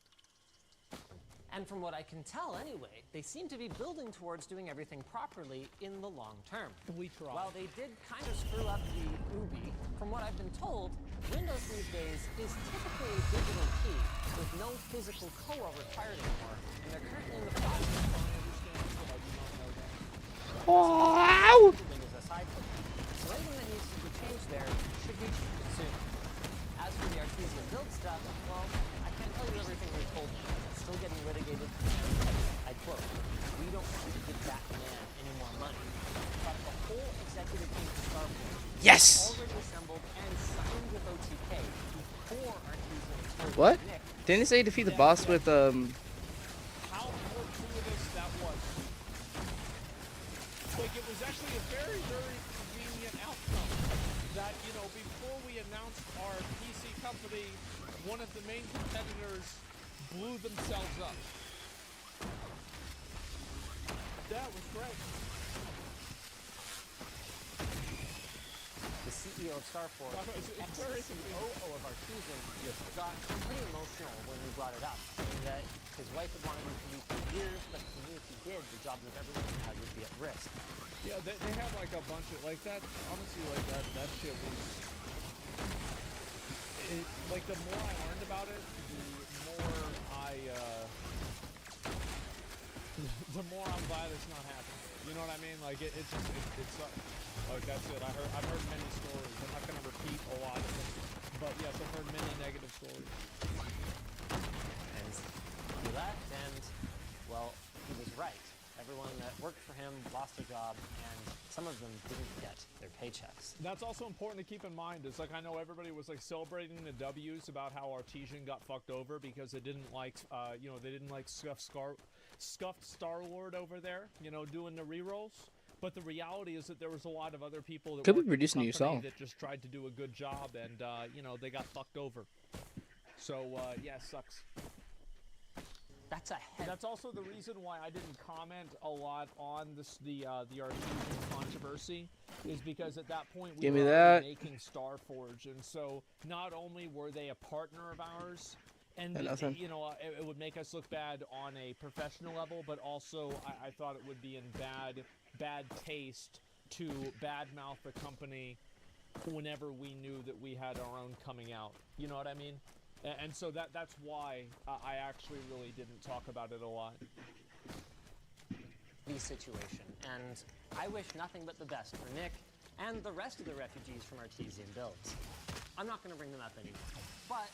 And from what I can tell anyway, they seem to be building towards doing everything properly in the long term. We try. While they did kind of screw up the Ubi, from what I've been told, Windows these days is typically a digital key with no physical COA required anymore, and they're currently in the process of Wow! Windows aside from that. So anything that needs to be changed there should be changed soon. As for the Artesian build stuff, well, I can't tell you everything they told me. It's still getting litigated. I quote, "We don't want to give that man any more money." But the whole executive team of StarForge Yes! is already assembled and signed with OTK before Artesian told What? Nick. Didn't it say defeat the boss with How fortuitous that was. Like, it was actually a very, very convenient outcome. That, before we announced our PC company, one of the main competitors blew themselves up. That was great. The CEO of StarForge, ex-COO of Artesian, got pretty emotional when we brought it up, saying that his wife had wanted him to leave for years, but he knew if he did, the jobs of everyone he had would be at risk. Yeah, they have like a bunch of like that. Honestly, like that shit was. Like the more I learned about it, the more I'm glad it's not happening. You know what I mean? Like it sucks. Like that's it. I've heard many stories. I'm not gonna repeat a lot of them, but yes, I've heard many negative stories. And he left, and well, he was right. Everyone that worked for him lost their job, and some of them didn't get their paychecks. That's also important to keep in mind. Is like I know everybody was like celebrating the W's about how Artesian got fucked over because they didn't like, you know, they didn't like scuffed Star-Lord over there, you know, doing the rerolls. But the reality is that there was a lot of other people that Could be worked at the producing a new company song. that just tried to do a good job, and you know, they got fucked over. So yeah, sucks. That's a head. That's also the reason why I didn't comment a lot on this, the Artesian controversy, is because at that point we Give were me already that. making Starforge, and so not only were they a partner of ours, and nothing. you know, it would make us look bad on a professional level, but also I thought it would be in bad taste to badmouth the company whenever we knew that we had our own coming out. You know what I mean? And so that's why I actually really didn't talk about it a lot. The situation, and I wish nothing but the best for Nick and the rest of the refugees from Artesian builds. I'm not going to bring them up anymore, but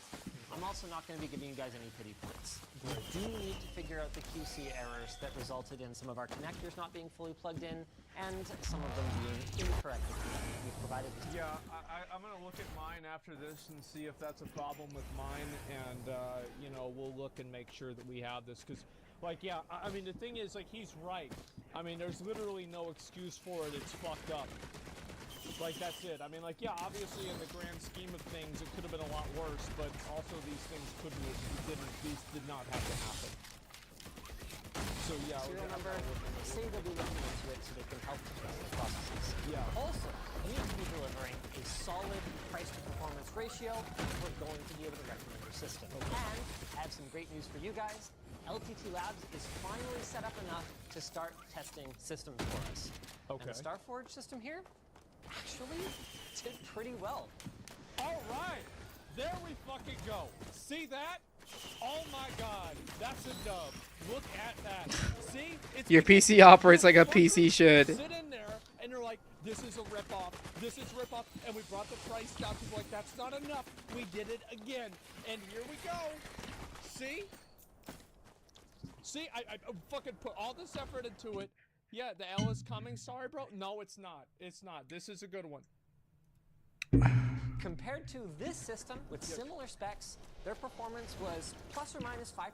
I'm also not going to be giving you guys any pity points. We do need to figure out the QC errors that resulted in some of our connectors not being fully plugged in, and some of them being incorrectly connected. We've provided this. Yeah, I'm going to look at mine after this and see if that's a problem with mine, and, you know, we'll look and make sure that we have this, because, like, yeah, I mean, the thing is, like, he's right. I mean, there's literally no excuse for it. It's fucked up. Like, that's it. I mean, like, yeah, obviously, in the grand scheme of things, it could have been a lot worse, but also these things these did not have to happen. So, yeah. Serial number, say they'll be looking into it so they can help the processes. Yeah. Also, we need to be delivering a solid price-to-performance ratio if we're going to be able to recommend your system. And I have some great news for you guys. LTT Labs is finally set up enough to start testing systems for us. Okay. And the Starforge system here actually did pretty well. All right. There we fucking go. See that? Oh my god. That's a dub. Look at that. See? It's Your PC operates like a PC should. Sit in there and they're like, this is a ripoff. This is ripoff. And we brought the price down. People are like, that's not enough. We did it again. And here we go. See? See? I fucking put all this effort into it. Yeah, the L is coming. Sorry, bro. No, it's not. It's not. This is a good one. Compared to this system with similar specs, their performance was plus or minus 5%.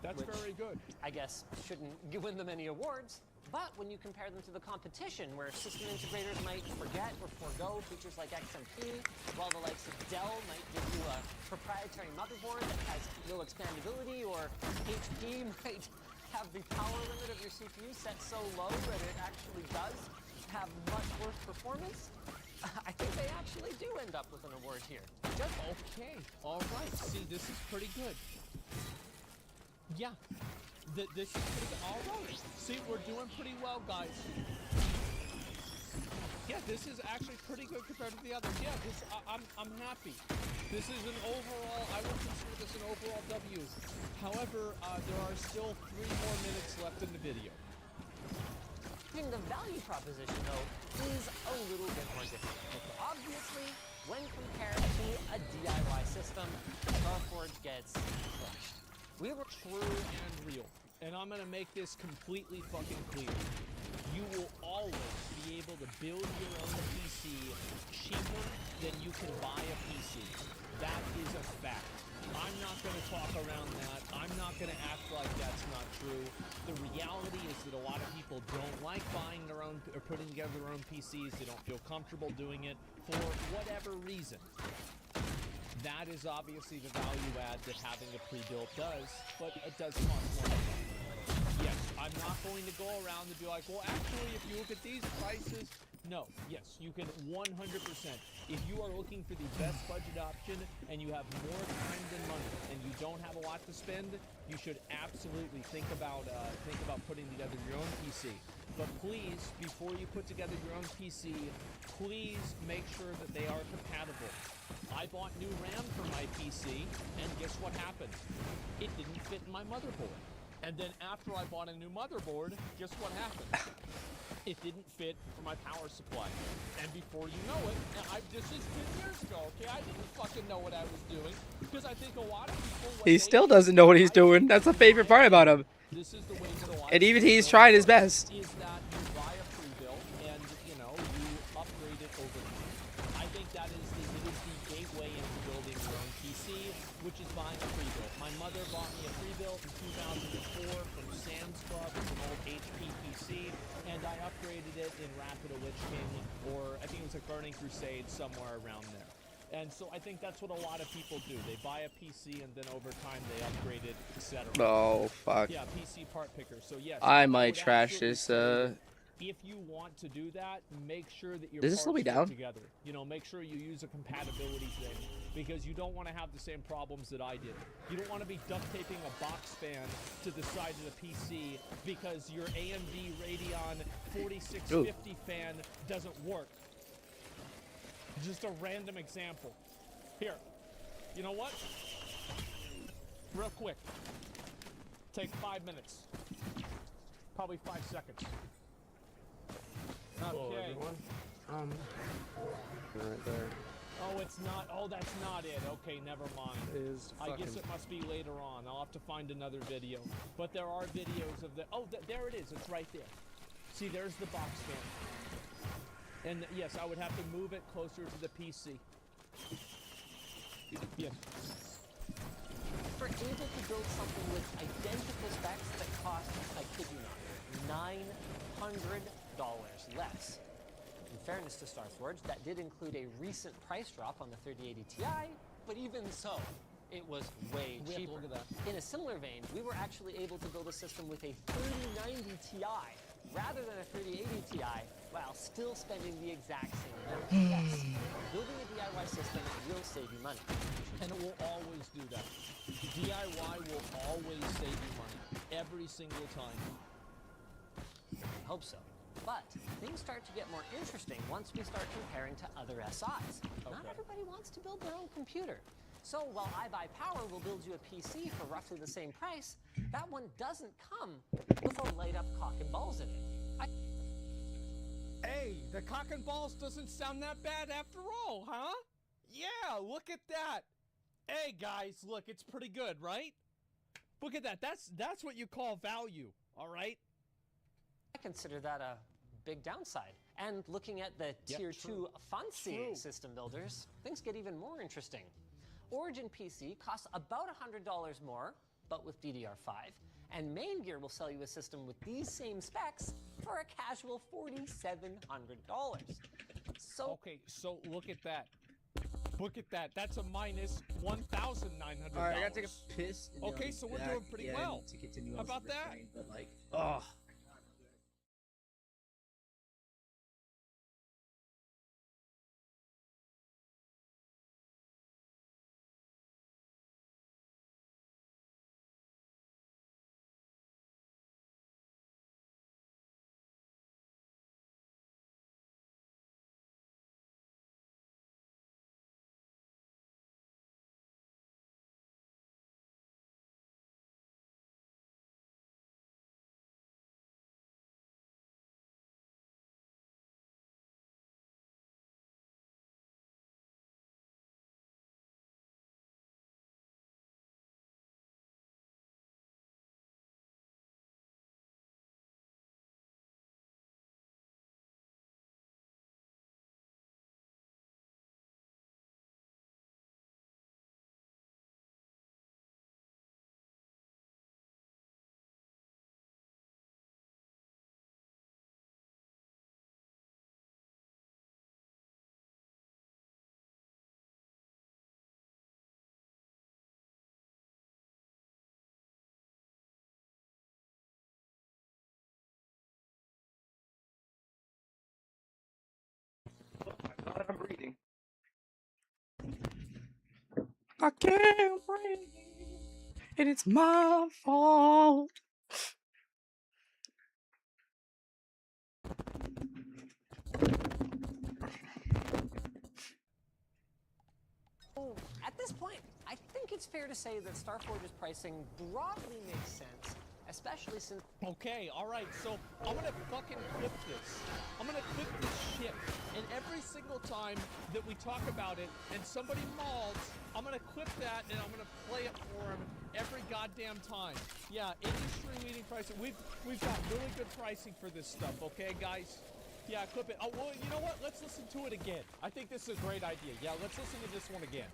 That's which very good. I guess shouldn't win them any awards. But when you compare them to the competition, where system integrators might forget or forego features like XMP, while the likes of Dell might give you a proprietary motherboard that has no expandability, or HP might have the power limit of your CPU set so low that it actually does have much worse performance, I think they actually do end up with an award here. Just okay. All right. See, this is pretty good. Yeah. This is pretty good. All right. See, we're doing pretty well, guys. Yeah, this is actually pretty good compared to the others. Yeah, I'm happy. This is an overall, I would consider this an overall W. However, there are still 3 more minutes left in the video. The value proposition, though, is a little bit more difficult. Obviously, when compared to a DIY system, Starforge gets crushed. We were true and real, and I'm gonna make this completely fucking clear. You will always be able to build your own PC cheaper than you can buy a PC. That is a fact. I'm not going to talk around that. I'm not going to act like that's not true. The reality is that a lot of people don't like buying their own or putting together their own PCs. They don't feel comfortable doing it for whatever reason. That is obviously the value add that having a pre-built does, but it does cost more money. Yes, I'm not going to go around and be like, well, actually, if you look at these prices, no. Yes, you can 100%. If you are looking for the best budget option and you have more time than money and you don't have a lot to spend, you should absolutely think about putting together your own PC. But please, before you put together your own PC, please make sure that they are compatible. I bought new RAM for my PC, and guess what happened? It didn't fit in my motherboard. And then after I bought a new motherboard, guess what happened? It didn't fit for my power supply. And before you know it, this is 10 years ago, okay? I didn't fucking know what I was doing, because I think a lot of people... He still doesn't know what he's doing. That's the favorite part about him. This is the way that a lot And even he's trying his best. Is that you buy a which is buying a pre-built. My mother bought me a pre-built in 2004 from Sam's Club. It's an old HP PC, and I upgraded it in Rapid Lich King, or I think it was like Burning Crusade, somewhere around there. And so I think that's what a lot of people do. They buy a PC and then over time they upgrade it, etc. Oh, fuck. Yeah, PC part picker. So yes, I would might trash absolutely this, say if you want to do that, make sure that your Does this slow me parts down? fit together. You know, make sure you use a compatibility thing, because you don't want to have the same problems that I did. You don't want to be duct taping a box fan to the side of the PC because your AMD Radeon 4650 fan doesn't work. Just a random example. Here, you know what? Real quick. Take 5 minutes. Probably 5 seconds. Hello, Okay. everyone. Right there. Oh, it's not. Oh, that's not it. Okay, never mind. Is I guess fucking- it must be later on. I'll have to find another video. But there are videos of the. Oh, there it is. It's right there. See, there's the box fan. And yes, I would have to move it closer to the PC. Yes. We're able to build something with identical specs that cost, I kid you not, $900 less. In fairness to StarForge, that did include a recent price drop on the 3080 Ti, but even so, it was way We have to cheaper. look at that. In a similar vein, we were actually able to build a system with a 3090 Ti rather than a 3080 Ti, while still spending the exact same amount. Yes, building a DIY system will save you money. And it will always do that. DIY will always save you money. Every single time. I hope so. But things start to get more interesting once we start comparing to other SIs. Not everybody wants to build their own computer. So while iBuyPower will build you a PC for roughly the same price, that one doesn't come with a light-up cock and balls in it. Hey, the cock and balls doesn't sound that bad after all, huh? Yeah, look at that. Hey guys, look, it's pretty good, right? Look at that. That's what you call value, all right? I consider that a big downside. And looking at the Tier 2 fancy system builders, things get even more interesting. Origin PC costs about $100 more, but with DDR5, and Main Gear will sell you a system with these same specs for a casual $4,700. So okay, so look at that. Look at that. That's a minus $1,900. All right, I gotta take a piss. and then Okay, I'll so be we're back. doing pretty Yeah, I well. need to continue How on about with the that? train, but like, oh. I'm breathing. I can't breathe, and it's my fault. at this point, I think it's fair to say that StarForge's pricing broadly makes sense, especially since... Okay, alright, so I'm gonna fucking clip this. I'm gonna clip this shit. And every single time that we talk about it and somebody mauls, I'm gonna clip that and I'm gonna play it for him every goddamn time. Yeah, industry-leading pricing. We've got really good pricing for this stuff, okay, guys? Yeah, clip it. Oh, well, you know what? Let's listen to it again. I think this is a great idea. Yeah, let's listen to this one again.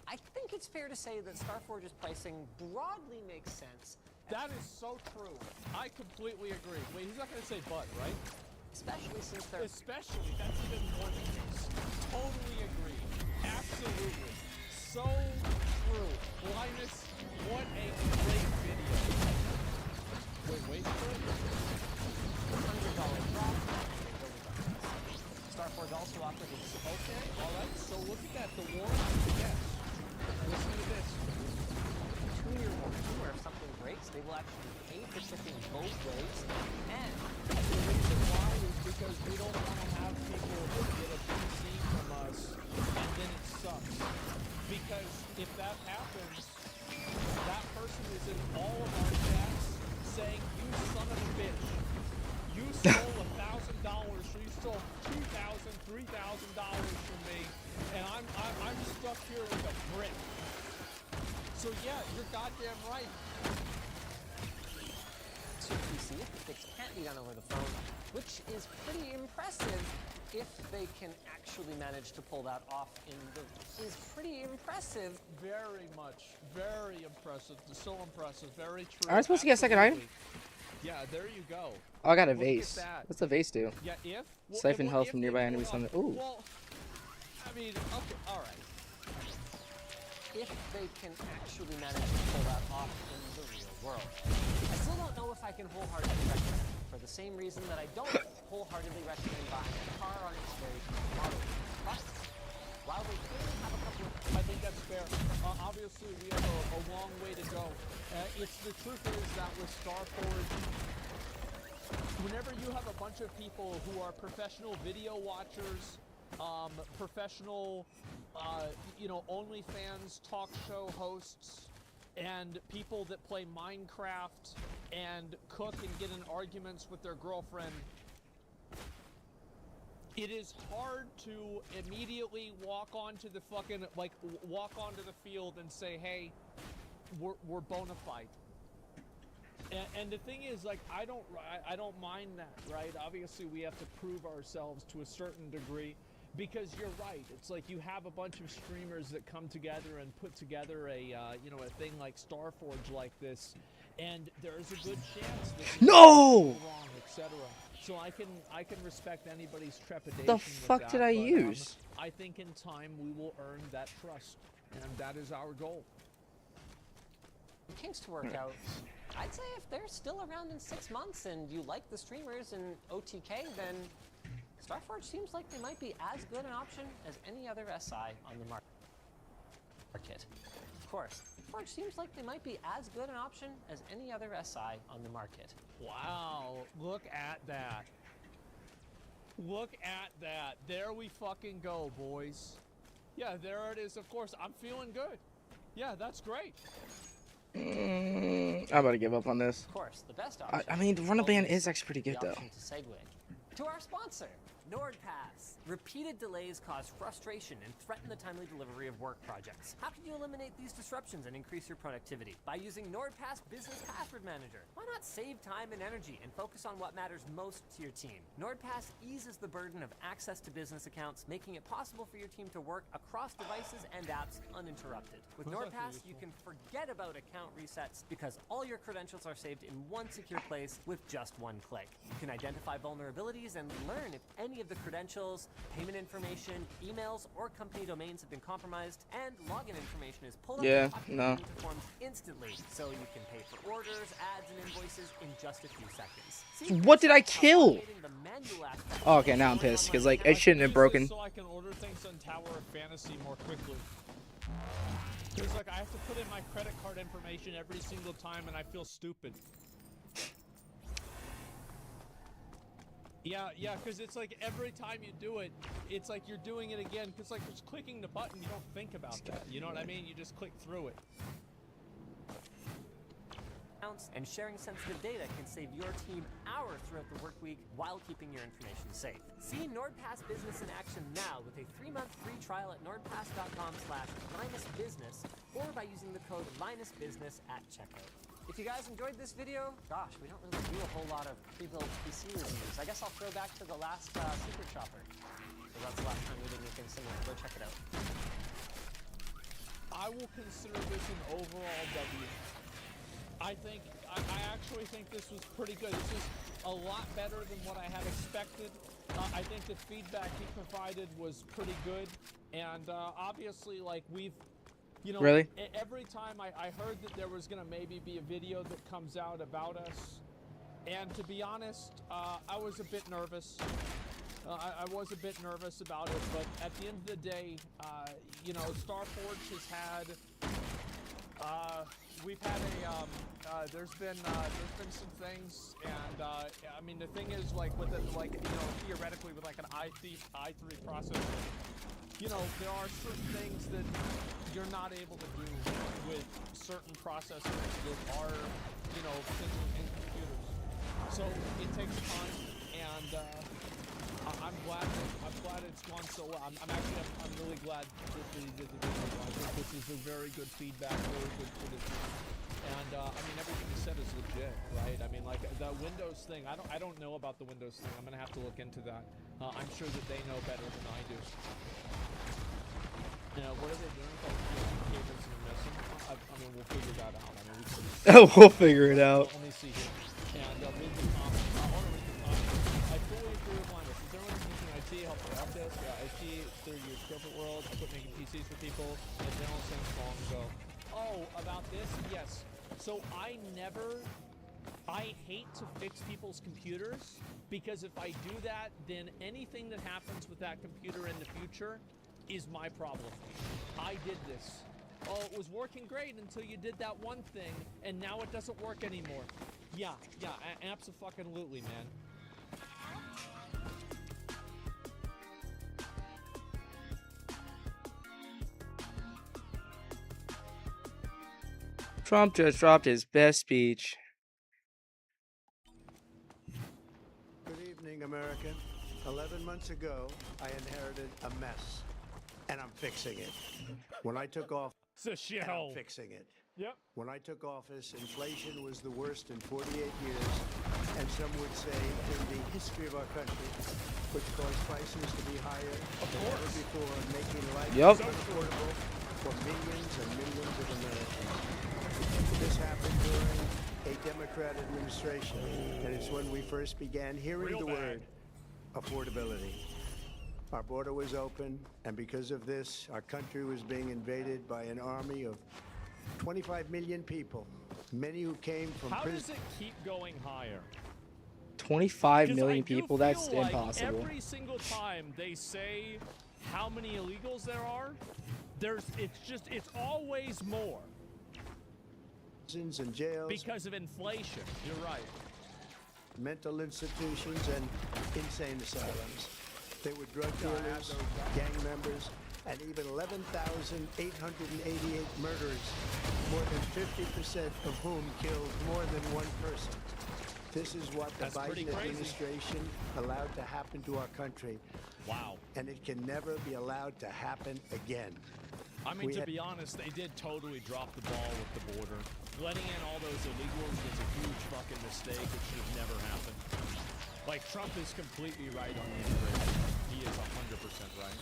I think it's fair to say that StarForge's pricing broadly makes sense. That is so true. I completely agree. Wait, he's not going to say but, right? Especially since they're... Especially, that's even more the case. Totally agree. Absolutely. So true. Linus, what a great video. Wait for it. $100 drop. StarForge also offers a... Okay, alright, so look at that. The warranty, yes. Listen to this. 2-year warranty where if something breaks, they will actually pay for shipping both ways. And the reason why is because we don't want to have people get a PC from us and then it sucks. Because if that happens, that person is in all of our chats saying, "You son of a bitch. You stole $1,000, or you stole $2,000, $3,000 from me, and I'm stuck here with a brick." So yeah, you're goddamn right. To PC, the fix can't be done over the phone, which is pretty impressive if they can actually manage to pull that off in the... is pretty impressive. Very much. Very impressive. So impressive. Very true. Am I supposed to get a second item? Yeah, there you go. Oh, I got a Look at vase. that. What's the vase do? Yeah, if... Well, Siphon well, health if from they nearby pull enemies off- on the... Ooh. Well, I mean, okay, alright. If they can actually manage to pull that off in the real world. I still don't know if I can wholeheartedly recommend it, for the same reason that I don't wholeheartedly recommend buying a car on its very current model. But while they clearly have a couple of... I think that's fair. Obviously, we have a long way to go. It's the truth is that with StarForge, whenever you have a bunch of people who are professional video watchers, professional, OnlyFans talk show hosts, and people that play Minecraft and cook and get in arguments with their girlfriend, it is hard to immediately walk onto the field and say, hey, we're bona fide. And the thing is, like, I don't mind that, right? Obviously, we have to prove ourselves to a certain degree, because you're right. It's like you have a bunch of streamers that come together and put together a thing like StarForge like this, and there's a good chance that No! wrong, etc. So I can respect anybody's trepidation. The with fuck that, did I but, use? I think in time we will earn that trust, and that is our goal. For Kinks to work out, I'd say if they're still around in 6 months and you like the streamers in OTK, then StarForge seems like they might be as good an option as any other SI on the market. Of course, StarForge seems like they might be as good an option as any other SI on the market. Wow, look at that. Look at that. There we fucking go, boys. Yeah, there it is. Of course, I'm feeling good. Yeah, that's great. I'm about to give up on this. Of course, the best option. I mean, Run a Band is actually pretty good, the though. option to segue to our sponsor, NordPass. Repeated delays cause frustration and threaten the timely delivery of work projects. How can you eliminate these disruptions and increase your productivity? By using NordPass Business Password Manager. Why not save time and energy and focus on what matters most to your team? NordPass eases the burden of access to business accounts, making it possible for your team to work across devices and apps uninterrupted. With NordPass, you can forget about account resets because all your credentials are saved in one secure place with just one click. You can identify vulnerabilities and learn if any of the credentials, payment information, emails, or company domains have been compromised, and login information is pulled up into forms instantly, so you can pay for orders, ads, and invoices in just a few seconds. See, What did I kill? Oh, okay, now I'm pissed, because, like, it shouldn't have broken. So I can order things on Tower of Fantasy more quickly. Because, like, I have to put in my credit card information every single time, and I feel stupid. Yeah, because it's like every time you do it, it's like you're doing it again. Because like just clicking the button, you don't think about that. You know what I mean? You just click through it. And sharing sensitive data can save your team hours throughout the work week while keeping your information safe. See NordPass Business in action now with a 3-month free trial at nordpass.com/LinusBusiness or by using the code LinusBusiness at checkout. If you guys enjoyed this video, gosh, we don't really do a whole lot of pre-built PC reviews. I guess I'll throw back to the last Secret Shopper. So that's the last time we did anything similar. Go check it out. I will consider this an overall W. I actually think this was pretty good. This is a lot better than what I had expected. I think the feedback he provided was pretty good, and obviously, like Really? Every time I heard that there was gonna maybe be a video that comes out about us, and to be honest, I was a bit nervous. I was a bit nervous about it, but at the end of the day, Starforge has had. We've had there's been some things, and I mean the thing is, like with it, theoretically with like an i3 processor, there are certain things that you're not able to do with certain processors that are potentially in computers. So it takes time, and I'm glad it's gone so well. I'm really glad that the I think this is a very good feedback, very good footage. And I mean everything you said is legit, right? I mean, like the Windows thing. I don't know about the Windows thing. I'm gonna have to look into that. I'm sure that they know better than I do. What are they doing with all the cables that are missing? I mean, we'll figure that out. I mean, we can. We'll figure it out. Let me see here. And read the comments. I want to read the comments. I fully agree with Linus. Is there anything using IT help out this? Yeah, IT through your corporate world. I quit making PCs for people. And general sense long ago. Oh, about this? Yes. So I hate to fix people's computers, because if I do that, then anything that happens with that computer in the future is my problem. I did this. Oh, it was working great until you did that one thing, and now it doesn't work anymore. Yeah, abso-fucking-lutely, man. Trump just dropped his best speech. Good evening, America. 11 months ago, I inherited a mess, and I'm fixing it. When I took off, it's a shithole. I'm fixing it. Yep. When I took office, inflation was the worst in 48 years, and some would say in the history of our country, which caused prices to be higher than ever before, making life unaffordable for millions and millions of Americans. This happened during a Democrat administration, and it's when we first began hearing the word affordability. Our border was open, and because of this, our country was being invaded by an army of 25 million people, many who came from How does it keep going higher? 25 million people? That's like impossible. Every single time they say how many illegals there are, it's always more. Prisons and jails. Because of inflation. You're right. Mental institutions and insane asylums. They were drug dealers, gang members, and even 11,888 murderers, more than 50% of whom killed more than one person. This is what the Biden administration allowed to happen to our country. Wow. And it can never be allowed to happen again. I mean, to be honest, they did totally drop the ball with the border. Letting in all those illegals was a huge fucking mistake. It should have never happened. Like, Trump is completely right on the immigration. He is 100% right.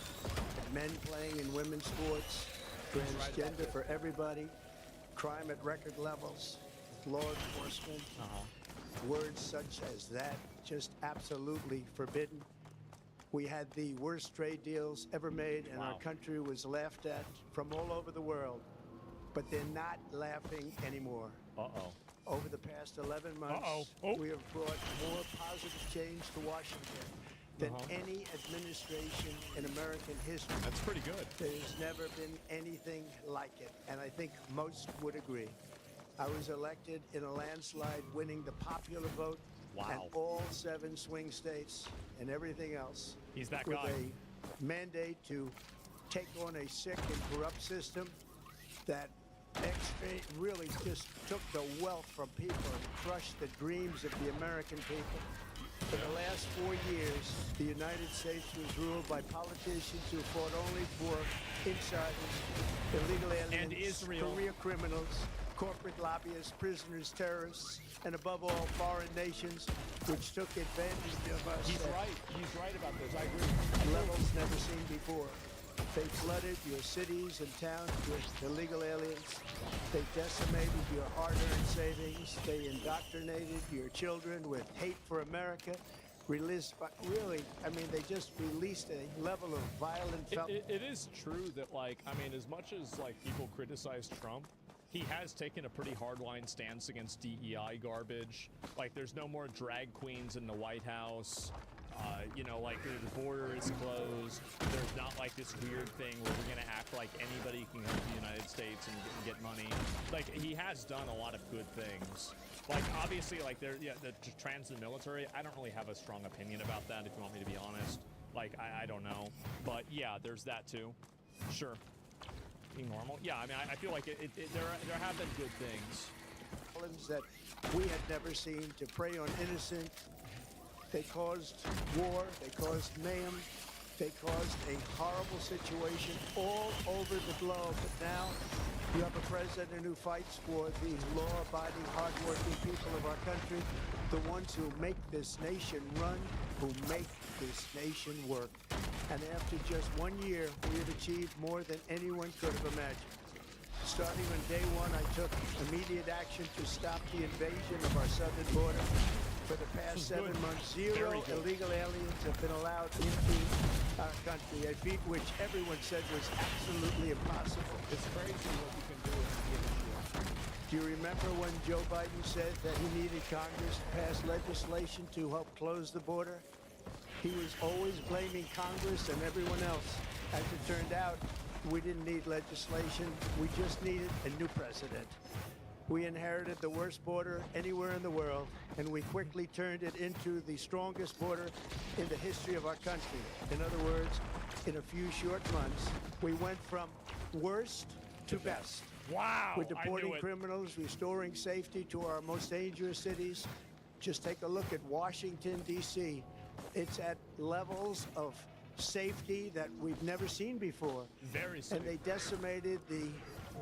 Men playing in women's sports, transgender for everybody, crime at record levels, law enforcement, words such as that just absolutely forbidden. We had the worst trade deals ever made, and our country was laughed at from all over the world. But they're not laughing anymore. Over the past 11 months, we have brought more positive change to Washington than any administration in American history. That's pretty good. There's never been anything like it, and I think most would agree. I was elected in a landslide, winning the popular vote, and all 7 swing states and everything else. He's that with guy. A mandate to take on a sick and corrupt system that really just took the wealth from people and crushed the dreams of the American people. For the last 4 years, the United States was ruled by politicians who fought only for insiders, illegal aliens, And Israel. career criminals, corporate lobbyists, prisoners, terrorists, and above all, foreign nations, which took advantage of us. He's right. He's right about this. I agree. Levels never seen before. They flooded your cities and towns with illegal aliens. They decimated your hard-earned savings. They indoctrinated your children with hate for America. Really, I mean, they just released a level of violent... It is true that, like, I mean, as much as, like, people criticize Trump, he has taken a pretty hardline stance against DEI garbage. Like, there's no more drag queens in the White House. You know, like, the border is closed. There's not, like, this weird thing where we're going to act like anybody can come to the United States and get money. Like, he has done a lot of good things. Like, obviously, like, the trans and military, I don't really have a strong opinion about that, if you want me to be honest. Like, I don't know. But, yeah, there's that, too. Sure. Being normal? Yeah, I mean, I feel like there have been good things. That we had never seen to prey on innocent. They caused war, they caused mayhem, they caused a horrible situation all over the globe. But now you have a president who fights for the law-abiding, hard-working people of our country, the ones who make this nation run, who make this nation work. And after just 1 year, we have achieved more than anyone could have imagined. Starting on day one, I took immediate action to stop the invasion of our southern border. For the past 7 months, zero illegal aliens have been allowed into our country, a feat which everyone said was absolutely impossible. It's crazy what you can do in a given year. Do you remember when Joe Biden said that he needed Congress to pass legislation to help close the border? He was always blaming Congress and everyone else. As it turned out, we didn't need legislation. We just needed a new president. We inherited the worst border anywhere in the world, and we quickly turned it into the strongest border in the history of our country. In other words, in a few short months, we went from worst to best. Wow! We're deporting criminals, restoring safety to our most dangerous cities. Just take a look at Washington, D.C. It's at levels of safety that we've never seen before. Very safe. And they decimated the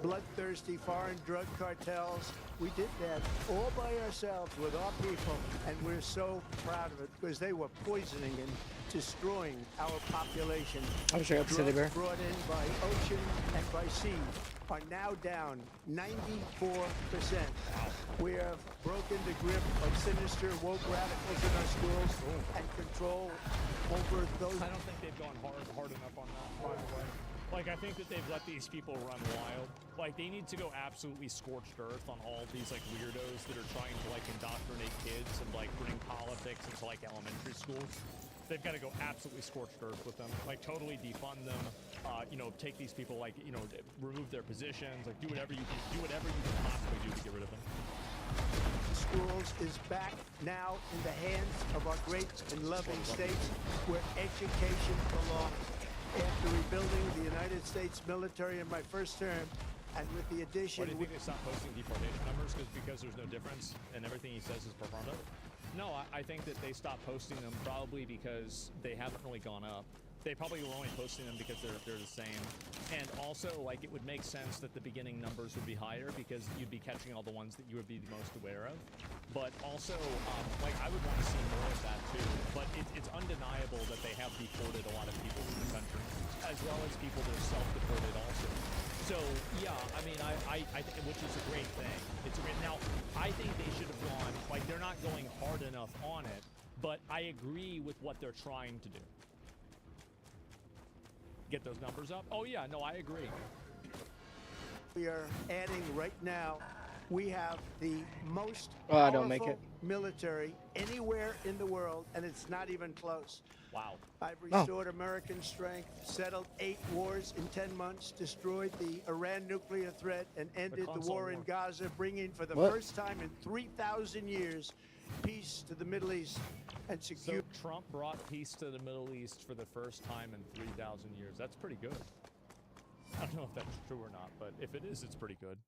bloodthirsty foreign drug cartels. We did that all by ourselves with our people, and we're so proud of it because they were poisoning and destroying our population. I wish I got the city bear. Drugs brought in by ocean and by sea are now down 94%. We have broken the grip of sinister woke radicals in our schools and control over those. I don't think they've gone hard enough on that, by the way. Like, I think that they've let these people run wild. Like, they need to go absolutely scorched earth on all these, like, weirdos that are trying to, like, indoctrinate kids and, like, bring politics into, like, elementary schools. They've got to go absolutely scorched earth with them. Like, totally defund them. You know, take these people, like, you know, remove their positions. Like, do whatever you can possibly do to get rid of them. Schools is back now in the hands of our great and loving states where education belongs. After rebuilding the United States military in my first term, and with the addition... Why do you think they stopped posting deportation numbers? Because there's no difference and everything he says is performative? No, I think that they stopped posting them probably because they haven't really gone up. They probably were only posting them because they're the same. And also, like, it would make sense that the beginning numbers would be higher because you'd be catching all the ones that you would be the most aware of. But also, like, I would want to see more of that too. But it's undeniable that they have deported a lot of people from the country, as well as people that are self-deported also. So, yeah, I mean, I think, which is a great thing. It's a great, now, I think they should have gone, like, they're not going hard enough on it, but I agree with what they're trying to do. Get those numbers up? Oh, yeah, no, I agree. We are adding right now, we have the most I don't make it. military anywhere in the world, and it's not even close. Wow. I've restored American strength, settled 8 wars in 10 months, destroyed the Iran nuclear threat, and ended the war in Gaza, bringing for the first time in 3,000 years peace to the Middle East and secure. So Trump brought peace to the Middle East for the first time in 3,000 years. That's pretty good. I don't know if that's true or not, but if it is, it's pretty good.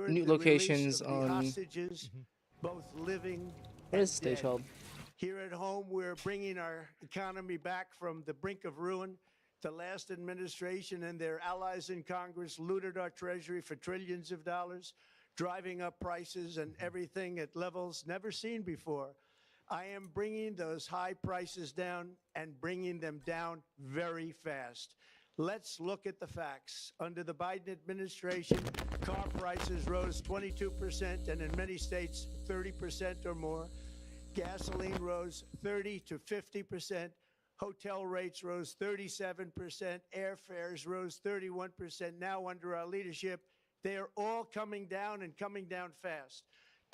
New locations on hostages, both living what is stage held? Here at home, we're bringing our economy back from the brink of ruin. The last administration and their allies in Congress looted our treasury for trillions of dollars, driving up prices and everything at levels never seen before. I am bringing those high prices down and bringing them down very fast. Let's look at the facts. Under the Biden administration, car prices rose 22% and in many states 30% or more. Gasoline rose 30 to 50%. Hotel rates rose 37%. Airfares rose 31%. Now under our leadership, they are all coming down and coming down fast.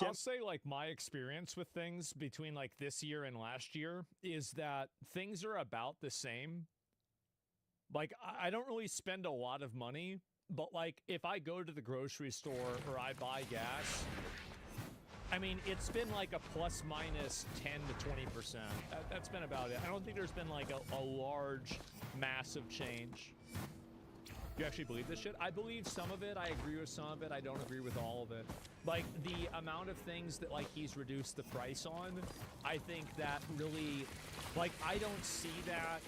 I'll say, like, my experience with things between, like, this year and last year is that things are about the same. Like, I don't really spend a lot of money, but, like, if I go to the grocery store or I buy gas, I mean, it's been like a plus minus 10 to 20%. That's been about it. I don't think there's been, like, a large, massive change. You actually believe this shit? I believe some of it. I agree with some of it. I don't agree with all of it. Like, the amount of things that, like, he's reduced the price on, I think that really, like, I don't see that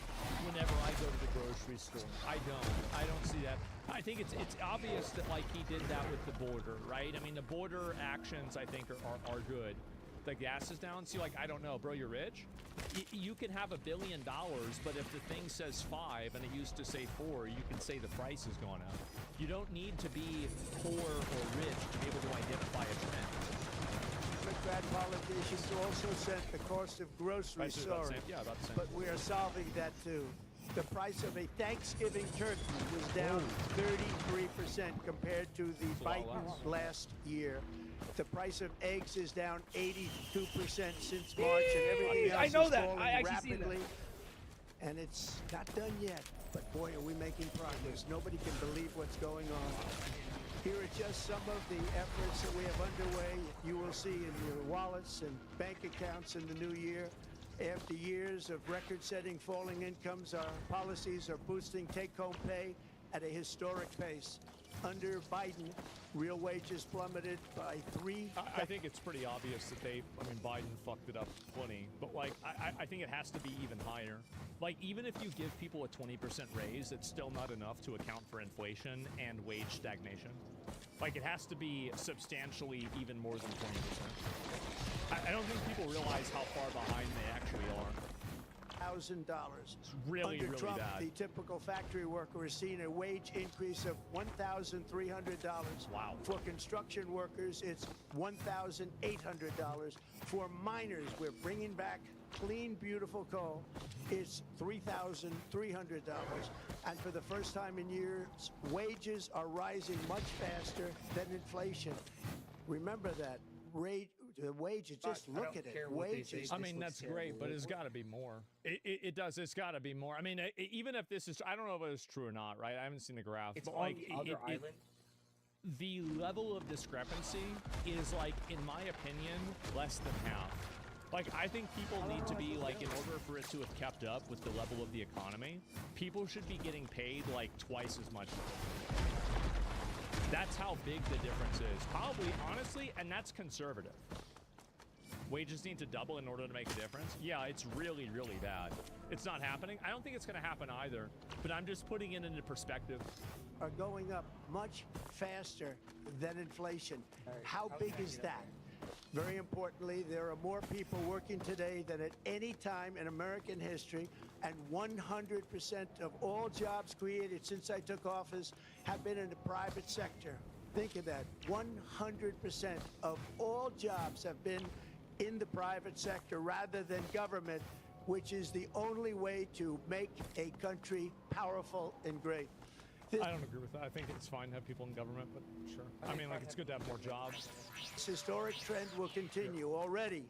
whenever I go to the grocery store. I don't see that. I think it's obvious that, like, he did that with the border, right? I mean, the border actions, I think, are good. The gas is down. See, like, I don't know, bro, you're rich? You can have $1 billion, but if the thing says 5 and it used to say 4, you can say the price has gone up. You don't need to be poor or rich to be able to identify a trend. Democrat politicians also sent the cost of groceries soaring. Yeah, about the same. But we are solving that too. The price of a Thanksgiving turkey was down 33% compared to the Biden last year. The price of eggs is down 82% since March, and everything else is falling rapidly. And it's not done yet, but boy, are we making progress. Nobody can believe what's going on. Here are just some of the efforts that we have underway. You will see in your wallets and bank accounts in the new year. After years of record-setting falling incomes, our policies are boosting take-home pay at a historic pace. Under Biden, real wages plummeted by 3. I think it's pretty obvious that Biden fucked it up plenty. But, like, I think it has to be even higher. Like, even if you give people a 20% raise, it's still not enough to account for inflation and wage stagnation. Like, it has to be substantially even more than 20%. I don't think people realize how far behind they actually are. $1,000. It's really, Under really Trump, bad. the typical factory worker has seen a wage increase of $1,300. Wow. For construction workers, it's $1,800. For miners, we're bringing back clean, beautiful coal. It's $3,300. And for the first time in years, wages are rising much faster than inflation. Remember that. The wages, just look at it. Wages. I mean, that's great, but it's got to be more. It does. It's got to be more. I mean, even if this is, I don't know if it's true or not, right? I haven't seen the graph. It's but on like, the other island. The level of discrepancy is, like, in my opinion, less than half. Like, I think people need to be, like, in order for it to have kept up with the level of the economy, people should be getting paid, like, twice as much. That's how big the difference is. Probably, honestly, and that's conservative. Wages need to double in order to make a difference. Yeah, it's really, really bad. It's not happening. I don't think it's going to happen either, but I'm just putting it into perspective. Are going up much faster than inflation. How big is that? Very importantly, there are more people working today than at any time in American history, and 100% of all jobs created since I took office have been in the private sector. Think of that. 100% of all jobs have been in the private sector rather than government, which is the only way to make a country powerful and great. I don't agree with that. I think it's fine to have people in government, but sure. I mean, like, it's good to have more jobs. This historic trend will continue. Already,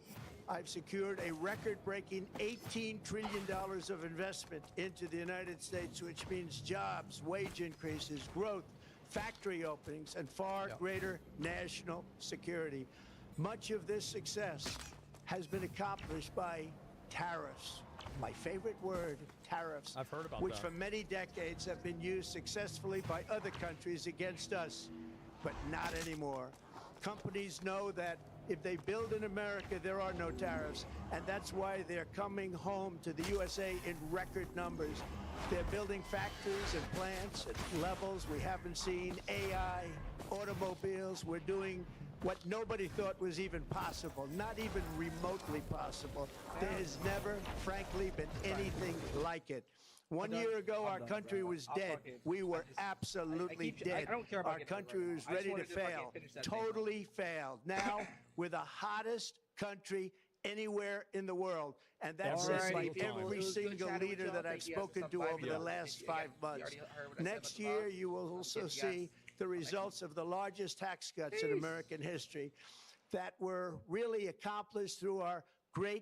I've secured a record-breaking $18 trillion of investment into the United States, which means jobs, wage increases, growth, factory openings, and far greater national security. Much of this success has been accomplished by tariffs. My favorite word, tariffs. I've heard about which that. for many decades have been used successfully by other countries against us, but not anymore. Companies know that if they build in America, there are no tariffs, and that's why they're coming home to the USA in record numbers. They're building factories and plants at levels we haven't seen, AI, automobiles. We're doing what nobody thought was even possible, not even remotely possible. There has never, frankly, been anything like it. 1 year ago, our country was dead. We were absolutely dead. Our country was ready to fail, totally failed. Now, we're the hottest country anywhere in the world. And that's said by every single leader that I've spoken to over the last 5 months. Next year, you will also see the results of the largest tax cuts in American history that were really accomplished through our great